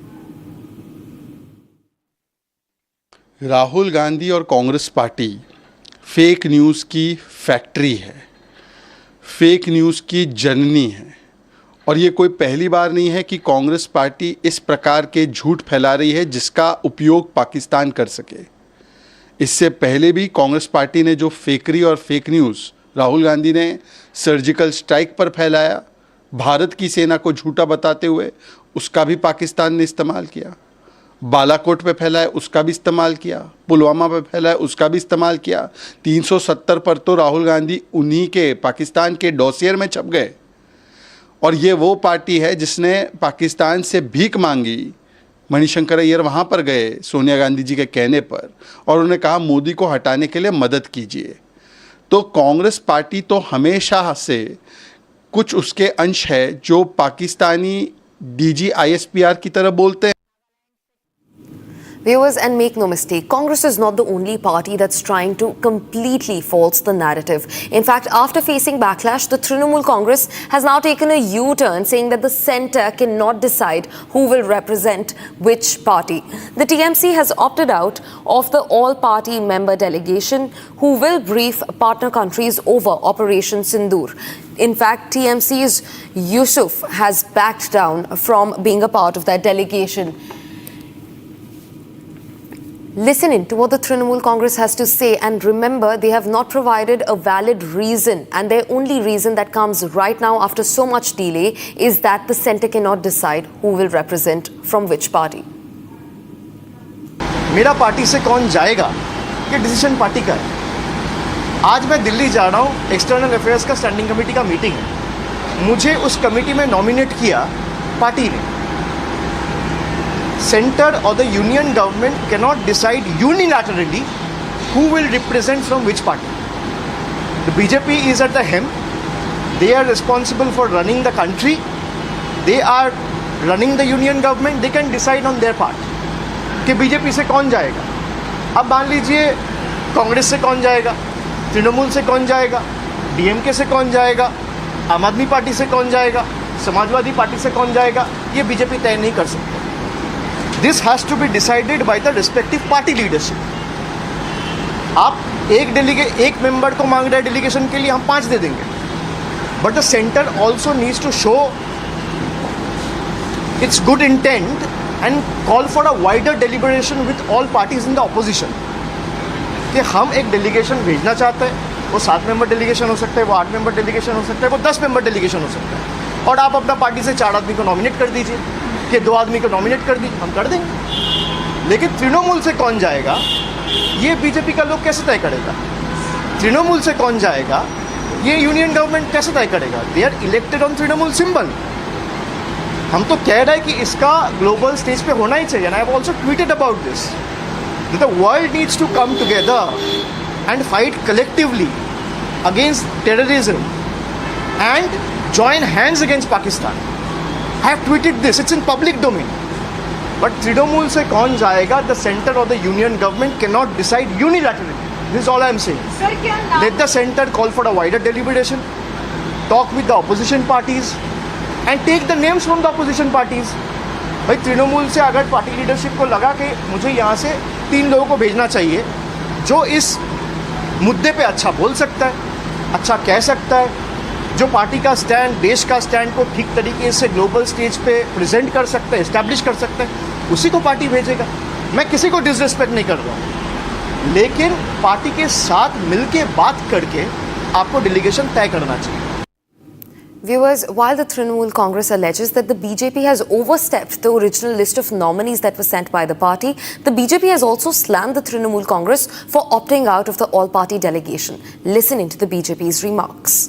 Rahul Gandhi और Congress party fake news की factory है, fake news की जननी है। और ये कोई पहली बार नहीं है कि कांग्रेस पार्टी इस प्रकार के झूठ फैला रही है जिसका उपयोग पाकिस्तान कर सके। इससे पहले भी कांग्रेस पार्टी ने जो फेकरी और फेक न्यूज़ राहुल गांधी ने सर्जिकल स्ट्राइक पर फैलाया, भारत की सेना को झूठा बताते हुए, उसका भी पाकिस्तान ने इस्तेमाल किया। बालाकोट पे फैलाया, उसका भी इस्तेमाल किया। पुलवामा पे फैलाया, उसका भी इस्तेमाल किया। 370 पर तो राहुल गांधी उन्हीं के पाकिस्तान के डॉसियर में छप गए। और ये वो पार्टी है जिसने पाकिस्तान से भीख मांगी। मणिशंकर अय्यर वहाँ पर गए सोनिया गांधी जी के कहने पर, और उन्होंने कहा मोदी को हटाने के लिए मदद कीजिए। तो कांग्रेस पार्टी तो हमेशा से कुछ उसके अंश है जो पाकिस्तानी DG ISPR की तरह बोलते हैं। Viewers, and make no mistake, Congress is not the only party that's trying to completely false the narrative. In fact, after facing backlash, the Trinamool Congress has now taken a U-turn, saying that the centre cannot decide who will represent which party. The TMC has opted out of the all-party member delegation who will brief partner countries over Operation Sindur. In fact, TMC's Yusuf has backed down from being a part of that delegation. Listen in to what the Trinamool Congress has to say, and remember, they have not provided a valid reason, and their only reason that comes right now after so much delay is that the centre cannot decide who will represent from which party. मेरा party से कौन जाएगा ये decision party का है। आज मैं दिल्ली जा रहा हूँ, एक्सटर्नल अफेयर्स का स्टैंडिंग कमेटी का मीटिंग है, मुझे उस कमेटी में नॉमिनेट किया पार्टी ने। Center or the union government cannot decide unilaterally who will represent from which party. The BJP is at the helm. They are responsible for running the country. They are running the union government. They can decide on their part कि BJP से कौन जाएगा। अब मान लीजिए कांग्रेस से कौन जाएगा, तृणमूल से कौन जाएगा, डीएमके से कौन जाएगा, आम आदमी पार्टी से कौन जाएगा, समाजवादी पार्टी से कौन जाएगा, ये बीजेपी तय नहीं कर सकते। This has to be decided by the respective party leadership. आप एक मेंबर को मांग रहे हैं डेलीगेशन के लिए, हम 5 दे देंगे, but the center also needs to show its good intent and call for a wider deliberation with all parties in the opposition. कि हम एक डेलीगेशन भेजना चाहते हैं, वो 7 मेंबर डेलीगेशन हो सकता है, वो 8 मेंबर डेलीगेशन हो सकता है, वो 10 मेंबर डेलीगेशन हो सकता है, और आप अपना पार्टी से 4 आदमी को नॉमिनेट कर दीजिए कि 2 आदमी को नॉमिनेट कर दीजिए, हम कर देंगे। लेकिन तृणमूल से कौन जाएगा ये बीजेपी का लोग कैसे तय करेगा? तृणमूल से कौन जाएगा ये यूनियन गवर्नमेंट कैसे तय करेगा? They are elected on Trinamool symbol. हम तो कह रहे हैं कि इसका ग्लोबल स्टेज पे होना ही चाहिए। I have also tweeted about this that the world needs to come together and fight collectively against terrorism and join hands against Pakistan. I have tweeted this, it's in public domain. But Trinamool se kaun jayega, the center or the union government cannot decide unilaterally. This is all I am saying. Sir, let the center call for a wider deliberation, talk with the opposition parties and take the names from the opposition parties. भाई तृणमूल से अगर party leadership को लगा कि मुझे यहाँ से 3 लोगों को भेजना चाहिए जो इस मुद्दे पे अच्छा बोल सकता है, अच्छा कह सकता है, जो पार्टी का स्टैंड, देश का स्टैंड को ठीक तरीके से ग्लोबल स्टेज पे प्रेजेंट कर सकता है, एस्टैब्लिश कर सकता है, उसी को पार्टी भेजेगा। मैं किसी को डिसरिस्पेक्ट नहीं कर रहा हूँ, लेकिन पार्टी के साथ मिलके बात करके आपको डेलीगेशन तय करना चाहिए। Viewers, while the Trinamool Congress alleges that the BJP has overstepped the original list of nominees that were sent by the party, the BJP has also slammed the Trinamool Congress for opting out of the all-party delegation. Listen into the BJP's remarks.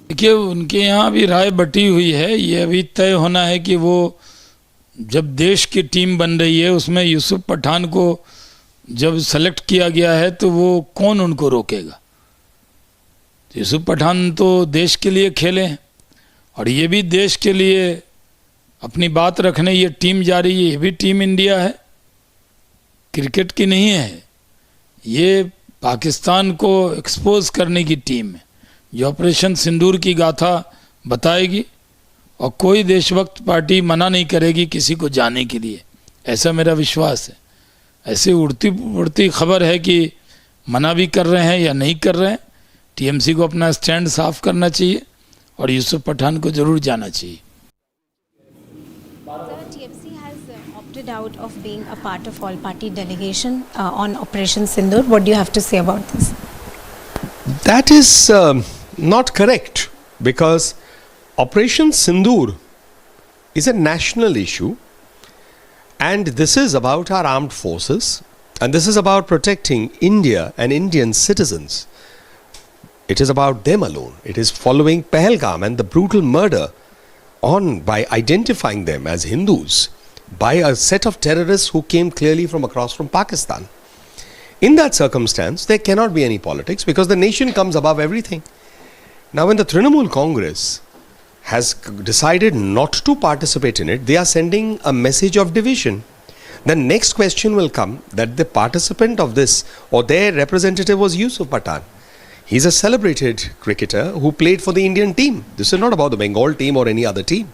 देखिए, उनके यहाँ भी राय बटी हुई है। ये अभी तय होना है कि वो जब देश की टीम बन रही है उसमें यूसुफ पठान को जब सेलेक्ट किया गया है तो वो कौन उनको रोकेगा? यूसुफ पठान तो देश के लिए खेले हैं और ये भी देश के लिए अपनी बात रखने ये टीम जा रही है। ये भी टीम इंडिया है, क्रिकेट की नहीं है। ये पाकिस्तान को एक्सपोज करने की टीम है जो ऑपरेशन सिंदूर की गाथा बताएगी, और कोई देशभक्त पार्टी मना नहीं करेगी किसी को जाने के लिए, ऐसा मेरा विश्वास है। ऐसे उड़ती उड़ती खबर है कि मना भी कर रहे हैं या नहीं कर रहे हैं। टीएमसी को अपना स्टैंड साफ करना चाहिए और यूसुफ पठान को जरूर जाना चाहिए। TMC has opted out of being a part of all-party delegation on Operation Sindur. What do you have to say about this? That is not correct, because Operation Sindur is a national issue, and this is about our armed forces, and this is about protecting India and Indian citizens. It is about them alone. It is following Pahalgam and the brutal murder by identifying them as Hindus by a set of terrorists who came clearly from across from Pakistan. In that circumstance, there cannot be any politics because the nation comes above everything. Now, when the Trinamool Congress has decided not to participate in it, they are sending a message of division. The next question will come that the participant of this or their representative was Yusuf Pathan. He's a celebrated cricketer who played for the Indian team. This is not about the Bengal team or any other team.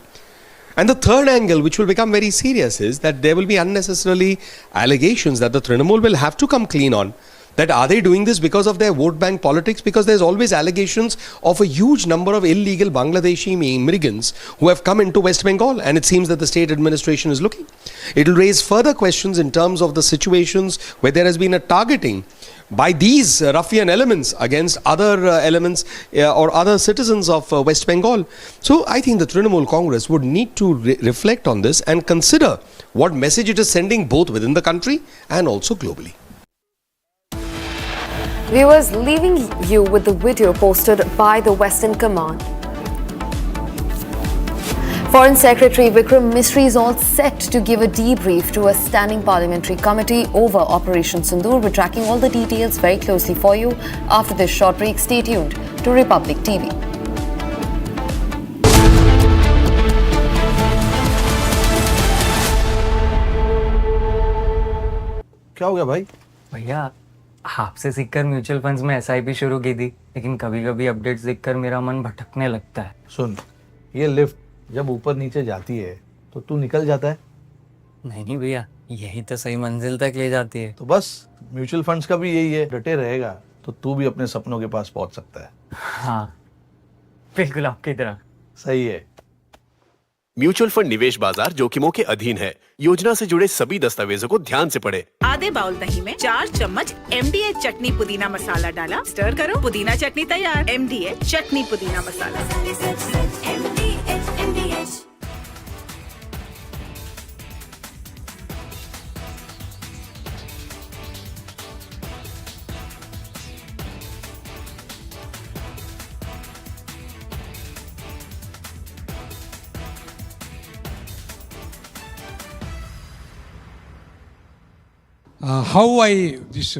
And the third angle, which will become very serious, is that there will be unnecessarily allegations that the Trinamool will have to come clean on, That are they doing this because of their vote bank politics? Because there's always allegations of a huge number of illegal Bangladeshi immigrants who have come into West Bengal, and it seems that the state administration is looking. It will raise further questions in terms of the situations where there has been a targeting by these ruffian elements against other elements or other citizens of West Bengal. So I think the Trinamool Congress would need to reflect on this and consider what message it is sending both within the country and also globally. Viewers, leaving you with the video posted by the Western Command. Foreign Secretary Vikram Misri is all set to give a debrief to a standing parliamentary committee over Operation Sindur. We're tracking all the details very closely for you. After this short break, stay tuned to Republic TV. क्या हो गया भाई? भैया आपसे सीखकर mutual funds में SIP शुरू की थी, लेकिन कभी-कभी अपडेट्स देखकर मेरा मन भटकने लगता है। सुन, ये लिफ्ट जब ऊपर नीचे जाती है तो तू निकल जाता है। नहीं भैया, यही तो सही मंजिल तक ले जाती है। तो बस म्यूचुअल फंड्स का भी यही है, डटे रहेगा तो तू भी अपने सपनों के पास पहुंच सकता है। हाँ, बिल्कुल आपकी तरह। सही है। म्यूचुअल फंड निवेश बाजार जोखिमों के अधीन है। योजना से जुड़े सभी दस्तावेजों को ध्यान से पढ़ें। आधे बाउल दही में 4 चम्मच MDH चटनी पुदीना मसाला डाला, स्टर करो, पुदीना चटनी तैयार। MDH चटनी पुदीना मसाला।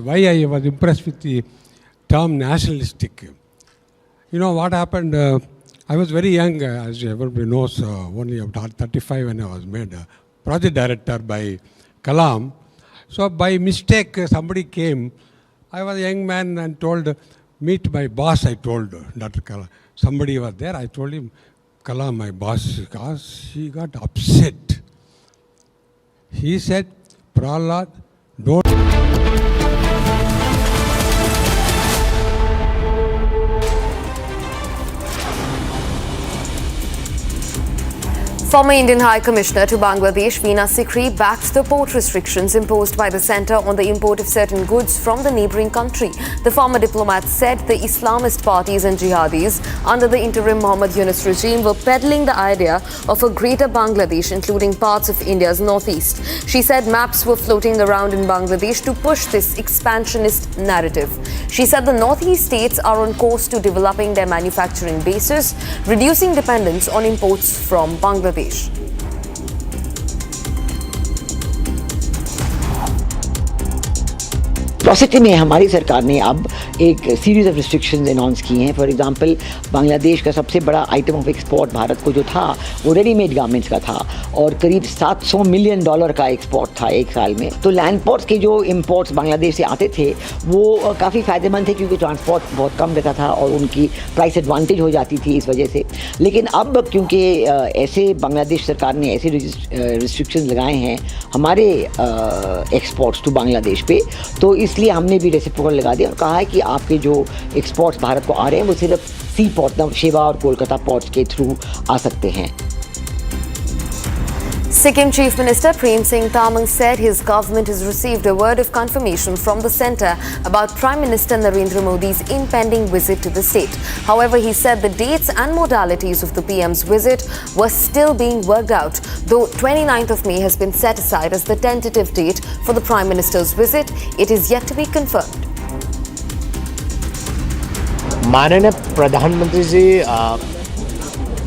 Why I was impressed with the term nationalistic. You know what happened? I was very young, as everybody knows, only about 35 when I was made project director by Kalam. So by mistake, somebody came. I was a young man and told, meet my boss, I told Dr. Kalam. Somebody was there, I told him, Kalam, my boss, because he got upset. He said, Prahlad, don't. Former Indian High Commissioner to Bangladesh, Veena Sikri, backed the port restrictions imposed by the centre on the import of certain goods from the neighbouring country. The former diplomat said the Islamist parties and jihadis under the interim Mohammad Yunus regime were peddling the idea of a greater Bangladesh, including parts of India's northeast. She said maps were floating around in Bangladesh to push this expansionist narrative. She said the northeast states are on course to developing their manufacturing bases, reducing dependence on imports from Bangladesh. Processing में हमारी सरकार ने अब एक series of restrictions announce किए हैं। For example Bangladesh का सबसे बड़ा आइटम ऑफ एक्सपोर्ट भारत को जो था वो रेडीमेड गारमेंट्स का था और करीब $700 मिलियन का एक्सपोर्ट था एक साल में। तो लैंड पोर्ट्स के जो इंपोर्ट्स बांग्लादेश से आते थे वो काफ़ी फ़ायदेमंद थे क्योंकि ट्रांसपोर्ट बहुत कम रहता था और उनकी प्राइस एडवांटेज हो जाती थी इस वजह से। लेकिन अब क्योंकि ऐसे बांग्लादेश सरकार ने ऐसे रिस्ट्रिक्शंस लगाए हैं हमारे एक्सपोर्ट्स टू बांग्लादेश पे, तो इसलिए हमने भी रेसिप्रोकल लगा दिया और कहा है कि आपके जो एक्सपोर्ट्स भारत को आ रहे हैं वो सिर्फ सी पोर्ट शेवा और कोलकाता पोर्ट्स के थ्रू आ सकते हैं। Sikkim Chief Minister Prem Singh Tamang said his government has received a word of confirmation from the centre about Prime Minister Narendra Modi's impending visit to the state. However, he said the dates and modalities of the PM's visit were still being worked out, though 29th of May has been set aside as the tentative date for the Prime Minister's visit. It is yet to be confirmed. माननीय प्रधानमंत्री जी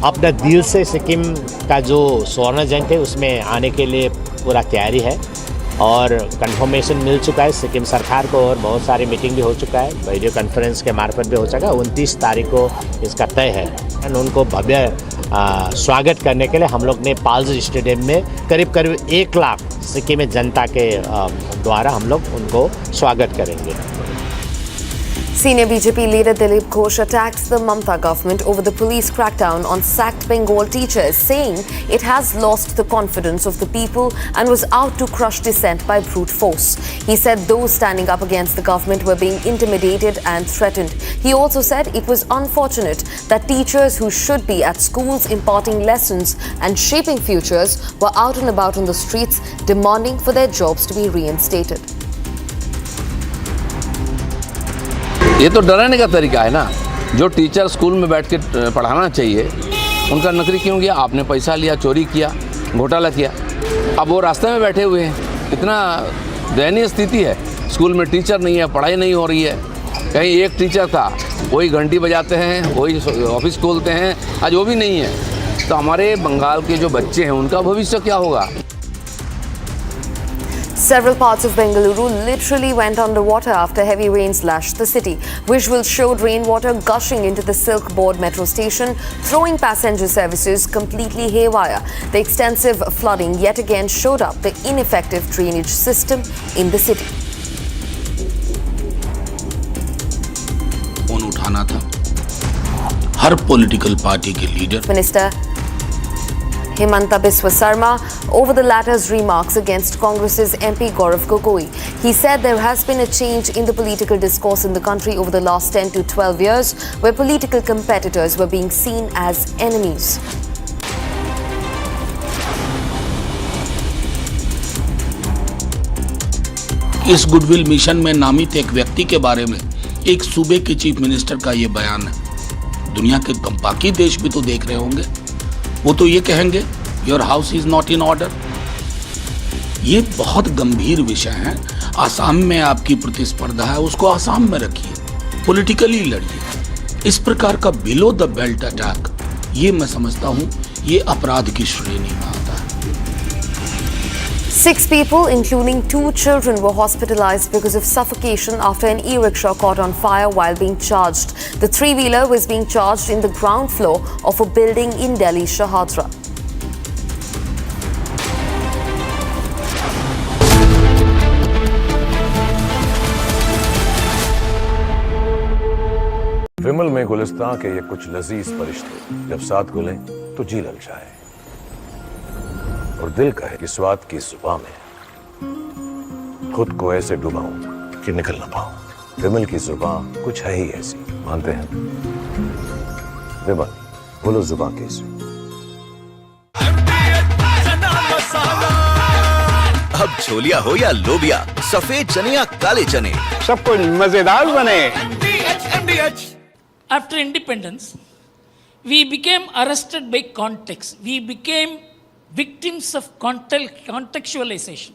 अपना दिल से सिक्किम का जो स्वर्ण जयंती है उसमें आने के लिए पूरा तैयारी है और कंफर्मेशन मिल चुका है सिक्किम सरकार को और बहुत सारी मीटिंग भी हो चुका है, वीडियो कॉन्फ्रेंस के मार्फत भी हो चुका है। 29 तारीख को इसका तय है और उनको भव्य स्वागत करने के लिए हम लोग ने पाल्स स्टेडियम में करीब 1 लाख सिक्किम जनता के द्वारा हम लोग उनको स्वागत करेंगे। Senior BJP leader Dilip Ghosh attacked the Mamata government over the police crackdown on sacked Bengal teachers, saying it has lost the confidence of the people and was out to crush dissent by brute force. He said those standing up against the government were being intimidated and threatened. He also said it was unfortunate that teachers who should be at schools imparting lessons and shaping futures were out and about on the streets demanding for their jobs to be reinstated. ये तो डराने का तरीका है ना। जो teacher school में बैठ के पढ़ाना चाहिए उनका नौकरी क्यों गया? आपने पैसा लिया, चोरी किया, घोटाला किया, अब वो रास्ते में बैठे हुए हैं। इतना दयनीय स्थिति है। स्कूल में टीचर नहीं है, पढ़ाई नहीं हो रही है। कहीं एक टीचर था, वही घंटी बजाते हैं, वही ऑफिस खोलते हैं, आज वो भी नहीं है। तो हमारे बंगाल के जो बच्चे हैं उनका भविष्य क्या होगा? Several parts of Bengaluru literally went underwater after heavy rains lashed the city. Visuals showed rainwater gushing into the Silk Board metro station, throwing passenger services completely haywire. The extensive flooding yet again showed up the ineffective drainage system in the city. Phone उठाना था हर political party के leader. Minister Himanta Biswa Sarma over the latter's remarks against Congress's MP Gaurav Gogoi. He said there has been a change in the political discourse in the country over the last 10 to 12 years, where political competitors were being seen as enemies. इस goodwill mission में नामित एक व्यक्ति के बारे में एक सूबे के चीफ मिनिस्टर का ये बयान है। दुनिया के बाकी देश भी तो देख रहे होंगे, वो तो ये कहेंगे your house is not in order. ये बहुत गंभीर विषय है। आसाम में आपकी प्रतिस्पर्धा है, उसको आसाम में रखिए, पॉलिटिकली लड़िए। इस प्रकार का बिलो द बेल्ट अटैक, ये मैं समझता हूँ ये अपराध की श्रेणी में आता है। 6 people, including 2 children, were hospitalized because of suffocation after an e-rickshaw caught on fire while being charged. The 3-wheeler was being charged in the ground floor of a building in Delhi, Shahadra. विमल में गुलिस्तां के ये कुछ लजीज फरिश्ते जब साथ घुलें तो जी ललचाए और दिल कहे कि स्वाद की जुबान में खुद को ऐसे डुबाऊं कि निकल ना पाऊं। विमल की जुबान कुछ है ही ऐसी, मानते हैं? विमल, बोलो जुबान कैसी? अब छोलिया हो या लोबिया, सफेद चने या काले चने, सब कुछ मजेदार बने। After independence, we became arrested by context. We became victims of contextualization.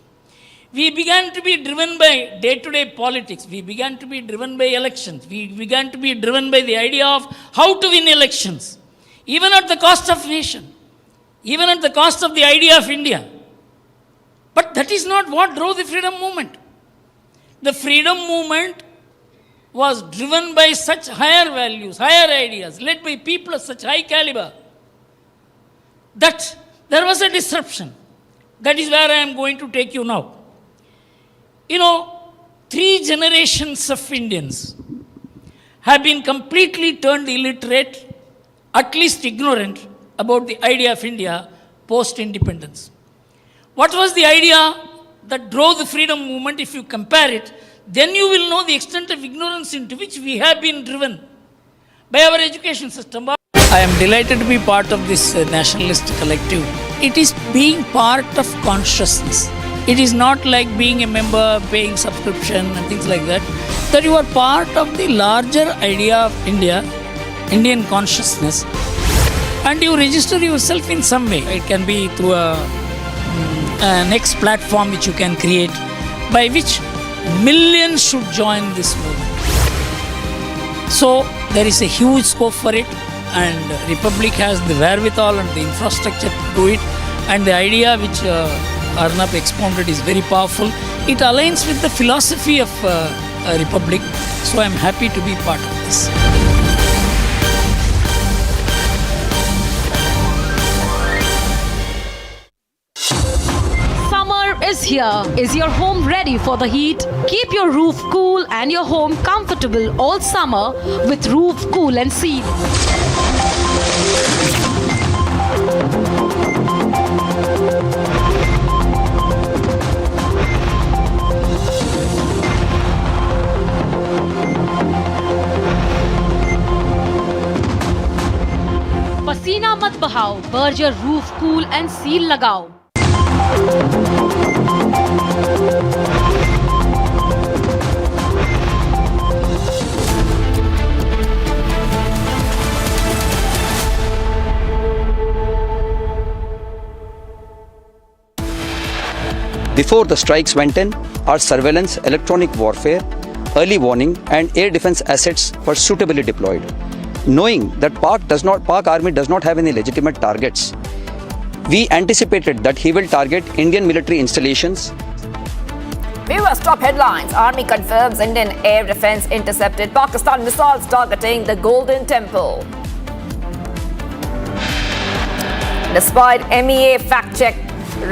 We began to be driven by day-to-day politics. We began to be driven by elections. We began to be driven by the idea of how to win elections, even at the cost of nation, even at the cost of the idea of India. But that is not what drove the freedom movement. The freedom movement was driven by such higher values, higher ideas, led by people of such high caliber, that there was a disruption. That is where I am going to take you now. You know, 3 generations of Indians have been completely turned illiterate, at least ignorant about the idea of India post-independence. What was the idea that drove the freedom movement? If you compare it, then you will know the extent of ignorance into which we have been driven by our education system. I am delighted to be part of this nationalist collective. It is being part of consciousness. It is not like being a member, paying subscription and things like that. That you are part of the larger idea of India, Indian consciousness, and you register yourself in some way. It can be through a next platform which you can create, by which millions should join this movement. So there is a huge scope for it, and Republic has the wherewithal and the infrastructure to do it, and the idea which Arnab expounded is very powerful. It aligns with the philosophy of Republic, so I am happy to be part of this. Summer is is here. Is your home ready for the heat? Keep your roof cool and your home comfortable all summer with Roof Cool and Seal. पसीना मत बहाओ, Berger roof cool and seal लगाओ। Before the strikes went in, our surveillance, electronic warfare, early warning and air defense assets were suitably deployed. Knowing that Pak army does not have any legitimate targets, we anticipated that he will target Indian military installations. Viewers, top headlines. Army confirms Indian air defense intercepted Pakistan missiles targeting the Golden Temple. Despite MEA fact check,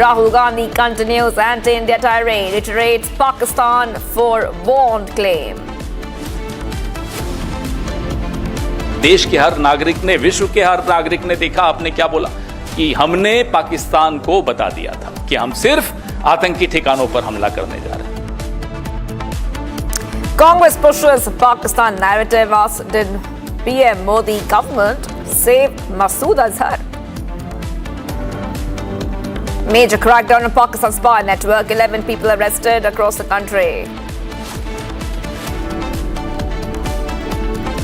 Rahul Gandhi continues anti-India tirade, reiterates Pakistan forewarned claim. देश के हर नागरिक ने, विश्व के हर नागरिक ने देखा आपने क्या बोला कि हमने पाकिस्तान को बता दिया था कि हम सिर्फ आतंकी ठिकानों पर हमला करने जा रहे हैं। Congress pushes Pakistan narrative, as did PM Modi government save Masood Azhar. Major crackdown on Pakistan spy network, 11 people arrested across the country.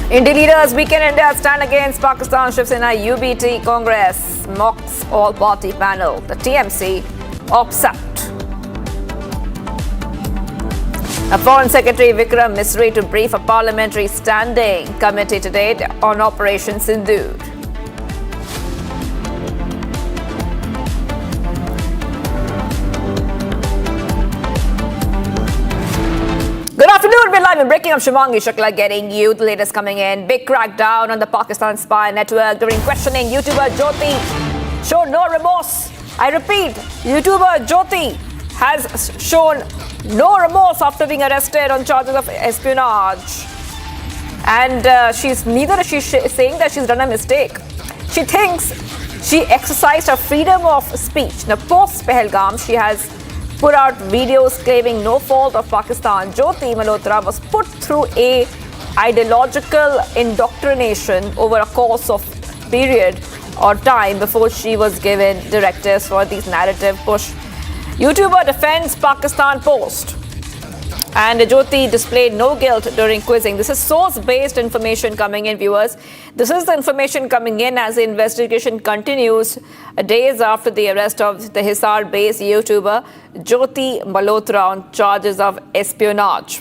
India leaders weaken India stand against Pakistan. Shiv Sena UBT Congress mocks all-party panel. The TMC upset. A Foreign Secretary Vikram Misri to brief a parliamentary standing committee today on Operation Sindur. Good afternoon, we're live and breaking. I'm Shivangi Shukla getting you the latest coming in. Big crackdown on the Pakistan spy network. During questioning, YouTuber Jyoti showed no remorse. I repeat, YouTuber Jyoti has shown no remorse after being arrested on charges of espionage. And she's saying that she's done a mistake. She thinks she exercised her freedom of speech. Now, post Pahalgam, she has put out videos claiming no fault of Pakistan. Jyoti Malhotra was put through a ideological indoctrination over a course of period or time before she was given directives for these narrative push. YouTuber defends Pakistan post. And Jyoti displayed no guilt during quizzing. This is source-based information coming in, viewers. This is the information coming in as the investigation continues days after the arrest of the Hisar-based YouTuber Jyoti Malhotra on charges of espionage.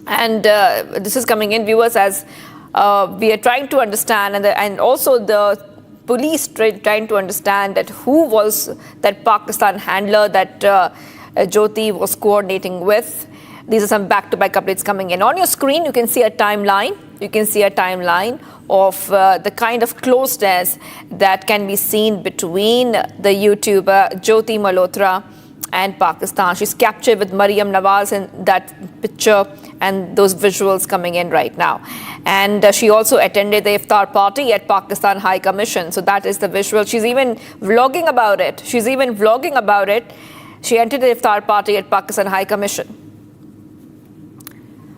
And this is coming in, viewers, as we are trying to understand, and also the police trying to understand that who was that Pakistan handler that Jyoti was coordinating with. These are some back-to-back updates coming in. On your screen, you can see a timeline. You can see a timeline of the kind of closeness that can be seen between the YouTuber Jyoti Malhotra and Pakistan. She's captured with Maryam Nawaz in that picture and those visuals coming in right now. And she also attended the iftar party at Pakistan High Commission. So that is the visual. She's even vlogging about it. She entered the iftar party at Pakistan High Commission.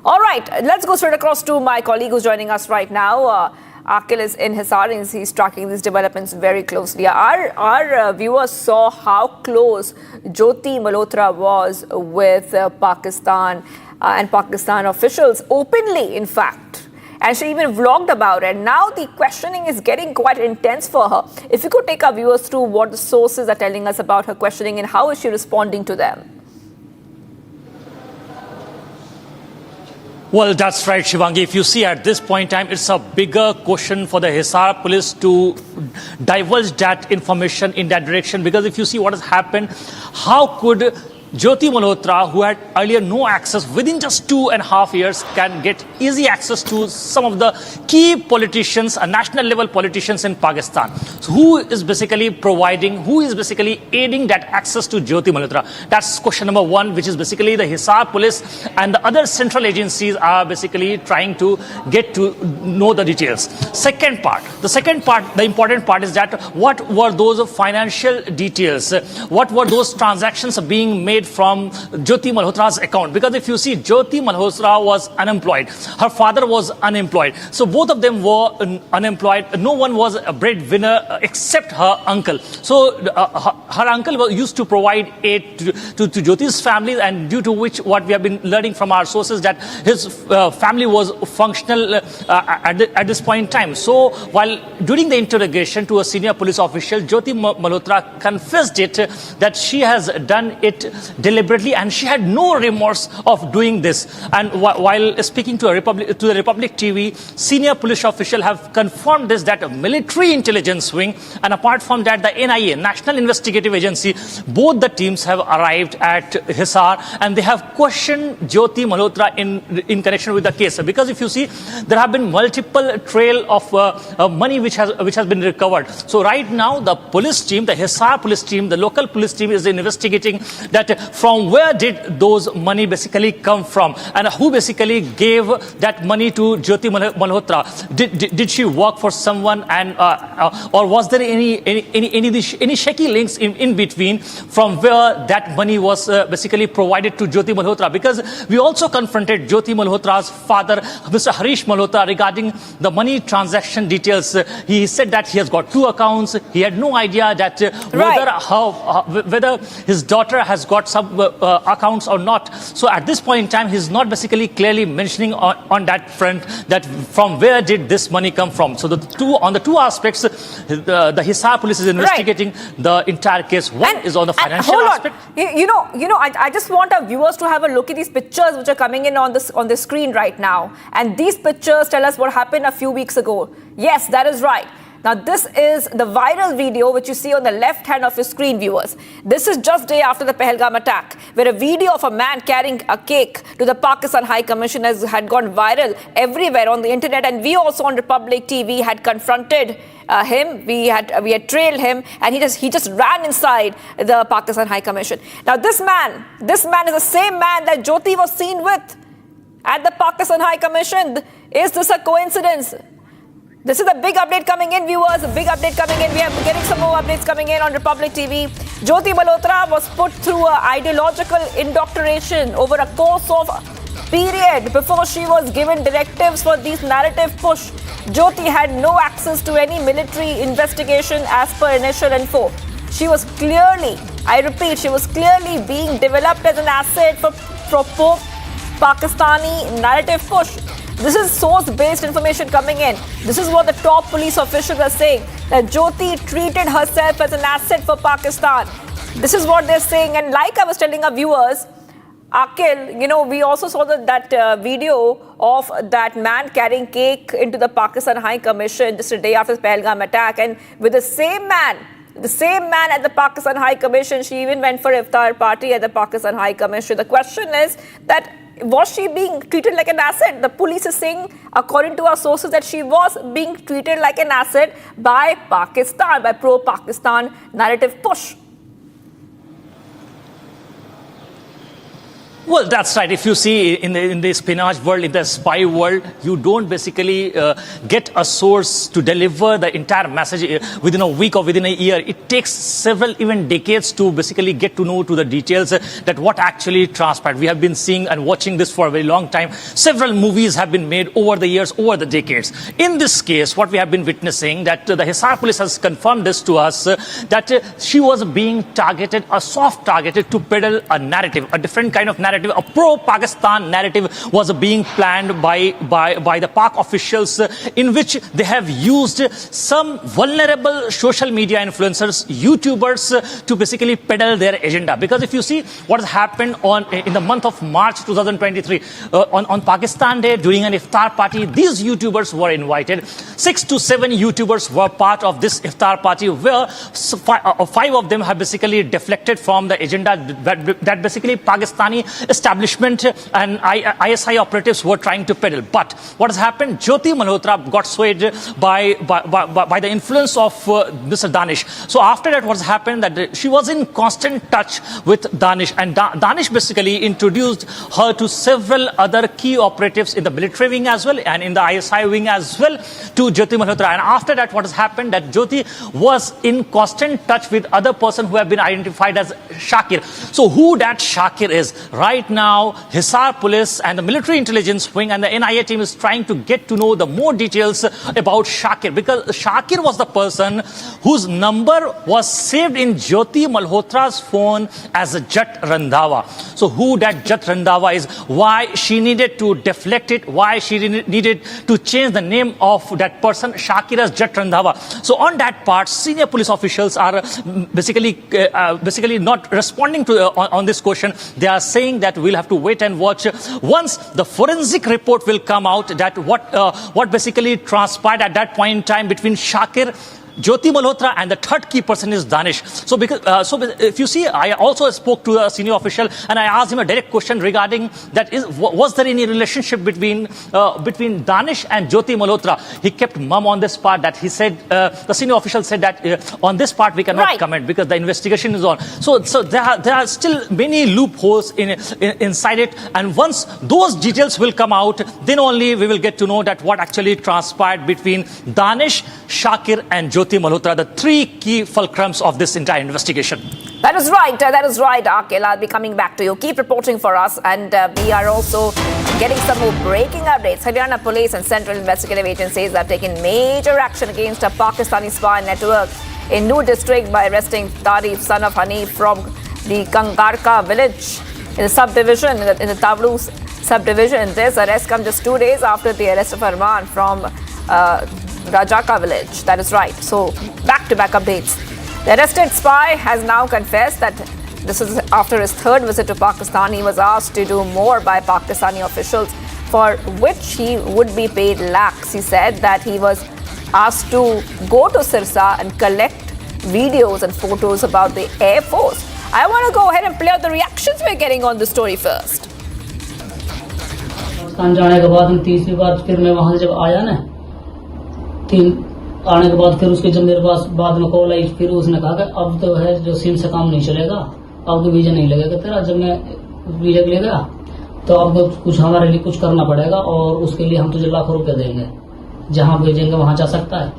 All right, let's go straight across to my colleague who's joining us right now. Akil is in Hisar and he's tracking these developments very closely. Our viewers saw how close Jyoti Malhotra was with Pakistan and Pakistan officials openly, in fact. And she even vlogged about it. Now the questioning is getting quite intense for her. If you could take our viewers through what the sources are telling us about her questioning and how is she responding to them? Well, that's right, Shivangi. If you see at this point in time, it's a bigger question for the Hisar police to divulge that information in that direction. Because if you see what has happened, how could Jyoti Malhotra, who had earlier no access, within just 2.5 years can get easy access to some of the key politicians, national level politicians in Pakistan. So who is basically aiding that access to Jyoti Malhotra? That's question number one, which is basically the Hisar police and the other central agencies are basically trying to get to know the details. The important part is that what were those financial details? What were those transactions being made from Jyoti Malhotra's account? Because if you see, Jyoti Malhotra was unemployed. Her father was unemployed. So both of them were unemployed. No one was a breadwinner except her uncle. So her uncle used to provide aid to Jyoti's family, and due to which what we have been learning from our sources that his family was functional at this point in time. So while during the interrogation to a senior police official, Jyoti Malhotra confessed it that she has done it deliberately and she had no remorse of doing this. And while speaking to the Republic TV, senior police official have confirmed this, that a military intelligence wing and apart from that the NIA, National Investigative Agency, both the teams have arrived at Hisar and they have questioned Jyoti Malhotra in connection with the case. Because if you see, there have been multiple trail of money which has been recovered. So right now the police team, the Hisar police team, the local police team is investigating that from where did those money basically come from and who basically gave that money to Jyoti Malhotra. Did she work for someone, and or was there any shaky links in between from where that money was basically provided to Jyoti Malhotra? Because we also confronted Jyoti Malhotra's father, Mr. Harish Malhotra, regarding the money transaction details. He said that he has got 2 accounts. He had no idea that whether his daughter has got some accounts or not. So at this point in time, he's not basically clearly mentioning on that front that from where did this money come from. So on the two aspects, the Hisar police is investigating the entire case. One is on the financial aspect. I just want our viewers to have a look at these pictures which are coming in on the screen right now. And these pictures tell us what happened a few weeks ago. Yes, that is right. Now, this is the viral video which you see on the left hand of your screen, viewers. This is just day after the Pahalgam attack, where a video of a man carrying a cake to the Pakistan High Commission had gone viral everywhere on the internet. And we also on Republic TV had confronted him. We had trailed him, and he just ran inside the Pakistan High Commission. Now, this man is the same man that Jyoti was seen with at the Pakistan High Commission. Is this a coincidence? This is a big update coming in, viewers. A big update coming in. We are getting some more updates coming in on Republic TV. Jyoti Malhotra was put through ideological indoctrination over a course of period before she was given directives for this narrative push. Jyoti had no access to any military investigation as per initial info. She was clearly, I repeat, she was clearly being developed as an asset for Pakistani narrative push. This is source-based information coming in. This is what the top police officials are saying, that Jyoti treated herself as an asset for Pakistan. This is what they're saying. And like I was telling our viewers, Akil, we also saw that video of that man carrying cake into the Pakistan High Commission just a day after the Pahalgam attack. And with the same man at the Pakistan High Commission, she even went for iftar party at the Pakistan High Commission. The question is that, was she being treated like an asset? The police is saying, according to our sources, that she was being treated like an asset by Pakistan, by pro-Pakistan narrative push. Well, that's right. If you see in the espionage world, in the spy world, you don't basically get a source to deliver the entire message within a week or within a year. It takes several, even decades to basically get to know to the details that what actually transpired. We have been seeing and watching this for a very long time. Several movies have been made over the years, over the decades. In this case, what we have been witnessing, that the Hisar police has confirmed this to us, that she was being targeted, a soft targeted to peddle a narrative, a different kind of narrative narrative, a pro-Pakistan narrative was being planned by the Pak officials, in which they have used some vulnerable social media influencers, YouTubers, to basically peddle their agenda. Because if you see what has happened in the month of March 2023, on Pakistan Day, during an iftar party, these YouTubers were invited. 6 to 7 YouTubers were part of this iftar party, where 5 of them have basically deflected from the agenda that basically Pakistani establishment and ISI operatives were trying to peddle. But what has happened? Jyoti Malhotra got swayed by the influence of Mr. Danish. So after that, what has happened that she was in constant touch with Danish, and Danish basically introduced her to several other key operatives in the military wing as well and in the ISI wing as well to Jyoti Malhotra. And after that, what has happened that Jyoti was in constant touch with other person who have been identified as Shakir. So who that Shakir is? Right now, Hisar police and the military intelligence wing and the NIA team is trying to get to know the more details about Shakir, because Shakir was the person whose number was saved in Jyoti Malhotra's phone as Jat Randhawa. So who that Jat Randhawa is, why she needed to deflect it, why she needed to change the name of that person, Shakir, as Jat Randhawa. So on that part, senior police officials are basically not responding to on this question. They are saying that we'll have to wait and watch. Once the forensic report will come out, that what basically transpired at that point in time between Shakir, Jyoti Malhotra, and the third key person is Danish. So if you see, I also spoke to a senior official and I asked him a direct question regarding that: was there any relationship between Danish and Jyoti Malhotra? He kept mum on this part. That he said, the senior official said that on this part we cannot comment because the investigation is on. So there are still many loopholes inside it, and once those details will come out, then only we will get to know that what actually transpired between Danish, Shakir, and Jyoti Malhotra, the 3 key fulcrums of this entire investigation. That is right, Akhil. I'll be coming back to you. Keep reporting for us, and we are also getting some more breaking updates. Haryana Police and Central Investigative Agencies have taken major action against a Pakistani spy network in New district by arresting Tarif, son of Hanif, from the Kangarka village in the subdivision, in the Tavlu subdivision. This arrest comes just 2 days after the arrest of Arman from Rajaka village. That is right. So back-to-back updates. The arrested spy has now confessed that this is after his 3rd visit to Pakistan. He was asked to do more by Pakistani officials, for which he would be paid lakhs. He said that he was asked to go to Sirsa and collect videos and photos about the Air Force. I want to go ahead and play out the reactions we're getting on this story first. जाने के बाद तीसरी बार फिर मैं वहां से जब आया ना, आने के बाद फिर उसके जब मेरे पास बाद में कॉल आई, फिर उसने कहा कि अब तो है जो सिम से काम नहीं चलेगा, अब तो वीजा नहीं लगेगा तेरा। जब मैं वीजा ले गया तो अब कुछ हमारे लिए कुछ करना पड़ेगा और उसके लिए हम तुझे लाखों रुपए देंगे, जहां भेजेंगे वहां जा सकता है।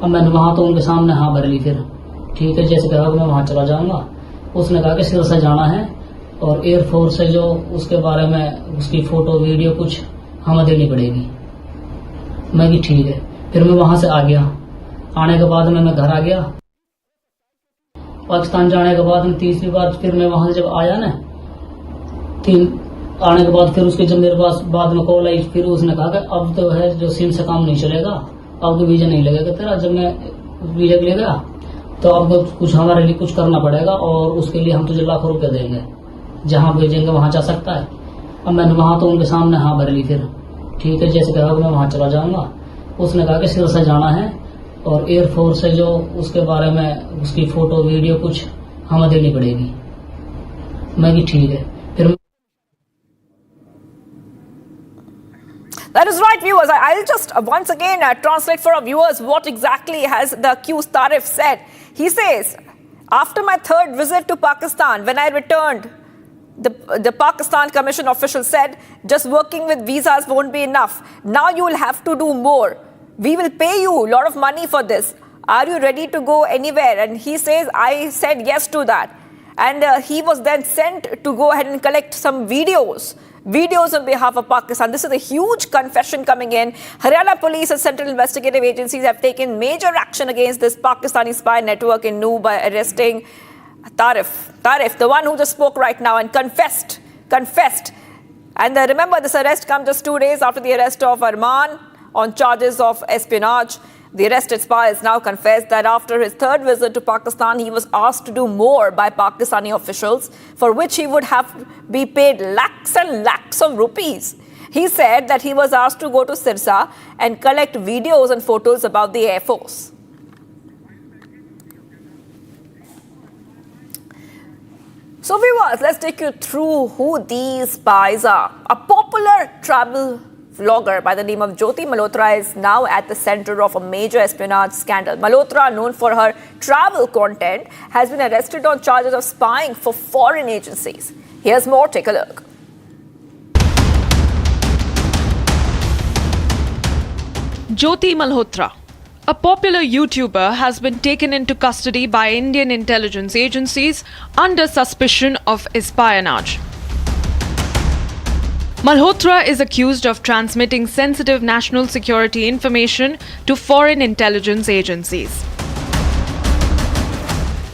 अब मैंने वहां तो उनके सामने हाँ भर ली, फिर ठीक है जैसे कहा मैं वहां चला जाऊंगा। उसने कहा कि सिरसा जाना है और एयरफोर्स है जो उसके बारे में उसकी फोटो वीडियो कुछ हमें देनी पड़ेगी। मैं भी ठीक है, फिर मैं वहां से आ गया। आने के बाद मैं घर आ गया। पाकिस्तान जाने के बाद तीसरी बार फिर मैं वहां से जब आया ना, आने के बाद फिर उसके जब मेरे पास बाद में कॉल आई, फिर उसने कहा कि अब तो है जो सिम से काम नहीं चलेगा, अब तो वीजा नहीं लगेगा तेरा। जब मैं वीजा ले गया तो अब कुछ हमारे लिए कुछ करना पड़ेगा और उसके लिए हम तुझे लाखों रुपए देंगे, जहां भेजेंगे वहां जा सकता है। अब मैंने वहां तो उनके सामने हाँ भर ली, फिर ठीक है जैसे कहा मैं वहां चला जाऊंगा। उसने कहा कि सिरसा जाना है और एयरफोर्स है जो उसके बारे में उसकी फोटो वीडियो कुछ हमें देनी पड़ेगी। मैं भी ठीक है, फिर That is right, viewers. I'll just once again translate for our viewers what exactly has the accused Tarif said. He says, after my 3rd visit to Pakistan, when I returned, the Pakistan Commission official said, just working with visas won't be enough. Now you will have to do more. We will pay you a lot of money for this. Are you ready to go anywhere? And he says, I said yes to that. And he was then sent to go ahead and collect some videos on behalf of Pakistan. This is a huge confession coming in. Haryana Police and Central Investigative Agencies have taken major action against this Pakistani spy network in New by arresting Tarif, the one who just spoke right now and confessed confessed. And remember, this arrest comes just 2 days after the arrest of Arman on charges of espionage. The arrested spy has now confessed that after his third visit to Pakistan, he was asked to do more by Pakistani officials, for which he would have to be paid lakhs and lakhs of rupees. He said that he was asked to go to Sirsa and collect videos and photos about the Air Force. So viewers, let's take you through who these spies are. A popular travel vlogger by the name of Jyoti Malhotra is now at the center of a major espionage scandal. Malhotra, known for her travel content, has been arrested on charges of spying for foreign agencies. Here's more, take a look. Jyoti Malhotra, a popular YouTuber, has been taken into custody by Indian intelligence agencies under suspicion of espionage. Malhotra is accused of transmitting sensitive national security information to foreign intelligence agencies.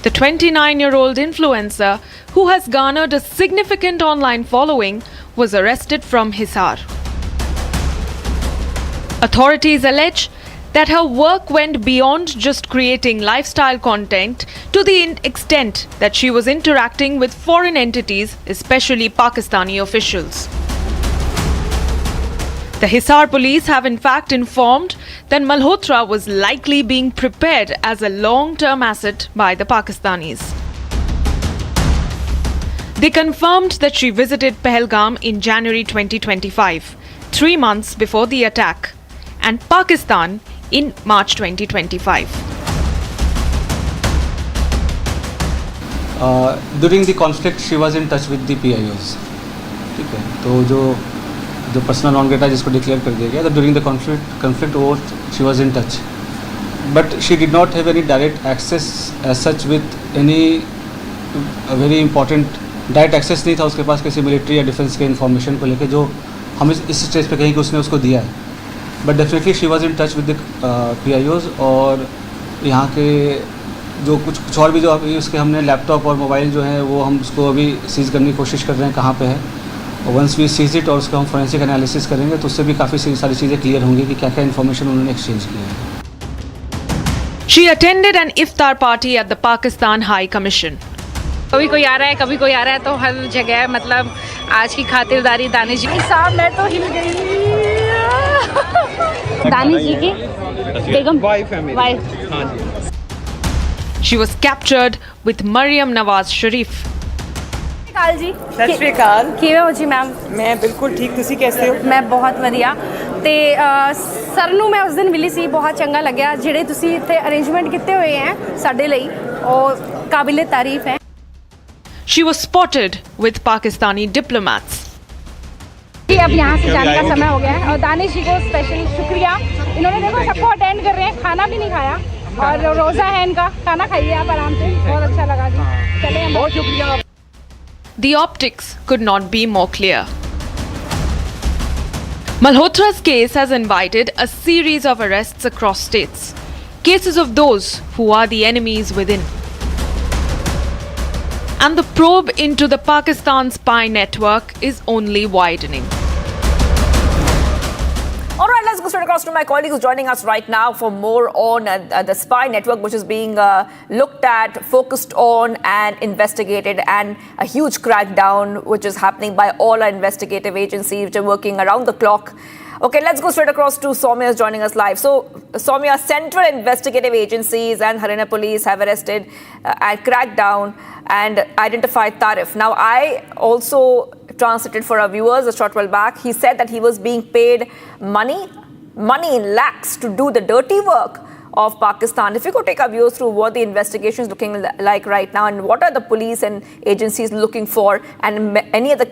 The 29-year-old influencer, who has garnered a significant online following, was arrested from Hisar. Authorities allege that her work went beyond just creating lifestyle content to the extent that she was interacting with foreign entities, especially Pakistani officials. The Hisar police have in fact informed that Malhotra was likely being prepared as a long-term asset by the Pakistanis. They confirmed that she visited Pahalgam in January 2025, 3 months before the attack, and Pakistan in March 2025. During the conflict, she was in touch with the PIOs. ठीक है, तो जो personal non Greta जिसको declare कर दिया गया, तो during the conflict वो she was in touch, but she did not have any direct access as such with any very important direct access नहीं था उसके पास किसी मिलिट्री या डिफेंस के इन्फॉर्मेशन को लेके जो हम इस स्टेज पे कहीं कि उसने उसको दिया है. But definitely she was in touch with the PIOs और यहाँ के जो कुछ और भी जो अभी उसके हमने लैपटॉप और मोबाइल जो है वो हम उसको अभी सीज करने की कोशिश कर रहे हैं कहाँ पे है. और वंस वी सीज इट और उसको हम फोरेंसिक एनालिसिस करेंगे तो उससे भी काफ़ी सारी चीज़ें क्लियर होंगी कि क्या क्या इन्फॉर्मेशन उन्होंने एक्सचेंज की है. She attended an iftar party at the Pakistan High Commission. कभी कोई आ रहा है कभी कोई आ रहा है तो हर जगह मतलब आज की खातिरदारी दानिश जी साहब मैं तो हिल गई. दानिश जी की बेगम wife. She was captured with Maryam Nawaz Sharif. ਕਾਲ ਜੀ ਸਤਿ ਸ਼੍ਰੀ ਅਕਾਲ. ਕਿਵੇਂ ਹੋ ਜੀ ਮੈਮ? ਮੈਂ ਬਿਲਕੁਲ ਠੀਕ, ਤੁਸੀਂ ਕੈਸੇ ਹੋ? ਮੈਂ ਬਹੁਤ ਵਧੀਆ. ਤੇ ਸਰ ਨੂੰ ਮੈਂ ਉਸ ਦਿਨ ਮਿਲੀ ਸੀ, ਬਹੁਤ ਚੰਗਾ ਲੱਗਿਆ ਜਿਹੜੇ ਤੁਸੀਂ ਇੱਥੇ ਅਰੇਂਜਮੈਂਟ ਕੀਤੇ ਹੋਏ ਹੈ ਸਾਡੇ ਲਈ ਉਹ ਕਾਬਿਲੇ ਤਾਰੀਫ ਹੈ. She was spotted with Pakistani diplomats. अब यहाँ से जाने का समय हो गया है और दानिश जी को स्पेशल शुक्रिया. इन्होंने देखो सबको अटेंड कर रहे हैं, खाना भी नहीं खाया और रोज़ा है इनका. खाना खाइए आप आराम से, बहुत अच्छा लगा जी. चले बहुत शुक्रिया. The optics could not be more clear. Malhotra's case has invited a series of arrests across states, cases of those who are the enemies within. And the probe into the Pakistan spy network is only widening. All right, let's go straight across to my colleague who's joining us right now for more on the spy network, which is being looked at, focused on and investigated, and a huge crackdown which is happening by all our investigative agencies which are working around the clock. Okay, let's go straight across to Soumya who's joining us live. So, Soumya, central investigative agencies and Haryana police have arrested and cracked down and identified Tarif. Now, I also translated for our viewers a short while back. He said that he was being paid money in lakhs to do the dirty work of Pakistan. If you could take our viewers through what the investigation is looking like right now and what are the police and agencies looking for and any of the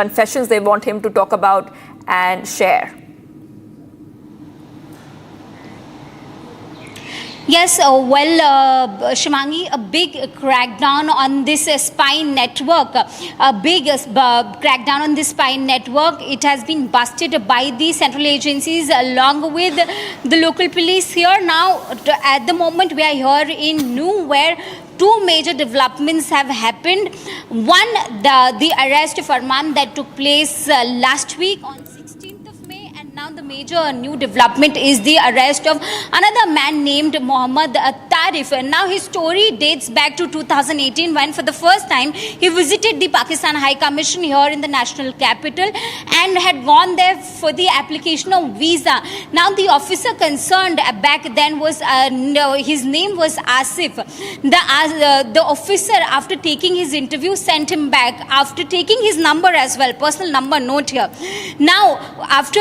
confessions they want him to talk about and share. Yes, Shimangi, a big crackdown on this spy network, a big crackdown on this spy network. It has been busted by the central agencies along with the local police here. Now, at the moment, we are here in New, where two major developments have happened. One, the arrest of Arman that took place last week on 16th of May, and now the major new development is the arrest of another man named Mohammed Tarif. And now his story dates back to 2018, when for the first time he visited the Pakistan High Commission here in the national capital and had gone there for the application of visa. Now the officer concerned back then was, his name was Asif. The officer, after taking his interview, sent him back after taking his number as well, personal number, note here. Now after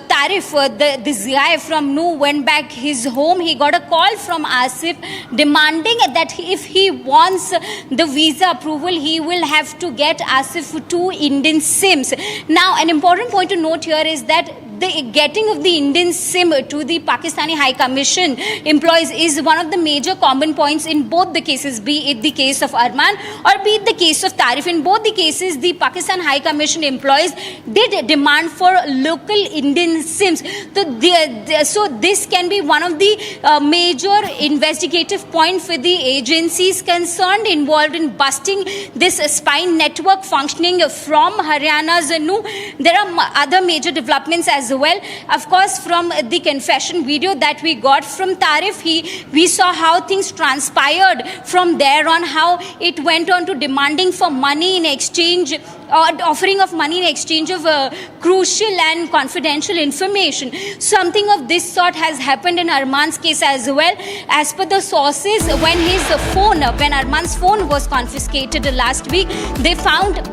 Tarif, this guy from Nu went back his home, he got a call from Asif demanding that if he wants the visa approval, he will have to get Asif 2 Indian SIMs. Now an important point to note here is that the getting of the Indian SIM to the Pakistani High Commission employees is one of the major common points in both the cases, be it the case of Arman or be it the case of Tarif. In both the cases, the Pakistan High Commission employees did demand for local Indian SIMs. So this can be one of the major investigative points for the agencies concerned, involved in busting this spy network functioning from Haryana's Nu. There are other major developments as well. Of course, from the confession video that we got from Tarif, we saw how things transpired from there on, how it went on to demanding for money in exchange, or offering of money in exchange of crucial and confidential information. Something of this sort has happened in Arman's case as well. As per the sources, when Arman's phone was confiscated last week, they found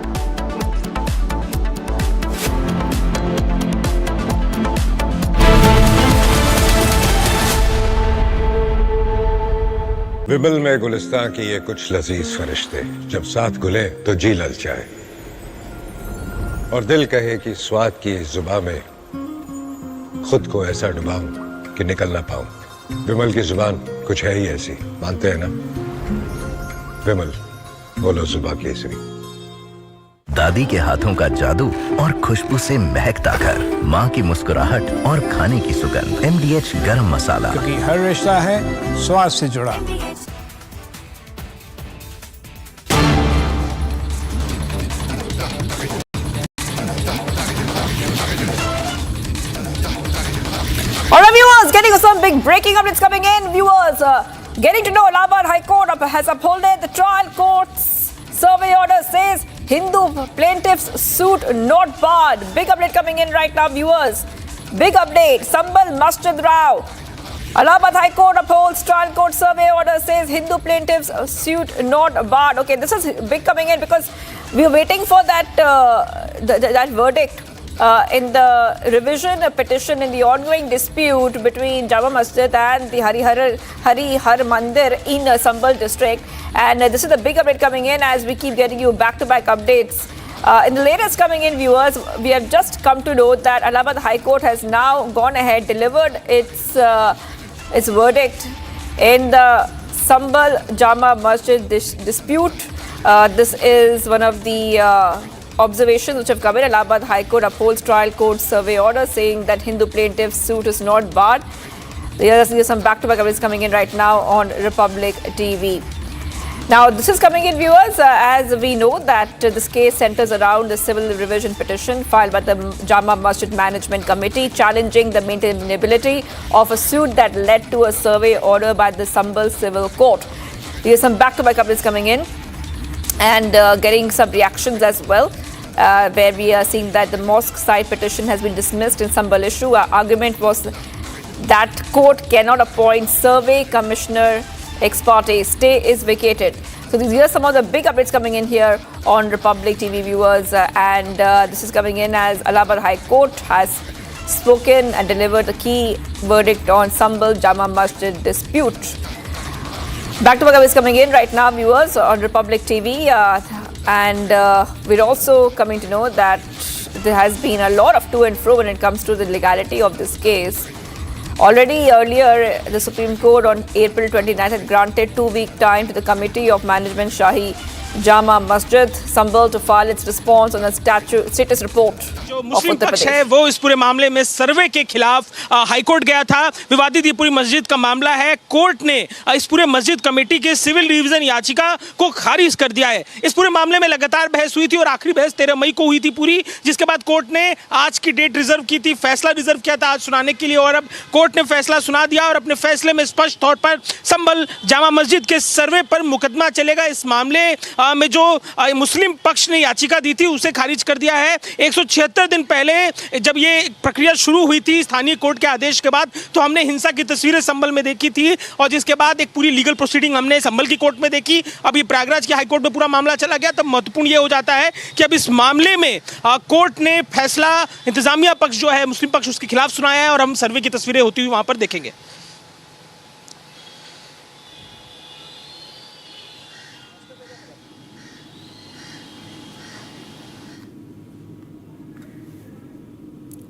विमल में गुलिस्तां की ये कुछ लजीज फरिश्ते जब साथ घुले तो जी ललचाए और दिल कहे कि स्वाद की इस जुबान में खुद को ऐसा डुबाऊं कि निकल ना पाऊं। विमल की जुबान कुछ है ही ऐसी, मानते हैं ना? विमल, बोलो जुबां केसरी। दादी के हाथों का जादू और खुशबू से महकता घर, माँ की मुस्कुराहट और खाने की सुगंध। MDH गरम मसाला, क्योंकि हर रिश्ता है स्वाद से जुड़ा। All right, viewers, getting some big breaking updates coming in. Viewers, getting to know Allahabad High Court has upheld the trial court's survey order, says Hindu plaintiffs suit not barred. Big update coming in right now, viewers. Big update. Sambhal Masjid Rao. Allahabad High Court upholds trial court survey order, says Hindu plaintiffs suit not barred. Okay, this is big coming in because we are waiting for that that verdict in the revision petition in the ongoing dispute between Jama Masjid and the Hari Har Mandir in Sambhal district. And this is the big update coming in as we keep getting you back-to-back updates. In the latest coming in, viewers, we have just come to know that Allahabad High Court has now gone ahead, delivered its verdict in the Sambhal Jama Masjid dispute. This is one of the observations which have come in. Allahabad High Court upholds trial court survey order, saying that Hindu plaintiff's suit is not barred. There's some back-to-back updates coming in right now on Republic TV. Now, this is coming in, viewers, as we know that this case centers around the civil revision petition filed by the Jama Masjid Management Committee challenging the maintainability of a suit that led to a survey order by the Sambhal Civil Court. There's some back-to-back updates coming in and getting some reactions as well, where we are seeing that the mosque side petition has been dismissed in Sambhal issue. Our argument was that court cannot appoint survey commissioner ex parte, stay is vacated. So these are some of the big updates coming in here on Republic TV, viewers, and this is coming in as Allahabad High Court has spoken and delivered a key verdict on Sambhal Jama Masjid dispute. Back-to-back updates coming in right now, viewers, on Republic TV, and we're also coming to know that there has been a lot of to and fro when it comes to the legality of this case. Already earlier, the Supreme Court on April 29th had granted 2-week time to the Committee of Management Shahi Jama Masjid, Sambhal, to file its response on the status report. जो मुस्लिम पक्ष है वो इस पूरे मामले में सर्वे के खिलाफ हाईकोर्ट गया था। विवादित ये पूरी मस्जिद का मामला है। कोर्ट ने इस पूरे मस्जिद कमेटी के सिविल रिवीजन याचिका को खारिज कर दिया है। इस पूरे मामले में लगातार बहस हुई थी और आखिरी बहस 13 मई को हुई थी पूरी, जिसके बाद कोर्ट ने आज की डेट रिजर्व की थी, फैसला रिजर्व किया था आज सुनाने के लिए, और अब कोर्ट ने फैसला सुना दिया और अपने फैसले में स्पष्ट तौर पर संभल जामा मस्जिद के सर्वे पर मुकदमा चलेगा। इस मामले में जो मुस्लिम पक्ष ने याचिका दी थी उसे खारिज कर दिया है। 176 दिन पहले जब ये प्रक्रिया शुरू हुई थी स्थानीय कोर्ट के आदेश के बाद, तो हमने हिंसा की तस्वीरें संभल में देखी थी और जिसके बाद एक पूरी लीगल प्रोसीडिंग हमने संभल की कोर्ट में देखी। अब ये प्रयागराज की हाईकोर्ट में पूरा मामला चला गया। तब महत्वपूर्ण ये हो जाता है कि अब इस मामले में कोर्ट ने फैसला इंतजामिया पक्ष जो है मुस्लिम पक्ष उसके खिलाफ सुनाया है और हम सर्वे की तस्वीरें होती हुई वहां पर देखेंगे।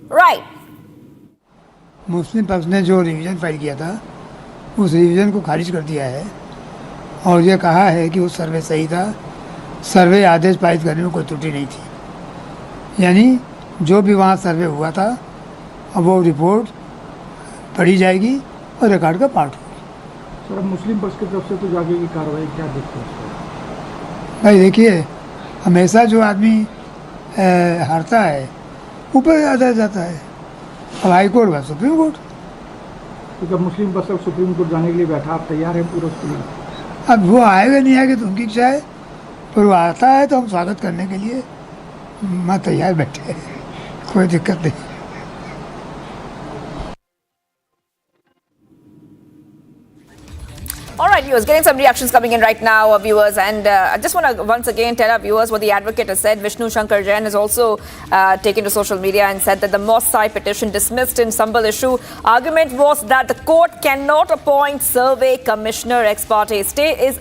Right. मुस्लिम पक्ष ने जो रिवीजन फाइल किया था उस रिवीजन को खारिज कर दिया है और ये कहा है कि वो सर्वे सही था, सर्वे आदेश पारित करने में कोई त्रुटि नहीं थी। यानी जो भी वहाँ सर्वे हुआ था अब वो रिपोर्ट पढ़ी जाएगी और रिकॉर्ड का पार्ट होगी। सर, मुस्लिम पक्ष की तरफ से तो आगे की कार्रवाई क्या देखते हैं? भाई देखिए, हमेशा जो आदमी हारता है ऊपर ज़्यादा जाता है। अब हाई कोर्ट बा सुप्रीम कोर्ट। तो जब मुस्लिम पक्ष सुप्रीम कोर्ट जाने के लिए बैठा, आप तैयार हैं पूरा उसके लिए? अब वो आएगा नहीं आएगा तो उनकी इच्छा है, पर वो आता है तो हम स्वागत करने के लिए मैं तैयार बैठे हैं, कोई दिक्कत नहीं। All right, viewers, getting some reactions coming in right now, viewers, and I just want to once again tell our viewers what the advocate has said. Vishnu Shankar Jain has also taken to social media and said that the mosque side petition dismissed in Sambhal issue. Argument was that the court cannot appoint survey commissioner ex parte. Stay is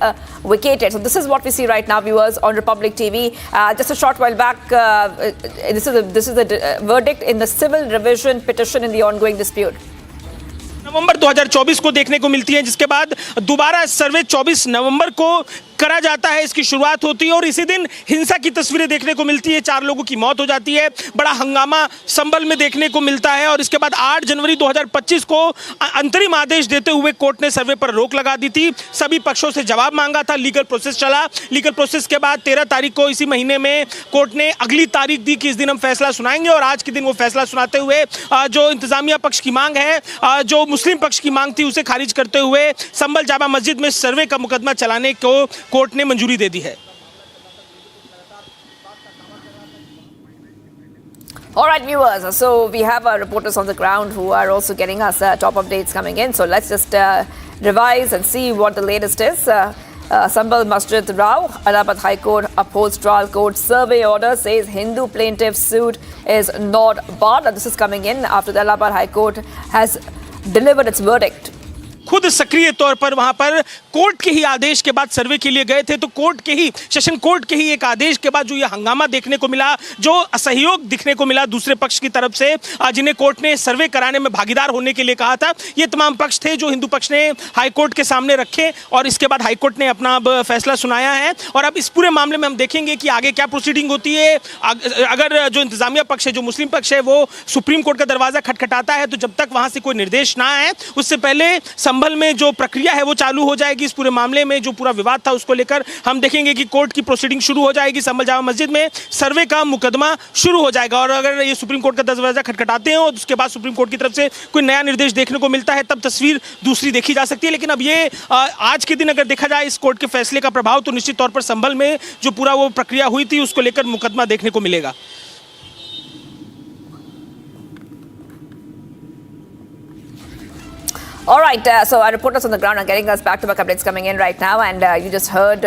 vacated. So this is what we see right now, viewers, on Republic TV. Just a short while back, this is the verdict in the civil revision petition in the ongoing dispute. नवंबर 2024 को देखने को मिलती है, जिसके बाद दोबारा सर्वे 24 नवंबर को करा जाता है, इसकी शुरुआत होती है और इसी दिन हिंसा की तस्वीरें देखने को मिलती है। 4 लोगों की मौत हो जाती है, बड़ा हंगामा संभल में देखने को मिलता है और इसके बाद 8 जनवरी 2025 को अंतरिम आदेश देते हुए कोर्ट ने सर्वे पर रोक लगा दी थी। सभी पक्षों से जवाब मांगा था, लीगल प्रोसेस चला। लीगल प्रोसेस के बाद 13 तारीख को इसी महीने में कोर्ट ने अगली तारीख दी कि इस दिन हम फैसला सुनाएंगे और आज के दिन वो फैसला सुनाते हुए जो इंतजामिया पक्ष की मांग है, जो मुस्लिम पक्ष की मांग थी, उसे खारिज करते हुए संभल जामा मस्जिद में सर्वे का मुकदमा चलाने को कोर्ट ने मंजूरी दे दी है। All right, viewers, so we have our reporters on the ground who are also getting us top updates coming in. So let's just revise and see what the latest is. Sambhal Masjid Rao, Allahabad High Court upholds trial court survey order, says Hindu plaintiff's suit is not barred. This is coming in after the Allahabad High Court has delivered its verdict. खुद सक्रिय तौर पर वहां पर court के ही आदेश के बाद सर्वे के लिए गए थे, तो कोर्ट के ही सेशन कोर्ट के ही एक आदेश के बाद जो ये हंगामा देखने को मिला, जो असहयोग दिखने को मिला दूसरे पक्ष की तरफ से, जिन्हें कोर्ट ने सर्वे कराने में भागीदार होने के लिए कहा था, ये तमाम पक्ष थे जो हिंदू पक्ष ने हाई कोर्ट के सामने रखे और इसके बाद हाई कोर्ट ने अपना फैसला सुनाया है। और अब इस पूरे मामले में हम देखेंगे कि आगे क्या प्रोसीडिंग होती है। अगर जो इंतजामिया पक्ष है, जो मुस्लिम पक्ष है, वो सुप्रीम कोर्ट का दरवाजा खटखटाता है, तो जब तक वहां से कोई निर्देश ना आए उससे पहले संभल में जो प्रक्रिया है वो चालू हो जाएगी। इस पूरे मामले में जो पूरा विवाद था उसको लेकर हम देखेंगे कि कोर्ट की प्रोसीडिंग शुरू हो जाएगी। संभल जामा मस्जिद में सर्वे का मुकदमा शुरू हो जाएगा और अगर ये सुप्रीम कोर्ट का दरवाजा खटखटाते हैं और उसके बाद सुप्रीम कोर्ट की तरफ से कोई नया निर्देश देखने को मिलता है, तब तस्वीर दूसरी देखी जा सकती है। लेकिन अब ये आज के दिन अगर देखा जाए इस कोर्ट के फैसले का प्रभाव, तो निश्चित तौर पर संभल में जो पूरा वो प्रक्रिया हुई थी उसको लेकर मुकदमा देखने को मिलेगा। All right, so our reporters on the ground are getting us back-to-back updates coming in right now, and you just heard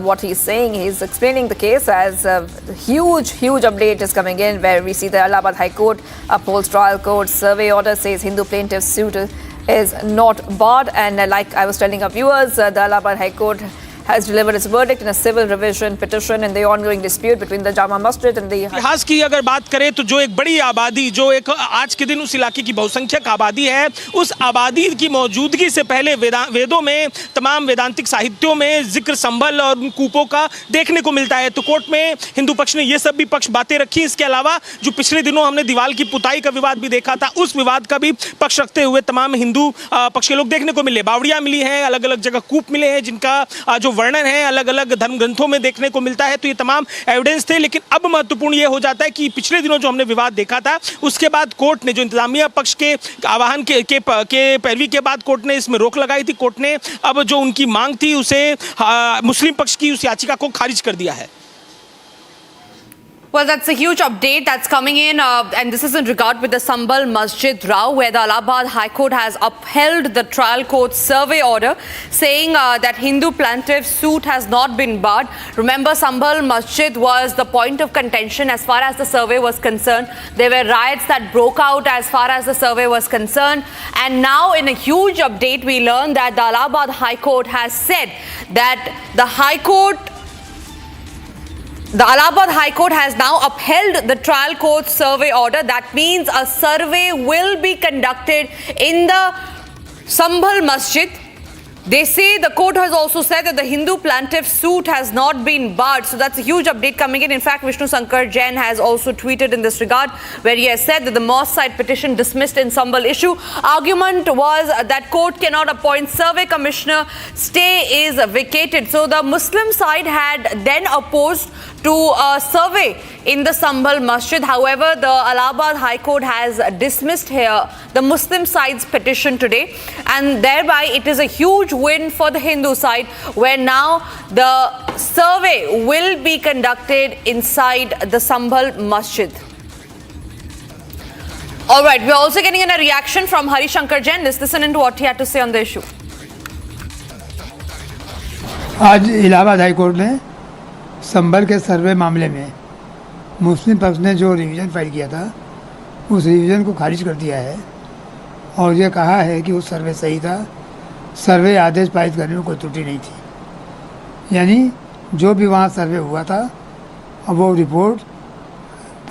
what he's saying. He's explaining the case as a huge update is coming in, where we see the Allahabad High Court upholds trial court survey order, says Hindu plaintiff's suit is not barred, and like I was telling our viewers, the Allahabad High Court has delivered its verdict in a civil revision petition in the ongoing dispute between the Jama Masjid and the... इतिहास की अगर बात करें तो जो एक बड़ी आबादी, जो एक आज के दिन उस इलाके की बहुसंख्यक आबादी है, उस आबादी की मौजूदगी से पहले वेदों में, तमाम वेदांतिक साहित्यों में जिक्र संभल और उन कूपों का देखने को मिलता है। तो कोर्ट में हिंदू पक्ष ने ये सब भी पक्ष बातें रखी। इसके अलावा जो पिछले दिनों हमने दीवार की पुताई का विवाद भी देखा था, उस विवाद का भी पक्ष रखते हुए तमाम हिंदू पक्ष के लोग देखने को मिले। बावड़ियां मिली हैं, अलग अलग जगह कूप मिले हैं जिनका जो वर्णन है अलग अलग धर्म ग्रंथों में देखने को मिलता है। तो ये तमाम एविडेंस थे। लेकिन अब महत्वपूर्ण ये हो जाता है कि पिछले दिनों जो हमने विवाद देखा था, उसके बाद कोर्ट ने जो इंतजामिया पक्ष के आह्वान के पैरवी के बाद कोर्ट ने इसमें रोक लगाई थी। कोर्ट ने अब जो उनकी मांग थी उसे मुस्लिम पक्ष की उस याचिका को खारिज कर दिया है। Well, that's a huge update that's coming in, and this is in regard with the Sambhal Masjid row, where the Allahabad High Court has upheld the trial court's survey order, saying that Hindu plaintiff's suit has not been barred. Remember, Sambhal Masjid was the point of contention as far as the survey was concerned. There were riots that broke out as far as the survey was concerned. And now, in a huge update, we learn that the Allahabad High Court has said that the Allahabad High Court has now upheld the trial court's survey order. That means a survey will be conducted in the Sambhal Masjid. They say the court has also said that the Hindu plaintiff's suit has not been barred. So that's a huge update coming in. In fact, Vishnu Sankar Jain has also tweeted in this regard, where he has said that the mosque side petition dismissed in Sambhal issue. Argument was that court cannot appoint survey commissioner. Stay is vacated. So the Muslim side had then opposed to a survey in the Sambhal Masjid. However, the Allahabad High Court has dismissed here the Muslim side's petition today, and thereby it is a huge win for the Hindu side, where now the survey will be conducted inside the Sambhal Masjid. All right, we're also getting a reaction from Hari Shankar Jain. Let's listen into what he had to say on the issue. आज Allahabad high court ने संभल के सर्वे मामले में मुस्लिम पक्ष ने जो revision file किया था, उस रिवीजन को खारिज कर दिया है और ये कहा है कि वो सर्वे सही था, सर्वे आदेश पारित करने में कोई त्रुटि नहीं थी। यानी जो भी वहाँ सर्वे हुआ था, अब वो रिपोर्ट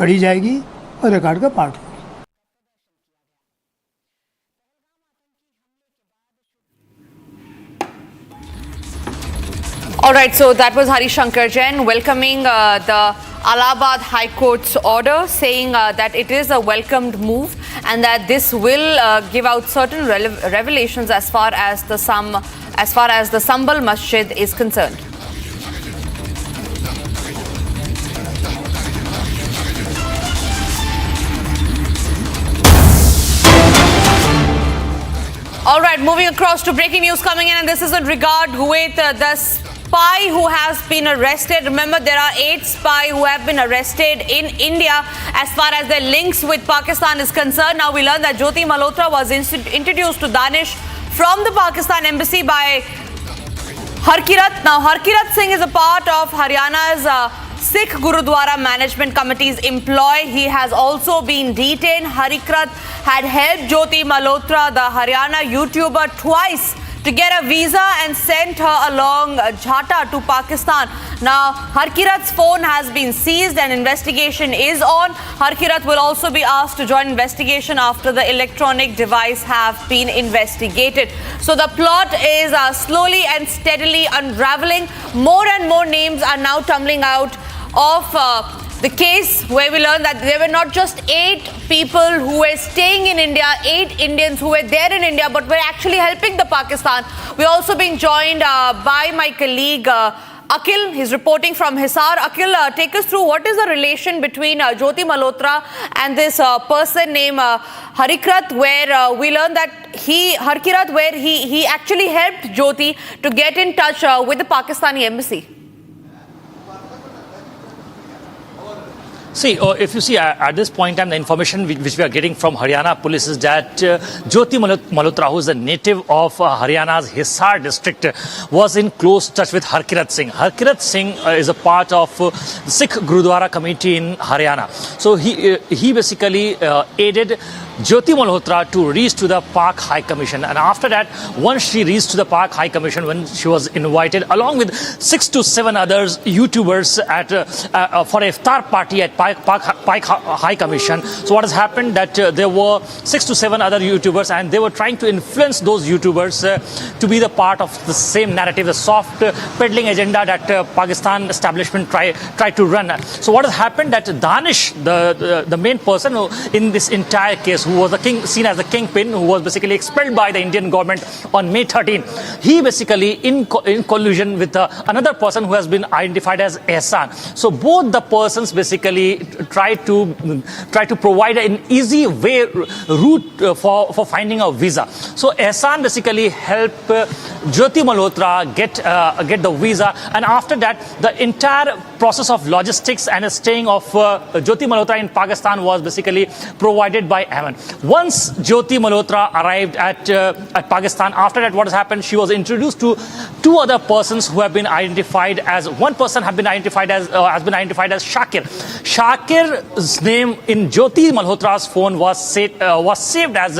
पढ़ी जाएगी और रिकॉर्ड का पार्ट होगा। All right, so that was Hari Shankar Jain welcoming the Allahabad High Court's order, saying that it is a welcomed move and that this will give out certain revelations as far as the Sambhal Masjid is concerned. All right, moving across to breaking news coming in, and this is in regard with the spy who has been arrested. Remember, there are 8 spies who have been arrested in India as far as their links with Pakistan is concerned. Now we learn that Jyoti Malhotra was introduced to Danish from the Pakistan embassy by Harkirat. Now Harkirat Singh is a part of Haryana's Sikh Gurudwara Management Committee's employee. He has also been detained. Harkirat had helped Jyoti Malhotra, the Haryana YouTuber, twice to get a visa and sent her along Jhata to Pakistan. Now, Harkirat's phone has been seized and investigation is on. Harkirat will also be asked to join investigation after the electronic device have been investigated. So the plot is slowly and steadily unraveling. More and more names are now tumbling out of the case, where we learned that there were not just 8 people who were staying in India, 8 Indians who were there in India, but were actually helping the Pakistan. We're also being joined by my colleague Akhil. He's reporting from Hisar. Akhil, take us through what is the relation between Jyoti Malhotra and this person named Harkirat, where we learned that Harkirat actually helped Jyoti to get in touch with the Pakistani embassy. See, if you see at this point in time, the information which we are getting from Haryana police is that Jyoti Malhotra, who is a native of Haryana's Hisar district, was in close touch with Harkirat Singh. Harkirat Singh is a part of the Sikh Gurudwara committee in Haryana. So he basically aided Jyoti Malhotra to reach to the Pak High Commission. And after that, once she reached to the Pak High Commission, when she was invited along with 6 to 7 others YouTubers at for a iftar party at Pak High Commission. So what has happened that there were 6 to 7 other YouTubers, and they were trying to influence those YouTubers to be the part of the same narrative, the soft peddling agenda that Pakistan establishment tried to run. So what has happened that Danish, the main person in this entire case, who was seen as the kingpin, who was basically expelled by the Indian government on May 13, he basically in collusion with another person who has been identified as Ehsan. So both the persons basically try to provide an easy route for finding a visa. So Ehsan basically helped Jyoti Malhotra get the visa, and after that the entire process of logistics and staying of Jyoti Malhotra in Pakistan was basically provided by Ahmed. Once Jyoti Malhotra arrived at Pakistan, after that what has happened, she was introduced to 2 other persons who have been identified as, one person has been identified as Shakir. Shakir's name in Jyoti Malhotra's phone was saved as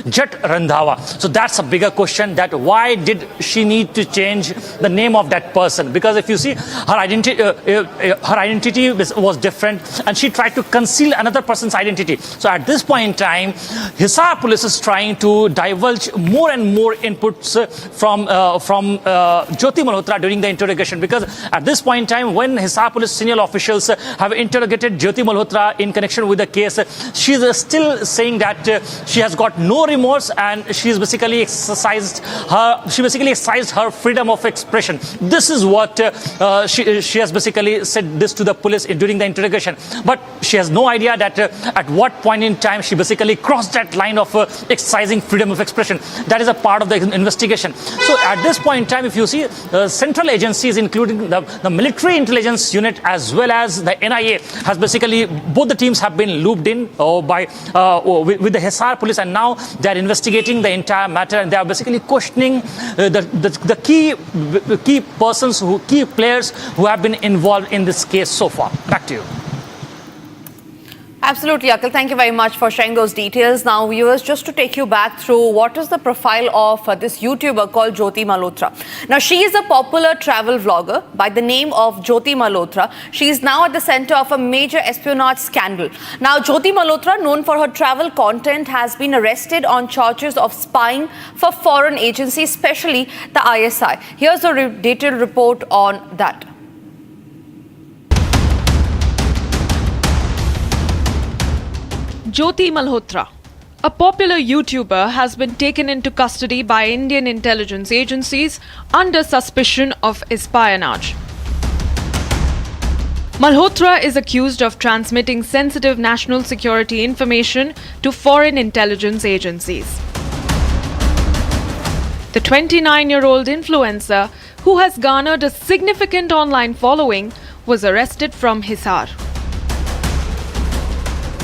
Jat Randhawa. So that's a bigger question, that why did she need to change the name of that person? Because if you see, her identity was different, and she tried to conceal another person's identity. So at this point in time, Hisar police is trying to divulge more and more inputs from Jyoti Malhotra during the interrogation, because at this point in time, when Hisar police senior officials have interrogated Jyoti Malhotra in connection with the case, she is still saying that she has got no remorse, and she has basically exercised her freedom of expression. This is what she has basically said this to the police during the interrogation. But she has no idea that at what point in time she basically crossed that line of exercising freedom of expression. That is a part of the investigation. So at this point in time, if you see, central agencies, including the military intelligence unit as well as the NIA, has basically, both the teams have been looped in with the Hisar police, and now they are investigating the entire matter, and they are basically questioning the key persons, key players who have been involved in this case so far. Back to you. Absolutely, Akhil. Thank you very much for sharing those details. Now, viewers, just to take you back through what is the profile of this YouTuber called Jyoti Malhotra. Now, she is a popular travel vlogger by the name of Jyoti Malhotra. She is now at the center of a major espionage scandal. Now, Jyoti Malhotra, known for her travel content, has been arrested on charges of spying for foreign agencies, especially the ISI. Here's a detailed report on that. Jyoti Malhotra, a popular YouTuber, has been taken into custody by Indian intelligence agencies under suspicion of espionage. Malhotra is accused of transmitting sensitive national security information to foreign intelligence agencies. The 29-year-old influencer, who has garnered a significant online following, was arrested from Hisar.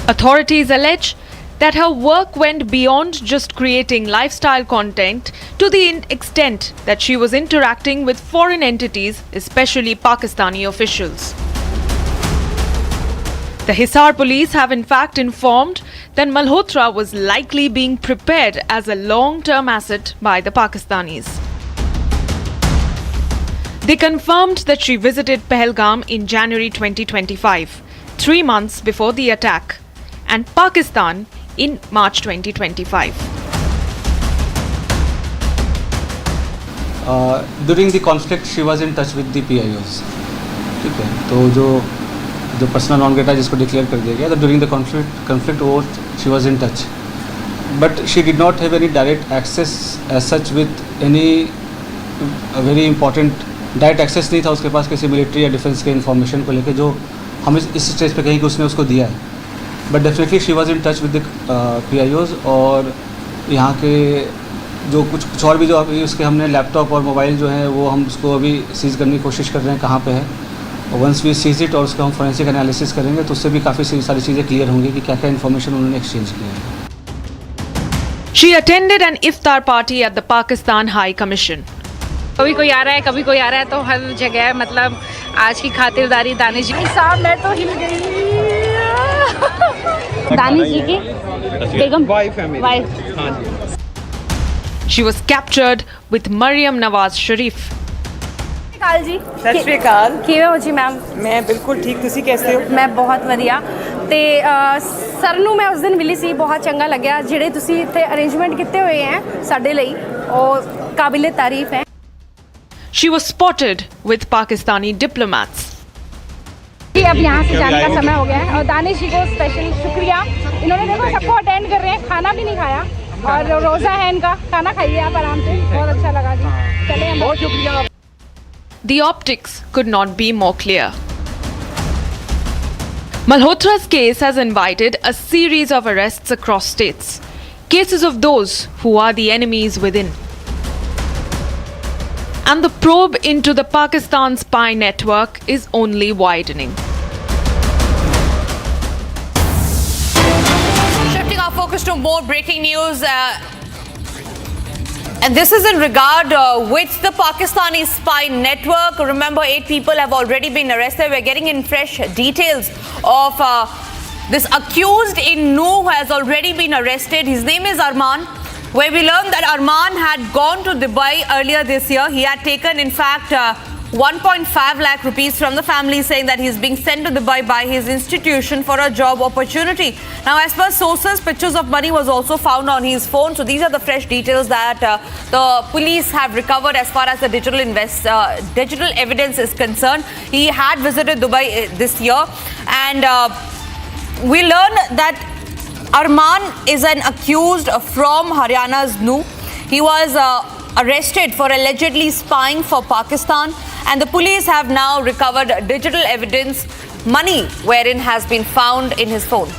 Authorities allege that her work went beyond just creating lifestyle content to the extent that she was interacting with foreign entities, especially Pakistani officials. The Hisar police have in fact informed that Malhotra was likely being prepared as a long-term asset by the Pakistanis. They confirmed that she visited Pahalgam in January 2025, 3 months before the attack, and Pakistan in March 2025. During the conflict, she was in touch with the PIOs. ठीक है, तो जो personal non Greta जिसको declare कर दिया गया, तो during the conflict वो she was in touch, but she did not have any direct access as such with any very important direct access नहीं था उसके पास किसी मिलिट्री या डिफेंस के इन्फॉर्मेशन को लेके जो हम इस स्टेज पे कहीं कि उसने उसको दिया है. But definitely she was in touch with the PIOs, और यहाँ के जो कुछ और भी जो अभी उसके हमने लैपटॉप और मोबाइल जो है वो हम उसको अभी सीज़ करने की कोशिश कर रहे हैं कहाँ पे है. और वंस वी सीज इट और उसका हम फोरेंसिक एनालिसिस करेंगे तो उससे भी काफ़ी सारी चीज़ें क्लियर होंगी कि क्या क्या इन्फॉर्मेशन उन्होंने एक्सचेंज किया है. She attended an iftar party at the Pakistan High Commission. कभी कोई आ रहा है, कभी कोई आ रहा है, तो हर जगह मतलब आज की खातिरदारी दानिश जी साहब, मैं तो हिल गई. दानिश जी की बेगम wife. She was captured with Maryam Nawaz Sharif. ਕਾਲ ਜੀ ਸਤਿ ਸ਼੍ਰੀ ਅਕਾਲ। ਕਿਵੇਂ ਹੋ ਜੀ ਮੈਮ? ਮੈਂ ਬਿਲਕੁਲ ਠੀਕ, ਤੁਸੀਂ ਕੈਸੇ ਹੋ? ਮੈਂ ਬਹੁਤ ਵਧੀਆ। ਤੇ ਸਰ ਨੂੰ ਮੈਂ ਉਸ ਦਿਨ ਮਿਲੀ ਸੀ, ਬਹੁਤ ਚੰਗਾ ਲੱਗਿਆ। ਜਿਹੜੇ ਤੁਸੀਂ ਇੱਥੇ ਅਰੇਂਜਮੈਂਟ ਕੀਤੇ ਹੋਏ ਹੈ ਸਾਡੇ ਲਈ, ਉਹ ਕਾਬਿਲੇ ਤਾਰੀਫ ਹੈ। She was spotted with Pakistani diplomats. अब यहाँ से जाने का समय हो गया है और दानिश जी को स्पेशल शुक्रिया। इन्होंने देखो सबको अटेंड कर रहे हैं, खाना भी नहीं खाया और रोज़ा है इनका। खाना खाइए आप आराम से, बहुत अच्छा लगा जी। चलिए, बहुत शुक्रिया। The optics could not be more clear. Malhotra's case has invited a series of arrests across states, cases of those who are the enemies within. And the probe into the Pakistan spy network is only widening. Shifting our focus to more breaking news. And this is in regard with the Pakistani spy network. Remember, 8 people have already been arrested. We're getting in fresh details of this accused in Nu has already been arrested. His name is Arman, where we learned that Arman had gone to Dubai earlier this year. He had taken, in fact, 1.5 lakh rupees from the family, saying that he's being sent to Dubai by his institution for a job opportunity. Now, as per sources, pictures of money was also found on his phone. So these are the fresh details that the police have recovered as far as the digital evidence is concerned. He had visited Dubai this year, and we learn that Arman is an accused from Haryana's Nu. He was arrested for allegedly spying for Pakistan, and the police have now recovered digital evidence, money wherein has been found in his phone.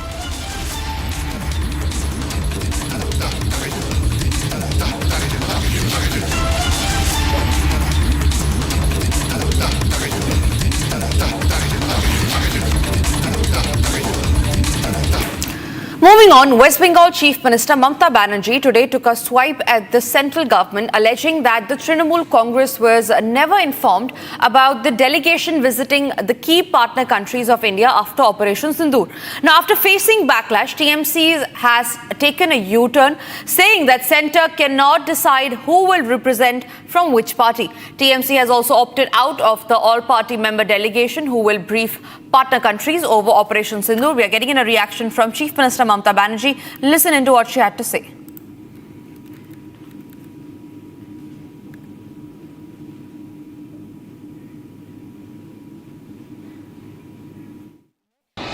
Moving on, West Bengal Chief Minister Mamata Banerjee today took a swipe at the central government, alleging that the Trinamool Congress was never informed about the delegation visiting the key partner countries of India after Operation Sindur. Now, after facing backlash, TMC has taken a U-turn, saying that centre cannot decide who will represent from which party. TMC has also opted out of the all-party member delegation who will brief partner countries over Operation Sindur. We are getting in a reaction from Chief Minister Mamata Banerjee. Listen into what she had to say.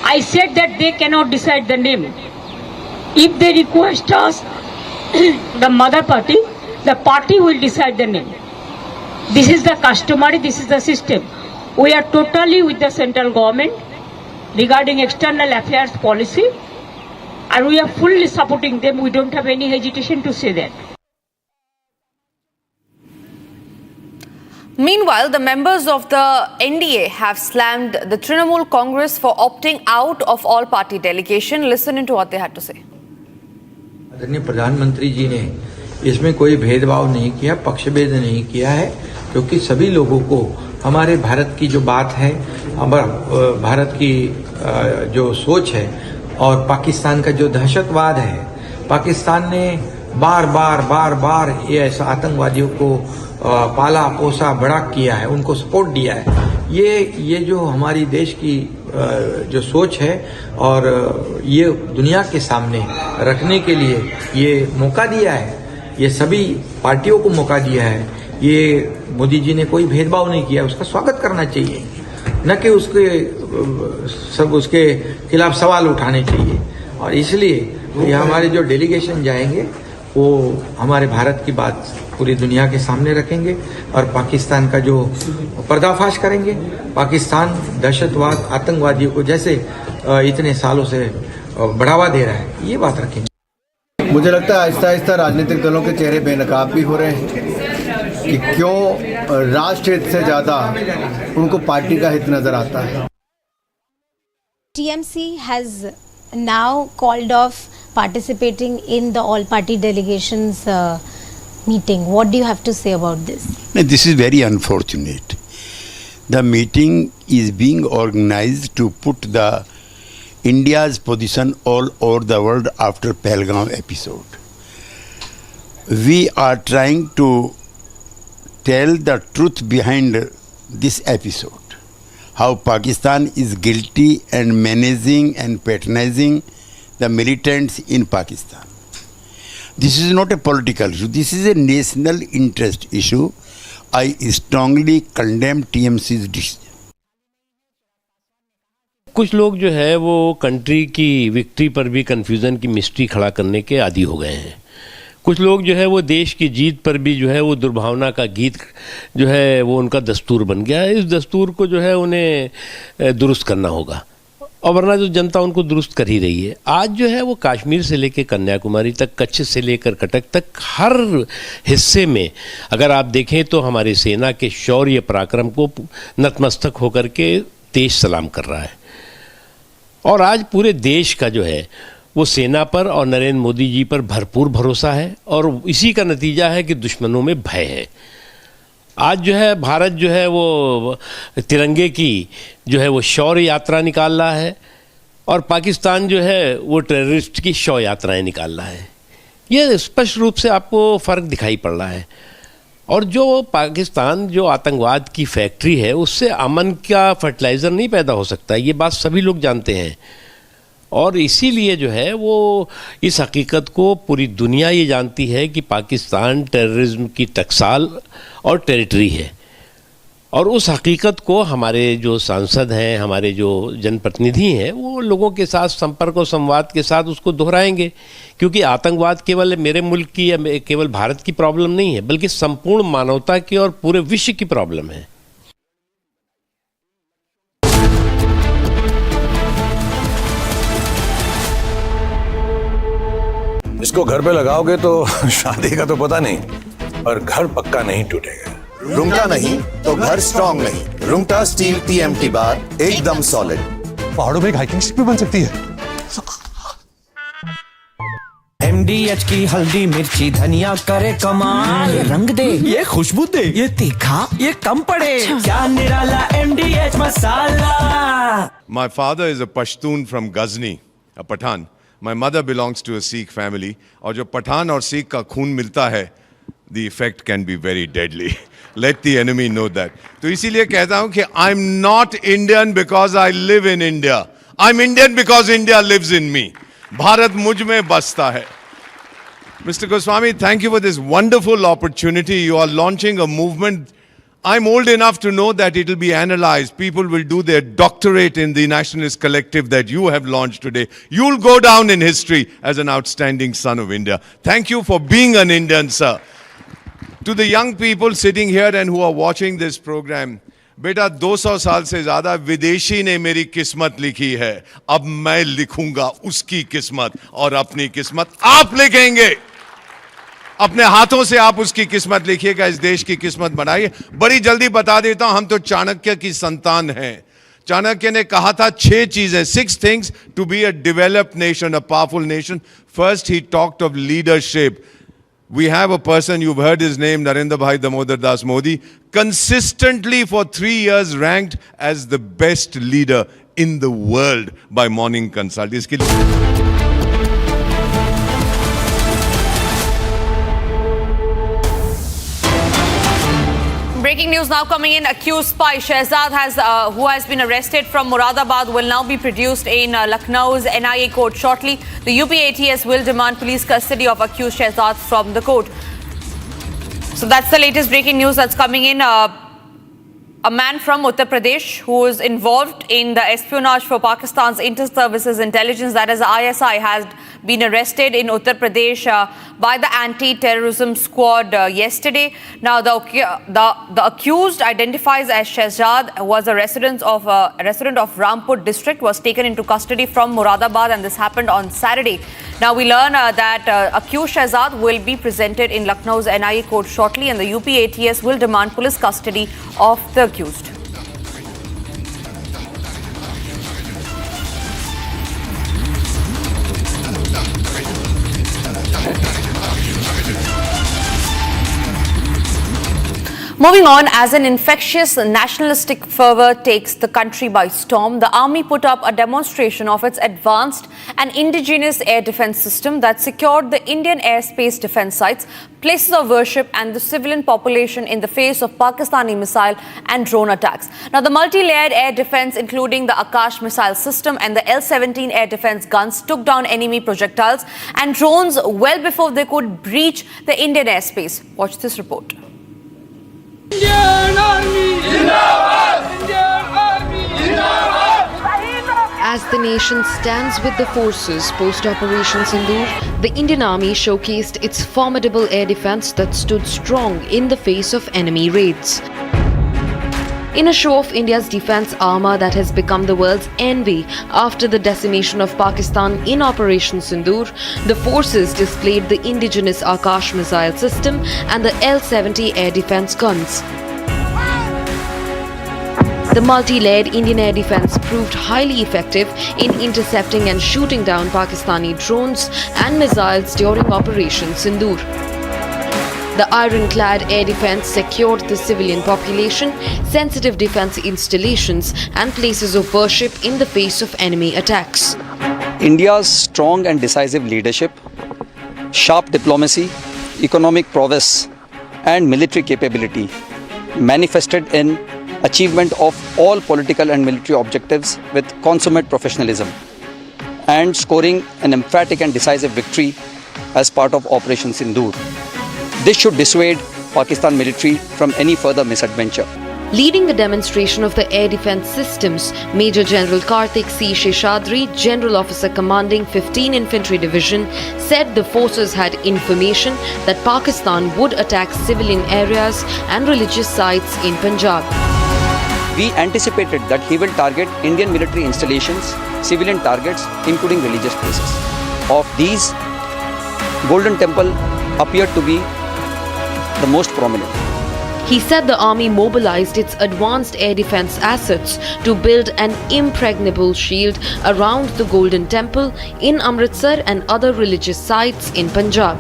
I said that they cannot decide the name. If they request us, the mother party, the party will decide the name. This is the customary, this is the system. We are totally with the central government regarding external affairs policy, and we are fully supporting them. We don't have any hesitation to say that. Meanwhile, the members of the NDA have slammed the Trinamool Congress for opting out of all-party delegation. Listen into what they had to say. आदरणीय प्रधानमंत्री जी ने इसमें कोई भेदभाव नहीं किया, पक्षभेद नहीं किया है, क्योंकि सभी लोगों को हमारे भारत की जो बात है, हमारा भारत की जो सोच है और पाकिस्तान का जो दहशतवाद है, पाकिस्तान ने बार बार ये ऐसा आतंकवादियों को पाला पोसा बड़ा किया है, उनको सपोर्ट दिया है। ये जो हमारी देश की जो सोच है और ये दुनिया के सामने रखने के लिए ये मौका दिया है, ये सभी पार्टियों को मौका दिया है। ये मोदी जी ने कोई भेदभाव नहीं किया, उसका स्वागत करना चाहिए, न कि उसके खिलाफ सवाल उठाने चाहिए। और इसलिए ये हमारे जो डेलीगेशन जाएंगे वो हमारे भारत की बात पूरी दुनिया के सामने रखेंगे और पाकिस्तान का जो पर्दाफाश करेंगे, पाकिस्तान दहशतवाद आतंकवादियों को जैसे इतने सालों से बढ़ावा दे रहा है, ये बात रखेंगे। मुझे लगता है आहिस्ता आहिस्ता राजनीतिक दलों के चेहरे बेनकाब भी हो रहे हैं कि क्यों राष्ट्र हित से ज़्यादा उनको पार्टी का हित नजर आता है। TMC has now called off participating in the all-party delegations meeting. What do you have to say about this? This is very unfortunate. The meeting is being organized to put the India's position all over the world after Pahalgam episode. We are trying to tell the truth behind this episode, how Pakistan is guilty and managing and patronizing the militants in Pakistan. This is not a political issue, this is a national interest issue. I strongly condemn TMC's decision. कुछ लोग जो है वो country की victory पर भी confusion की mystery खड़ा करने के आदी हो गए हैं। कुछ लोग जो है वो देश की जीत पर भी जो है वो दुर्भावना का गीत जो है वो उनका दस्तूर बन गया है। इस दस्तूर को जो है उन्हें दुरुस्त करना होगा, और वरना जो जनता उनको दुरुस्त कर ही रही है। आज जो है वो कश्मीर से लेकर कन्याकुमारी तक, कच्छ से लेकर कटक तक, हर हिस्से में अगर आप देखें तो हमारी सेना के शौर्य पराक्रम को नतमस्तक होकर के देश सलाम कर रहा है। और आज पूरे देश का जो है वो सेना पर और नरेंद्र मोदी जी पर भरपूर भरोसा है, और इसी का नतीजा है कि दुश्मनों में भय है। आज जो है भारत जो है वो तिरंगे की जो है वो शौर्य यात्रा निकाल रहा है, और पाकिस्तान जो है वो टेररिस्ट की शौर्य यात्राएं निकाल रहा है। ये स्पष्ट रूप से आपको फ़र्क दिखाई पड़ रहा है। और जो पाकिस्तान जो आतंकवाद की फैक्ट्री है, उससे अमन का फर्टिलाइज़र नहीं पैदा हो सकता, ये बात सभी लोग जानते हैं। और इसीलिए जो है वो इस हकीकत को पूरी दुनिया ये जानती है कि पाकिस्तान टेररिज्म की टकसाल और टेरिटरी है। और उस हकीकत को हमारे जो सांसद हैं, हमारे जो जनप्रतिनिधि हैं, वो लोगों के साथ संपर्क और संवाद के साथ उसको दोहराएंगे, क्योंकि आतंकवाद केवल मेरे मुल्क की या केवल भारत की प्रॉब्लम नहीं है, बल्कि संपूर्ण मानवता की और पूरे विश्व की प्रॉब्लम है। इसको घर पे लगाओगे तो शादी का तो पता नहीं, पर घर पक्का नहीं टूटेगा। रुंगटा नहीं तो घर स्ट्रॉन्ग नहीं। रुंगटा स्टील TMT बार एकदम सॉलिड। पहाड़ों में हाइकिंग शिप भी बन सकती है। MDH की हल्दी मिर्ची धनिया करे कमाल। ये रंग दे, ये खुशबू दे, ये तीखा, ये कम पड़े। क्या निराला MDH masala. My father is a Pashtun from Ghazni, a Pathan. My mother belongs to a Sikh family. और जो पठान और सिख का खून मिलता है, the effect can be very deadly. Let the enemy know that. तो इसीलिए कहता हूं कि I'm not Indian because I live in India. I'm Indian because India lives in me. Bharat मुझ में बसता है. Mr. Goswami, thank you for this wonderful opportunity. You are launching a movement. I'm old enough to know that it will be analyzed. People will do their doctorate in the Nationalist collective that you have launched today. You'll go down in history as an outstanding son of India. Thank you for being an Indian, sir. To the young people sitting here and who are watching this program, बेटा 200 साल से ज्यादा विदेशी ने मेरी किस्मत लिखी है, अब मैं लिखूंगा उसकी किस्मत, और अपनी किस्मत आप लिखेंगे। अपने हाथों से आप उसकी किस्मत लिखिएगा, इस देश की किस्मत बनाइए। बड़ी जल्दी बता देता हूं, हम तो चाणक्य की संतान हैं। चाणक्य ने कहा था 6 चीजें, 6 things to be a developed nation, a powerful nation. First, he talked of leadership. We have a person, you've heard his name, Narendra Bhai Damodar Das Modi, consistently for 3 years ranked as the best leader in the world by Morning Consult. इसके लिए Breaking news now coming in. Accused spy Shehzad who has been arrested from Moradabad will now be produced in Lucknow's NIA court shortly. The UP ATS will demand police custody of accused Shehzad from the court. So that's the latest breaking news that's coming in. A man from Uttar Pradesh who is involved in the espionage for Pakistan's inter-services intelligence, that is ISI, has been arrested in Uttar Pradesh by the anti-terrorism squad yesterday. Now, the accused identifies as Shehzad, was a resident of Rampur district, was taken into custody from Moradabad, and this happened on Saturday. Now, we learn that accused Shehzad will be presented in Lucknow's NIA court shortly, and the UP ATS will demand police custody of the accused. Moving on, as an infectious nationalistic fervor takes the country by storm, the army put up a demonstration of its advanced and indigenous air defense system that secured the Indian airspace defense sites, places of worship and the civilian population in the face of Pakistani missile and drone attacks. Now, the multi-layered air defense, including the Akash missile system and the L-17 air defense guns, took down enemy projectiles and drones well before they could breach the Indian airspace. Watch this report. Indian Army! Zindabad! Indian Army! Zindabad! As the nation stands with the forces post-Operation Sindur, the Indian Army showcased its formidable air defense that stood strong in the face of enemy raids. In a show of India's defense armor that has become the world's envy after the decimation of Pakistan in Operation Sindur, the forces displayed the indigenous Akash missile system and the L-70 air defense guns. The multi-layered Indian air defense proved highly effective in intercepting and shooting down Pakistani drones and missiles during Operation Sindur. The ironclad air defense secured the civilian population, sensitive defense installations and places of worship in the face of enemy attacks. India's strong and decisive leadership, sharp diplomacy, economic prowess and military capability manifested in achievement of all political and military objectives with consummate professionalism and scoring an emphatic and decisive victory as part of Operation Sindur. This should dissuade Pakistan military from any further misadventure. Leading the demonstration of the air defense systems, Major General Karthik C. Sheshadri, General Officer commanding 15 Infantry Division, said the forces had information that Pakistan would attack civilian areas and religious sites in Punjab. We anticipated that he will target Indian military installations, civilian targets, including religious places. Of these, Golden Temple appeared to be the most prominent. He said the army mobilized its advanced air defense assets to build an impregnable shield around the Golden Temple in Amritsar and other religious sites in Punjab.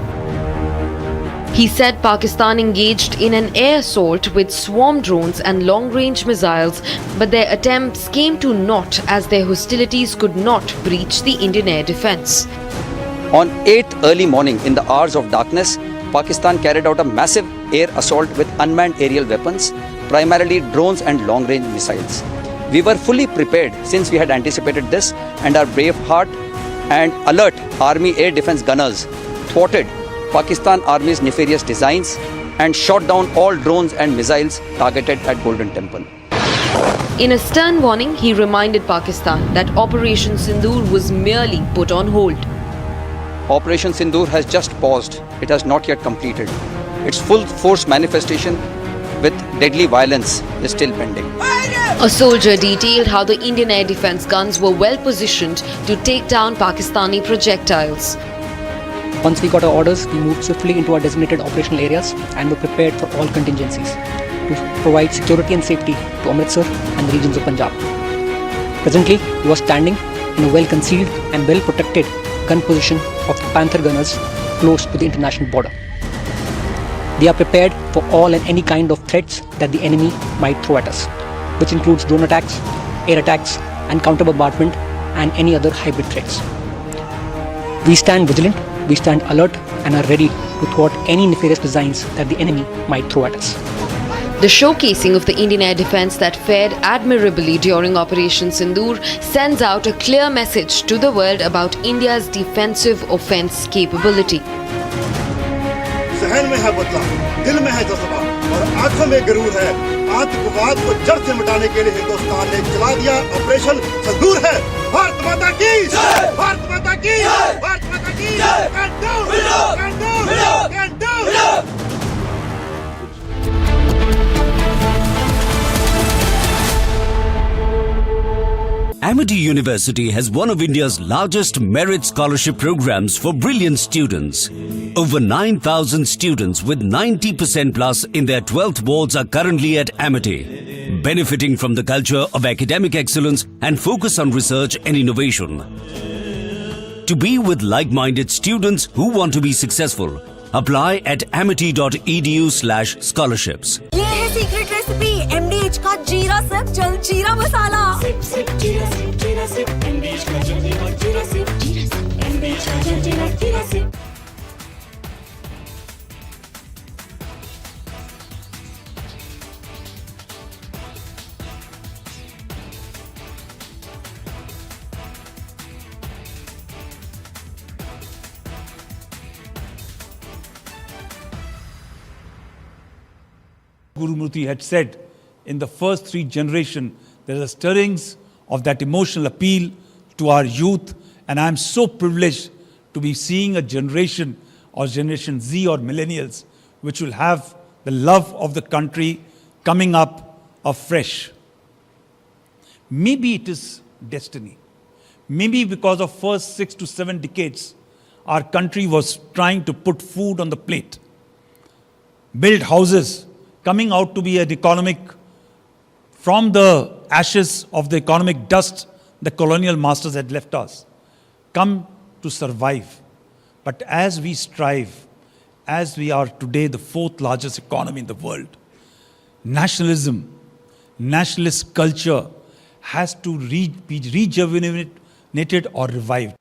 He said Pakistan engaged in an air assault with swarm drones and long-range missiles, but their attempts came to naught as their hostilities could not breach the Indian air defense. On 8th early morning, in the hours of darkness, Pakistan carried out a massive air assault with unmanned aerial weapons, primarily drones and long-range missiles. We were fully prepared since we had anticipated this, and our brave heart and alert Army air defense gunners thwarted Pakistan Army's nefarious designs and shot down all drones and missiles targeted at Golden Temple. In a stern warning, he reminded Pakistan that Operation Sindur was merely put on hold. Operation Sindur has just paused. It has not yet completed. Its full force manifestation with deadly violence is still pending. A soldier detailed how the Indian air defense guns were well positioned to take down Pakistani projectiles. Once we got our orders, we moved swiftly into our designated operational areas and were prepared for all contingencies to provide security and safety to Amritsar and the regions of Punjab. Presently, we are standing in a well-concealed and well-protected gun position of the Panther gunners close to the international border. They are prepared for all and any kind of threats that the enemy might throw at us, which includes drone attacks, air attacks, and counter-bombardment and any other hybrid threats. We stand vigilant, we stand alert, and are ready to thwart any nefarious designs that the enemy might throw at us. The showcasing of the Indian air defense that fared admirably during Operation Sindur sends out a clear message to the world about India's defensive offense capability. सहन में है बदला, दिल में है जज्बा और आंखों में गरूर है। आतंकवाद को जड़ से मिटाने के लिए हिंदुस्तान ने चला दिया ऑपरेशन सिंदूर है। भारत माता की जय! भारत माता की जय! भारत माता की जय! Can do! Amity University has one of India's largest merit scholarship programs for brilliant students. Over 9,000 students with 90% plus in their 12th boards are currently at Amity, benefiting from the culture of academic excellence and focus on research and innovation. To be with like-minded students who want to be successful, Apply at amity.edu/scholarships. ये है secret recipe MDH का जीरा SIP जल जीरा मसाला। SIP SIP जीरा SIP MDH का जल जीरा सिप MDH का जल जीरा SIP. Guru Murthy had said, in the first 3 generations, there are stirrings of that emotional appeal to our youth, and I am so privileged to be seeing a generation or Generation Z or millennials which will have the love of the country coming up afresh. Maybe it is destiny. Maybe because of first 6 to 7 decades, our country was trying to put food on the plate, build houses, coming out to be an economic, from the ashes of the economic dust the colonial masters had left us, come to survive. But as we strive, as we are today the 4th largest economy in the world, nationalism, nationalist culture has to be rejuvenated or revived.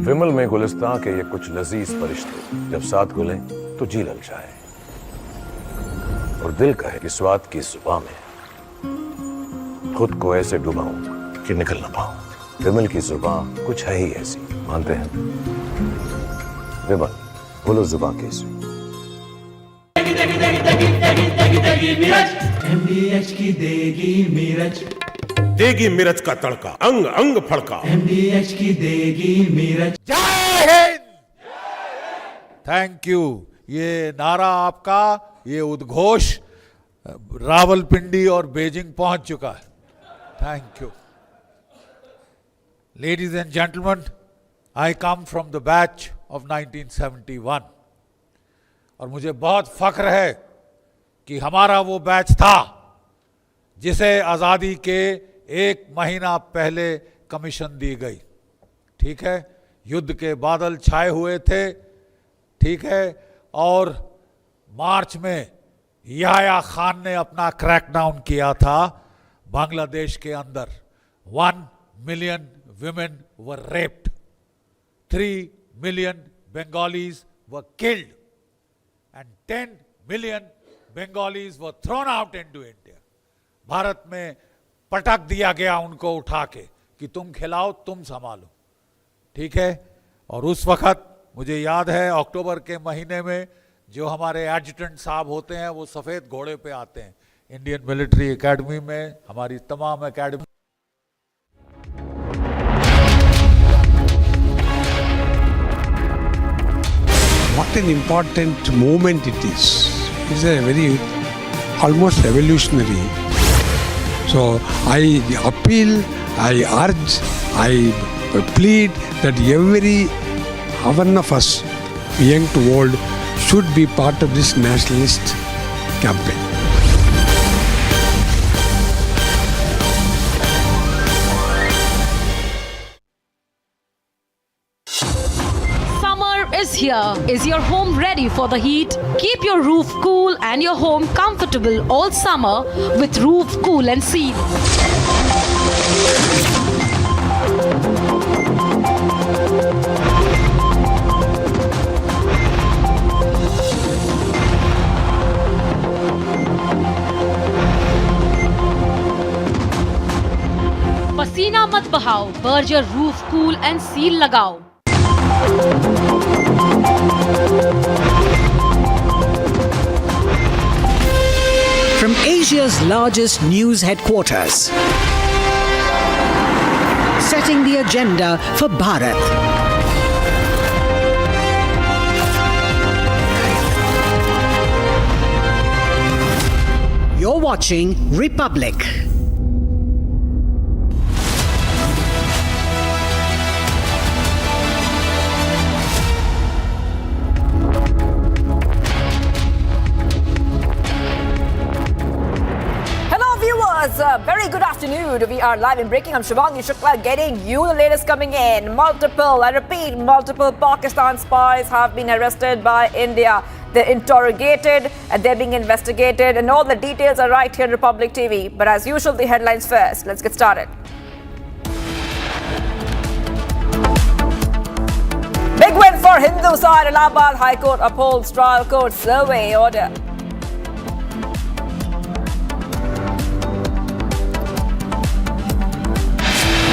विमल में गुलिस्तां के ये कुछ लजीज फरिश्ते जब साथ घुलें तो जी ललचाए और दिल कहे कि स्वाद की जुबान में खुद को ऐसे डुबाऊं कि निकल ना पाऊं। विमल की जुबान कुछ है ही ऐसी, मानते हैं? विमल बोलो जुबान कैसी? MDH की देगी मिर्च, देगी मिर्च का तड़का, अंग अंग फड़का। MDH की देगी मिर्च। जय हिंद। Thank you. ये नारा आपका, ये उद्घोष रावलपिंडी और बीजिंग पहुंच चुका है। Thank you. Ladies and gentleman, I come from the batch of 1971 और मुझे बहुत फख्र है कि हमारा वो बैच था जिसे आज़ादी के 1 महीना पहले कमीशन दी गई। ठीक है, युद्ध के बादल छाए हुए थे, ठीक है, और मार्च में याह्या खान ने अपना क्रैकडाउन किया था बांग्लादेश के अंदर। 1 million women were raped, 3 million Bengalis were killed, and 10 million Bengalis were thrown out into India. Bharat में पटक दिया गया उनको उठा के कि तुम खिलाओ, तुम संभालो। ठीक है, और उस वक्त मुझे याद है अक्टूबर के महीने में जो हमारे एडजुटेंट साहब होते हैं वो सफ़ेद घोड़े पे आते हैं इंडियन मिलिट्री एकेडमी में, हमारी तमाम academy. What an important moment it is. It's a very almost revolutionary. So I appeal, I urge, I plead that every one of us, young to old, should be part of this nationalist campaign. Here. Is your home ready for the heat? Keep your roof cool and your home comfortable all summer with Roof Cool and Seal. पसीना मत बहाओ, Berger roof cool and seal लगाओ। From Asia's largest news headquarters, setting the agenda for Bharat. You're watching Republic. Very good afternoon. afternoon. We are live in breaking. I'm Shivangi Shukla getting you the latest coming in. Multiple Pakistan spies have been arrested by India. They're interrogated and they're being investigated, and all the details are right here on Republic TV. But as usual, the headlines first. Let's get started. Big win for Hindu side. Allahabad High Court upholds trial court survey order.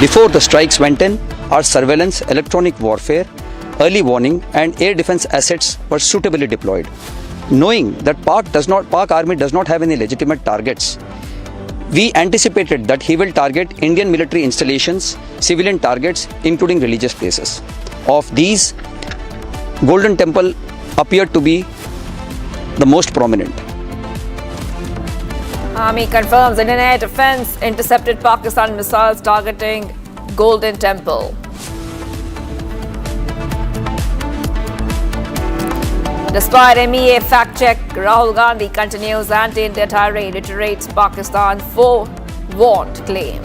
Before the strikes went in, our surveillance, electronic warfare, early warning and air defense assets were suitably deployed. Knowing that Pak army does not have any legitimate targets, we anticipated that he will target Indian military installations, civilian targets, including religious places. Of these, Golden Temple appeared to be the most prominent. Army confirms Indian air defense intercepted Pakistan missiles targeting Golden Temple. Despite MEA fact check, Rahul Gandhi continues anti-India tirade, reiterates Pakistan forewarned claim.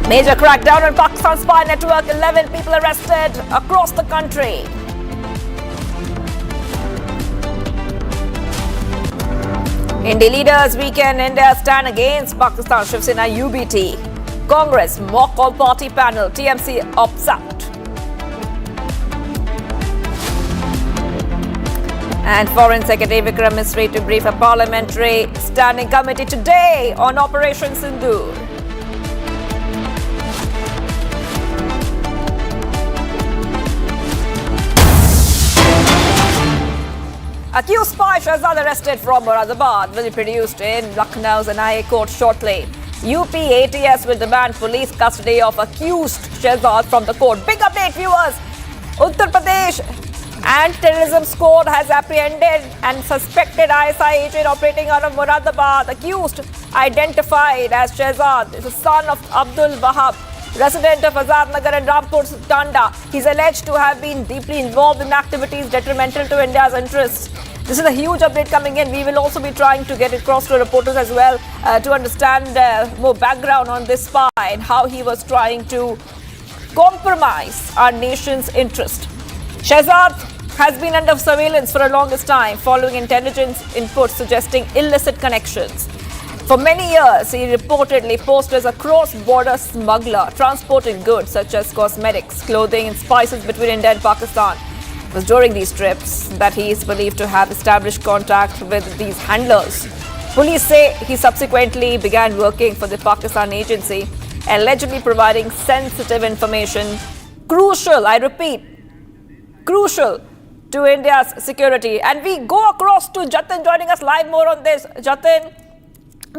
Major crackdown on Pakistan spy network, 11 people arrested across the country. Indie leaders weekend, India stand against Pakistan, Shiv Sena UBT. Congress mock all-party panel, TMC opts out. And Foreign Secretary Vikram Misri to brief a parliamentary standing committee today on Operation Sindur. Accused spy Shehzad arrested from Allahabad will be produced in Lucknow's NIA court shortly. UP ATS will demand police custody of accused Shehzad from the court. Big update, viewers. Uttar Pradesh and Terrorism Squad has apprehended and suspected ISI agent operating out of Moradabad. Accused identified as Shehzad is the son of Abdul Wahab, resident of Azad Nagar and Rampur Tanda. He's alleged to have been deeply involved in activities detrimental to India's interests. This is a huge update coming in. We will also be trying to get across to reporters as well to understand more background on this spy and how he was trying to compromise our nation's interest. Shehzad has been under surveillance for the longest time following intelligence inputs suggesting illicit connections. For many years, he reportedly posed as a cross-border smuggler, transporting goods such as cosmetics, clothing and spices between India and Pakistan. It was during these trips that he is believed to have established contact with these handlers. Police say he subsequently began working for the Pakistan agency, allegedly providing sensitive information, crucial, I repeat, crucial to India's security. And we go across to Jatin joining us live more on this. Jatin,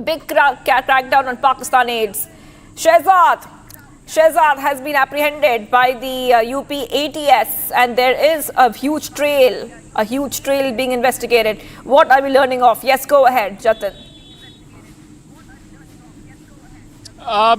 big crackdown on Pakistan aids. Shehzad has been apprehended by the UP ATS, and there is a huge trail being investigated. What are we learning of? Yes, go ahead, Jatin.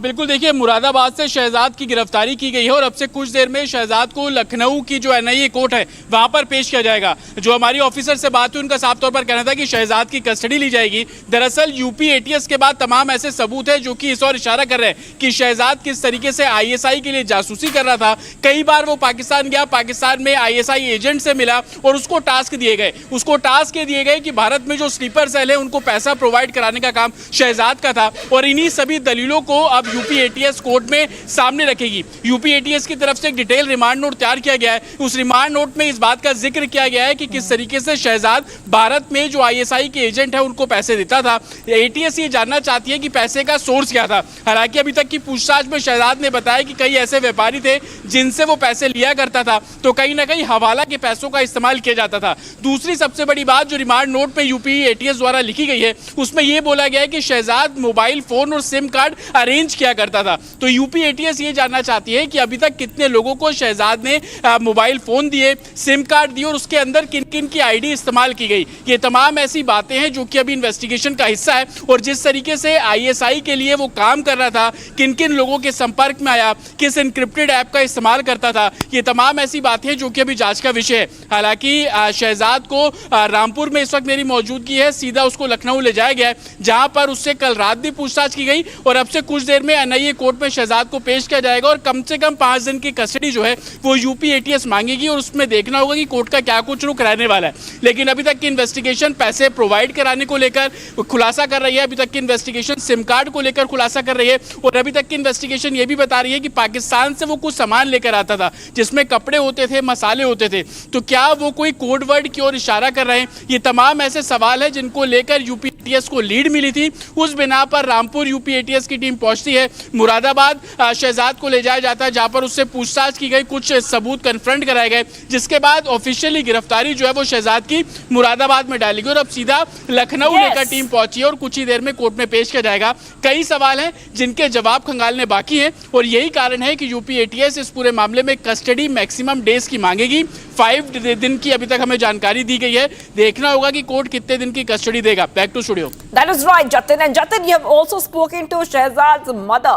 बिल्कुल देखिए, मुरादाबाद से शहजाद की गिरफ्तारी की गई है और अब से कुछ देर में शहजाद को लखनऊ की जो NIA कोर्ट है वहां पर पेश किया जाएगा। जो हमारी ऑफिसर से बात हुई उनका साफ तौर पर कहना था कि शहजाद की कस्टडी ली जाएगी। दरअसल UP ATS के बाद तमाम ऐसे सबूत है जो कि इस ओर इशारा कर रहे हैं कि शहजाद किस तरीके से ISI के लिए जासूसी कर रहा था। कई बार वो पाकिस्तान गया, पाकिस्तान में ISI एजेंट से मिला और उसको टास्क दिए गए कि भारत में जो स्लीपर सेल है उनको पैसा प्रोवाइड कराने का काम शहजाद का था और इन्हीं सभी दलीलों को अब UP ATS कोर्ट में सामने रखेगी। UP ATS की तरफ से एक डिटेल रिमांड नोट तैयार किया गया है। उस रिमांड नोट में इस बात का जिक्र किया गया है कि किस तरीके से शहजाद भारत में जो ISI के एजेंट है उनको पैसे देता था। ATS ये जानना चाहती है कि पैसे का सोर्स क्या था। हालांकि अभी तक की पूछताछ में शहजाद ने बताया कि कई ऐसे व्यापारी थे जिनसे वो पैसे लिया करता था, तो कहीं ना कहीं हवाला के पैसों का इस्तेमाल किया जाता था। दूसरी सबसे बड़ी बात जो रिमांड नोट में UP ATS द्वारा लिखी गई है उसमें यह बोला गया है कि शहजाद मोबाइल फोन और सिम कार्ड अरेंज किया करता था। तो यूपी एटीएस ये जानना चाहती है कि अभी तक कितने लोगों को शहजाद ने मोबाइल फोन दिए, सिम कार्ड दिए और उसके अंदर किन किन की आईडी इस्तेमाल की गई। ये तमाम ऐसी बातें हैं जो कि अभी इन्वेस्टिगेशन का हिस्सा है। और जिस तरीके से आईएसआई के लिए वो काम कर रहा था, किन किन लोगों के संपर्क में आया, किस एनक्रिप्टेड ऐप का इस्तेमाल करता था, ये तमाम ऐसी बातें हैं जो कि अभी जांच का विषय है। हालांकि शहजाद को रामपुर में इस वक्त मेरी मौजूदगी है, सीधा उसको लखनऊ ले जाया गया है, जहां पर उससे कल रात भी पूछताछ की गई और अब से कुछ देर में एनआईए कोर्ट में शहजाद को पेश किया जाएगा और कम से कम 5 दिन की कस्टडी जो है वो यूपी एटीएस मांगेगी और उसमें देखना होगा कि कोर्ट का क्या कुछ रुख रहने वाला है। लेकिन अभी तक की इन्वेस्टिगेशन पैसे प्रोवाइड कराने को लेकर खुलासा कर रही है, अभी तक की इन्वेस्टिगेशन सिम कार्ड को लेकर खुलासा कर रही है और अभी तक की इन्वेस्टिगेशन ये भी बता रही है कि पाकिस्तान से वो कुछ सामान लेकर आता था जिसमें कपड़े होते थे, मसाले होते थे। तो क्या वो कोई कोड वर्ड की ओर इशारा कर रहे हैं? ये तमाम ऐसे सवाल है जिनको लेकर यूपी एटीएस को लीड मिली थी। उस बिना पर रामपुर यूपी एटीएस की टीम पहुंचती है, मुरादाबाद शहजाद को ले जाया जाता है, जहां पर उससे पूछताछ की गई, कुछ सबूत कन्फ्रंट कराए गए, जिसके बाद ऑफिशियली गिरफ्तारी जो है वो शहजाद की मुरादाबाद में डाली गई और अब सीधा लखनऊ लेकर टीम पहुंची है और कुछ ही देर में कोर्ट में पेश किया जाएगा। कई सवाल हैं जिनके जवाब खंगालने बाकी हैं और यही कारण है कि यूपी एटीएस इस पूरे मामले में कस्टडी मैक्सिमम डेज की मांगेगी। 5 दिन की अभी तक हमें जानकारी दी गई है, देखना होगा कि कोर्ट कितने दिन की कस्टडी देगा। Back to studio. That is right, Jatin. And Jatin, you have also spoken to Shehzad's mother,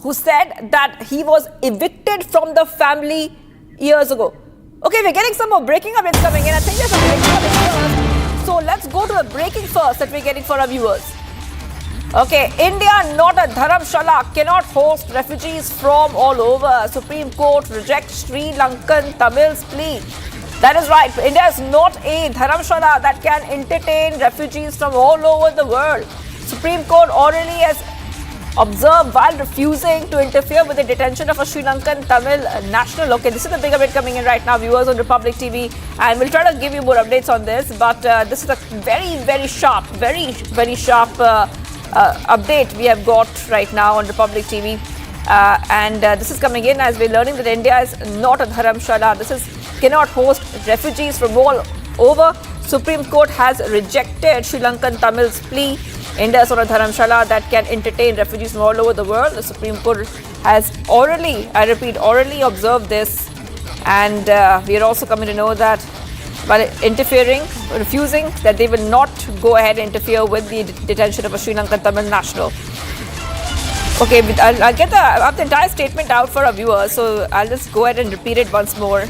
who said that he was evicted from the family years ago. Okay, we're getting some more breaking updates coming in. I think there's a breaking update first. So let's go to the breaking first that we're getting for our viewers. Okay, India not a dharamshala, cannot host refugees from all over. Supreme Court rejects Sri Lankan Tamils plea. That is right. India is not a dharamshala that can entertain refugees from all over the world. Supreme Court orally has observed while refusing to interfere with the detention of a Sri Lankan Tamil national. Okay, this is the big update coming in right now, viewers on Republic TV, and we'll try to give you more updates on this. But this is a very sharp update we have got right now on Republic TV. And this is coming in as we're learning that India is not a dharamshala. This is cannot host refugees from all over. Supreme Court has rejected Sri Lankan Tamils plea. India is not a dharamshala that can entertain refugees from all over the world. The Supreme Court has orally, I repeat, orally observed this. And we are also coming to know that by refusing that they will not go ahead and interfere with the detention of a Sri Lankan Tamil national. Okay, I'll get the entire statement out for our viewers, so I'll just go ahead and repeat it once more.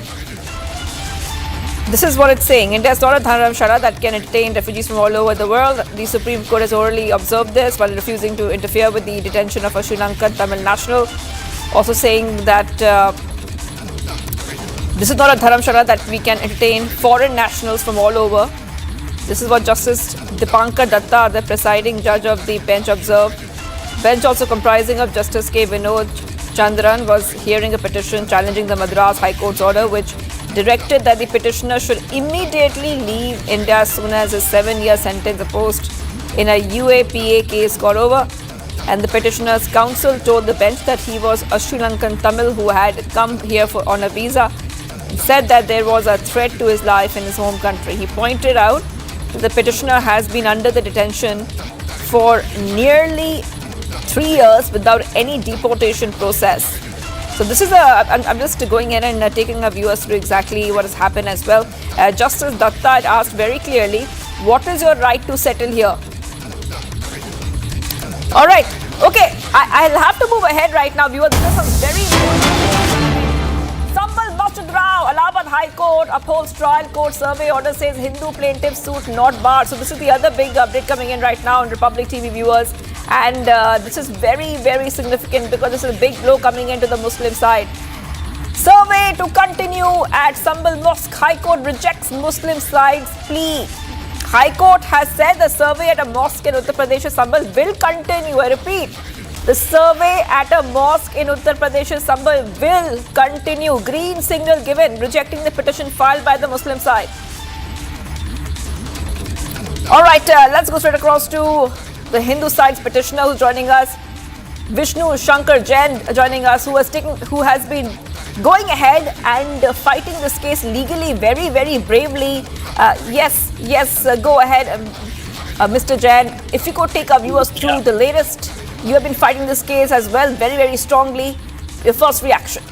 This is what it's saying. India is not a dharamshala that can entertain refugees from all over the world. The Supreme Court has already observed this while refusing to interfere with the detention of a Sri Lankan Tamil national. Also saying that this is not a dharamshala that we can entertain foreign nationals from all over. This is what Justice Deepankar Datta, the presiding judge of the bench, observed. Bench also comprising of Justice K. Vinod Chandran was hearing a petition challenging the Madras High Court's order, which directed that the petitioner should immediately leave India as soon as his 7-year sentence imposed in a UAPA case got over. And the petitioner's counsel told the bench that he was a Sri Lankan Tamil who had come here on a visa. He said that there was a threat to his life in his home country. He pointed out that the petitioner has been under the detention for nearly 3 years without any deportation process. So this is I'm just going in and taking our viewers through exactly what has happened as well. Justice Datta had asked very clearly, what is your right to settle here? All right. Okay. I'll have to move ahead right now, viewers. This is some very important. Sambhal Allahabad High Court upholds trial court survey order, says Hindu plaintiff suit not barred. So this is the other big update coming in right now on Republic TV, viewers. And this is very significant because this is a big blow coming into the Muslim side. Survey to continue at Sambhal Mosque. High Court rejects Muslim side's plea. High Court has said the survey at a mosque in Uttar Pradesh, Sambhal will continue. I repeat, the survey at a mosque in Uttar Pradesh, Sambhal will continue. Green signal given, rejecting the petition filed by the Muslim side. All right, let's go straight across to the Hindu side's petitioner who's joining us, Vishnu Shankar Jain, joining us, who has been going ahead and fighting this case legally very bravely. Yes, go ahead, Mr. Jain. If you could take our viewers through the latest You have been fighting this case as well very, very strongly. Your first reaction?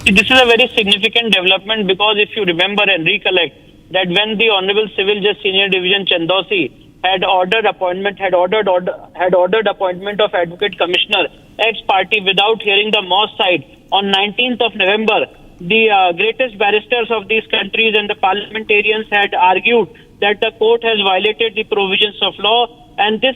This is a very significant development because if you remember and recollect that when the Honorable Civil Judge Senior Division Chandosi had ordered appointment of Advocate Commissioner ex-party without hearing the Moss side on 19th of November, the greatest barristers of these countries and the parliamentarians had argued that the court has violated the provisions of law, and this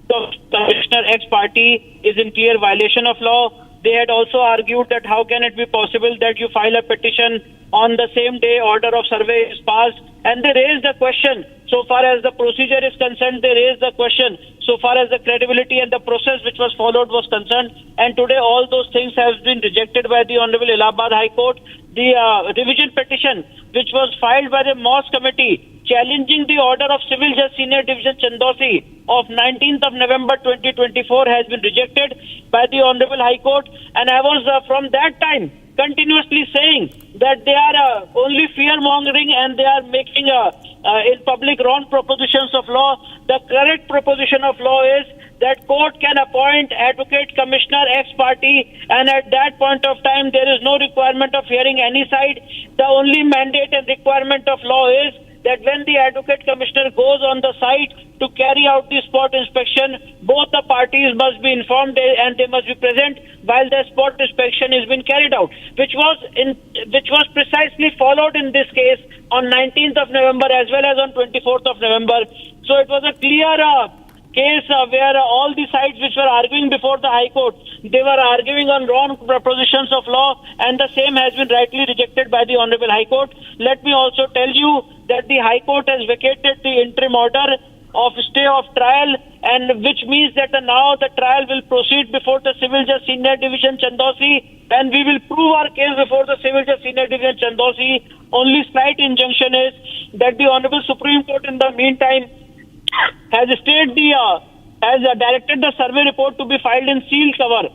Commissioner ex-party is in clear violation of law. They had also argued that how can it be possible that you file a petition on the same day order of survey is passed, and they raised the question. So far as the procedure is concerned, they raised the question. So far as the credibility and the process which was followed was concerned, and today all those things have been rejected by the Honorable Allahabad High Court. The revision petition which was filed by the Moss Committee challenging the order of Civil Judge Senior Division Chandosi of 19th of November 2024 has been rejected by the Honorable High Court, and I was from that time continuously saying that they are only fear-mongering and they are making in public wrong propositions of law. The correct proposition of law is that court can appoint Advocate Commissioner ex-party, and at that point of time there is no requirement of hearing any side. The only mandate and requirement of law is that when the Advocate Commissioner goes on the site to carry out the spot inspection, both the parties must be informed and they must be present while the spot inspection is being carried out, which was precisely followed in this case on 19th of November as well as on 24th of November. So it was a clear case where all the sides which were arguing before the High Court, they were arguing on wrong propositions of law, and the same has been rightly rejected by the Honorable High Court. Let me also tell you that the High Court has vacated the interim order of stay of trial, and which means that now the trial will proceed before the Civil Judge Senior Division Chandosi, and we will prove our case before the Civil Judge Senior Division Chandosi. Only slight injunction is that the Honorable Supreme Court in the meantime has directed the survey report to be filed in sealed cover.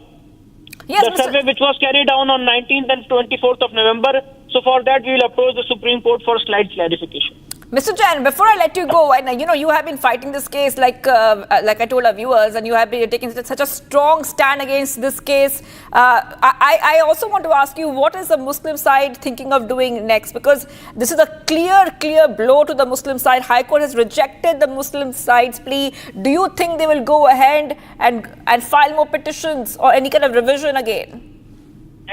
Yes, the survey which was carried down on 19th and 24th of November. So for that we will approach the Supreme Court for slight clarification. Mr. Jain, before I let you go, and you have been fighting this case like I told our viewers, and you have been taking such a strong stand against this case. I also want to ask you, what is the Muslim side thinking of doing next? Because this is a clear blow to the Muslim side. High Court has rejected the Muslim side's plea. Do you think they will go ahead and file more petitions or any kind of revision again?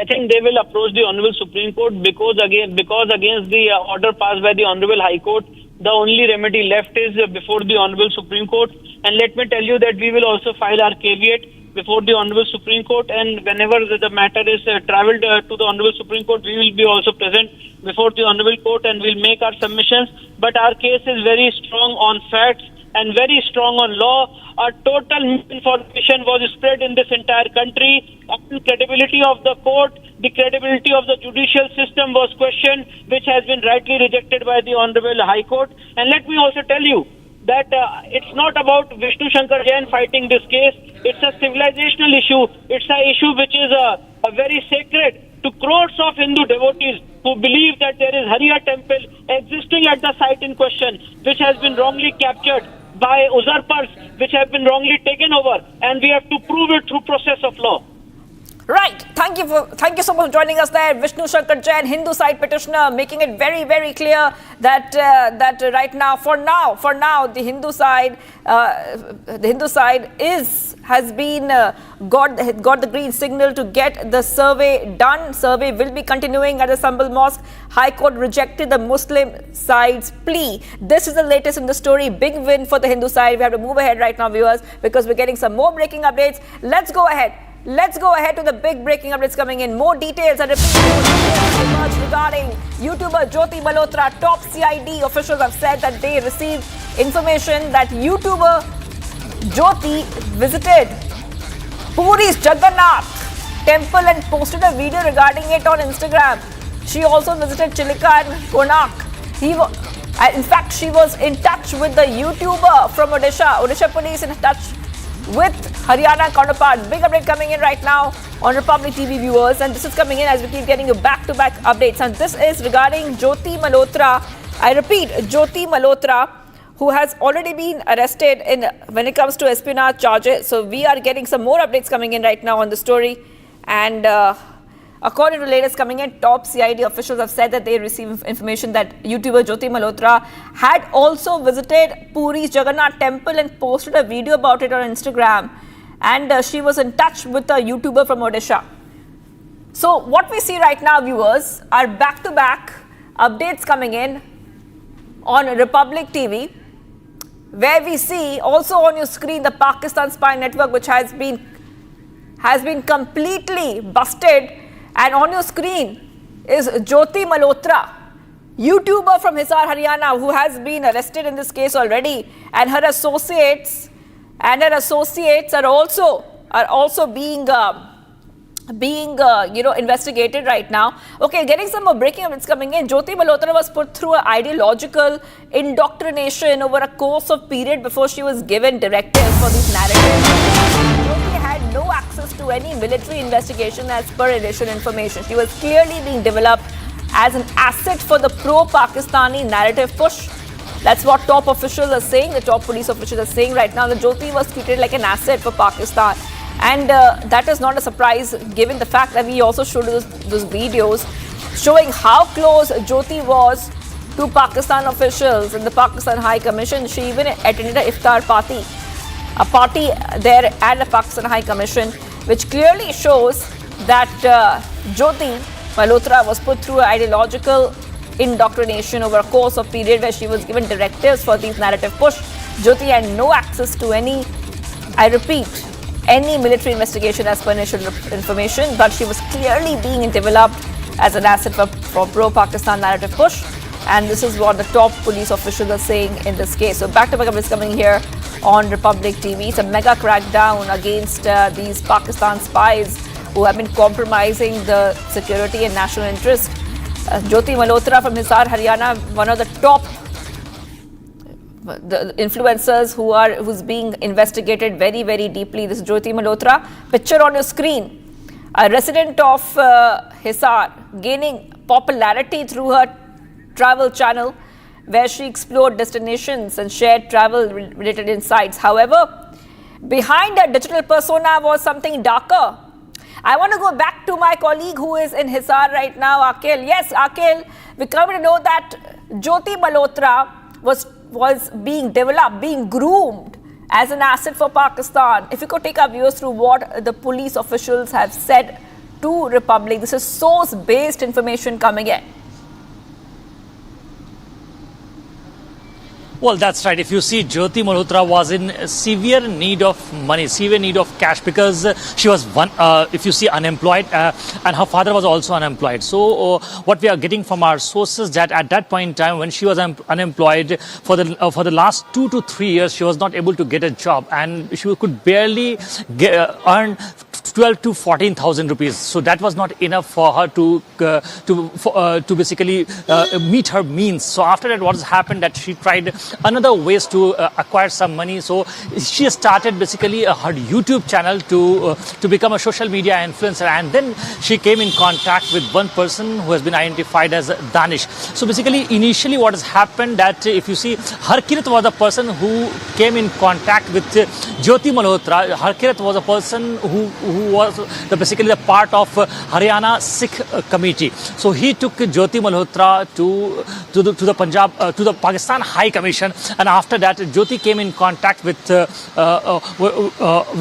I think they will approach the Honorable Supreme Court because against the order passed by the Honorable High Court, the only remedy left is before the Honorable Supreme Court. And let me tell you that we will also file our caveat before the Honorable Supreme Court, and whenever the matter is travelled to the Honorable Supreme Court, we will be also present before the Honorable Court and will make our submissions. But our case is very strong on facts and very strong on law. A total misinformation was spread in this entire country. The credibility of the court, the credibility of the judicial system was questioned, which has been rightly rejected by the Honorable High Court. And let me also tell you that it's not about Vishnu Shankar Jain fighting this case. It's a civilizational issue. It's an issue which is a very sacred to crores of Hindu devotees who believe that there is Hariya temple existing at the site in question, which has been wrongly captured by usurpers, which have been wrongly taken over, and we have to prove it through process of law. Right. Thank you so much for joining us there, Vishnu Shankar Jain, Hindu side petitioner, making it very, very clear that right now, for now, the Hindu side has been got the green signal to get the survey done. Survey will be continuing at the Sambhal Mosque. High Court rejected the Muslim side's plea. This is the latest in the story. Big win for the Hindu side. We have to move ahead right now, viewers, because we're getting some more breaking updates. Let's go ahead to the big breaking updates coming in. More details and repeat regarding YouTuber Jyoti Malhotra. Top CID officials have said that they received information that YouTuber Jyoti visited Puri's Jagannath temple and posted a video regarding it on Instagram. She also visited Chilika and Konark. In fact, she was in touch with the YouTuber from Odisha. Odisha police in touch with Haryana counterpart. Big update coming in right now on Republic TV, viewers, and this is coming in as we keep getting you back-to-back updates. And this is regarding Jyoti Malhotra. I repeat, Jyoti Malhotra, who has already been arrested when it comes to espionage charges. So we are getting some more updates coming in right now on the story. And according to the latest coming in, top CID officials have said that they received information that YouTuber Jyoti Malhotra had also visited Puri's Jagannath temple and posted a video about it on Instagram. And she was in touch with a YouTuber from Odisha. So what we see right now, viewers, are back-to-back updates coming in on Republic TV, where we see also on your screen the Pakistan spy network, which has been completely busted. And on your screen is Jyoti Malhotra, YouTuber from Hisar, Haryana, who has been arrested in this case already, and her associates are also being investigated right now. Okay, getting some more breaking updates coming in. Jyoti Malhotra was put through an ideological indoctrination over a course of period before she was given directives for these narratives. Jyoti had no access to any military investigation as per initial information. She was clearly being developed as an asset for the pro-Pakistani narrative push. That's what top officials are saying, the top police officials are saying right now, that Jyoti was treated like an asset for Pakistan. And that is not a surprise given the fact that we also showed those videos showing how close Jyoti was to Pakistan officials and the Pakistan High Commission. She even attended a iftar party, a party there at the Pakistan High Commission, which clearly shows that Jyoti Malhotra was put through ideological indoctrination over a course of period where she was given directives for these narrative push. Jyoti had no access to any, I repeat, any military investigation as per initial information, but she was clearly being developed as an asset for pro-Pakistan narrative push. And this is what the top police officials are saying in this case. So back-to-back is coming here on Republic TV. It's a mega crackdown against these Pakistan spies who have been compromising the security and national interest. Jyoti Malhotra from Hisar, Haryana, one of the top the influencers who's being investigated very, very deeply. This is Jyoti Malhotra. Picture on your screen. A resident of Hisar, gaining popularity through her travel channel, where she explored destinations and shared travel-related insights. However, behind her digital persona was something darker. I want to go back to my colleague who is in Hisar right now, Akhil. Yes, Akhil, we come to know that Jyoti Malhotra was being developed, being groomed as an asset for Pakistan. If you could take our viewers through what the police officials have said to Republic. This is source-based information coming in. Well, that's right. If you see, Jyoti Malhotra was in severe need of money, severe need of cash, because she was if you see, unemployed, and her father was also unemployed. So what we are getting from our sources that at that point in time, when she was unemployed for the last 2 to 3 years, she was not able to get a job, and she could barely earn 12 to 14,000 rupees. So that was not enough for her to basically meet her means. So after that, what has happened that she tried another ways to acquire some money. So she started basically her YouTube channel to become a social media influencer, and then she came in contact with one person who has been identified as Danish. So basically, initially what has happened that if you see, Harkirat was the person who came in contact with Jyoti Malhotra. Harkirat was a person who was basically the part of Haryana Sikh committee. So he took Jyoti Malhotra to the Punjab to the Pakistan High Commission, and after that Jyoti came in contact with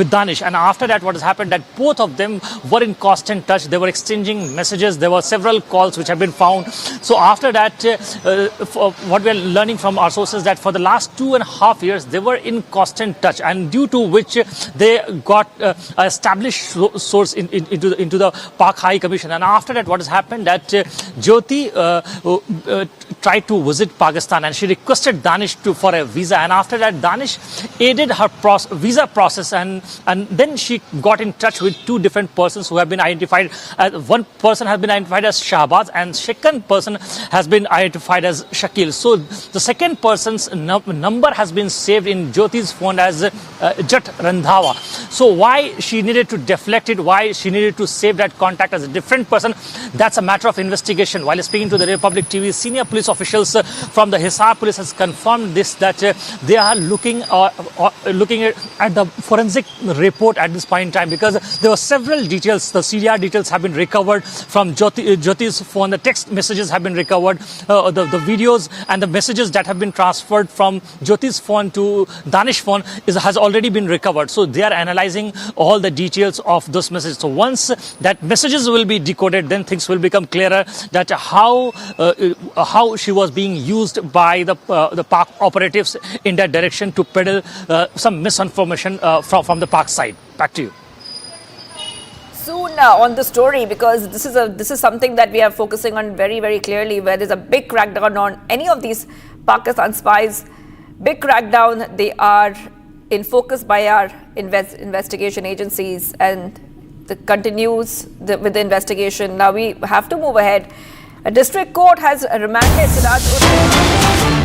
Danish, and after that what has happened that both of them were in constant touch. They were exchanging messages. There were several calls which have been found. So after that, what we are learning from our sources that for the last 2.5 years they were in constant touch, and due to which they got established source into the Pak High Commission. And after that, what has happened that Jyoti tried to visit Pakistan, and she requested Danish for a visa, and after that Danish aided her visa process, and then she got in touch with two different persons who have been identified. One person has been identified as Shahbaz, and second person has been identified as Shakil. So the second person's number has been saved in Jyoti's phone as Jat Randhawa. So why she needed to to deflect it, why she needed to save that contact as a different person, that's a matter of investigation. While speaking to the Republic TV, senior police officials from the Hisar police has confirmed this, that they are looking at the forensic report at this point in time, because there were several details. The CDR details have been recovered from Jyoti's phone. The text messages have been recovered. The videos and the messages that have been transferred from Jyoti's phone to Danish phone has already been recovered. So they are analyzing all the details of those messages. So once that messages will be decoded, then things will become clearer that how she was being used by the park operatives in that direction to peddle some misinformation from the park side. Back to you. Soon on the story, because this is something that we are focusing on very, very clearly, where there's a big crackdown on any of these Pakistan spies. Big crackdown. They are in focus by our investigation agencies, and continues with the investigation. Now we have to move ahead. A district court has remanded Siraj.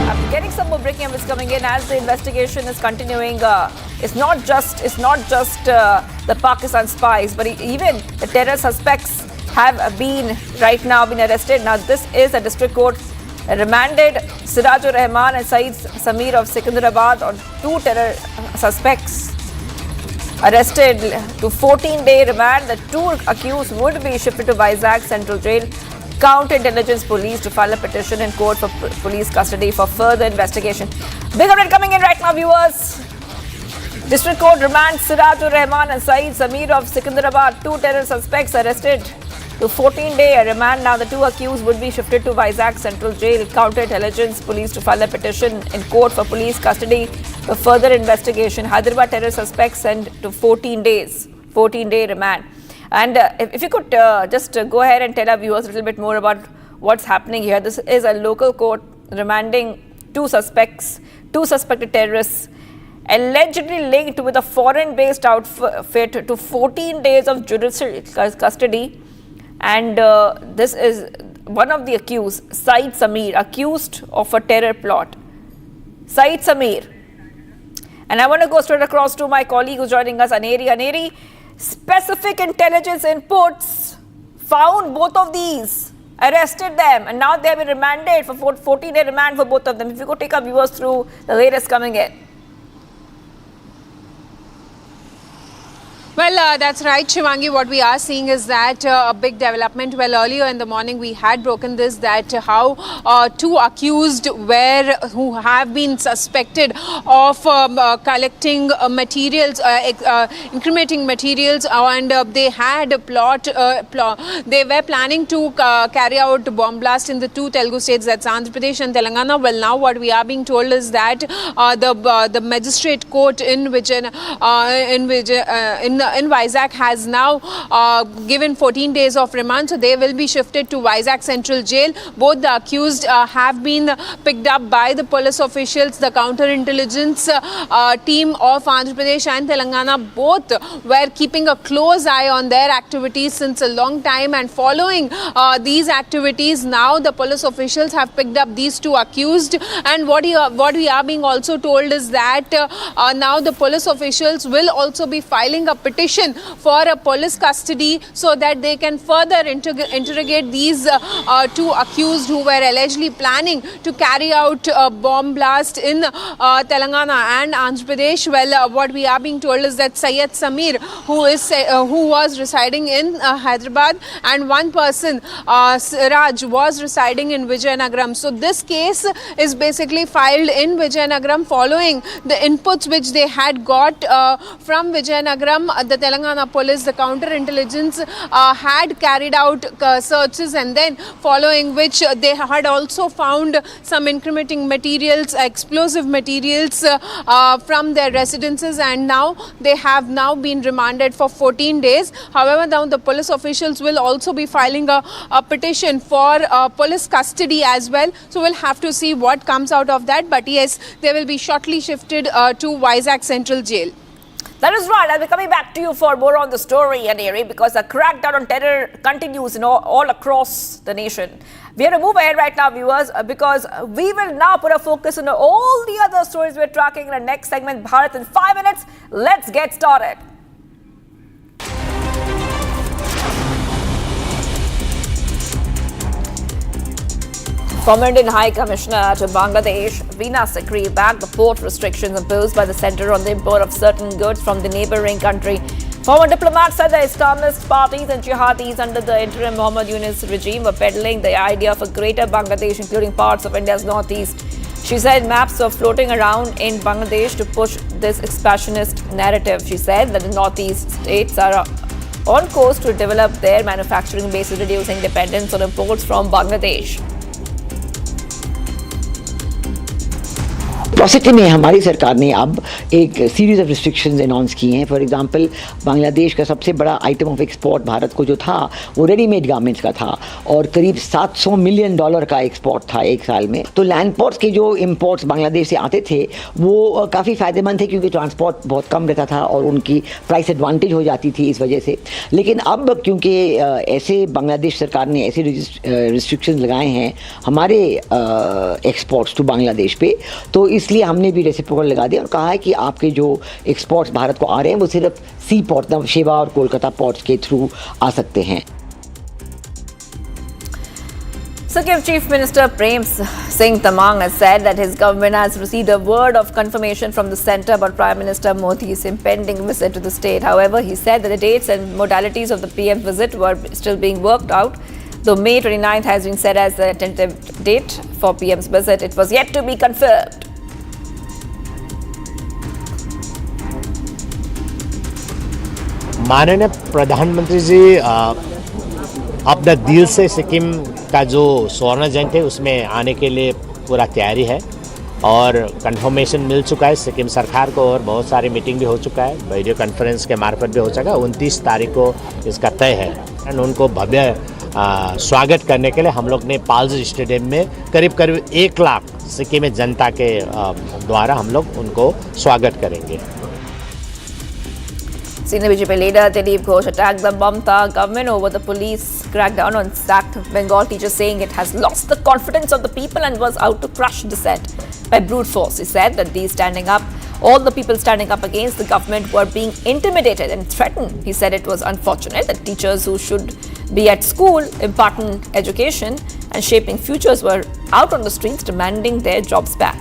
I'm getting some more breaking news coming in as the investigation is continuing. It's not just the Pakistan spies, but even the terror suspects have been arrested. Now this is a district court remanded Sirajur Rahman and Saeed Samir of Secunderabad on 2 terror suspects arrested to 14-day remand. The 2 accused would be shifted to Vizag Central Jail. Counterintelligence Police to file a petition in court for police custody for further investigation. Big update coming in right now, viewers. District Court remands Sirajur Rahman and Saeed Samir of Secunderabad. 2 terror suspects arrested to 14-day remand. Now the 2 accused would be shifted to Vizag Central Jail. Counterintelligence Police to file a petition in court for police custody for further investigation. Hyderabad terror suspects sent to 14-day remand. And if you could just go ahead and tell our viewers a little bit more about what's happening here. This is a local court remanding 2 suspected terrorists allegedly linked with a foreign-based outfit to 14 days of judicial custody. And this is one of the accused, Saeed Samir, accused of a terror plot. Saeed Samir. And I want to go straight across to my colleague who's joining us, Aneri. Aneri, specific intelligence inputs found both of these, arrested them, and now they have been remanded for 14-day remand for both of them. If you could take our viewers through the latest coming in. Well, that's right, Shivangi. What we are seeing is that a big development. Well, earlier in the morning, we had broken this, that how 2 accused who have been suspected of collecting materials, incriminating materials, and they had a plot. They were planning to carry out bomb blast in the 2 Telugu states, that's Andhra Pradesh and Telangana. Well, now what we are being told is that the magistrate court in Vizag has now given 14 days of remand, so they will be shifted to Vizag Central Jail. Both the accused have been picked up by the police officials. The counterintelligence team of Andhra Pradesh and Telangana both were keeping a close eye on their activities since a long time, and following these activities, now the police officials have picked up these 2 accused. And what we are being also told is that now the police officials will also be filing a petition for a police custody so that they can further interrogate these 2 accused who were allegedly planning to carry out a bomb blast in Telangana and Andhra Pradesh. Well, what we are being told is that Saeed Samir, who was residing in Hyderabad, and one person, Siraj, was residing in Vijayanagaram. So this case is basically filed in Vijayanagaram following the inputs which they had got from Vijayanagaram. The Telangana police, the counterintelligence had carried out searches, and then following which they had also found some incriminating materials, explosive materials from their residences, and now they have now been remanded for 14 days. However, now the police officials will also be filing a petition for police custody as well. So we'll have to see what comes out of that. But yes, they will be shortly shifted to Vizag Central Jail. That is right. I'll be coming back to you for more on the story, Aneri, because the crackdown on terror continues all across the nation. We have to move ahead right now, viewers, because we will now put a focus on all the other stories we're tracking in the next segment, Bharat in 5 minutes. Let's get started. Former Indian High Commissioner to Bangladesh, Veena Sikri, backed the port restrictions imposed by the centre on the import of certain goods from the neighbouring country. Former diplomat said the Islamist parties and jihadis under the interim Muhammad Yunus regime were peddling the idea of a greater Bangladesh, including parts of India's northeast. She said maps were floating around in Bangladesh to push this expansionist narrative. She said that the northeast states are on course to develop their manufacturing bases, reducing dependence on imports from Bangladesh. Porosity में हमारी सरकार ने अब एक series of restrictions announce की हैं. For example Bangladesh का सबसे बड़ा आइटम ऑफ एक्सपोर्ट भारत को जो था वो रेडीमेड गारमेंट्स का था और करीब $700 मिलियन का एक्सपोर्ट था एक साल में. तो लैंड पोर्ट्स के जो इंपोर्ट्स बांग्लादेश से आते थे वो काफ़ी फ़ायदेमंद थे क्योंकि ट्रांसपोर्ट बहुत कम रहता था और उनकी प्राइस एडवांटेज हो जाती थी इस वजह से. लेकिन अब क्योंकि ऐसे बांग्लादेश सरकार ने ऐसे रिस्ट्रिक्शंस लगाए हैं हमारे एक्सपोर्ट्स टू बांग्लादेश पे, तो इसलिए हमने भी रेसिप्रोकल लगा दिया और कहा है कि आपके जो एक्सपोर्ट्स भारत को आ रहे हैं वो सिर्फ सी पोर्ट शेवा और कोलकाता पोर्ट्स के थ्रू आ सकते हैं. Sikkim Chief Minister Prem Singh Tamang has said that his government has received a word of confirmation from the centre about Prime Minister Modi's impending visit to the state. However, he said that the dates and modalities of the PM's visit were still being worked out. Though May 29th has been set as the tentative date for PM's visit, it was yet to be confirmed. माननीय प्रधानमंत्री जी अब the दिल से सिक्किम का जो स्वर्ण जयंती है उसमें आने के लिए पूरा तैयारी है और कंफर्मेशन मिल चुका है सिक्किम सरकार को और बहुत सारी मीटिंग भी हो चुका है, वीडियो कॉन्फ्रेंस के मार्फत भी हो चुका है. 29 तारीख को इसका तय है और उनको भव्य स्वागत करने के लिए हम लोग ने पाल्स स्टेडियम में करीब 1 लाख सिक्किम में जनता के द्वारा हम लोग उनको स्वागत करेंगे. Senior BJP leader Dilip Ghosh attacked the Mamata government over the police crackdown on sacked Bengal teachers, saying it has lost the confidence of the people and was out to crush dissent by brute force. He said that all the people standing up against the government were being intimidated and threatened. He said it was unfortunate that teachers who should be at school imparting education and shaping futures were out on the streets demanding their jobs back.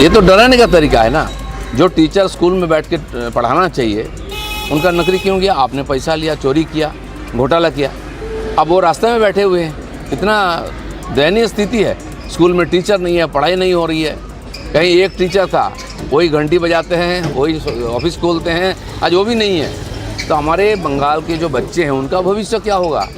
ये तो डराने का तरीका है ना. जो teacher school में बैठ के पढ़ाना चाहिए उनका नौकरी क्यों गया? आपने पैसा लिया, चोरी किया, घोटाला किया, अब वो रास्ते में बैठे हुए हैं. इतना दयनीय स्थिति है. स्कूल में टीचर नहीं है, पढ़ाई नहीं हो रही है. कहीं एक टीचर था, वही घंटी बजाते हैं, वही ऑफिस खोलते हैं, आज वो भी नहीं है. तो हमारे बंगाल के जो बच्चे हैं उनका भविष्य क्या होगा?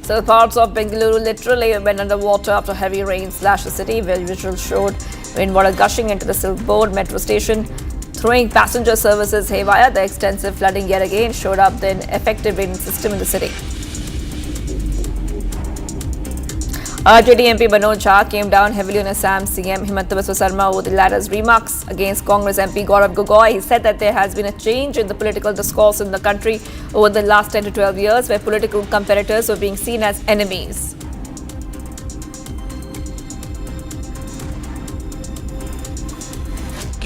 So parts of Bengaluru literally went underwater after heavy rain slashed the city. Visuals showed rainwater gushing into the Silkboard metro station, throwing passenger services haywire. The extensive flooding yet again showed up the ineffective drainage system in the city. RJD MP Manoj Jha came down heavily on Assam CM Himanta Biswa Sarma over the latter's remarks against Congress MP Gaurav Gogoi. He said that there has been a change in the political discourse in the country over the last 10 to 12 years, where political competitors were being seen as enemies.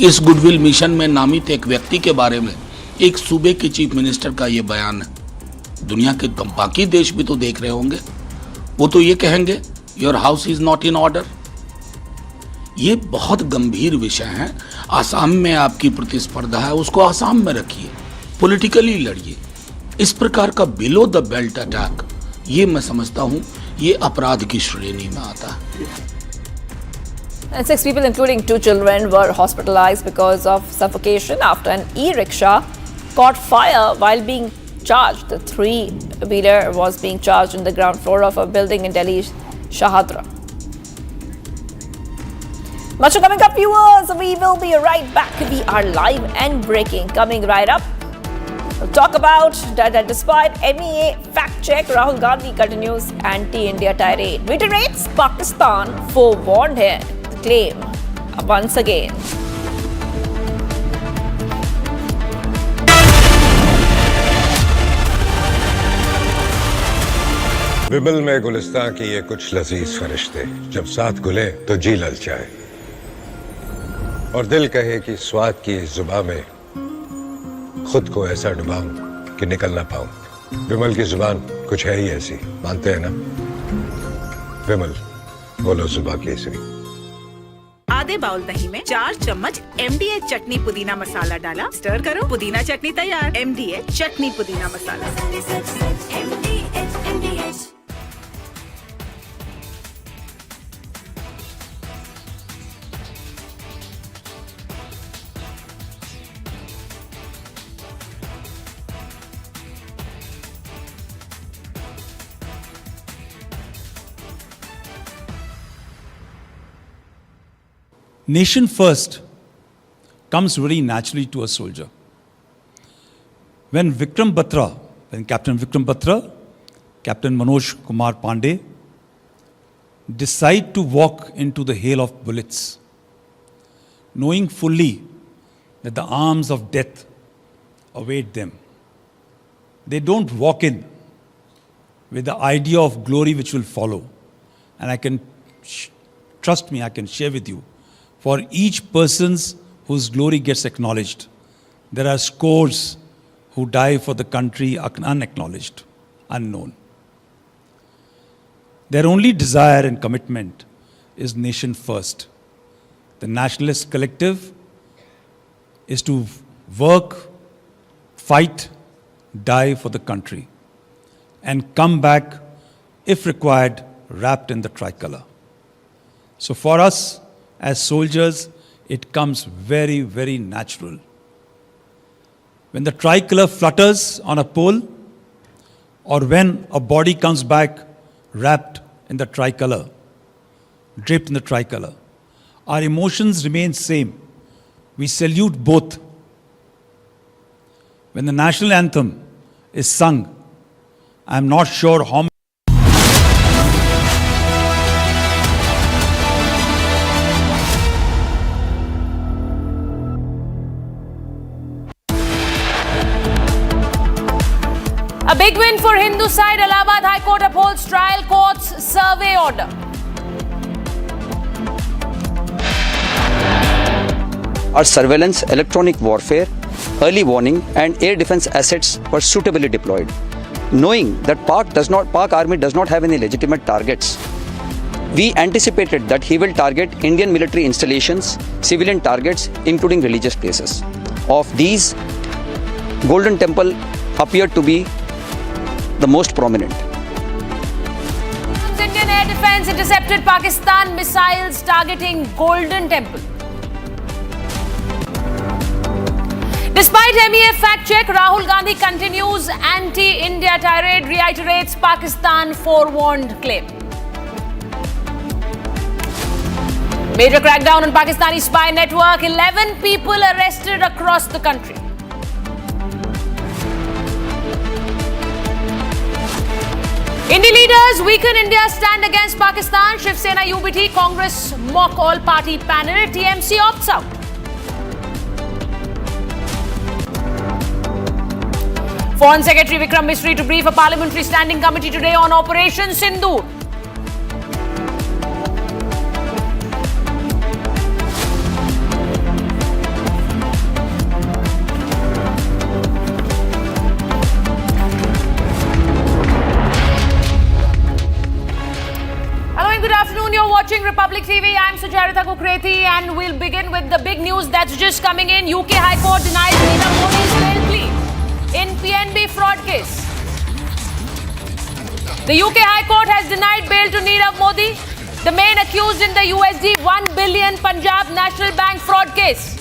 इस goodwill mission में नामित एक व्यक्ति के बारे में एक सूबे के चीफ मिनिस्टर का ये बयान है. दुनिया के बाकी देश भी तो देख रहे होंगे, वो तो ये कहेंगे your house is not in order. ये बहुत गंभीर विषय है. आसाम में आपकी प्रतिस्पर्धा है, उसको आसाम में रखिए, पॉलिटिकली लड़िए. इस प्रकार का बिलो द बेल्ट अटैक, ये मैं समझता हूं ये अपराध की श्रेणी में आता है. And 6 people, including 2 children, were hospitalized because of suffocation after an e-rickshaw caught fire while being charged. The 3-wheeler was being charged in the ground floor of a building in Delhi's Shahadra. Much coming up, viewers. We will be right back. We are live and breaking. Coming right up, we'll talk about that despite MEA fact check, Rahul Gandhi continues anti-India tirade. Reiterates Pakistan forewarned here. The claim once again. विमल में गुलिस्तां की ये कुछ लजीज फरिश्ते जब साथ घुले तो जी ललचाए और दिल कहे कि स्वाद की इस जुबां में खुद को ऐसा डुबाऊं कि निकल ना पाऊं। विमल की जुबान कुछ है ही ऐसी, मानते हैं ना? विमल, बोलो जुबान केसरी। आधे बाउल दही में 4 चम्मच MDH चटनी पुदीना मसाला डाला, स्टर करो, पुदीना चटनी तैयार। MDH चटनी पुदीना मसाला। Nation first comes very naturally to a soldier. When Captain Vikram Batra, Captain Manoj Kumar Pandey decide to walk into the hail of bullets, knowing fully that the arms of death await them, they don't walk in with the idea of glory which will follow. And I can, trust me, I can share with you, for each person whose glory gets acknowledged, there are scores who die for the country unacknowledged, unknown. Their only desire and commitment is nation first. The Nationalist collective is to work, fight, die for the country, and come back, if required, wrapped in the tricolour. So for us, as soldiers, it comes very, very natural. When the tricolour flutters on a pole, or when a body comes back wrapped in the tricolour, draped in the tricolour, our emotions remain same. We salute both. When the national anthem is sung, I am not sure how many A big win for Hindu side. Allahabad High Court upholds trial court's survey order. Our surveillance, electronic warfare, early warning and air defense assets were suitably deployed. Knowing that Pak army does not have any legitimate targets, we anticipated that he will target Indian military installations, civilian targets, including religious places. Of these, Golden Temple appeared to be the most prominent. Indian air defense intercepted Pakistan missiles targeting Golden Temple. Despite MEF fact check, Rahul Gandhi continues anti-India tirade, reiterates Pakistan forewarned claim. Major crackdown on Pakistani spy network, 11 people arrested across the country. Indie leaders weaken India's stand against Pakistan. Shiv Sena UBT Congress mock all-party panel. TMC opts out. Foreign Secretary Vikram Misri to brief a parliamentary standing committee today on Operation Sindur. You're watching Republic TV. I'm Sucharitha Kukreti and we'll begin with the big news that's just coming in. UK High Court denies Nirav Modi's bail plea in PNB fraud case. The UK High Court has denied bail to Nirav Modi, the main accused in the USD 1 billion Punjab National Bank fraud case,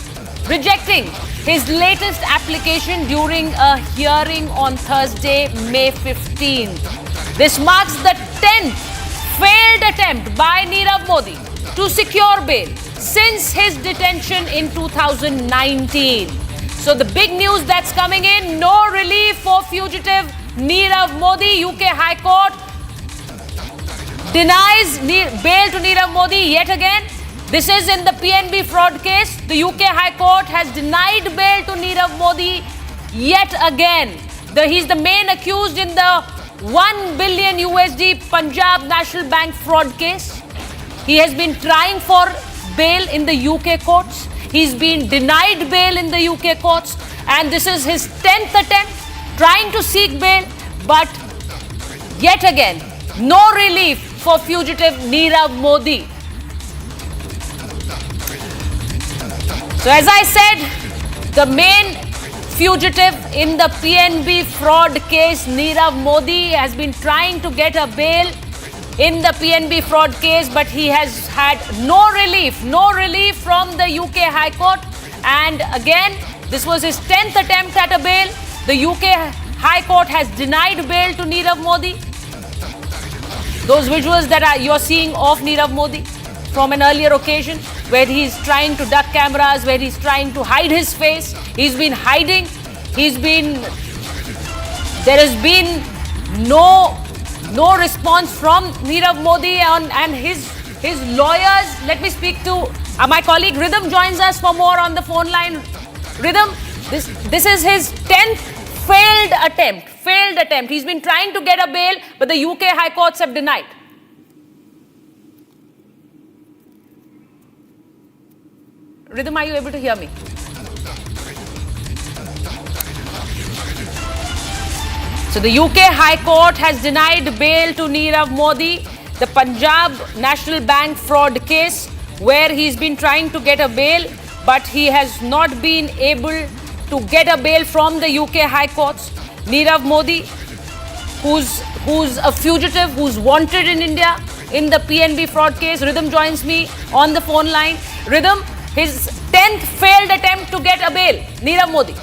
rejecting his latest application during a hearing on Thursday, May 15th. This marks the 10th failed attempt by Nirav Modi to secure bail since his detention in 2019. So the big news that's coming in, no relief for fugitive Nirav Modi. UK High Court denies bail to Nirav Modi yet again. This is in the PNB fraud case. The UK High Court has denied bail to Nirav Modi yet again. He's the main accused in the 1 billion USD Punjab National Bank fraud case. He has been trying for bail in the UK courts. He's been denied bail in the UK courts, and this is his 10th attempt trying to seek bail, but yet again, no relief for fugitive Nirav Modi. So as I said, the main fugitive in the PNB fraud case, Nirav Modi, has been trying to get a bail in the PNB fraud case, but he has had no relief from the UK High Court. And again, this was his 10th attempt at a bail. The UK High Court has denied bail to Nirav Modi. Those visuals that you're seeing of Nirav Modi from an earlier occasion, where he's trying to duck cameras, where he's trying to hide his face. He's been hiding. There has been no response from Nirav Modi and his lawyers. Let me speak to my colleague Rhythm joins us for more on the phone line. Rhythm, this is his 10th failed attempt. He's been trying to get a bail, but the UK High Courts have denied. Rhythm, are you able to hear me? So the UK High Court has denied bail to Nirav Modi, the Punjab National Bank fraud case, where he's been trying to get a bail, but he has not been able to get a bail from the UK High Courts. Nirav Modi, who's a fugitive, who's wanted in India in the PNB fraud case. Rhythm joins me on the phone line. Rhythm, his 10th failed attempt to get a bail, Nirav Modi.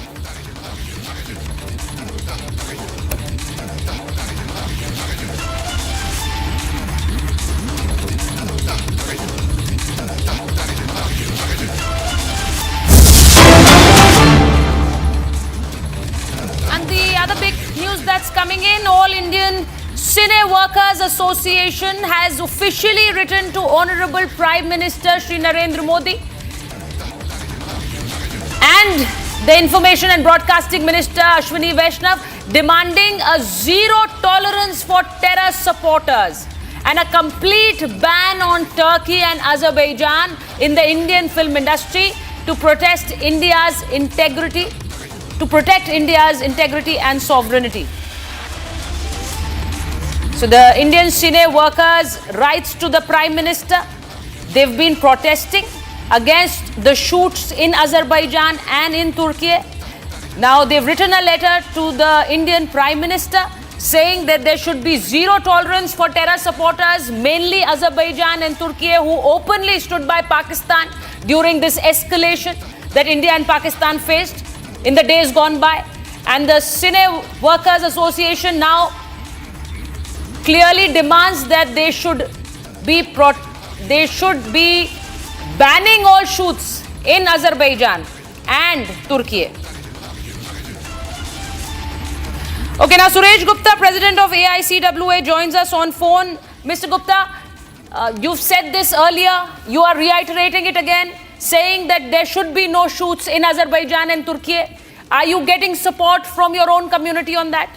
And the other big news that's coming in, All Indian Cine Workers Association has officially written to Honorable Prime Minister Shri Narendra Modi and the Information and Broadcasting Minister Ashwini Vaishnav, demanding a zero tolerance for terror supporters and a complete ban on Turkey and Azerbaijan in the Indian film industry to protect India's integrity and sovereignty. So the Indian Cine Workers writes to the Prime Minister. They've been protesting against the shoots in Azerbaijan and in Turkey. Now they've written a letter to the Indian Prime Minister saying that there should be zero tolerance for terror supporters, mainly Azerbaijan and Turkey, who openly stood by Pakistan during this escalation that India and Pakistan faced in the days gone by. And the Cine Workers Association now clearly demands that they should be banning all shoots in Azerbaijan and Turkey. Okay, now Suresh Gupta, President of AICWA, joins us on phone. Mr. Gupta, you've said this earlier, you are reiterating it again, saying that there should be no shoots in Azerbaijan and Turkey. Are you getting support from your own community on that?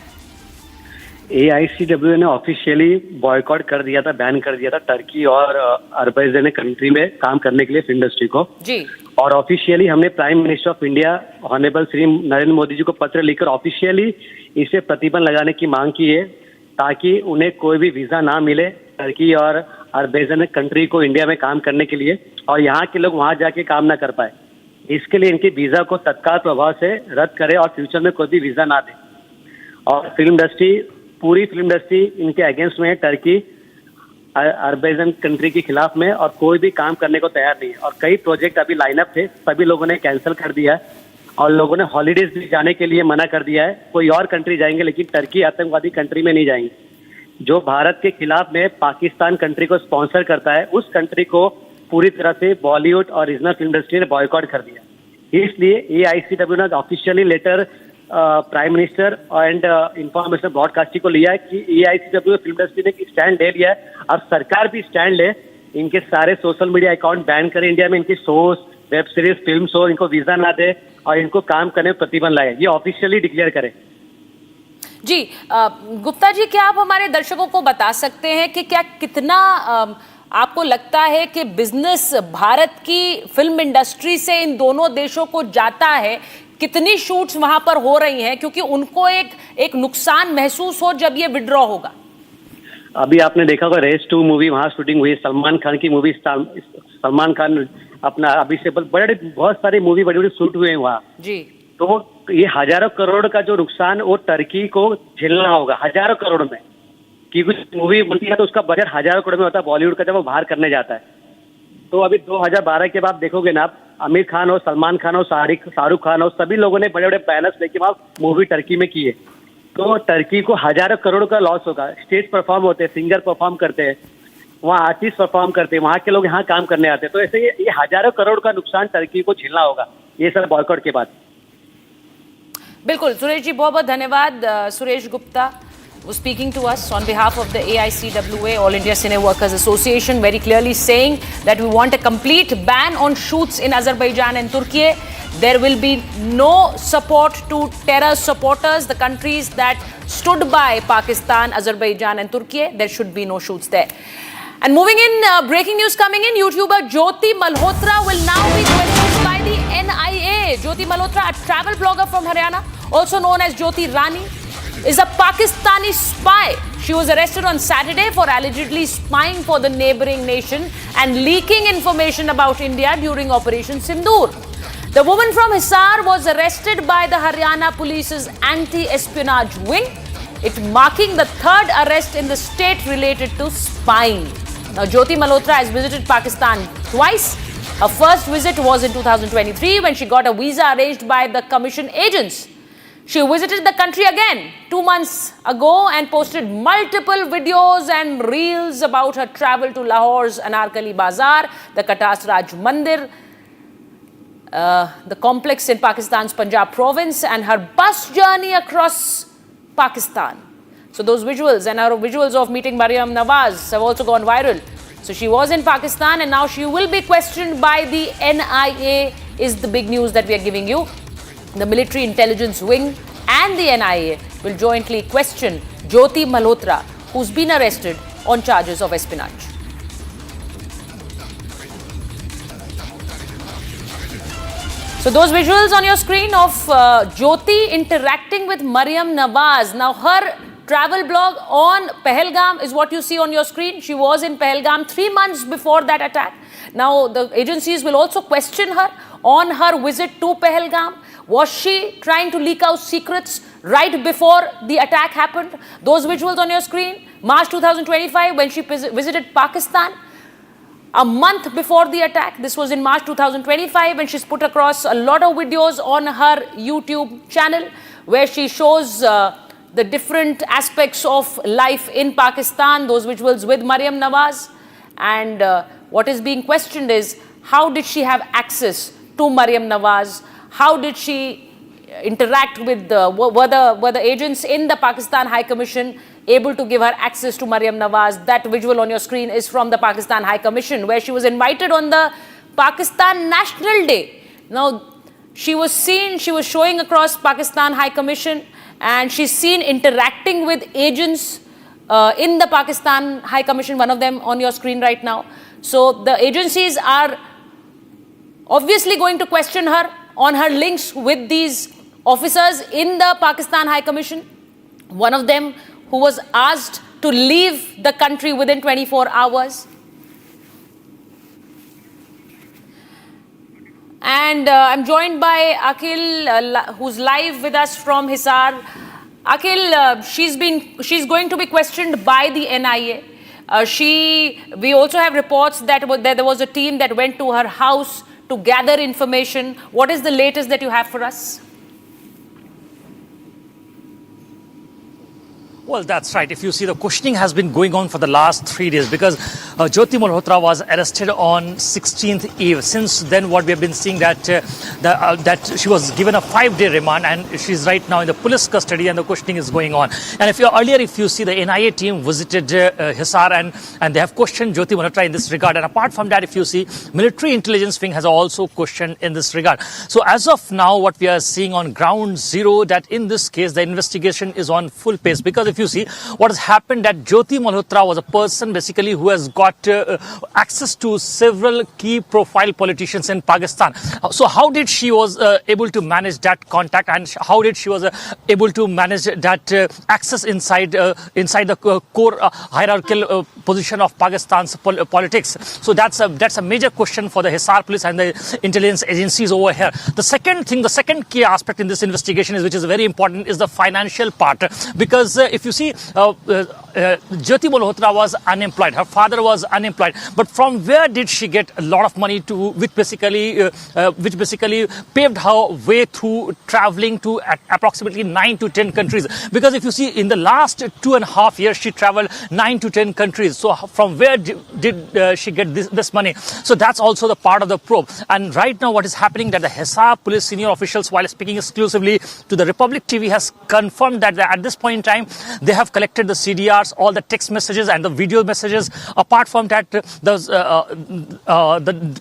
AICWA ने officially boycott कर दिया था, ban कर दिया था Turkey और Azerbaijan country में काम करने के लिए फिल्म इंडस्ट्री को जी। और ऑफिशियली हमने prime minister of India honourable Shri Narendra Modi ji को पत्र लिखकर ऑफिशियली इसे प्रतिबंध लगाने की मांग की है, ताकि उन्हें कोई भी वीजा ना मिले टर्की और अजरबैजान कंट्री को इंडिया में काम करने के लिए, और यहाँ के लोग वहाँ जाके काम ना कर पाए। इसके लिए इनके वीजा को तत्काल प्रभाव से रद्द करे और फ्यूचर में कोई भी वीजा ना दे। और पूरी फिल्म इंडस्ट्री इनके अगेंस्ट में है, टर्की अजरबैजान कंट्री के खिलाफ में, और कोई भी काम करने को तैयार नहीं है। और कई प्रोजेक्ट अभी लाइन अप थे, सभी लोगों ने कैंसिल कर दिया है और लोगों ने हॉलीडेज भी जाने के लिए मना कर दिया है। कोई और कंट्री जाएंगे, लेकिन टर्की आतंकवादी कंट्री में नहीं जाएंगे। जो भारत के खिलाफ में पाकिस्तान कंट्री को स्पॉन्सर करता है, उस कंट्री को पूरी तरह से बॉलीवुड और रीजनल फिल्म इंडस्ट्री ने बॉयकॉट कर दिया। इसलिए AICWA ने officially letter prime minister and information broadcasting को लिया है कि AICWA फिल्म इंडस्ट्री ने स्टैंड ले लिया है, और सरकार भी स्टैंड ले, इनके सारे सोशल मीडिया अकाउंट बैन करें इंडिया में, इनके shows, web series, film show, इनको वीजा ना दे और इनको काम करने में प्रतिबंध लाए, ये ऑफिशियली डिक्लेयर करें। जी गुप्ता जी, क्या आप हमारे दर्शकों को बता सकते हैं कि क्या कितना आपको लगता है कि बिजनेस भारत की फिल्म इंडस्ट्री से इन दोनों देशों को जाता है? कितनी शूट्स वहां पर हो रही हैं, क्योंकि उनको एक नुकसान महसूस हो जब ये विड्रॉ होगा? अभी आपने देखा होगा रेस 2 मूवी वहां शूटिंग हुई, सलमान खान की मूवी, सलमान खान अपना अभी से बहुत सारी मूवी बड़ी बड़ी शूट हुए हैं वहाँ जी। तो ये हजारों करोड़ का जो नुकसान वो टर्की को झेलना होगा, हजारों करोड़ में, कि कुछ मूवी बनती है तो उसका बजट हजारों करोड़ में होता है बॉलीवुड का जब वो बाहर करने जाता है। तो अभी 2012 के बाद देखोगे ना आप, आमिर खान और सलमान खान और शाहरुख खान और सभी लोगों ने बड़े बड़े बैनर्स लेके वहाँ मूवी टर्की में किए, तो टर्की को हजारों करोड़ का लॉस होगा। स्टेज परफॉर्म होते हैं, सिंगर परफॉर्म करते हैं, वहाँ आर्टिस्ट परफॉर्म करते हैं, वहाँ के लोग यहाँ काम करने आते हैं, तो ऐसे ये हजारों करोड़ का नुकसान टर्की को झेलना होगा ये सब बॉयकॉट के बाद। बिल्कुल सुरेश जी, बहुत बहुत धन्यवाद। Suresh Gupta was speaking to us on behalf of the AICWA, All India Cine Workers Association, very clearly saying that we want a complete ban on shoots in Azerbaijan and Turkey. There will be no support to terror supporters, the countries that stood by Pakistan, Azerbaijan and Turkey. There should be no shoots there. And moving in, breaking news coming in, YouTuber Jyoti Malhotra will now be questioned by the NIA. Jyoti Malhotra, a travel blogger from Haryana, also known as Jyoti Rani, is a Pakistani spy. She was arrested on Saturday for allegedly spying for the neighboring nation and leaking information about India during Operation Sindur. The woman from Hisar was arrested by the Haryana Police's anti-espionage wing, it marking the third arrest in the state related to spying. Now, Jyoti Malhotra has visited Pakistan twice. Her first visit was in 2023 when she got a visa arranged by the commission agents. She visited the country again 2 months ago and posted multiple videos and reels about her travel to Lahore's Anarkali Bazaar, the Katas Raj Mandir, the complex in Pakistan's Punjab province, and her bus journey across Pakistan. So those visuals and her visuals of meeting Maryam Nawaz have also gone viral. So she was in Pakistan and now she will be questioned by the NIA is the big news that we are giving you. The Military Intelligence Wing and the NIA will jointly question Jyoti Malhotra, who's been arrested on charges of espionage. So those visuals on your screen of Jyoti interacting with Maryam Nawaz. Now her travel blog on Pahalgam is what you see on your screen. She was in Pahalgam 3 months before that attack. Now the agencies will also question her on her visit to Pahalgam. Was she trying to leak out secrets right before the attack happened? Those visuals on your screen, March 2025 when she visited Pakistan. A month before the attack, this was in March 2025 when she's put across a lot of videos on her YouTube channel where she shows the different aspects of life in Pakistan, those visuals with Maryam Nawaz. And what is being questioned is how did she have access to Maryam Nawaz? How did she interact with were the agents in the Pakistan High Commission able to give her access to Maryam Nawaz? That visual on your screen is from the Pakistan High Commission where she was invited on the Pakistan National Day. Now, she was showing across Pakistan High Commission and she's seen interacting with agents in the Pakistan High Commission, one of them on your screen right now. So the agencies are obviously going to question her on her links with these officers in the Pakistan High Commission. One of them who was asked to leave the country within 24 hours. And I'm joined by Akhil, who's live with us from Hisar. Akhil, she's going to be questioned by the NIA. We also have reports that there was a team that went to her house to gather information. What is the latest that you have for us? Well, that's right. If you see, the questioning has been going on for the last 3 days because Jyoti Malhotra was arrested on 16th Eve. Since then, what we have been seeing that she was given a 5-day remand and she's right now in the police custody and the questioning is going on. And if you see, the NIA team visited Hisar and they have questioned Jyoti Malhotra in this regard. And apart from that, if you see, Military Intelligence Wing has also questioned in this regard. So as of now, what we are seeing on ground zero, that in this case, the investigation is on full pace because if if you see what has happened, that Jyoti Malhotra was a person basically who has got access to several key profile politicians in Pakistan. So how did she was able to manage that contact, and how did she was able to manage that access inside the core hierarchical position of Pakistan's politics? So that's a major question for the Hisar police and the intelligence agencies over here. The second key aspect in this investigation is, which is very important, is the financial part, because if you see, Jyoti Malhotra was unemployed, her father was unemployed, but from where did she get a lot of money to, which basically paved her way through traveling to approximately 9 to 10 countries? Because if you see, in the last 2.5 years she traveled 9 to 10 countries. So from where did she get this money? So that's also the part of the probe. And right now what is happening, that the Hisar police senior officials, while speaking exclusively to the Republic TV, has confirmed that at this point in time they have collected the CDRs, all the text messages and the video messages. Apart from that, the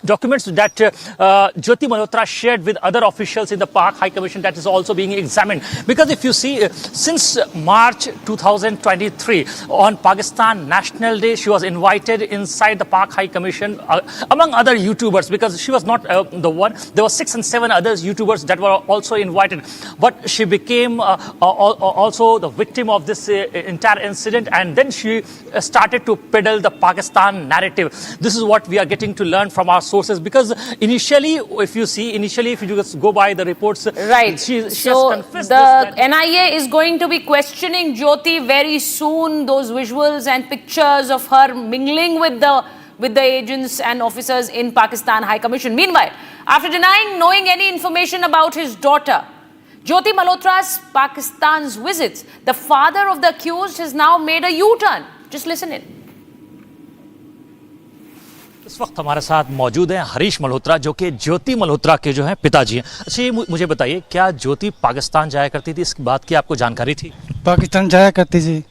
documents that Jyoti Malhotra shared with other officials in the Pak High Commission, that is also being examined. Because if you see, since March 2023, on Pakistan National Day, she was invited inside the Pak High Commission among other YouTubers, because she was not the one. There were 6 and 7 other YouTubers that were also invited. But she became also the victim of this entire incident, and then she started to peddle the Pakistan narrative. This is what we are getting to learn from our sources, because initially if you just go by the reports, right, she has so confessed the NIA is going to be questioning Jyoti very soon. Those visuals and pictures of her mingling with the agents and officers in Pakistan High Commission. Meanwhile, after denying knowing any information about his daughter, Jyoti Malhotra's Pakistan's visits, the father of the accused has now made a U-turn. Just listen in. इस वक्त हमारे साथ मौजूद हैं हरीश मल्होत्रा, जो कि ज्योति मल्होत्रा के जो हैं पिताजी हैं। अच्छा, ये मुझे बताइए, क्या ज्योति पाकिस्तान जाया करती थी? इस बात की आपको जानकारी थी? पाकिस्तान जाया करती थी,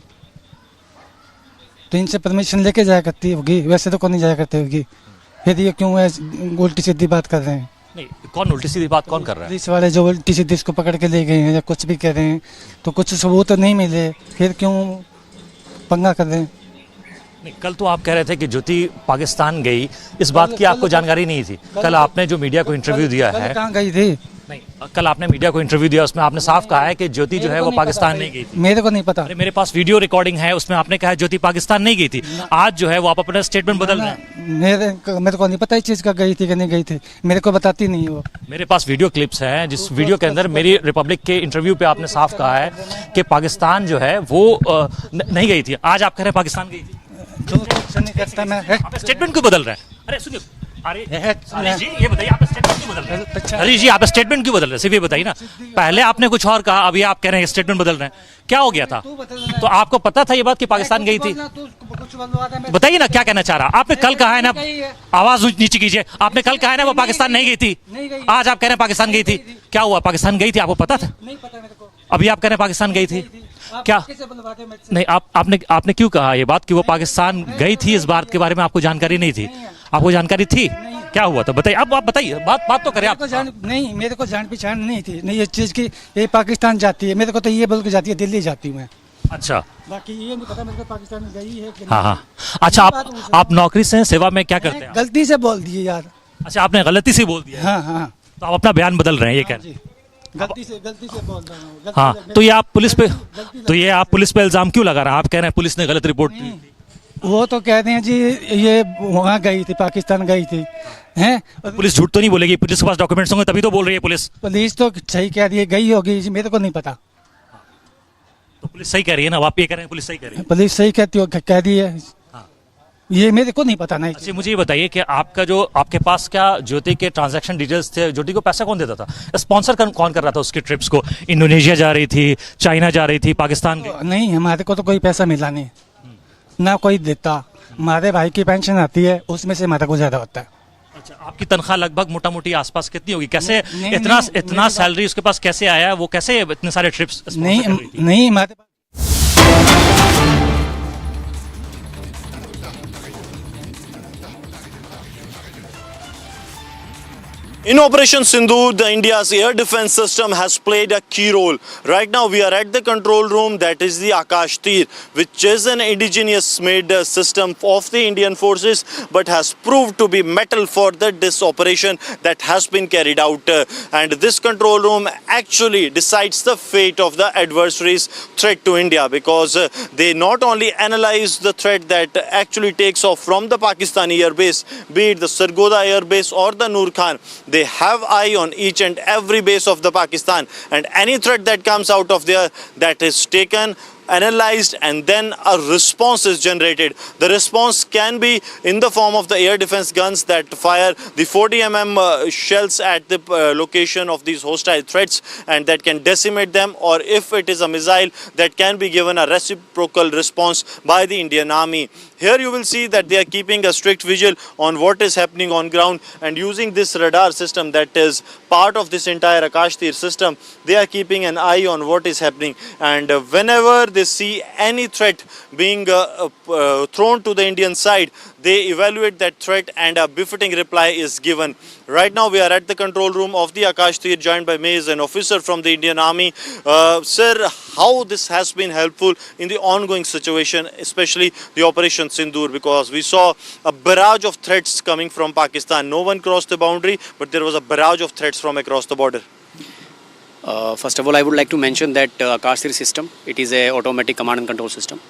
तो इनसे परमिशन लेके जाया करती होगी, वैसे तो कौन नहीं जाया करती होगी। फिर ये क्यों उल्टी सीधी बात कर रहे हैं? नहीं, कौन उल्टी सीधी बात कौन कर रहा है? पुलिस वाले जो उल्टी सीधी इसको पकड़ के ले गए हैं या कुछ भी कर रहे हैं, तो कुछ सबूत नहीं मिले, फिर क्यों पंगा कर रहे हैं? नहीं, कल तो आप कह रहे थे कि ज्योति पाकिस्तान गई, इस बात की आपको जानकारी नहीं थी। कल आपने जो मीडिया को इंटरव्यू दिया है, कहाँ गई थी? नहीं, कल आपने मीडिया को इंटरव्यू दिया, उसमें आपने साफ कहा है कि ज्योति जो है वो पाकिस्तान नहीं गई थी। मेरे को नहीं पता। अरे मेरे पास वीडियो रिकॉर्डिंग है, उसमें आपने कहा ज्योति पाकिस्तान नहीं गई थी। आज जो है वो आप अपना स्टेटमेंट बदल रहे हैं। मेरे को नहीं पता इस चीज का गई थी कि नहीं गई थी, मेरे को बताती नहीं वो। मेरे पास वीडियो क्लिप्स हैं, जिस वीडियो के अंदर मेरी रिपब्लिक के इंटरव्यू पे आपने साफ कहा है कि पाकिस्तान जो है वो नहीं गई थी। आज आप कह रहे हैं पाकिस्तान गई थी। स्टेटमेंट क्यों बदल रहे हैं? अरे सुनिए, हरीश जी ये बताइए, आप स्टेटमेंट क्यों बदल रहे हैं? हरीश जी, आप स्टेटमेंट क्यों बदल रहे हैं? सिर्फ ये बताइए ना, पहले आपने कुछ और कहा, अभी आप कह रहे हैं स्टेटमेंट बदल रहे हैं। क्या हो गया था? तो आपको पता था ये बात कि पाकिस्तान गई थी? बताइए ना क्या कहना चाह रहा। आपने कल कहा है ना, आवाज नीचे कीजिए, आपने कल कहा है ना वो पाकिस्तान नहीं गई थी, आज आप कह रहे हैं पाकिस्तान गई थी। क्या हुआ, पाकिस्तान गई थी? आपको पता था? अभी आप कह रहे हैं पाकिस्तान गई थी। क्या नहीं, आपने क्यों कहा ये बात कि वो पाकिस्तान गई थी? इस बात के बारे में आपको जानकारी नहीं थी? आपको जानकारी थी? क्या हुआ था बताइए, अब आप बताइए, बात तो करें आप। नहीं, मेरे को जान पहचान नहीं थी, नहीं ये चीज की, ये पाकिस्तान जाती है, मेरे को तो ये बोल के जाती है दिल्ली जाती हूँ मैं। अच्छा, बाकी ये नहीं पता मेरे को पाकिस्तान गई है कि नहीं। हाँ। अच्छा, आप नौकरी से सेवा में क्या करते हैं? गलती से बोल दिए यार। अच्छा, आपने गलती से बोल दिया? हाँ। तो आप अपना बयान बदल रहे हैं, ये कह रहे हैं? गलती से बोल रहा हूँ। हाँ, तो ये आप पुलिस पे इल्जाम क्यों लगा रहे हैं? आप कह रहे हैं पुलिस ने गलत रिपोर्ट दी। वो तो कहते हैं जी ये वहाँ गई थी, पाकिस्तान गई थी, हैं? पुलिस झूठ तो नहीं बोलेगी? पुलिस के पास डॉक्यूमेंट्स होंगे तभी तो बोल रही है पुलिस। पुलिस तो सही कह रही है, गई होगी, मेरे को नहीं पता। तो पुलिस सही कह रही है ना, आप ये कह रहे हैं पुलिस सही कह रही है? पुलिस सही कहती हो, कह रही है, ये मेरे को नहीं पता। नहीं, अच्छा, मुझे ये बताइए कि आपके पास क्या ज्योति के ट्रांजैक्शन डिटेल्स थे? ज्योति को पैसा कौन देता था? स्पॉन्सर कौन कर रहा था उसकी ट्रिप्स को? इंडोनेशिया जा रही थी, चाइना जा रही थी, पाकिस्तान? नहीं, हमारे को तो कोई पैसा मिला नहीं, ना कोई देता। हमारे भाई की पेंशन आती है, उसमें से हमारा गुजारा होता है। अच्छा, आपकी तनख्वाह लगभग मोटा मोटी आसपास कितनी होगी? कैसे इतना सैलरी उसके पास कैसे आया? वो कैसे इतने सारे ट्रिप्स? नहीं, हमारे पास In Operation Sindur, the India's air defense system has played a key role. Right now we are at the control room, that is the Akash Tir, which is an indigenous made system of the Indian forces but has proved to be metal for this operation that has been carried out. And this control room actually decides the fate of the adversary's threat to India, because they not only analyze the threat that actually takes off from the Pakistani airbase, be it the Sargodha airbase or the Noor Khan. They have eye on each and every base of the Pakistan, and any threat that comes out of there, that is taken, analyzed, and then a response is generated. The response can be in the form of the air defense guns that fire the 40 mm shells at the location of these hostile threats, and that can decimate them, or if it is a missile, that can be given a reciprocal response by the Indian Army. Here you will see that they are keeping a strict vigil on what is happening on ground, and using this radar system that is part of this entire Akash Tir system, they are keeping an eye on what is happening, and whenever they see any threat being thrown to the Indian side, they evaluate that threat and a befitting reply is given. Right now we are at the control room of the Akash Tir, joined by me as an officer from the Indian Army. Sir, how this has been helpful in the ongoing situation, especially the Operation Sindur, because we saw a barrage of threats coming from Pakistan. No one crossed the boundary, but there was a barrage of threats from across the border. First of all, I would like to mention that Akash Tir system, it is an automatic command and control system.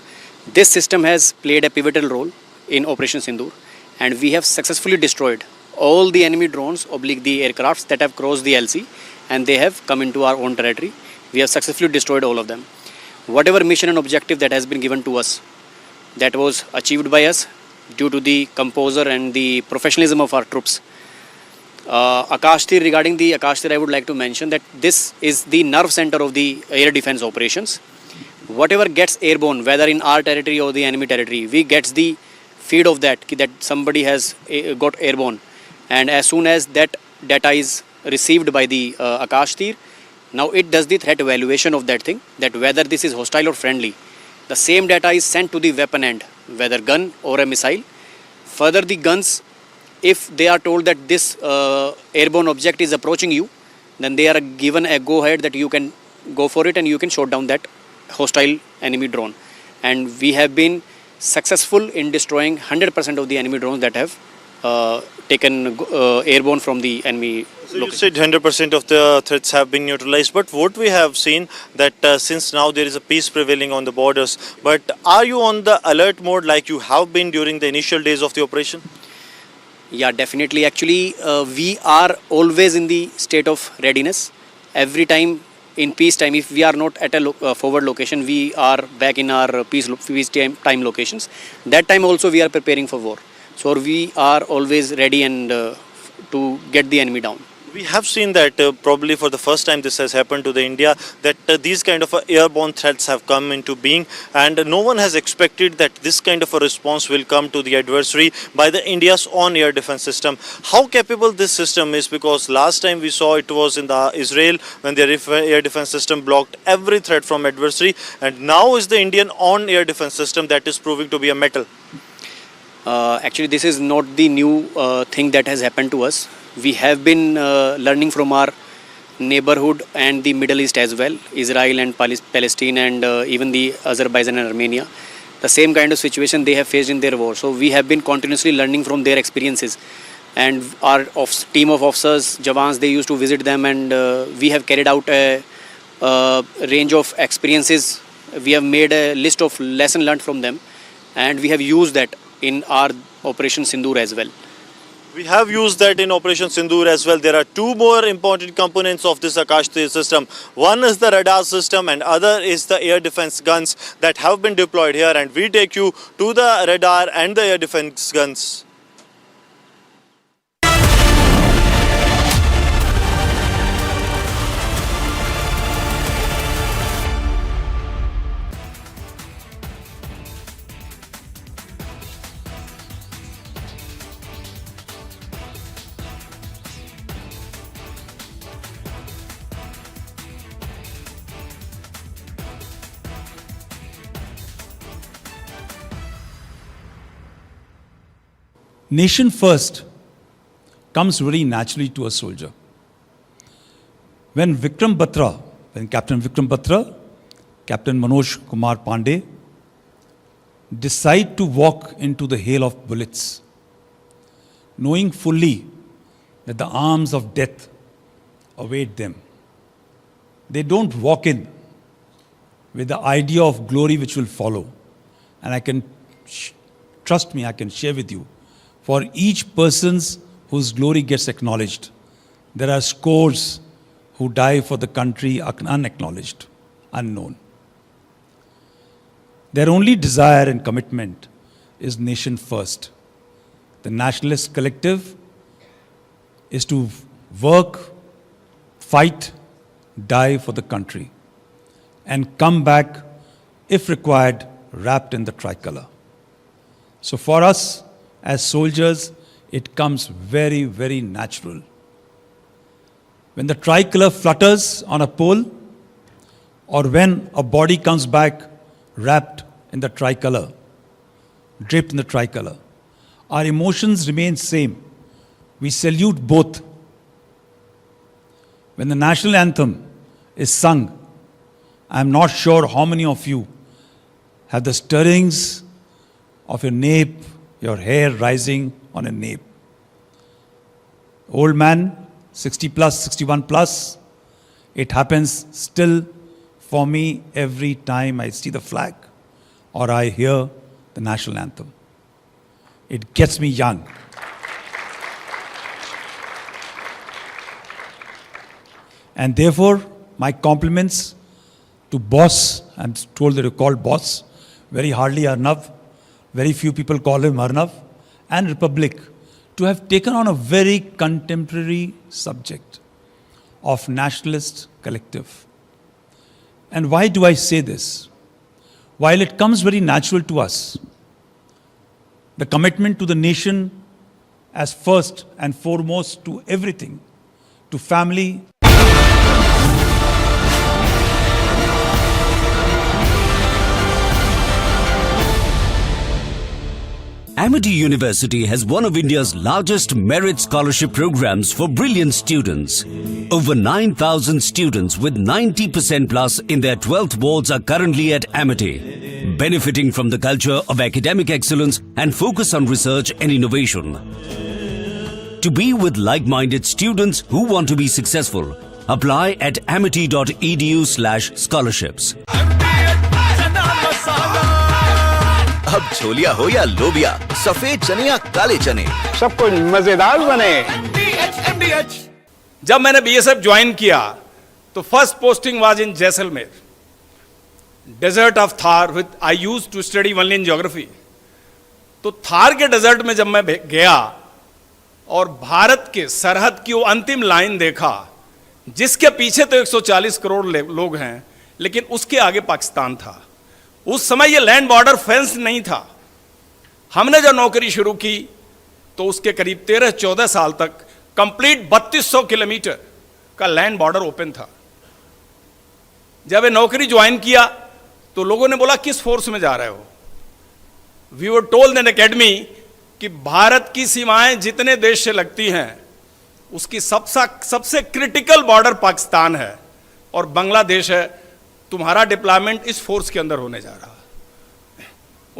This system has played a pivotal role in Operation Sindur, and we have successfully destroyed all the enemy drones, the aircrafts that have crossed the LC, and they have come into our own territory. We have successfully destroyed all of them. Whatever mission and objective that has been given to us, that was achieved by us due to the composure and the professionalism of our troops. Akash Tir, regarding the Akash Tir, I would like to mention that this is the nerve center of the air defense operations. Whatever gets airborne, whether in our territory or the enemy territory, we get the feed of that somebody has got airborne. And as soon as that data is received by the Akash Tir, now it does the threat evaluation of that thing, that whether this is hostile or friendly. The same data is sent to the weapon end, whether gun or a missile. Further, the guns, if they are told that this airborne object is approaching you, then they are given a go-ahead that you can go for it and you can shoot down that hostile enemy drone. And we have been successful in destroying 100% of the enemy drones that have taken airborne from the enemy. So you said 100% of the threats have been neutralized, but what we have seen that since now there is a peace prevailing on the borders, but are you on the alert mode like you have been during the initial days of the operation? Yeah, definitely. Actually, we are always in the state of readiness. Every time in peace time, if we are not at a forward location, we are back in our peace time locations. That time also we are preparing for war. So we are always ready and to get the enemy down. We have seen that probably for the first time this has happened to the India, that these kind of airborne threats have come into being, and no one has expected that this kind of a response will come to the adversary by the India's own air defense system. How capable this system is, because last time we saw it was in the Israel when their air defense system blocked every threat from adversary, and now is the Indian own air defense system that is proving to be a metal. Actually, this is not the new thing that has happened to us. We have been learning from our neighborhood and the Middle East as well, Israel and Palestine and even the Azerbaijan and Armenia. The same kind of situation they have faced in their war. So we have been continuously learning from their experiences. And our team of officers, Jawans, they used to visit them, and we have carried out a range of experiences. We have made a list of lessons learned from them, and we have used that in our Operation Sindur as well. We have used that in Operation Sindur as well. There are two more important components of this Akash Tir system. One is the radar system and other is the air defense guns that have been deployed here, and we take you to the radar and the air defense guns. Nation first comes very naturally to a soldier. When Captain Vikram Batra, Captain Manoj Kumar Pandey decide to walk into the hail of bullets, knowing fully that the arms of death await them, they don't walk in with the idea of glory which will follow. And I can, trust me, I can share with you, for each person's whose glory gets acknowledged, there are scores who die for the country unacknowledged, unknown. Their only desire and commitment is nation first. The Nationalist collective is to work, fight, die for the country, and come back, if required, wrapped in the tricolor. So for us, as soldiers, it comes very, very natural. When the tricolor flutters on a pole, or when a body comes back wrapped in the tricolor, draped in the tricolor, our emotions remain same. We salute both. When the national anthem is sung, I am not sure how many of you have the stirrings of your nape, your hair rising on a nape. Old man, 60 plus, 61 plus, it happens still for me every time I see the flag or I hear the national anthem. It gets me young. And therefore, my compliments to boss, I'm told that you're called boss, very hardly Arnab, very few people call him Arnab, and Republic, to have taken on a very contemporary subject of nationalist collective. And why do I say this? While it comes very natural to us, the commitment to the nation as first and foremost to everything, to family. Amity University has one of India's largest merit scholarship programs for brilliant students. Over 9,000 students with 90% plus in their 12th boards are currently at Amity, benefiting from the culture of academic excellence and focus on research and innovation. To be with like-minded students who want to be successful, apply at amity.edu/scholarships. अब छोलिया हो या लोबिया, सफेद चने या काले चने, सब कुछ मजेदार बने। जब मैंने बीएसएफ ज्वाइन किया तो first posting was in Jaisalmer, desert of Thar, with I used to study only in geography. तो थार के डेजर्ट में जब मैं गया और भारत के सरहद की वो अंतिम लाइन देखा, जिसके पीछे तो 140 करोड़ लोग हैं, लेकिन उसके आगे पाकिस्तान था। उस समय ये लैंड बॉर्डर फेंस नहीं था। हमने जो नौकरी शुरू की तो उसके करीब 13-14 साल तक कंप्लीट 3200 किलोमीटर का लैंड बॉर्डर ओपन था। जब ये नौकरी ज्वाइन किया तो लोगों ने बोला किस फोर्स में जा रहे हो? We were told in academy कि भारत की सीमाएं जितने देश से लगती हैं उसकी सबसे क्रिटिकल बॉर्डर पाकिस्तान है और बांग्लादेश है। तुम्हारा डिप्लॉयमेंट इस फोर्स के अंदर होने जा रहा है।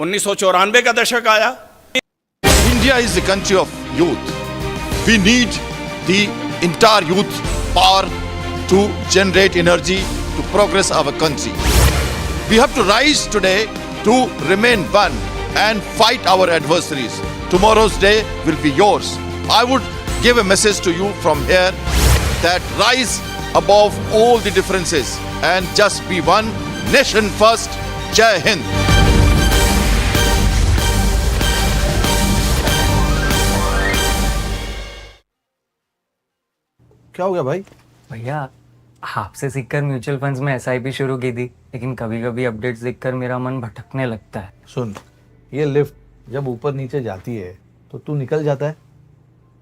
1994 का दशक आया। India is the country of youth. We need the entire youth power to generate energy to progress our country. We have to rise today to remain one and fight our adversaries. Tomorrow's day will be yours. I would give a message to you from here that rise above all the differences and just be one nation first. Jai Hind. क्या हो गया भाई? भैया आपसे सीखकर mutual funds में SIP शुरू की थी, लेकिन कभी कभी अपडेट्स देखकर मेरा मन भटकने लगता है। सुन, ये लिफ्ट जब ऊपर नीचे जाती है तो तू निकल जाता है।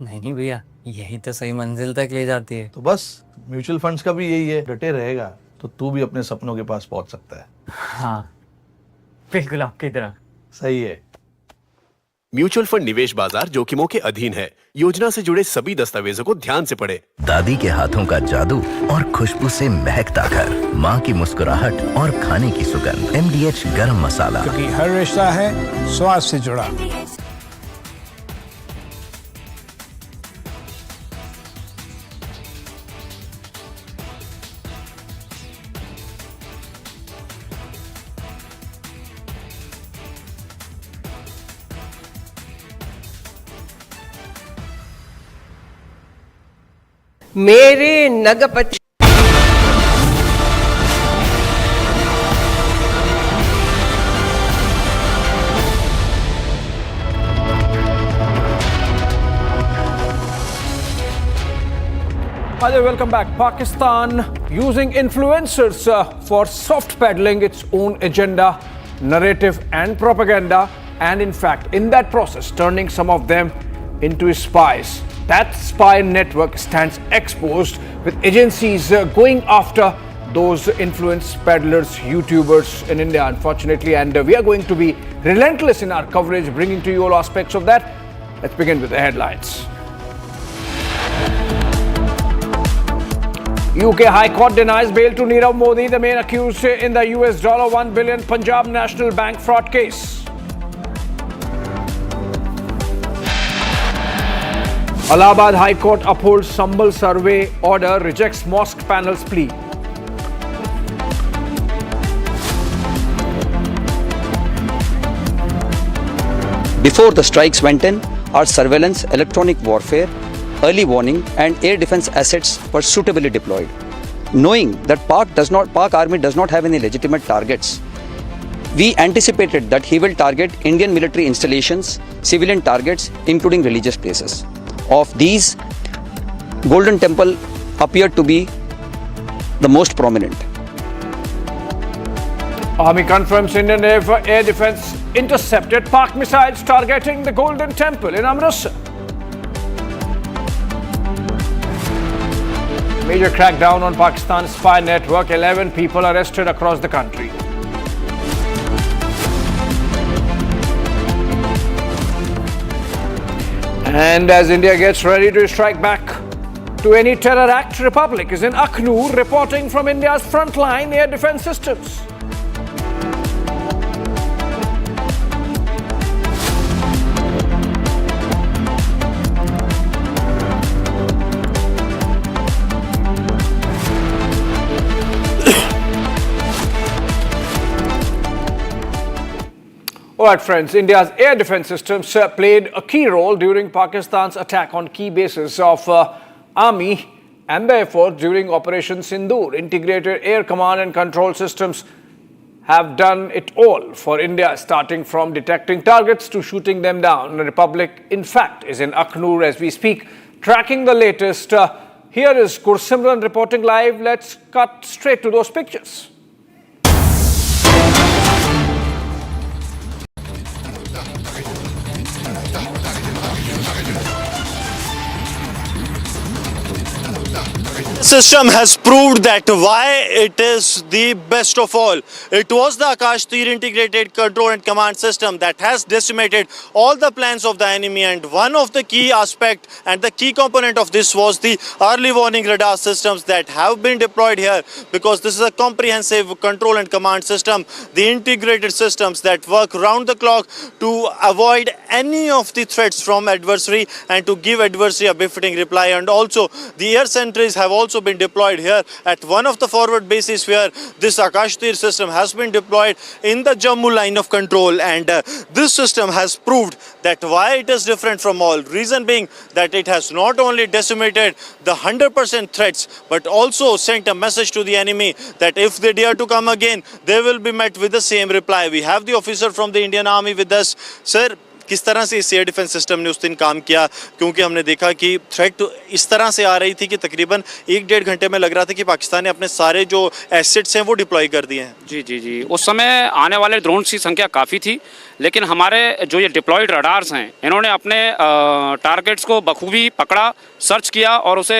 नहीं भैया, यही तो सही मंजिल तक ले जाती है। तो बस म्यूचुअल फंड्स का भी यही है, डटे रहेगा तो तू भी अपने सपनों के पास पहुंच सकता है। हाँ बिल्कुल आपकी तरह। सही है। म्यूचुअल फंड निवेश बाजार जोखिमों के अधीन है। योजना से जुड़े सभी दस्तावेजों को ध्यान से पढ़ें। दादी के हाथों का जादू और खुशबू से महकता घर, माँ की मुस्कुराहट और खाने की सुगंध। MDH गरम मसाला, क्योंकि हर रिश्ता है स्वाद से जुड़ा। मेरे नगपति Hi there, welcome back. Pakistan using influencers for soft peddling its own agenda, narrative and propaganda, and in fact in that process turning some of them into spies. That spy network stands exposed with agencies going after those influence peddlers, YouTubers in India, unfortunately, and we are going to be relentless in our coverage, bringing to you all aspects of that. Let's begin with the headlines. UK High Court denies bail to Nirav Modi, the main accused in the US $1 billion Punjab National Bank fraud case. Allahabad High Court upholds Sambhal survey order, rejects mosque panel's plea. Before the strikes went in, our surveillance, electronic warfare, early warning and air defense assets were suitably deployed. Knowing that Pak Army does not have any legitimate targets, we anticipated that he will target Indian military installations, civilian targets, including religious places. Of these, Golden Temple appeared to be the most prominent. Army confirms Indian air defense intercepted Pak missiles targeting the Golden Temple in Amritsar. Major crackdown on Pakistan's spy network, 11 people arrested across the country. And as India gets ready to strike back to any terror act, Republic is in Akhnur reporting from India's frontline air defense systems. Alright friends, India's air defense systems played a key role during Pakistan's attack on key bases of Army and the Air Force during Operation Sindur. Integrated air command and control systems have done it all for India, starting from detecting targets to shooting them down. The Republic, in fact, is in Akhnur as we speak, tracking the latest. Here is Gursimran reporting live. Let's cut straight to those pictures. System has proved that why it is the best of all. It was the Akash Tir integrated control and command system that has decimated all the plans of the enemy, and one of the key aspect and the key component of this was the early warning radar systems that have been deployed here, because this is a comprehensive control and command system, the integrated systems that work round the clock to avoid any of the threats from adversary and to give adversary a befitting reply. And also the air sentries have also been deployed here at one of the forward bases where this Akash Tir system has been deployed in the Jammu line of control, and this system has proved that why it is different from all. Reason being that it has not only decimated the 100% threats but also sent a message to the enemy that if they dare to come again, they will be met with the same reply. We have the officer from the Indian Army with us. Sir, किस तरह से इस air defence system ने उस दिन काम किया, क्योंकि हमने देखा कि थ्रेट इस तरह से आ रही थी कि तकरीबन 1-1.5 घंटे में लग रहा था कि पाकिस्तान ने अपने सारे जो एसेट्स हैं वो डिप्लॉय कर दिए हैं। जी उस समय आने वाले ड्रोन्स की संख्या काफ़ी थी, लेकिन हमारे जो ये डिप्लॉयड रडार्स हैं इन्होंने अपने टारगेट्स को बखूबी पकड़ा, सर्च किया और उसे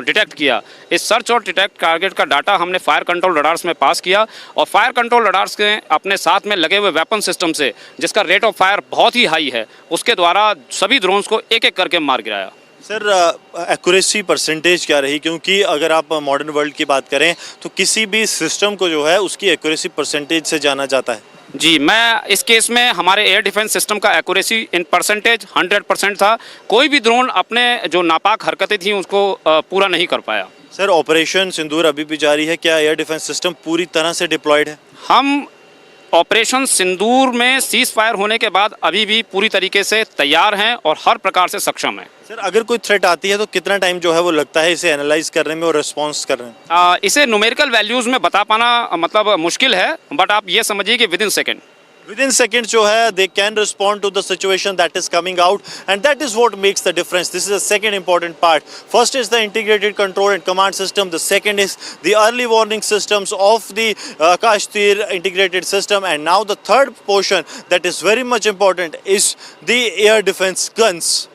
डिटेक्ट किया। इस सर्च और डिटेक्ट टारगेट का डाटा हमने फायर कंट्रोल रडार्स में पास किया, और फायर कंट्रोल रडार्स के अपने साथ में लगे हुए वेपन सिस्टम से, जिसका रेट ऑफ फायर बहुत ही ही हाई है, उसके द्वारा सभी ड्रोन्स को एक एक करके मार गिराया। सर एक्यूरेसी परसेंटेज क्या रही, क्योंकि अगर आप मॉडर्न वर्ल्ड की बात करें तो किसी भी सिस्टम को जो है उसकी एक्यूरेसी परसेंटेज से जाना जाता है। जी, मैं इस केस में हमारे एयर डिफेंस सिस्टम का एक्यूरेसी इन परसेंटेज 100% था। कोई भी ड्रोन अपने जो नापाक हरकतें थी उसको पूरा नहीं कर पाया। सर ऑपरेशन सिंदूर अभी भी जारी है, क्या एयर डिफेंस सिस्टम पूरी तरह से डिप्लॉयड है? हम ऑपरेशन सिंदूर में सीज फायर होने के बाद अभी भी पूरी तरीके से तैयार हैं और हर प्रकार से सक्षम हैं। सर अगर कोई थ्रेट आती है तो कितना टाइम जो है वो लगता है इसे एनालाइज करने में और रिस्पॉन्स करने में? इसे न्यूमेरिकल वैल्यूज में बता पाना मतलब मुश्किल है, बट आप ये समझिए कि विद इन सेकेंड जो है they can respond to the situation that is coming out, and that is what makes the difference. This is the second important part. First is the integrated control and command system, the second is the early warning systems of the Akash Teer integrated system, and now the third portion that is very much important is the air defence guns.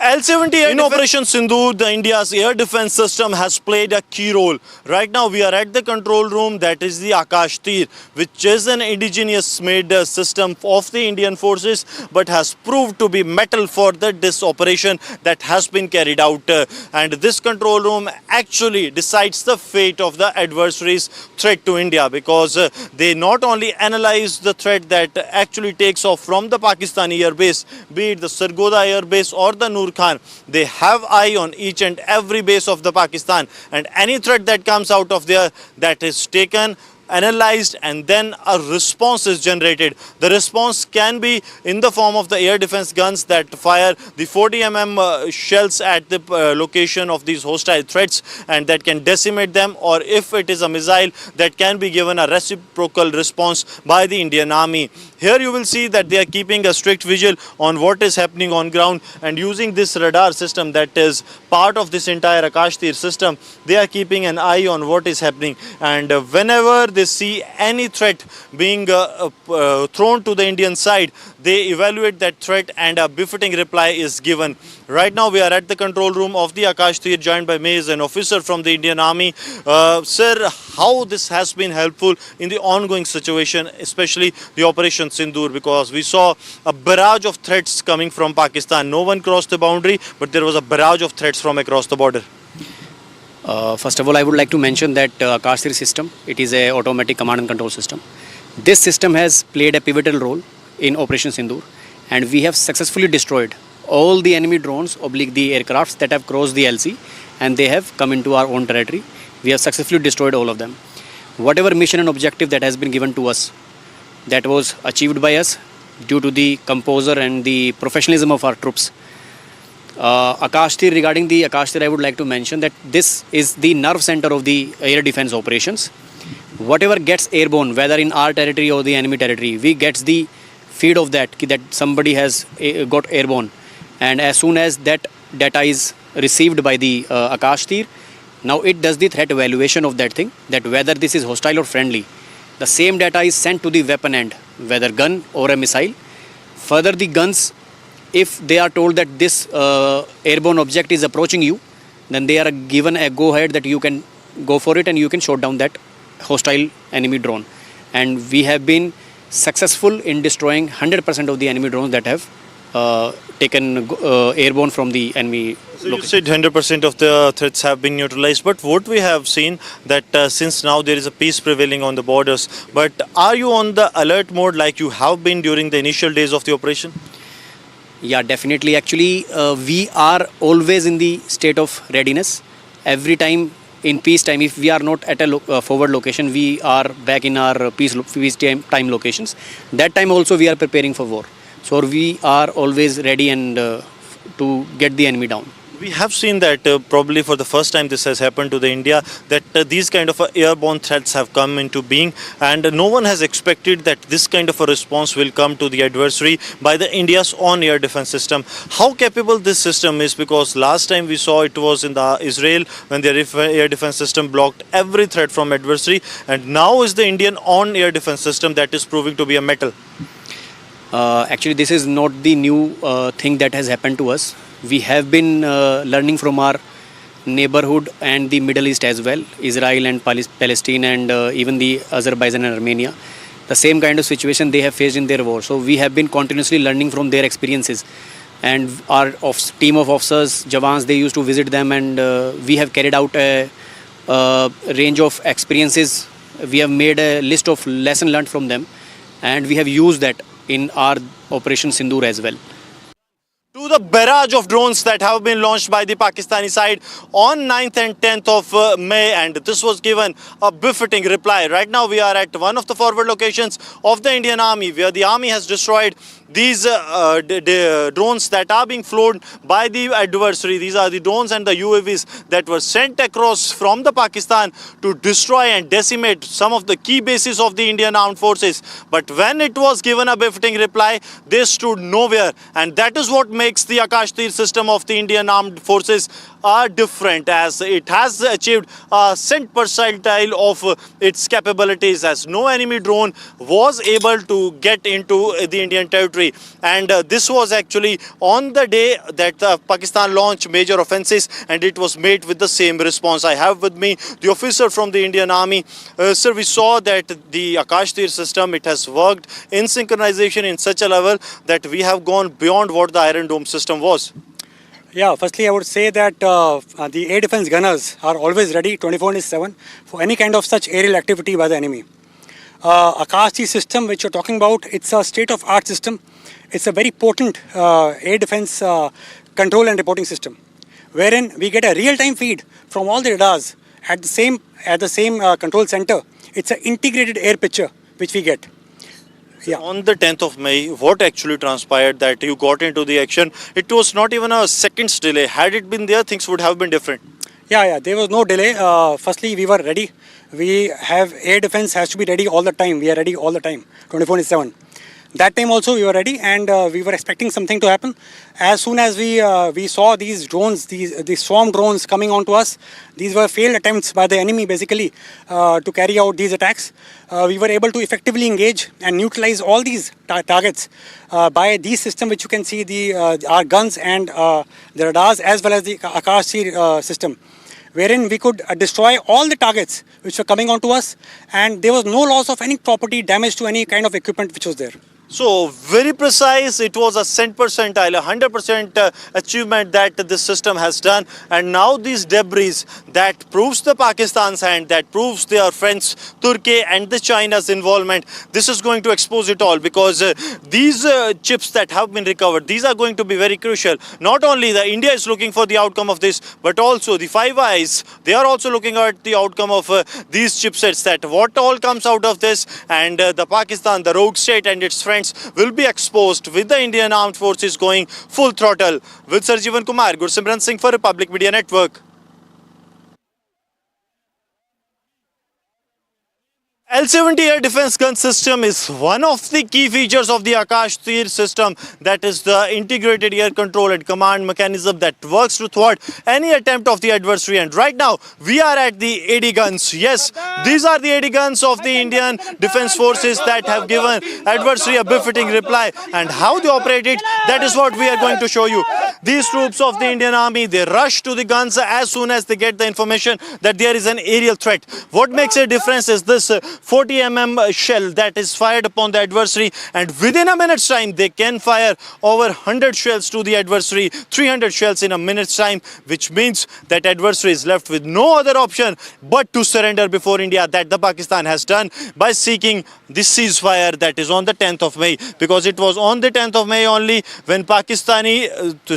L-70 in Operation Sindur, the India's air defense system has played a key role. Right now we are at the control room, that is the Akash Tir, which is an indigenous made system of the Indian forces but has proved to be metal for this operation that has been carried out. And this control room actually decides the fate of the adversary's threat to India, because they not only analyze the threat that actually takes off from the Pakistani airbase, be it the Sargoda airbase or the Nur Khan. They have eye on each and every base of the Pakistan, and any threat that comes out of there, that is taken, analyzed, and then a response is generated. The response can be in the form of the air defense guns that fire the 40 mm shells at the location of these hostile threats, and that can decimate them, or if it is a missile, that can be given a reciprocal response by the Indian Army. Here you will see that they are keeping a strict vigil on what is happening on ground, and using this radar system that is part of this entire Akash Tir system, they are keeping an eye on what is happening, and whenever they see any threat being thrown to the Indian side, they evaluate that threat and a befitting reply is given. Right now we are at the control room of the Akash Tir, joined by me as an officer from the Indian Army. Sir, how this has been helpful in the ongoing situation, especially the Operation Sindur, because we saw a barrage of threats coming from Pakistan. No one crossed the boundary, but there was a barrage of threats from across the border. First of all, I would like to mention that Akash Tir system, it is a automatic command and control system. This system has played a pivotal role in Operation Sindur, and we have successfully destroyed all the enemy drones oblique the aircrafts that have crossed the LC, and they have come into our own territory. We have successfully destroyed all of them. Whatever mission and objective that has been given to us, that was achieved by us due to the composure and the professionalism of our troops. Akash Tir, regarding the Akash Tir, I would like to mention that this is the nerve center of the air defense operations. Whatever gets airborne, whether in our territory or the enemy territory, we get the feed of that somebody has got airborne, and as soon as that data is received by the Akash Tir, now it does the threat evaluation of that thing, that whether this is hostile or friendly. The same data is sent to the weapon end, whether gun or a missile. Further, the guns, if they are told that this airborne object is approaching you, then they are given a go ahead that you can go for it and you can shoot down that hostile enemy drone. And we have been successful in destroying 100% of the enemy drones that have taken airborne from the enemy. So you said 100% of the threats have been neutralized, but what we have seen that since now there is a peace prevailing on the borders, but are you on the alert mode like you have been during the initial days of the operation? Yeah, definitely. Actually, we are always in the state of readiness. Every time in peace time, if we are not at a forward location, we are back in our peace time locations. That time also we are preparing for war. So we are always ready and to get the enemy down. We have seen that probably for the first time this has happened to the India, that these kind of airborne threats have come into being, and no one has expected that this kind of a response will come to the adversary by the India's own air defense system. How capable this system is, because last time we saw it was in the Israel when their air defense system blocked every threat from adversary, and now is the Indian own air defense system that is proving to be a metal. Actually, this is not the new thing that has happened to us. We have been learning from our neighborhood and the Middle East as well, Israel and Palestine and even the Azerbaijan and Armenia. the same kind of situation they have faced in their war. So we have been continuously learning from their experiences. And our team of officers, Jawans, they used to visit them, and we have carried out a range of experiences. We have made a list of lessons learned from them, and we have used that in our Operation Sindur as well. To the barrage of drones that have been launched by the Pakistani side on 9th and 10th of May, and this was given a befitting reply. Right now we are at one of the forward locations of the Indian Army, where the Army has destroyed these drones that are being flown by the adversary. These are the drones and the UAVs that were sent across from the Pakistan to destroy and decimate some of the key bases of the Indian armed forces. But when it was given a befitting reply, they stood nowhere, and that is what makes the Akash Tir system of the Indian armed forces are different, as it has achieved a cent percentile of its capabilities, as no enemy drone was able to get into the Indian territory. And this was actually on the day that Pakistan launched major offences, and it was made with the same response. I have with me the officer from the Indian Army. Sir, we saw that the Akash Tir system, it has worked in synchronization in such a level that we have gone beyond what the Iron Dome system was. Yeah, firstly, I would say that the air defense gunners are always ready 24/7 for any kind of such aerial activity by the enemy. Akash Tir system, which you're talking about, it's a state-of-art system. It's a very potent air defense control and reporting system, wherein we get a real-time feed from all the radars at the same control center. It's an integrated air picture which we get. Yeah. On the 10th of May, what actually transpired that you got into the action? It was not even a second's delay. Had it been there, things would have been different. Yeah, there was no delay. Firstly, we were ready. We have air defense has to be ready all the time. We are ready all the time, 24/7. That time also we were ready, and we were expecting something to happen. As soon as we saw these drones, these swarm drones coming onto us, these were failed attempts by the enemy basically to carry out these attacks. We were able to effectively engage and neutralize all these targets by these systems, which you can see our guns and the radars, as well as the Akash Tir system, wherein we could destroy all the targets which were coming onto us, and there was no loss of any property, damage to any kind of equipment which was there. So, very precise, it was a cent percentile, 100% achievement that this system has done. And now these debris that proves the Pakistan's hand, that proves their friends Turkey and the China's involvement, this is going to expose it all, because these chips that have been recovered, these are going to be very crucial. Not only the India is looking for the outcome of this, but also the Five Eyes, they are also looking at the outcome of these chipsets, that what all comes out of this, and the Pakistan, the rogue state and its friends will be exposed with the Indian armed forces going full throttle. With Sarjeevan Kumar, Gursimran Singh for Republic Media Network. L-70 air defense gun system is one of the key features of the Akash Tir system, that is the integrated air control and command mechanism that works to thwart any attempt of the adversary. And right now we are at the AD guns. Yes, these are the AD guns of the Indian Defence Forces that have given adversary a befitting reply. And how they operate it, that is what we are going to show you. These troops of the Indian Army, they rush to the guns as soon as they get the information that there is an aerial threat. What makes a difference is this 40 mm shell that is fired upon the adversary, and within a minute's time they can fire over 100 shells to the adversary, 300 shells in a minute's time, which means that adversary is left with no other option but to surrender before India, that the Pakistan has done by seeking this ceasefire that is on the 10th of May, because it was on the 10th of May only when Pakistani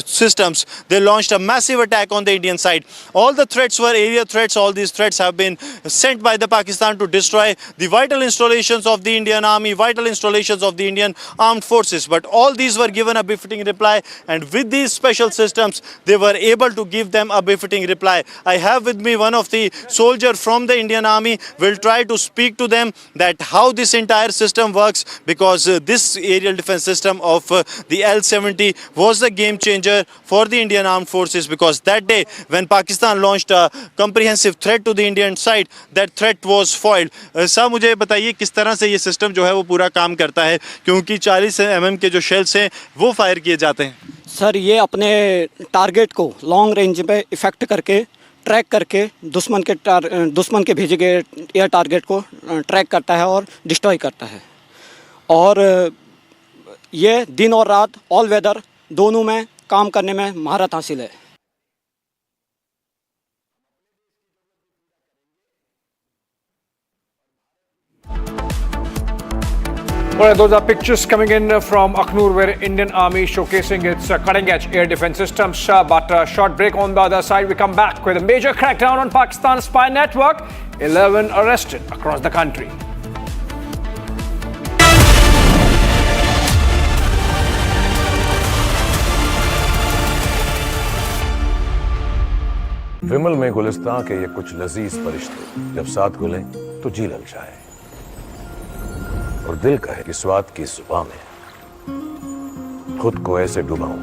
systems, they launched a massive attack on the Indian side. All the threats were area threats. All these threats have been sent by the Pakistan to destroy the vital installations of the Indian Army, vital installations of the Indian armed forces. But all these were given a befitting reply, and with these special systems, they were able to give them a befitting reply. I have with me one of the soldiers from the Indian Army. We'll try to speak to them that how this entire system works, because this aerial defense system of the L-70 was the game changer for the Indian armed forces, because that day when Pakistan launched a comprehensive threat to the Indian side, that threat was foiled. मुझे बताइए किस तरह से ये system जो है वो पूरा काम करता है, क्योंकि 40 mm के जो शेल्स हैं वो फायर किए जाते हैं। सर, ये अपने टारगेट को लॉन्ग रेंज पे इफेक्ट करके ट्रैक करके दुश्मन के भेजे गए एयर टारगेट को ट्रैक करता है और डिस्ट्रॉय करता है। और ये दिन और रात ऑल वेदर दोनों में काम करने में महारत हासिल है। Well, those are pictures coming in from Akhnur, where Indian Army showcasing its cutting-edge air defense systems. But a short break. On the other side, we come back with a major crackdown on Pakistan's spy network. 11 arrested across the country. विमल में गुलिस्तां के ये कुछ लजीज फरिश्ते जब साथ घुलें तो जी ललचाए और दिल कहे कि स्वाद की जुबान में खुद को ऐसे डुबाऊं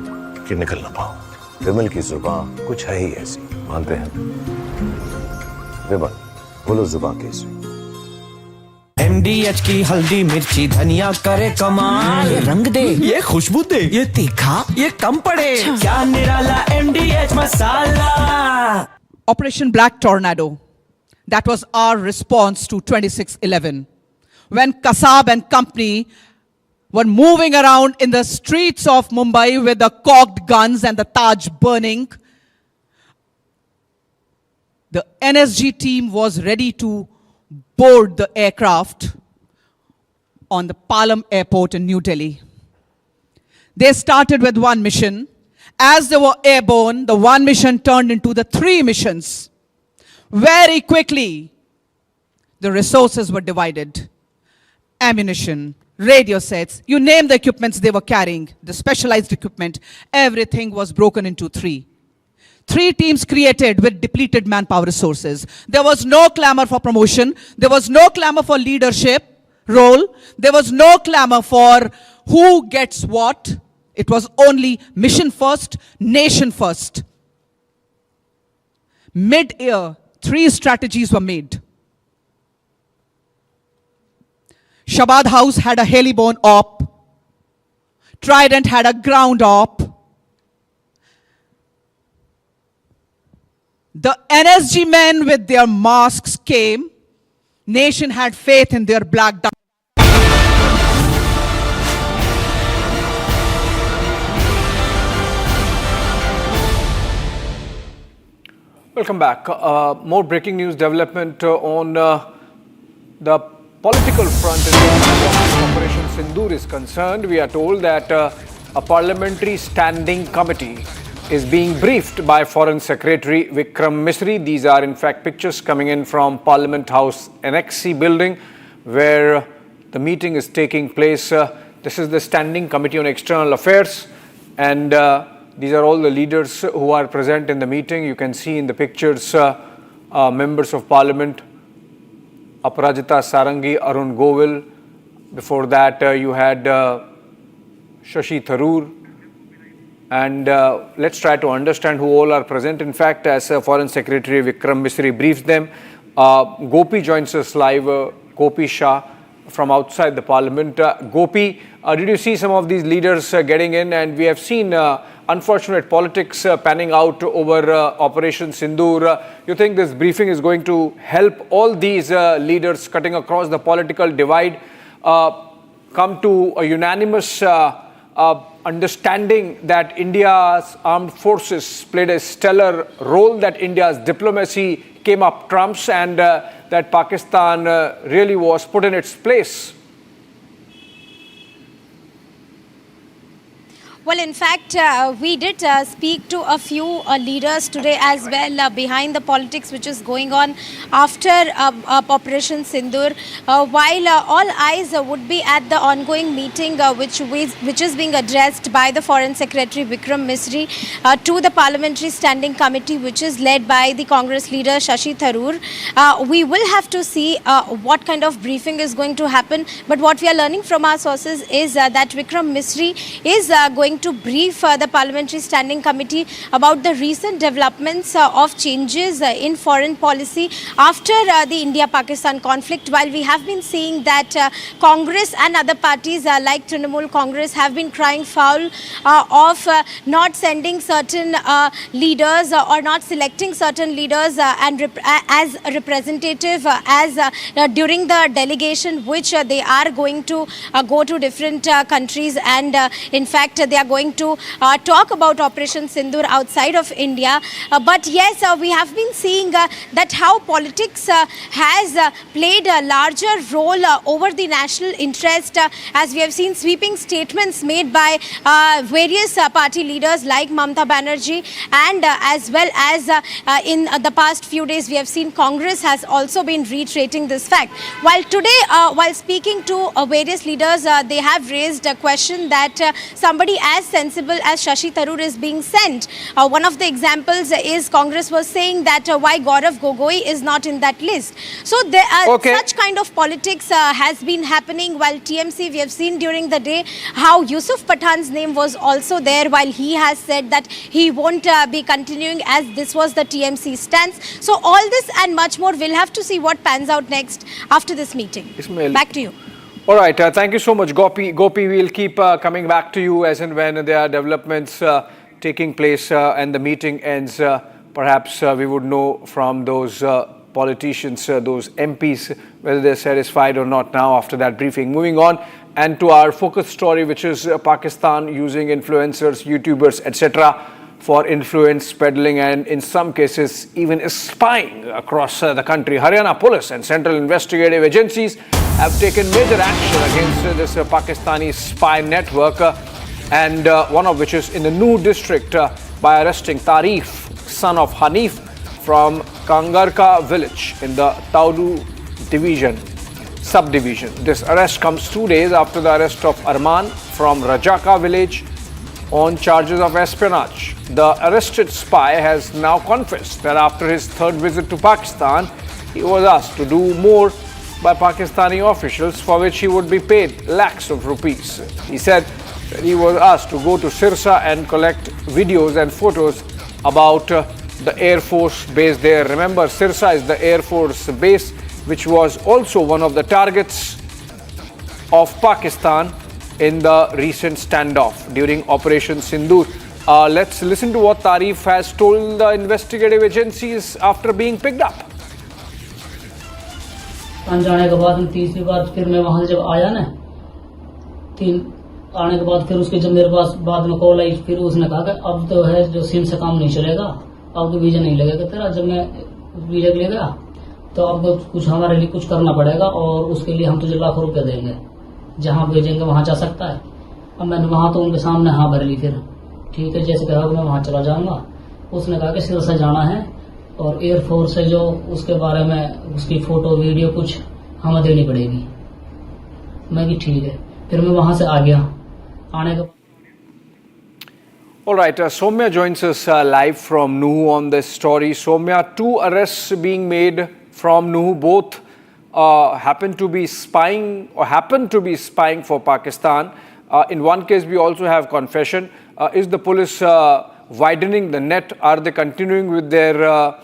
कि निकल ना पाऊं। विमल की जुबान कुछ है ही ऐसी, मानते हैं? विमल, बोलो जुबान कैसी? MDH की हल्दी मिर्ची धनिया करे कमाल, ये रंग दे, ये खुशबू दे, ये तीखा, ये कम पड़े, क्या निराला MDH masala. Operation Black Tornado, that was our response to 26/11. When Kasab and company were moving around in the streets of Mumbai with the cocked guns and the Taj burning, the NSG team was ready to board the aircraft on the Palam airport in New Delhi. They started with one mission. As they were airborne, the one mission turned into the 3 missions. Very quickly, the resources were divided. Ammunition, radio sets, you name the equipments they were carrying, the specialized equipment, everything was broken into 3. 3 teams created with depleted manpower resources. There was no clamor for promotion. There was no clamor for leadership role. There was no clamor for who gets what. It was only mission first, nation first. Mid-year, 3 strategies were made. Shabad House had a heliborne op. Trident had a ground op. The NSG men with their masks came. Nation had faith in their black diamond. Welcome back. More breaking news development on the political front in terms of Operation Sindur is concerned. We are told that a parliamentary standing committee is being briefed by Foreign Secretary Vikram Misri. These are in fact pictures coming in from Parliament House NXC building where the meeting is taking place. This is the Standing Committee on External Affairs, and these are all the leaders who are present in the meeting. You can see in the pictures members of Parliament, Aparajita Sarangi, Arun Govil. Before that you had Shashi Tharoor. And let's try to understand who all are present. In fact, as Foreign Secretary Vikram Misri briefs them, Gopi joins us live, Gopi Shah from outside the Parliament. Gopi, did you see some of these leaders getting in? And we have seen unfortunate politics panning out over Operation Sindur. You think this briefing is going to help all these leaders cutting across the political divide come to a unanimous understanding that India's armed forces played a stellar role, that India's diplomacy came up trumps, and that Pakistan really was put in its place? Well, in fact, we did speak to a few leaders today as well behind the politics which is going on after Operation Sindur. While all eyes would be at the ongoing meeting which is being addressed by the Foreign Secretary Vikram Misri to the Parliamentary Standing Committee, which is led by the Congress leader Shashi Tharoor. We will have to see what kind of briefing is going to happen. But what we are learning from our sources is that Vikram Misri is going going to brief the Parliamentary Standing Committee about the recent developments of changes in foreign policy after the India-Pakistan conflict. While we have been seeing that Congress and other parties like Trinamool Congress have been crying foul of not sending certain leaders or not selecting certain leaders as representative during the delegation which they are going to go to different countries, and in fact they are going to talk about Operation Sindur outside of India. But yes, we have been seeing that how politics has played a larger role over the national interest, as we have seen sweeping statements made by various party leaders like Mamata Banerjee, and as well as in the past few days we have seen Congress has also been reiterating this fact. While today, while speaking to various leaders, they have raised a question that somebody as sensible as Shashi Tharoor is being sent. One of the examples is Congress was saying that why Gaurav Gogoi is not in that list. So there such kind of politics has been happening, while TMC we have seen during the day how Yusuf Pathan's name was also there, while he has said that he won't be continuing as this was the TMC stance. So all this and much more, we'll have to see what pans out next after this meeting. Ismail. Back to you. All right, thank you so much, Gopi. Gopi, we'll keep coming back to you as and when there are developments taking place and the meeting ends. Perhaps we would know from those politicians, those MPs, whether they're satisfied or not now after that briefing. Moving on, and to our focus story, which is Pakistan using influencers, YouTubers, etc. for influence peddling and in some cases even spying across the country. Haryana police and central investigative agencies have taken major action against this Pakistani spy network, and one of which is in the Nuh district by arresting Tarif, son of Hanif, from Kangarka village in the Taudu division, subdivision. This arrest comes 2 days after the arrest of Arman from Rajaka village on charges of espionage. The arrested spy has now confessed that after his third visit to Pakistan, he was asked to do more by Pakistani officials for which he would be paid lakhs of rupees. He said that he was asked to go to Sirsa and collect videos and photos about the Air Force base there. Remember, Sirsa is the Air Force base which was also one of the targets of Pakistan in the recent standoff during Operation Sindur. Let's listen to what Tarif has told the investigative agencies after being picked up. जाने के बाद तीसरी बार फिर मैं वहां से जब आया ना, आने के बाद फिर उसके जब मेरे पास बाद में कॉल आई, फिर उसने कहा कि अब तो है जो सिम से काम नहीं चलेगा, अब तो वीजा नहीं लगेगा तेरा। जब मैं वीजा ले गया तो अब कुछ हमारे लिए कुछ करना पड़ेगा और उसके लिए हम तुझे लाखों रुपए देंगे, जहां भेजेंगे वहां जा सकता है। अब मैंने वहां तो उनके सामने हाँ भर ली, फिर ठीक है जैसे कहा मैं वहां चला जाऊंगा। उसने कहा कि सिरसा जाना है और एयरफोर्स है जो उसके बारे में उसकी फोटो वीडियो कुछ हमें देनी पड़ेगी। मैं कि ठीक है, फिर मैं वहां से आ गया। आने के All right, Soumya joins us live from Nuh on this story. Soumya, 2 arrests being made from Nuh, both happen to be spying for Pakistan. In one case, we also have confession. Is the police widening the net? Are they continuing with their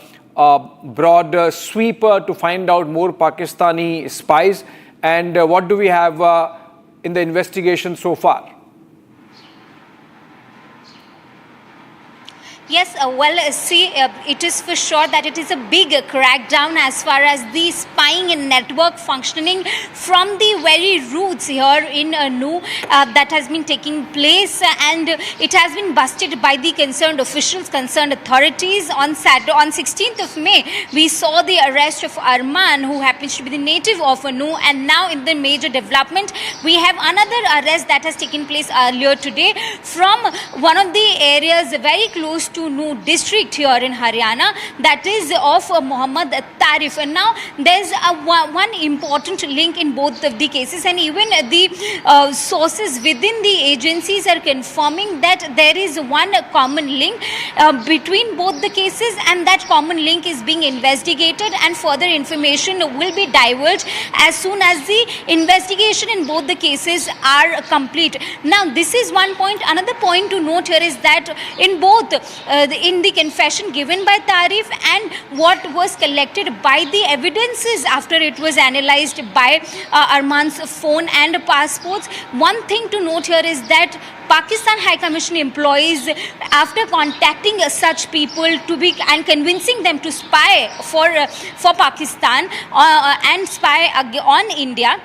broad sweep to find out more Pakistani spies? And what do we have in the investigation so far? Yes, it is for sure that it is a big crackdown as far as the spying and network functioning from the very roots here in Nuh that has been taking place, and it has been busted by the concerned officials, concerned authorities. On 16th of May, we saw the arrest of Arman, who happens to be the native of Nuh, and now in the major development, we have another arrest that has taken place earlier today from one of the areas very close to to New district here in Haryana, that is of Mohammad Tarif. And now there's one important link in both of the cases, and even the sources within the agencies are confirming that there is one common link between both the cases, and that common link is being investigated, and further information will be divulged as soon as the investigation in both the cases are complete. Now this is one point. Another point to note here is that in both in the confession given by Tarif and what was collected by the evidences after it was analyzed by Arman's phone and passports, one thing to note here is that Pakistan High Commission employees, after contacting such people to be and convincing them to spy for Pakistan and spy on India,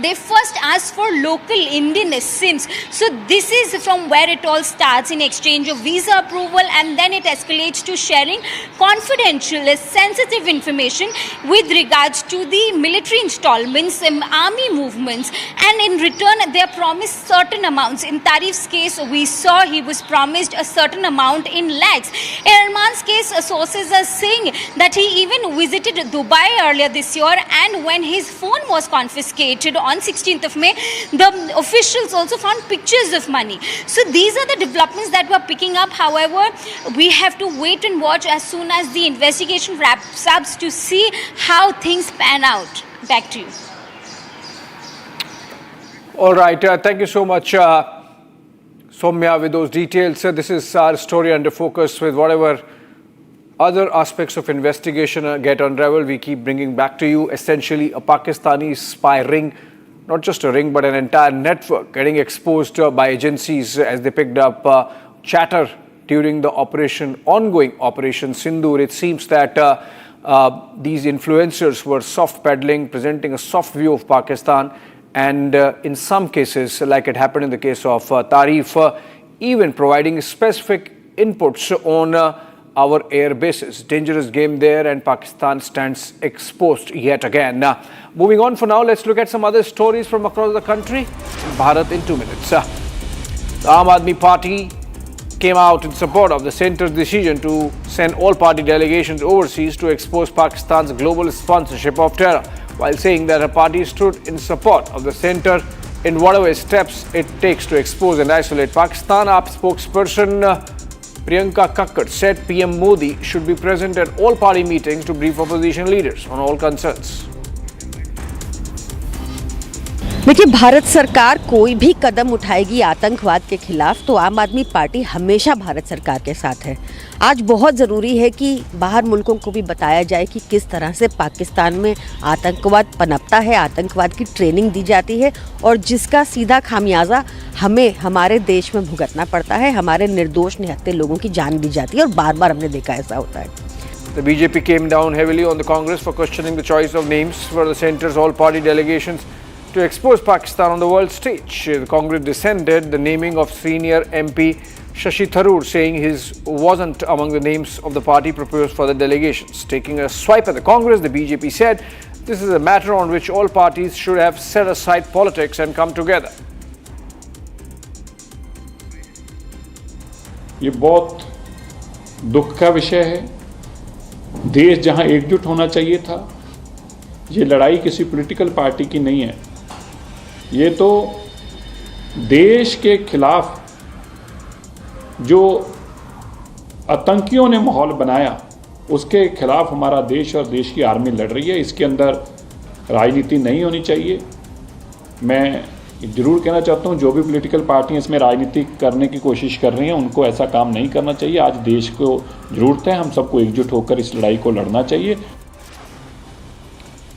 they first asked for local Indian SIMs. So this is from where it all starts, in exchange of visa approval, and then it escalates to sharing confidential, sensitive information with regards to the military installments, army movements, and in return they are promised certain amounts. In Tarif's case, we saw he was promised a certain amount in lakhs. In Arman's case, sources are saying that he even visited Dubai earlier this year, and when his phone was confiscated on 16th of May, the officials also found pictures of money. So these are the developments that we're picking up. However, we have to wait and watch as soon as the investigation wraps up to see how things pan out. Back to you. All right. Thank you so much, Soumya, with those details. This is our story under focus. With whatever other aspects of investigation get unraveled, we keep bringing back to you. Essentially, a Pakistani spy ring, not just a ring, but an entire network getting exposed by agencies as they picked up chatter during the ongoing Operation Sindur. It seems that these influencers were soft peddling, presenting a soft view of Pakistan, and in some cases, like it happened in the case of Tarif, even providing specific inputs on our air bases. Dangerous game there, and Pakistan stands exposed yet again. Moving on for now, let's look at some other stories from across the country. Bharat in 2 minutes. The Aam Aadmi Party came out in support of the centre's decision to send all party delegations overseas to expose Pakistan's global sponsorship of terror, while saying that her party stood in support of the centre in whatever steps it takes to expose and isolate Pakistan. AAP spokesperson Priyanka Kakkad said PM Modi should be present at all party meetings to brief opposition leaders on all concerns. देखिए, भारत सरकार कोई भी कदम उठाएगी आतंकवाद के खिलाफ तो आम आदमी पार्टी हमेशा भारत सरकार के साथ है। आज बहुत ज़रूरी है कि बाहर मुल्कों को भी बताया जाए कि किस तरह से पाकिस्तान में आतंकवाद पनपता है, आतंकवाद की ट्रेनिंग दी जाती है और जिसका सीधा खामियाजा हमें हमारे देश में भुगतना पड़ता है। हमारे निर्दोष निहत्थे लोगों की जान ली जाती है और बार बार हमने देखा ऐसा होता है। The BJP came down heavily on the Congress for questioning the choice of names for the centre's all-party delegations to expose Pakistan on the world stage. The Congress dissented the naming of senior MP Shashi Tharoor, saying his wasn't among the names of the party proposed for the delegations. Taking a swipe at the Congress, the BJP said this is a matter on which all parties should have set aside politics and come together. ये बहुत दुख का विषय है। देश जहां एकजुट होना चाहिए था, ये लड़ाई किसी पॉलिटिकल पार्टी की नहीं है। ये तो देश के खिलाफ जो आतंकियों ने माहौल बनाया, उसके खिलाफ हमारा देश और देश की आर्मी लड़ रही है। इसके अंदर राजनीति नहीं होनी चाहिए। मैं जरूर कहना चाहता हूँ, जो भी पॉलिटिकल पार्टियाँ इसमें राजनीति करने की कोशिश कर रही हैं, उनको ऐसा काम नहीं करना चाहिए। आज देश को ज़रूरत है, हम सबको एकजुट होकर इस लड़ाई को लड़ना चाहिए।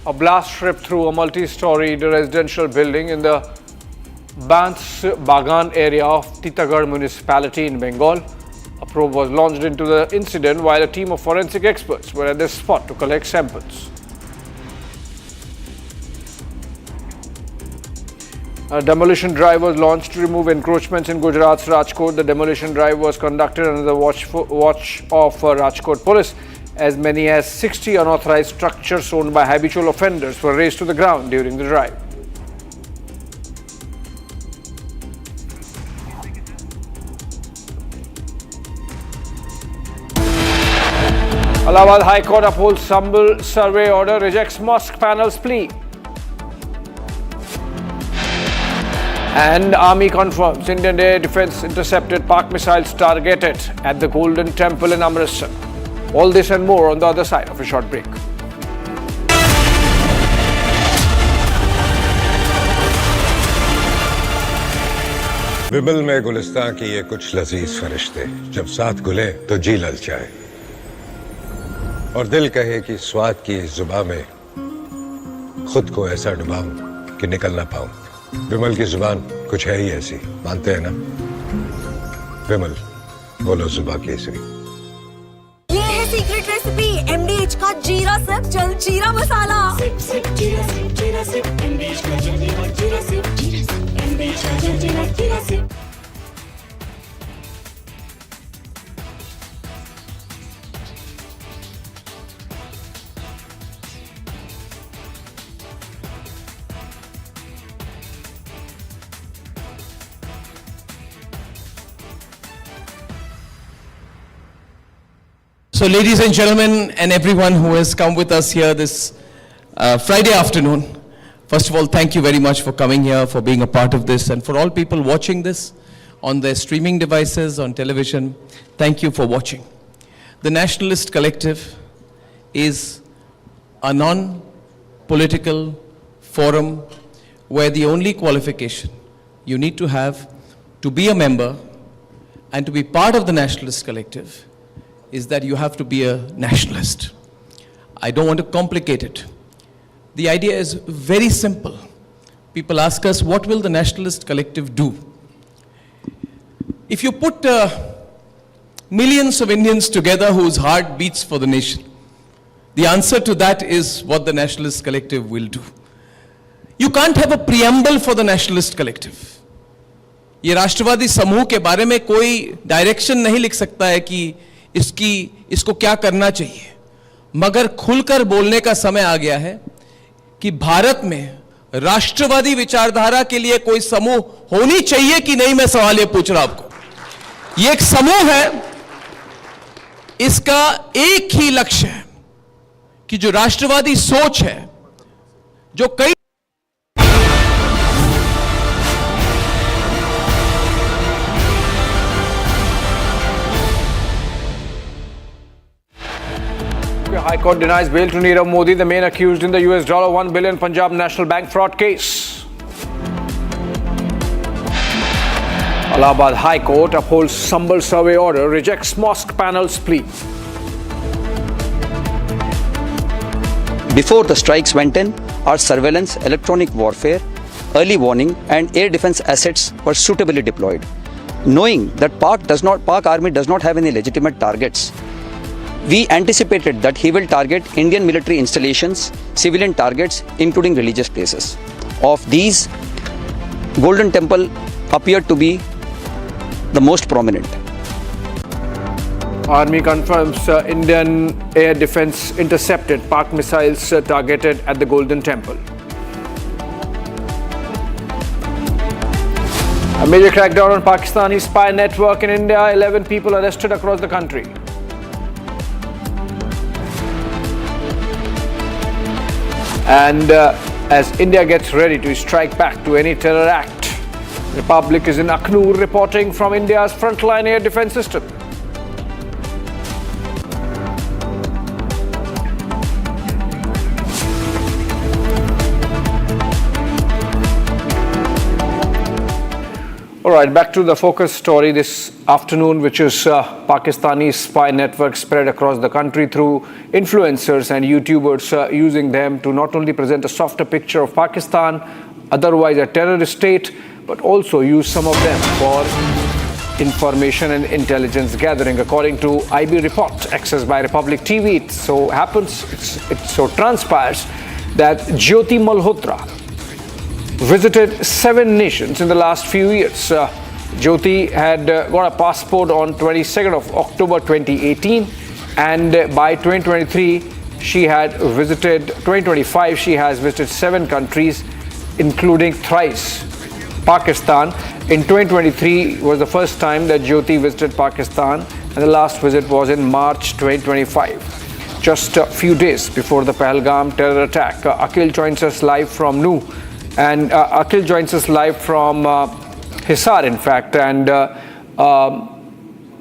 A blast ripped through a multi-storied residential building in the Bans Bagan area of Titagarh municipality in Bengal. A probe was launched into the incident while a team of forensic experts were at the spot to collect samples. A demolition drive was launched to remove encroachments in Gujarat's Rajkot. The demolition drive was conducted under the watch of Rajkot police, as many as 60 unauthorized structures owned by habitual offenders were razed to the ground during the drive. Allahabad High Court upholds Sambhal survey order, rejects mosque panel's plea. And Army confirms Indian air defense intercepted Pak missiles targeted at the Golden Temple in Amritsar. All this and more on the other side of a short break. विमल में गुलिस्तां की ये कुछ लजीज फरिश्ते जब साथ गुले तो जी ललचाए और दिल कहे कि स्वाद की इस जुबां में खुद को ऐसा डुबाऊं कि निकल ना पाऊं। विमल की जुबान कुछ है ही ऐसी, मानते हैं ना? विमल, बोलो जुबां केसरी। ये है सीक्रेट रेसिपी MDH का जीरा सिप जल जीरा मसाला। सिप सिप जीरा सिप MDH का जल जीरा सिप MDH का जल जीरा SIP. So ladies and gentlemen and everyone who has come with us here this Friday afternoon, first of all, thank you very much for coming here, for being a part of this, and for all people watching this on their streaming devices, on television, thank you for watching. The Nationalist Collective is a non-political forum where the only qualification you need to have to be a member and to be part of the Nationalist Collective is that you have to be a nationalist. I don't want to complicate it. The idea is very simple. People ask us, what will the Nationalist Collective do? If you put millions of Indians together whose heart beats for the nation, the answer to that is what the Nationalist Collective will do. You can't have a preamble for the Nationalist Collective. ये राष्ट्रवादी समूह के बारे में कोई direction नहीं लिख सकता है कि इसको क्या करना चाहिए, मगर खुलकर बोलने का समय आ गया है कि भारत में राष्ट्रवादी विचारधारा के लिए कोई समूह होनी चाहिए कि नहीं। मैं सवाल ये पूछ रहा हूं आपको। ये एक समूह है, इसका एक ही लक्ष्य है कि जो राष्ट्रवादी सोच है, जो कई High Court denies bail to Nirav Modi, the main accused in the US $1 billion Punjab National Bank fraud case. Allahabad High Court upholds Sambhal survey order, rejects mosque panel's plea. Before the strikes went in, our surveillance, electronic warfare, early warning and air defense assets were suitably deployed. Knowing that Pak army does not have any legitimate targets, we anticipated that he will target Indian military installations, civilian targets, including religious places. Of these, Golden Temple appeared to be the most prominent. Army confirms Indian air defense intercepted Pak missiles targeted at the Golden Temple. A major crackdown on Pakistani spy network in India, 11 people arrested across the country. And as India gets ready to strike back to any terror act, Republic is in Akhnur reporting from India's frontline air defense system. All right, back to the focus story this afternoon, which is Pakistani spy network spread across the country through influencers and YouTubers using them to not only present a softer picture of Pakistan, otherwise a terrorist state, but also use some of them for information and intelligence gathering. According to IB report accessed by Republic TV, it so transpires that Jyoti Malhotra visited 7 nations in the last few years. Jyoti had got a passport on 22nd of October 2018, and by 2023 she had visited 2025 she has visited 7 countries, including thrice Pakistan. In 2023 was the first time that Jyoti visited Pakistan, and the last visit was in March 2025. just a few days before the Pahalgam terror attack. Akhil joins us live from Nu, and Akhil joins us live from Hisar, in fact. And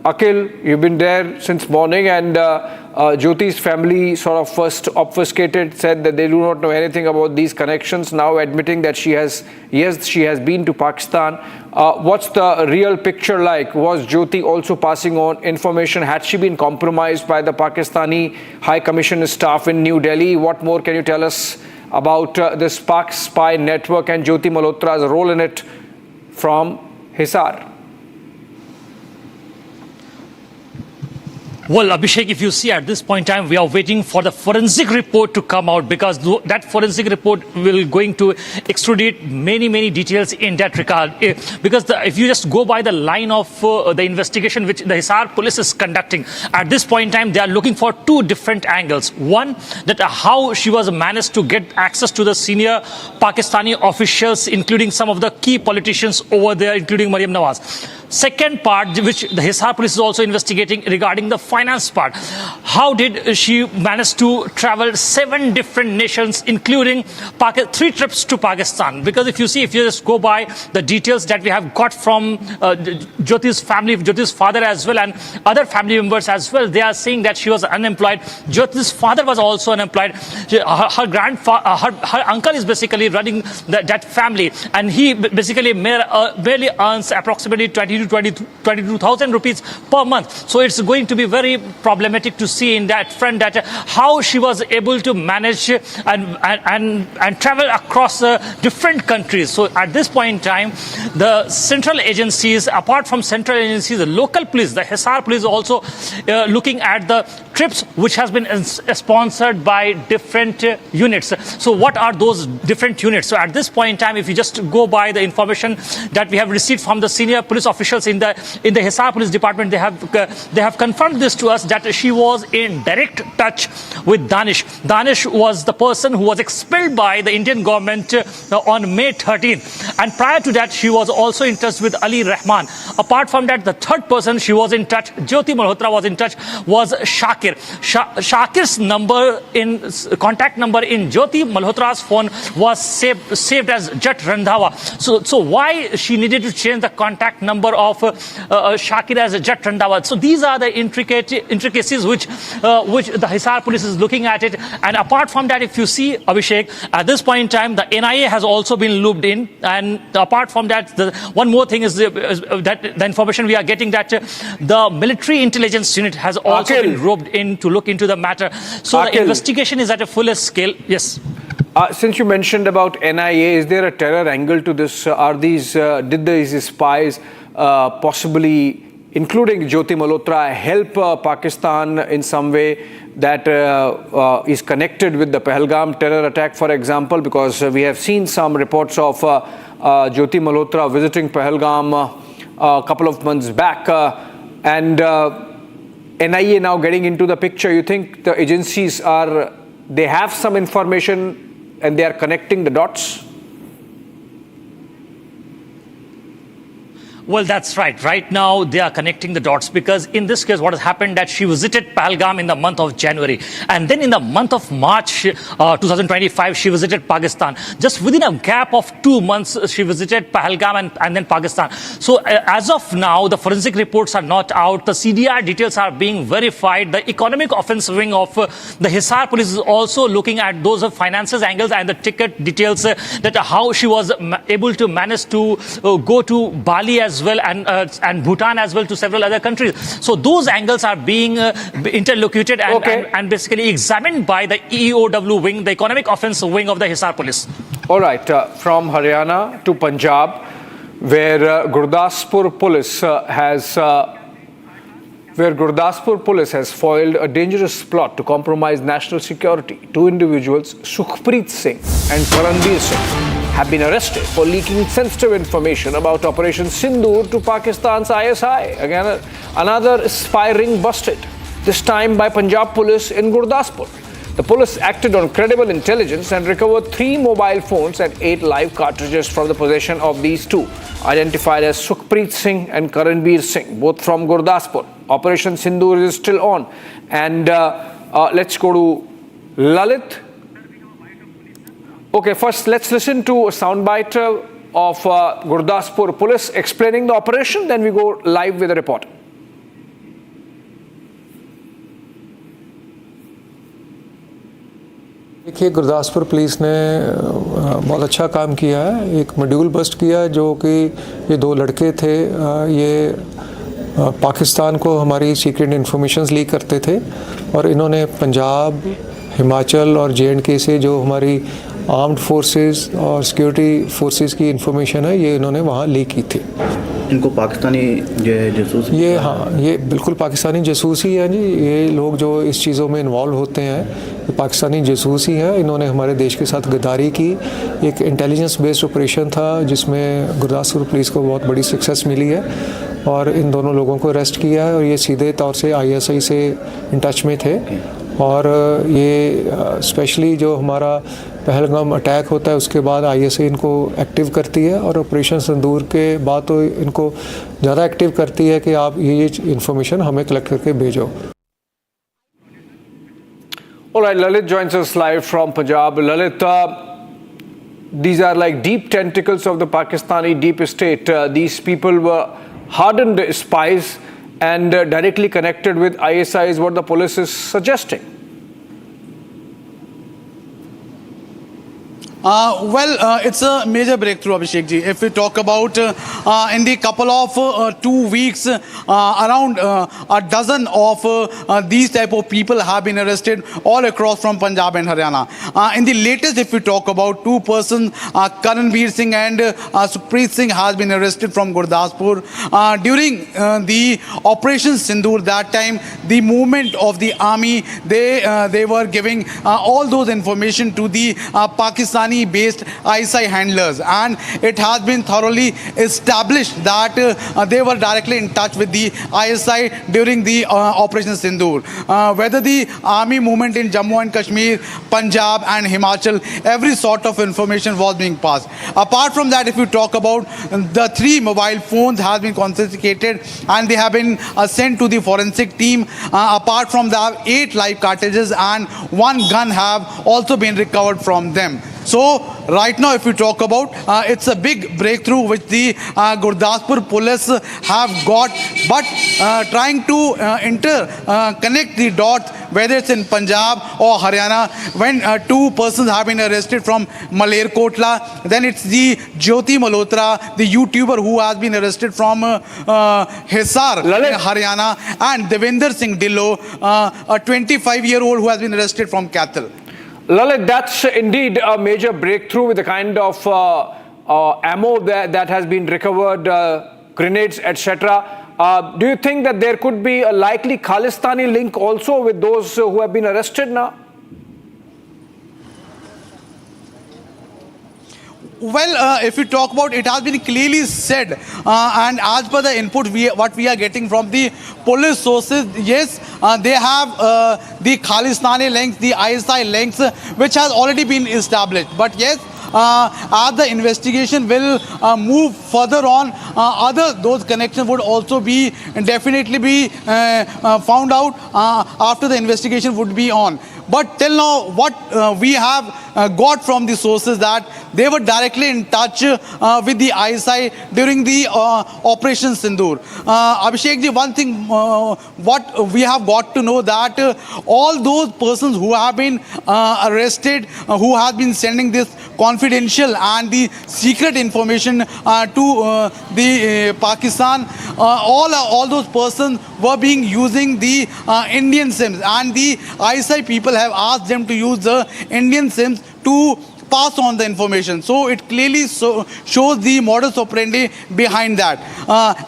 Akhil, you've been there since morning, and Jyoti's family sort of first obfuscated, said that they do not know anything about these connections, now admitting that she has been to Pakistan. What's the real picture like? Was Jyoti also passing on information? Had she been compromised by the Pakistani High Commission staff in New Delhi? What more can you tell us about this Pak spy network and Jyoti Malhotra's role in it from Hisar? Well, Abhishek, if you see at this point in time, we are waiting for the forensic report to come out, because that forensic report will going to extradite many details in that regard. Because if you just go by the line of the investigation which the Hisar police is conducting, at this point in time, they are looking for two different angles. One, that how she was managed to get access to the senior Pakistani officials, including some of the key politicians over there, including Maryam Nawaz. Second part, which the Hisar police is also investigating, regarding the finance part. How did she manage to travel 7 different nations, including 3 trips to Pakistan? Because if you just go by the details that we have got from Jyoti's family, Jyoti's father as well, and other family members as well, they are saying that she was unemployed. Jyoti's father was also unemployed. Her uncle is basically running that family, and he basically barely earns approximately 22,000 rupees per month. So it's going to be very problematic to see in that front that how she was able to manage and travel across different countries. So at this point in time, the central agencies, apart from central agencies, the local police, the Hisar police, also looking at the trips which has been sponsored by different units. So what are those different units? So at this point in time, if you just go by the information that we have received from the senior police officials in the Hisar Police Department, they have confirmed this to us, that she was in direct touch with Danish. Danish was the person who was expelled by the Indian government on May 13th. And prior to that, she was also in touch with Ali Rahman. Apart from that, the third person she was in touch, Jyoti Malhotra was in touch, was Shakir. Shakir's contact number in Jyoti Malhotra's phone was saved as Jat Randhawa. So why she needed to change the contact number of Shakir as Jat Randhawa? So these are the intricacies which the Hisar police is looking at it. And apart from that, if you see, Abhishek, at this point in time, the NIA has also been looped in. And apart from that, one more thing is that the information we are getting, that the military intelligence unit has also been roped in to look into the matter. So the investigation is at a fuller scale. Yes. Since you mentioned about NIA, is there a terror angle to this? Did these spies possibly, including Jyoti Malhotra, help Pakistan in some way that is connected with the Pahalgam terror attack, for example? Because we have seen some reports of Jyoti Malhotra visiting Pahalgam a couple of months back, and NIA now getting into the picture. You think the agencies they have some information and they are connecting the dots? Well, that's right. Right now, they are connecting the dots, because in this case, what has happened that she visited Pahalgam in the month of January. And then in the month of March 2025, she visited Pakistan. Just within a gap of 2 months, she visited Pahalgam and then Pakistan. So as of now, the forensic reports are not out. The CDR details are being verified. The economic offense wing of the Hisar police is also looking at those finances angles and the ticket details, that how she was able to manage to go to Bali as well, and Bhutan as well, to several other countries. So those angles are being interlocuted and basically examined by the EOW wing, the economic offense wing of the Hisar police. All right, from Haryana to Punjab, where Gurdaspur police has foiled a dangerous plot to compromise national security. 2 individuals, Sukhpreet Singh and Karanveer Singh, have been arrested for leaking sensitive information about Operation Sindur to Pakistan's ISI. Again, another spy ring busted, this time by Punjab police in Gurdaspur. The police acted on credible intelligence and recovered 3 mobile phones and 8 live cartridges from the possession of these 2, identified as Sukhpreet Singh and Karanveer Singh, both from Gurdaspur. Operation Sindur is still on, and Let's go to Lalit. Okay, first let's listen to a soundbite of Gurdaspur police explaining the operation, then we go live with the report. देखिए, Gurdaspur police ने बहुत अच्छा काम किया है। एक module bast किया जो कि ये दो लड़के थे, ये पाकिस्तान को हमारी सीक्रेट इन्फॉर्मेशंस लीक करते थे और इन्होंने पंजाब, हिमाचल और जे.एंड.के से जो हमारी आर्म्ड फोर्सेस और सिक्योरिटी फोर्सेस की इन्फॉर्मेशन है, ये इन्होंने वहाँ लीक की थी। इनको पाकिस्तानी जासूस, ये हाँ, ये बिल्कुल पाकिस्तानी जासूस ही है जी। ये लोग जो इस चीज़ों में इन्वॉल्व होते हैं, ये पाकिस्तानी जासूस ही हैं। इन्होंने हमारे देश के साथ गद्दारी की। एक इंटेलिजेंस बेस्ड ऑपरेशन था जिसमें गुरदासपुर पुलिस को बहुत बड़ी सक्सेस मिली है और इन दोनों लोगों को अरेस्ट किया है और ये सीधे तौर से ISI से इन टच में थे। और ये स्पेशली जो हमारा पहलगाम अटैक होता है उसके बाद ISI इनको एक्टिव करती है और ऑपरेशन सिंदूर के बाद तो इनको ज़्यादा एक्टिव करती है कि आप ये इन्फॉर्मेशन हमें कलेक्ट करके भेजो। All right, Lalit joins us live from Punjab. Lalit, these are like deep tentacles of the Pakistani deep state. These people were hardened spies and directly connected with ISI is what the police is suggesting. It's a major breakthrough, Abhishek ji. If we talk about in the couple of 2 weeks, around a dozen of these type of people have been arrested all across from Punjab and Haryana. In the latest, if we talk about 2 persons, Karanveer Singh and Supreet Singh has been arrested from Gurdaspur. During the Operation Sindur, that time the movement of the army, they were giving all those information to the Pakistani based ISI handlers, and it has been thoroughly established that they were directly in touch with the ISI during the Operation Sindur. Whether the army movement in Jammu and Kashmir, Punjab and Himachal, every sort of information was being passed. Apart from that, if you talk about the 3 mobile phones has been confiscated and they have been sent to the forensic team. Apart from that, 8 live cartridges and 1 gun have also been recovered from them. So right now, if you talk about, it's a big breakthrough which the Gurdaspur police have got, but trying to connect the dots, whether it's in Punjab or Haryana, when 2 persons have been arrested from Malerkotla, then it's the Jyoti Malhotra, the YouTuber who has been arrested from Hisar, Haryana, and Devinder Singh Dillo, a 25-year-old who has been arrested from Kathal. Lalit, that's indeed a major breakthrough with the kind of ammo that has been recovered, grenades, etc. Do you think that there could be a likely Khalistani link also with those who have been arrested now? Well, if you talk about, it has been clearly said, and as per the input what we are getting from the police sources, yes, they have the Khalistani links, the ISI links, which has already been established. But yes, as the investigation will move further on, those connections would also be definitely be found out after the investigation would be on. But till now, what we have got from the sources that they were directly in touch with the ISI during the Operation Sindur. Abhishek ji, one thing what we have got to know that all those persons who have been arrested, who have been sending this confidential and the secret information to the Pakistan, all those persons were using the Indian SIMs, and the ISI people have asked them to use the Indian SIMs to pass on the information. So it clearly shows the modus operandi behind that.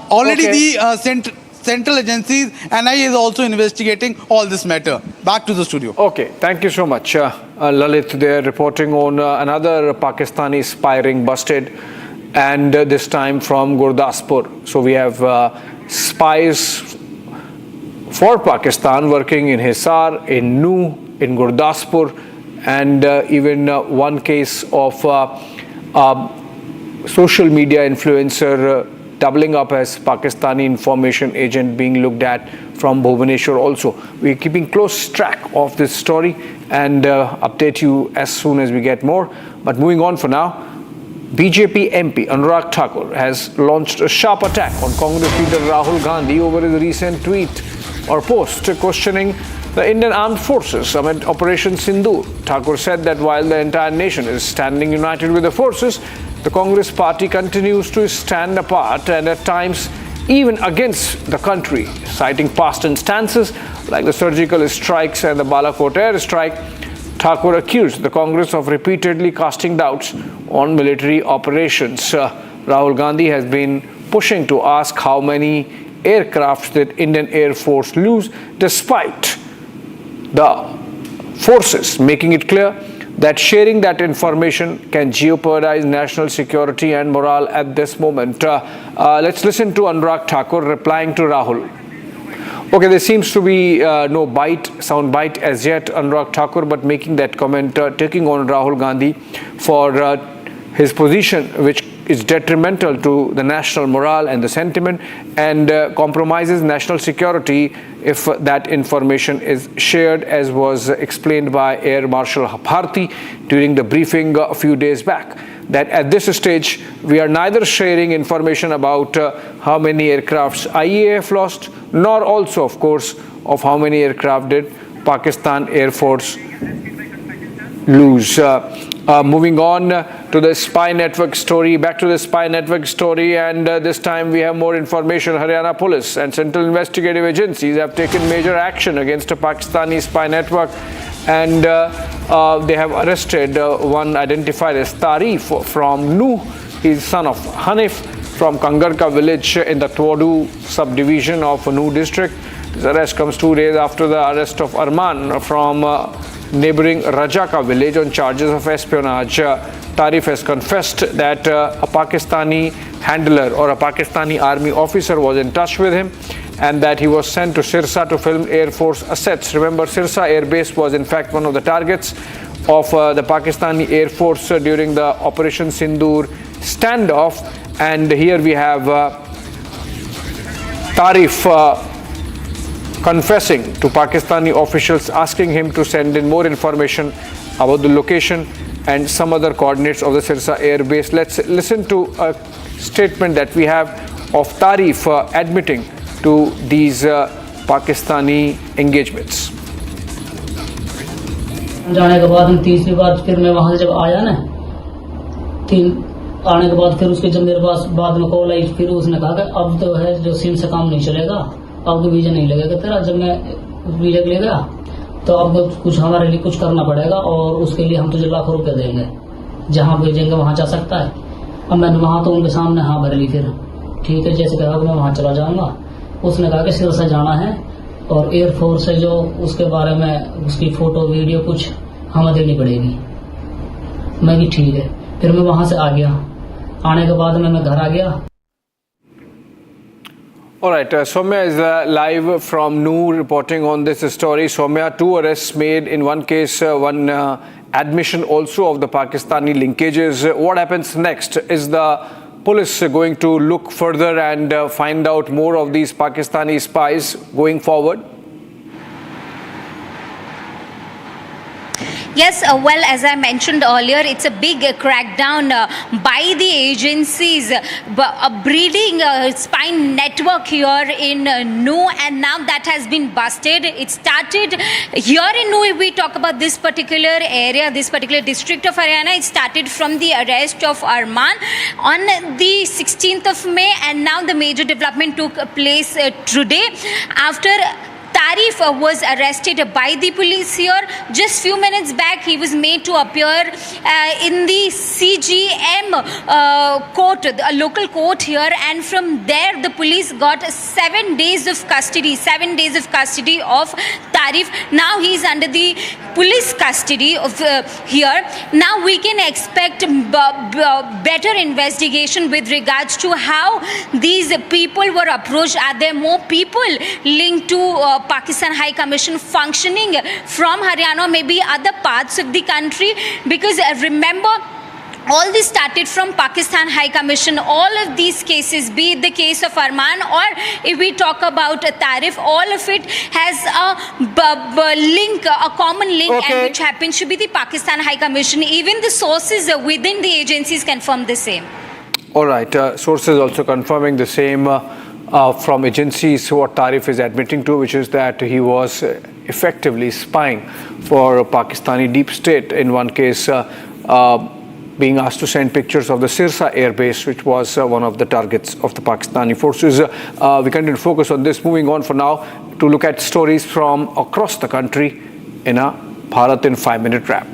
Already the central agencies, NIA is also investigating all this matter. Back to the studio. Okay, thank you so much. Lalit there reporting on another Pakistani spy ring busted, and this time from Gurdaspur. So we have spies for Pakistan working in Hisar, in Nuh, in Gurdaspur, and even one case of social media influencer doubling up as Pakistani information agent being looked at from Bhubaneswar also. We're keeping close track of this story and update you as soon as we get more. But moving on for now, BJP MP Anurag Thakur has launched a sharp attack on Congress leader Rahul Gandhi over his recent tweet or post questioning the Indian Armed Forces amid Operation Sindur. Thakur said that while the entire nation is standing united with the forces, the Congress party continues to stand apart and at times even against the country, citing past instances like the surgical strikes and the Balakot air strike. Thakur accused the Congress of repeatedly casting doubts on military operations. Rahul Gandhi has been pushing to ask how many aircrafts did Indian Air Force lose, despite the forces making it clear that sharing that information can jeopardize national security and morale at this moment. Let's listen to Anurag Thakur replying to Rahul. Okay, there seems to be no sound bite as yet, Anurag Thakur, but making that comment, taking on Rahul Gandhi for his position, which is detrimental to the national morale and the sentiment and compromises national security if that information is shared, as was explained by Air Marshal Bharti during the briefing a few days back. That at this stage, we are neither sharing information about how many aircrafts IAF lost, nor also, of course, of how many aircraft did Pakistan Air Force lose. Moving on to the spy network story, back to the spy network story, and this time we have more information. Haryana Police and Central Investigative Agencies have taken major action against a Pakistani spy network, and they have arrested one identified as Tarif from Nuh. He's son of Hanif from Kangarka village in the Twodu subdivision of Nuh district. This arrest comes 2 days after the arrest of Arman from neighboring Rajaka village on charges of espionage. Tarif has confessed that a Pakistani handler or a Pakistani army officer was in touch with him and that he was sent to Sirsa to film Air Force assets. Remember, Sirsa Air Base was in fact one of the targets of the Pakistani Air Force during the Operation Sindur standoff. And here we have Tarif confessing to Pakistani officials, asking him to send in more information about the location and some other coordinates of the Sirsa Air Base. Let's listen to a statement that we have of Tarif admitting to these Pakistani engagements. जाने के बाद तीसरी बार फिर मैं वहां से जब आया ना, आने के बाद फिर उसके जब मेरे पास बाद में कॉल आई, फिर उसने कहा कि अब तो है जो सिम से काम नहीं चलेगा, अब तो वीजा नहीं लगेगा तेरा। जब मैं वीजा ले गया तो अब कुछ हमारे लिए कुछ करना पड़ेगा और उसके लिए हम तुझे लाखों रुपए देंगे, जहां भेजेंगे वहां जा सकता है। अब मैंने वहां तो उनके सामने हाँ भर ली, फिर ठीक है जैसे कहा मैं वहां चला जाऊंगा। उसने कहा कि सिरसा जाना है और एयरफोर्स से जो उसके बारे में उसकी फोटो वीडियो कुछ हमें देनी पड़ेगी। मैं भी ठीक है, फिर मैं वहां से आ गया। आने के बाद मैं घर आ गया। All right, Soumya is live from Nuh reporting on this story. Soumya, 2 arrests made in one case, one admission also of the Pakistani linkages. What happens next? Is the police going to look further and find out more of these Pakistani spies going forward? Yes, well, as I mentioned earlier, it's a big crackdown by the agencies, breeding spy network here in Nuh, and now that has been busted. It started here in Nuh. If we talk about this particular area, this particular district of Haryana, it started from the arrest of Arman on the 16th of May, and now the major development took place today after Tarif was arrested by the police here. Just few minutes back, he was made to appear in the CGM court, a local court here, and from there the police got 7 days of custody, 7 days of custody of Tarif. Now he is under the police custody of here. Now we can expect better investigation with regards to how these people were approached. Are there more people linked to Pakistan High Commission functioning from Haryana or maybe other parts of the country? Because remember, all this started from Pakistan High Commission. All of these cases, be it the case of Arman or if we talk about a tariff, all of it has a link, a common link, and which happens to be the Pakistan High Commission. Even the sources within the agencies confirm the same. All right, sources also confirming the same from agencies what Tariq is admitting to, which is that he was effectively spying for Pakistani deep state. In one case, being asked to send pictures of the Sirsa air base, which was one of the targets of the Pakistani forces. We continue to focus on this. Moving on for now to look at stories from across the country in a Bharat in 5-minute wrap.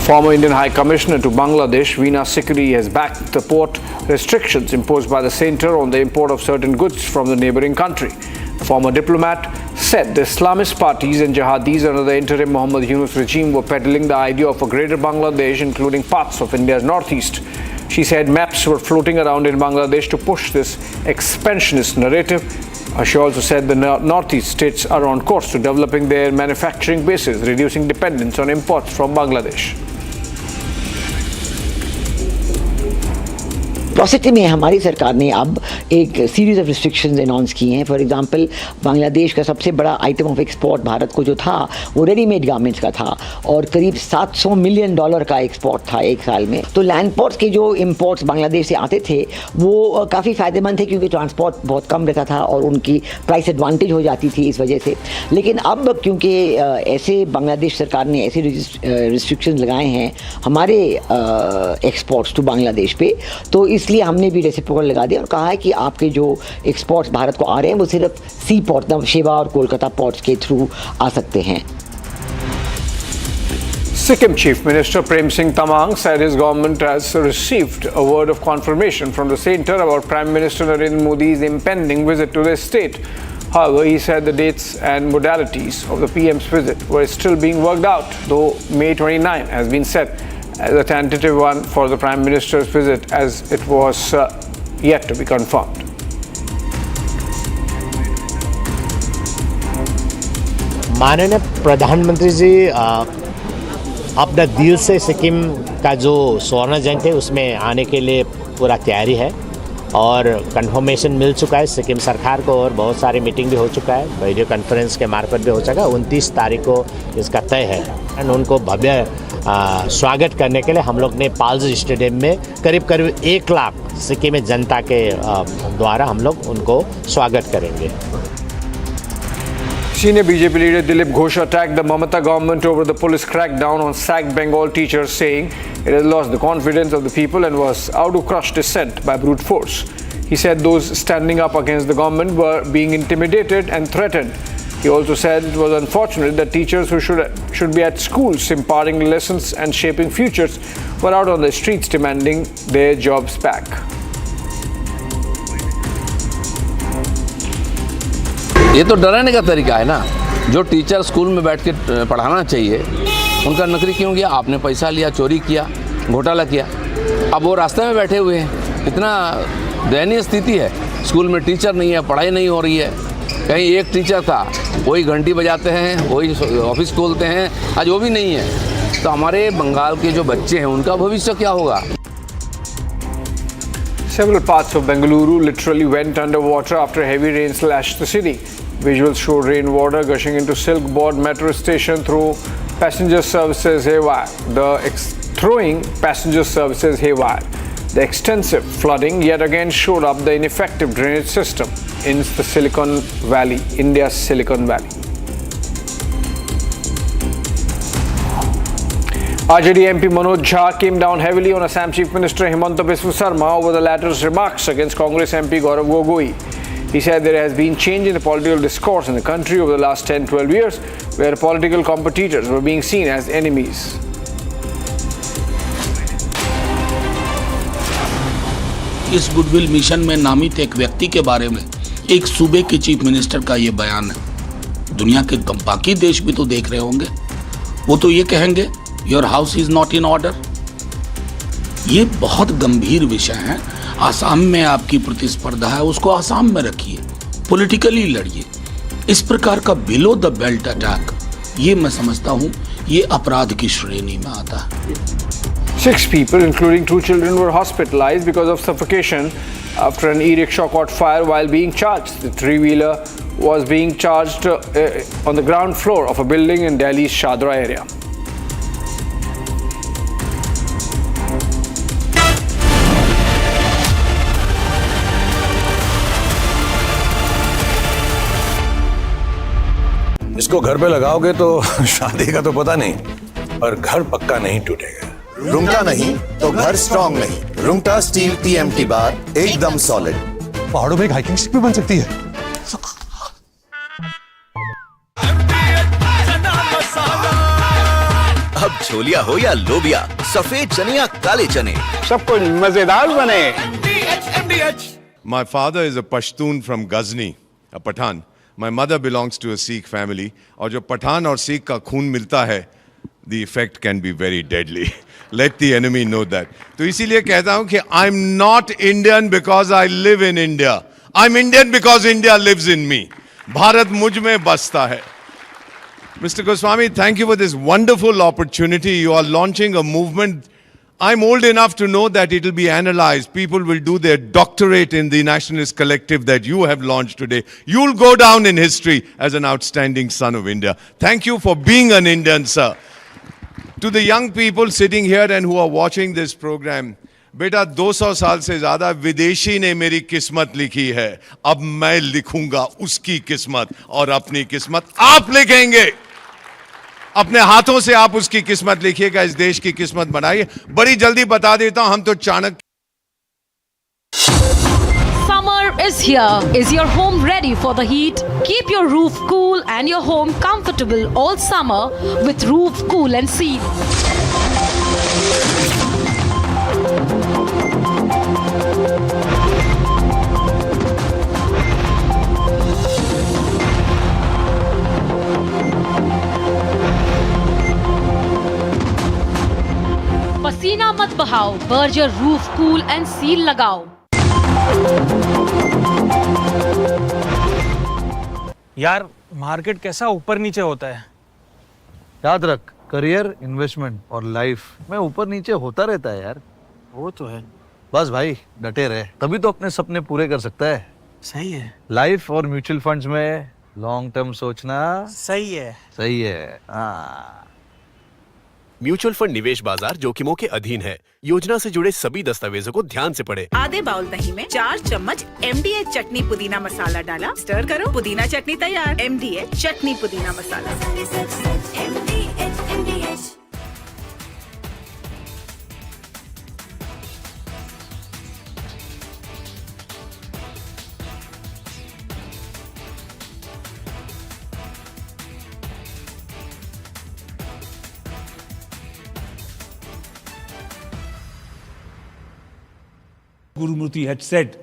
Former Indian High Commissioner to Bangladesh, Veena Sikri, has backed the port restrictions imposed by the centre on the import of certain goods from the neighbouring country. The former diplomat said the Islamist parties and jihadis under the interim Mohammad Yunus regime were peddling the idea of a greater Bangladesh, including parts of India's northeast. She said maps were floating around in Bangladesh to push this expansionist narrative. She also said the northeast states are on course to developing their manufacturing bases, reducing dependence on imports from Bangladesh. Processing में हमारी सरकार ने अब एक series of restrictions announce किए हैं. For example Bangladesh का सबसे बड़ा आइटम ऑफ एक्सपोर्ट भारत को जो था वो रेडीमेड गारमेंट्स का था और करीब $700 मिलियन का एक्सपोर्ट था एक साल में. तो लैंड पोर्ट्स के जो इंपोर्ट्स बांग्लादेश से आते थे वो काफ़ी फ़ायदेमंद थे क्योंकि ट्रांसपोर्ट बहुत कम रहता था और उनकी प्राइस एडवांटेज हो जाती थी इस वजह से. लेकिन अब क्योंकि ऐसे बांग्लादेश सरकार ने ऐसे रिस्ट्रिक्शंस लगाए हैं हमारे एक्सपोर्ट्स टू बांग्लादेश पे, तो इसलिए हमने भी रेसिप्रोकल लगा दिया और कहा है कि आपके जो एक्सपोर्ट्स भारत को आ रहे हैं वो सिर्फ सी पोर्ट नवशेवा और कोलकाता पोर्ट्स के थ्रू आ सकते हैं. Sikkim Chief Minister Prem Singh Tamang said his government has received a word of confirmation from the centre about Prime Minister Narendra Modi's impending visit to the state. However, he said the dates and modalities of the PM's visit were still being worked out, though May 29 has been set as a tentative one for the Prime Minister's visit, as it was yet to be confirmed. माननीय प्रधानमंत्री जी अपना दिल से सिक्किम का जो स्वर्ण जयंती है उसमें आने के लिए पूरा तैयारी है और कंफर्मेशन मिल चुका है सिक्किम सरकार को और बहुत सारी मीटिंग भी हो चुका है, वीडियो कॉन्फ्रेंस के मार्फत भी हो चुका है. 29 तारीख को इसका तय है और उनको भव्य स्वागत करने के लिए हम लोग ने पाल्स स्टेडियम में करीब 1 लाख सिक्किम में जनता के द्वारा हम लोग उनको स्वागत करेंगे. Senior BJP leader Dilip Ghosh attacked the Mamata government over the police crackdown on sacked Bengal teachers, saying it has lost the confidence of the people and was out to crush dissent by brute force. He said those standing up against the government were being intimidated and threatened. He also said it was unfortunate that teachers who should be at schools imparting lessons and shaping futures were out on the streets demanding their jobs back. ये तो डराने का तरीका है ना. जो teacher school में बैठ के पढ़ाना चाहिए उनका नौकरी क्यों गया? आपने पैसा लिया, चोरी किया, घोटाला किया, अब वो रास्ते में बैठे हुए हैं. इतना दयनीय स्थिति है. स्कूल में टीचर नहीं है, पढ़ाई नहीं हो रही है. कहीं एक टीचर था, वही घंटी बजाते हैं, वही ऑफिस खोलते हैं, आज वो भी नहीं है. तो हमारे बंगाल के जो बच्चे हैं उनका भविष्य क्या होगा? Several parts of Bengaluru literally went underwater after heavy rain slashed the city. Visuals showed rainwater gushing into Silk Board metro station through passenger services haywire. Throwing passenger services haywire. The extensive flooding yet again showed up the ineffective drainage system in the Silicon Valley, India's Silicon Valley. RJD MP Manoj Jha came down heavily on Assam Chief Minister Himanta Biswa Sarma over the latter's remarks against Congress MP Gaurav Gogoi. He said there has been change in the political discourse in the country over the last 10-12 years, where political competitors were being seen as enemies. इस goodwill mission में नामित एक व्यक्ति के बारे में एक सूबे के चीफ मिनिस्टर का ये बयान है. दुनिया के बाकी देश भी तो देख रहे होंगे, वो तो ये कहेंगे your house is not in order. ये बहुत गंभीर विषय है. आसाम में आपकी प्रतिस्पर्धा है, उसको आसाम में रखिए, पॉलिटिकली लड़िए. इस प्रकार का बिलो द बेल्ट अटैक, ये मैं समझता हूँ ये अपराध की श्रेणी में आता है। 6 people, including 2 children, were hospitalized because of suffocation after an e-rickshaw caught fire while being charged. The three-wheeler was being charged on the ground floor of a building in Delhi's Shadra area. इसको घर पे लगाओगे तो शादी का तो पता नहीं, पर घर पक्का नहीं टूटेगा। रुंगटा नहीं तो घर स्ट्रॉन्ग नहीं। रुंगटा स्टील TMT बार एकदम सॉलिड। पहाड़ों में एक हाइकिंग शिप भी बन सकती है। अब छोलिया हो या लोबिया, सफेद चने या काले चने, सब कुछ मजेदार बने। My father is a Pashtun from Ghazni, a Pathan. My mother belongs to a Sikh family. और जो पठान और सिख का खून मिलता है, the effect can be very deadly. Let the enemy know that. तो इसीलिए कहता हूं कि I'm not Indian because I live in India. I'm Indian because India lives in me. Bharat मुझ में बसता है. Mr. Goswami, thank you for this wonderful opportunity. You are launching a movement. I'm old enough to know that it will be analyzed. People will do their doctorate in the Nationalist collective that you have launched today. You'll go down in history as an outstanding son of India. Thank you for being an Indian, sir. To the young people sitting here and who are watching this program, बेटा 200 साल से ज्यादा विदेशी ने मेरी किस्मत लिखी है, अब मैं लिखूंगा उसकी किस्मत, और अपनी किस्मत आप लिखेंगे। अपने हाथों से आप उसकी किस्मत लिखिएगा, इस देश की किस्मत बनाइए। बड़ी जल्दी बता देता हूं, हम तो Chanakya. Summer is here. Is your home ready for the heat? Keep your roof cool and your home comfortable all summer with Roof Cool and Seal. पसीना मत बहाओ, Berger roof cool and seal लगाओ। यार मार्केट कैसा ऊपर नीचे होता है। याद रख, करियर, इन्वेस्टमेंट और लाइफ में ऊपर नीचे होता रहता है यार। वो तो है। बस भाई डटे रहे, तभी तो अपने सपने पूरे कर सकता है। सही है। लाइफ और म्यूचुअल फंड्स में लॉन्ग टर्म सोचना सही है। सही है। हाँ। म्यूचुअल फंड निवेश बाजार जोखिमों के अधीन है। योजना से जुड़े सभी दस्तावेजों को ध्यान से पढ़ें। आधे बाउल दही में 4 चम्मच MDH चटनी पुदीना मसाला डाला, स्टर करो, पुदीना चटनी तैयार। MDH चटनी पुदीना मसाला। Gurumurthy had said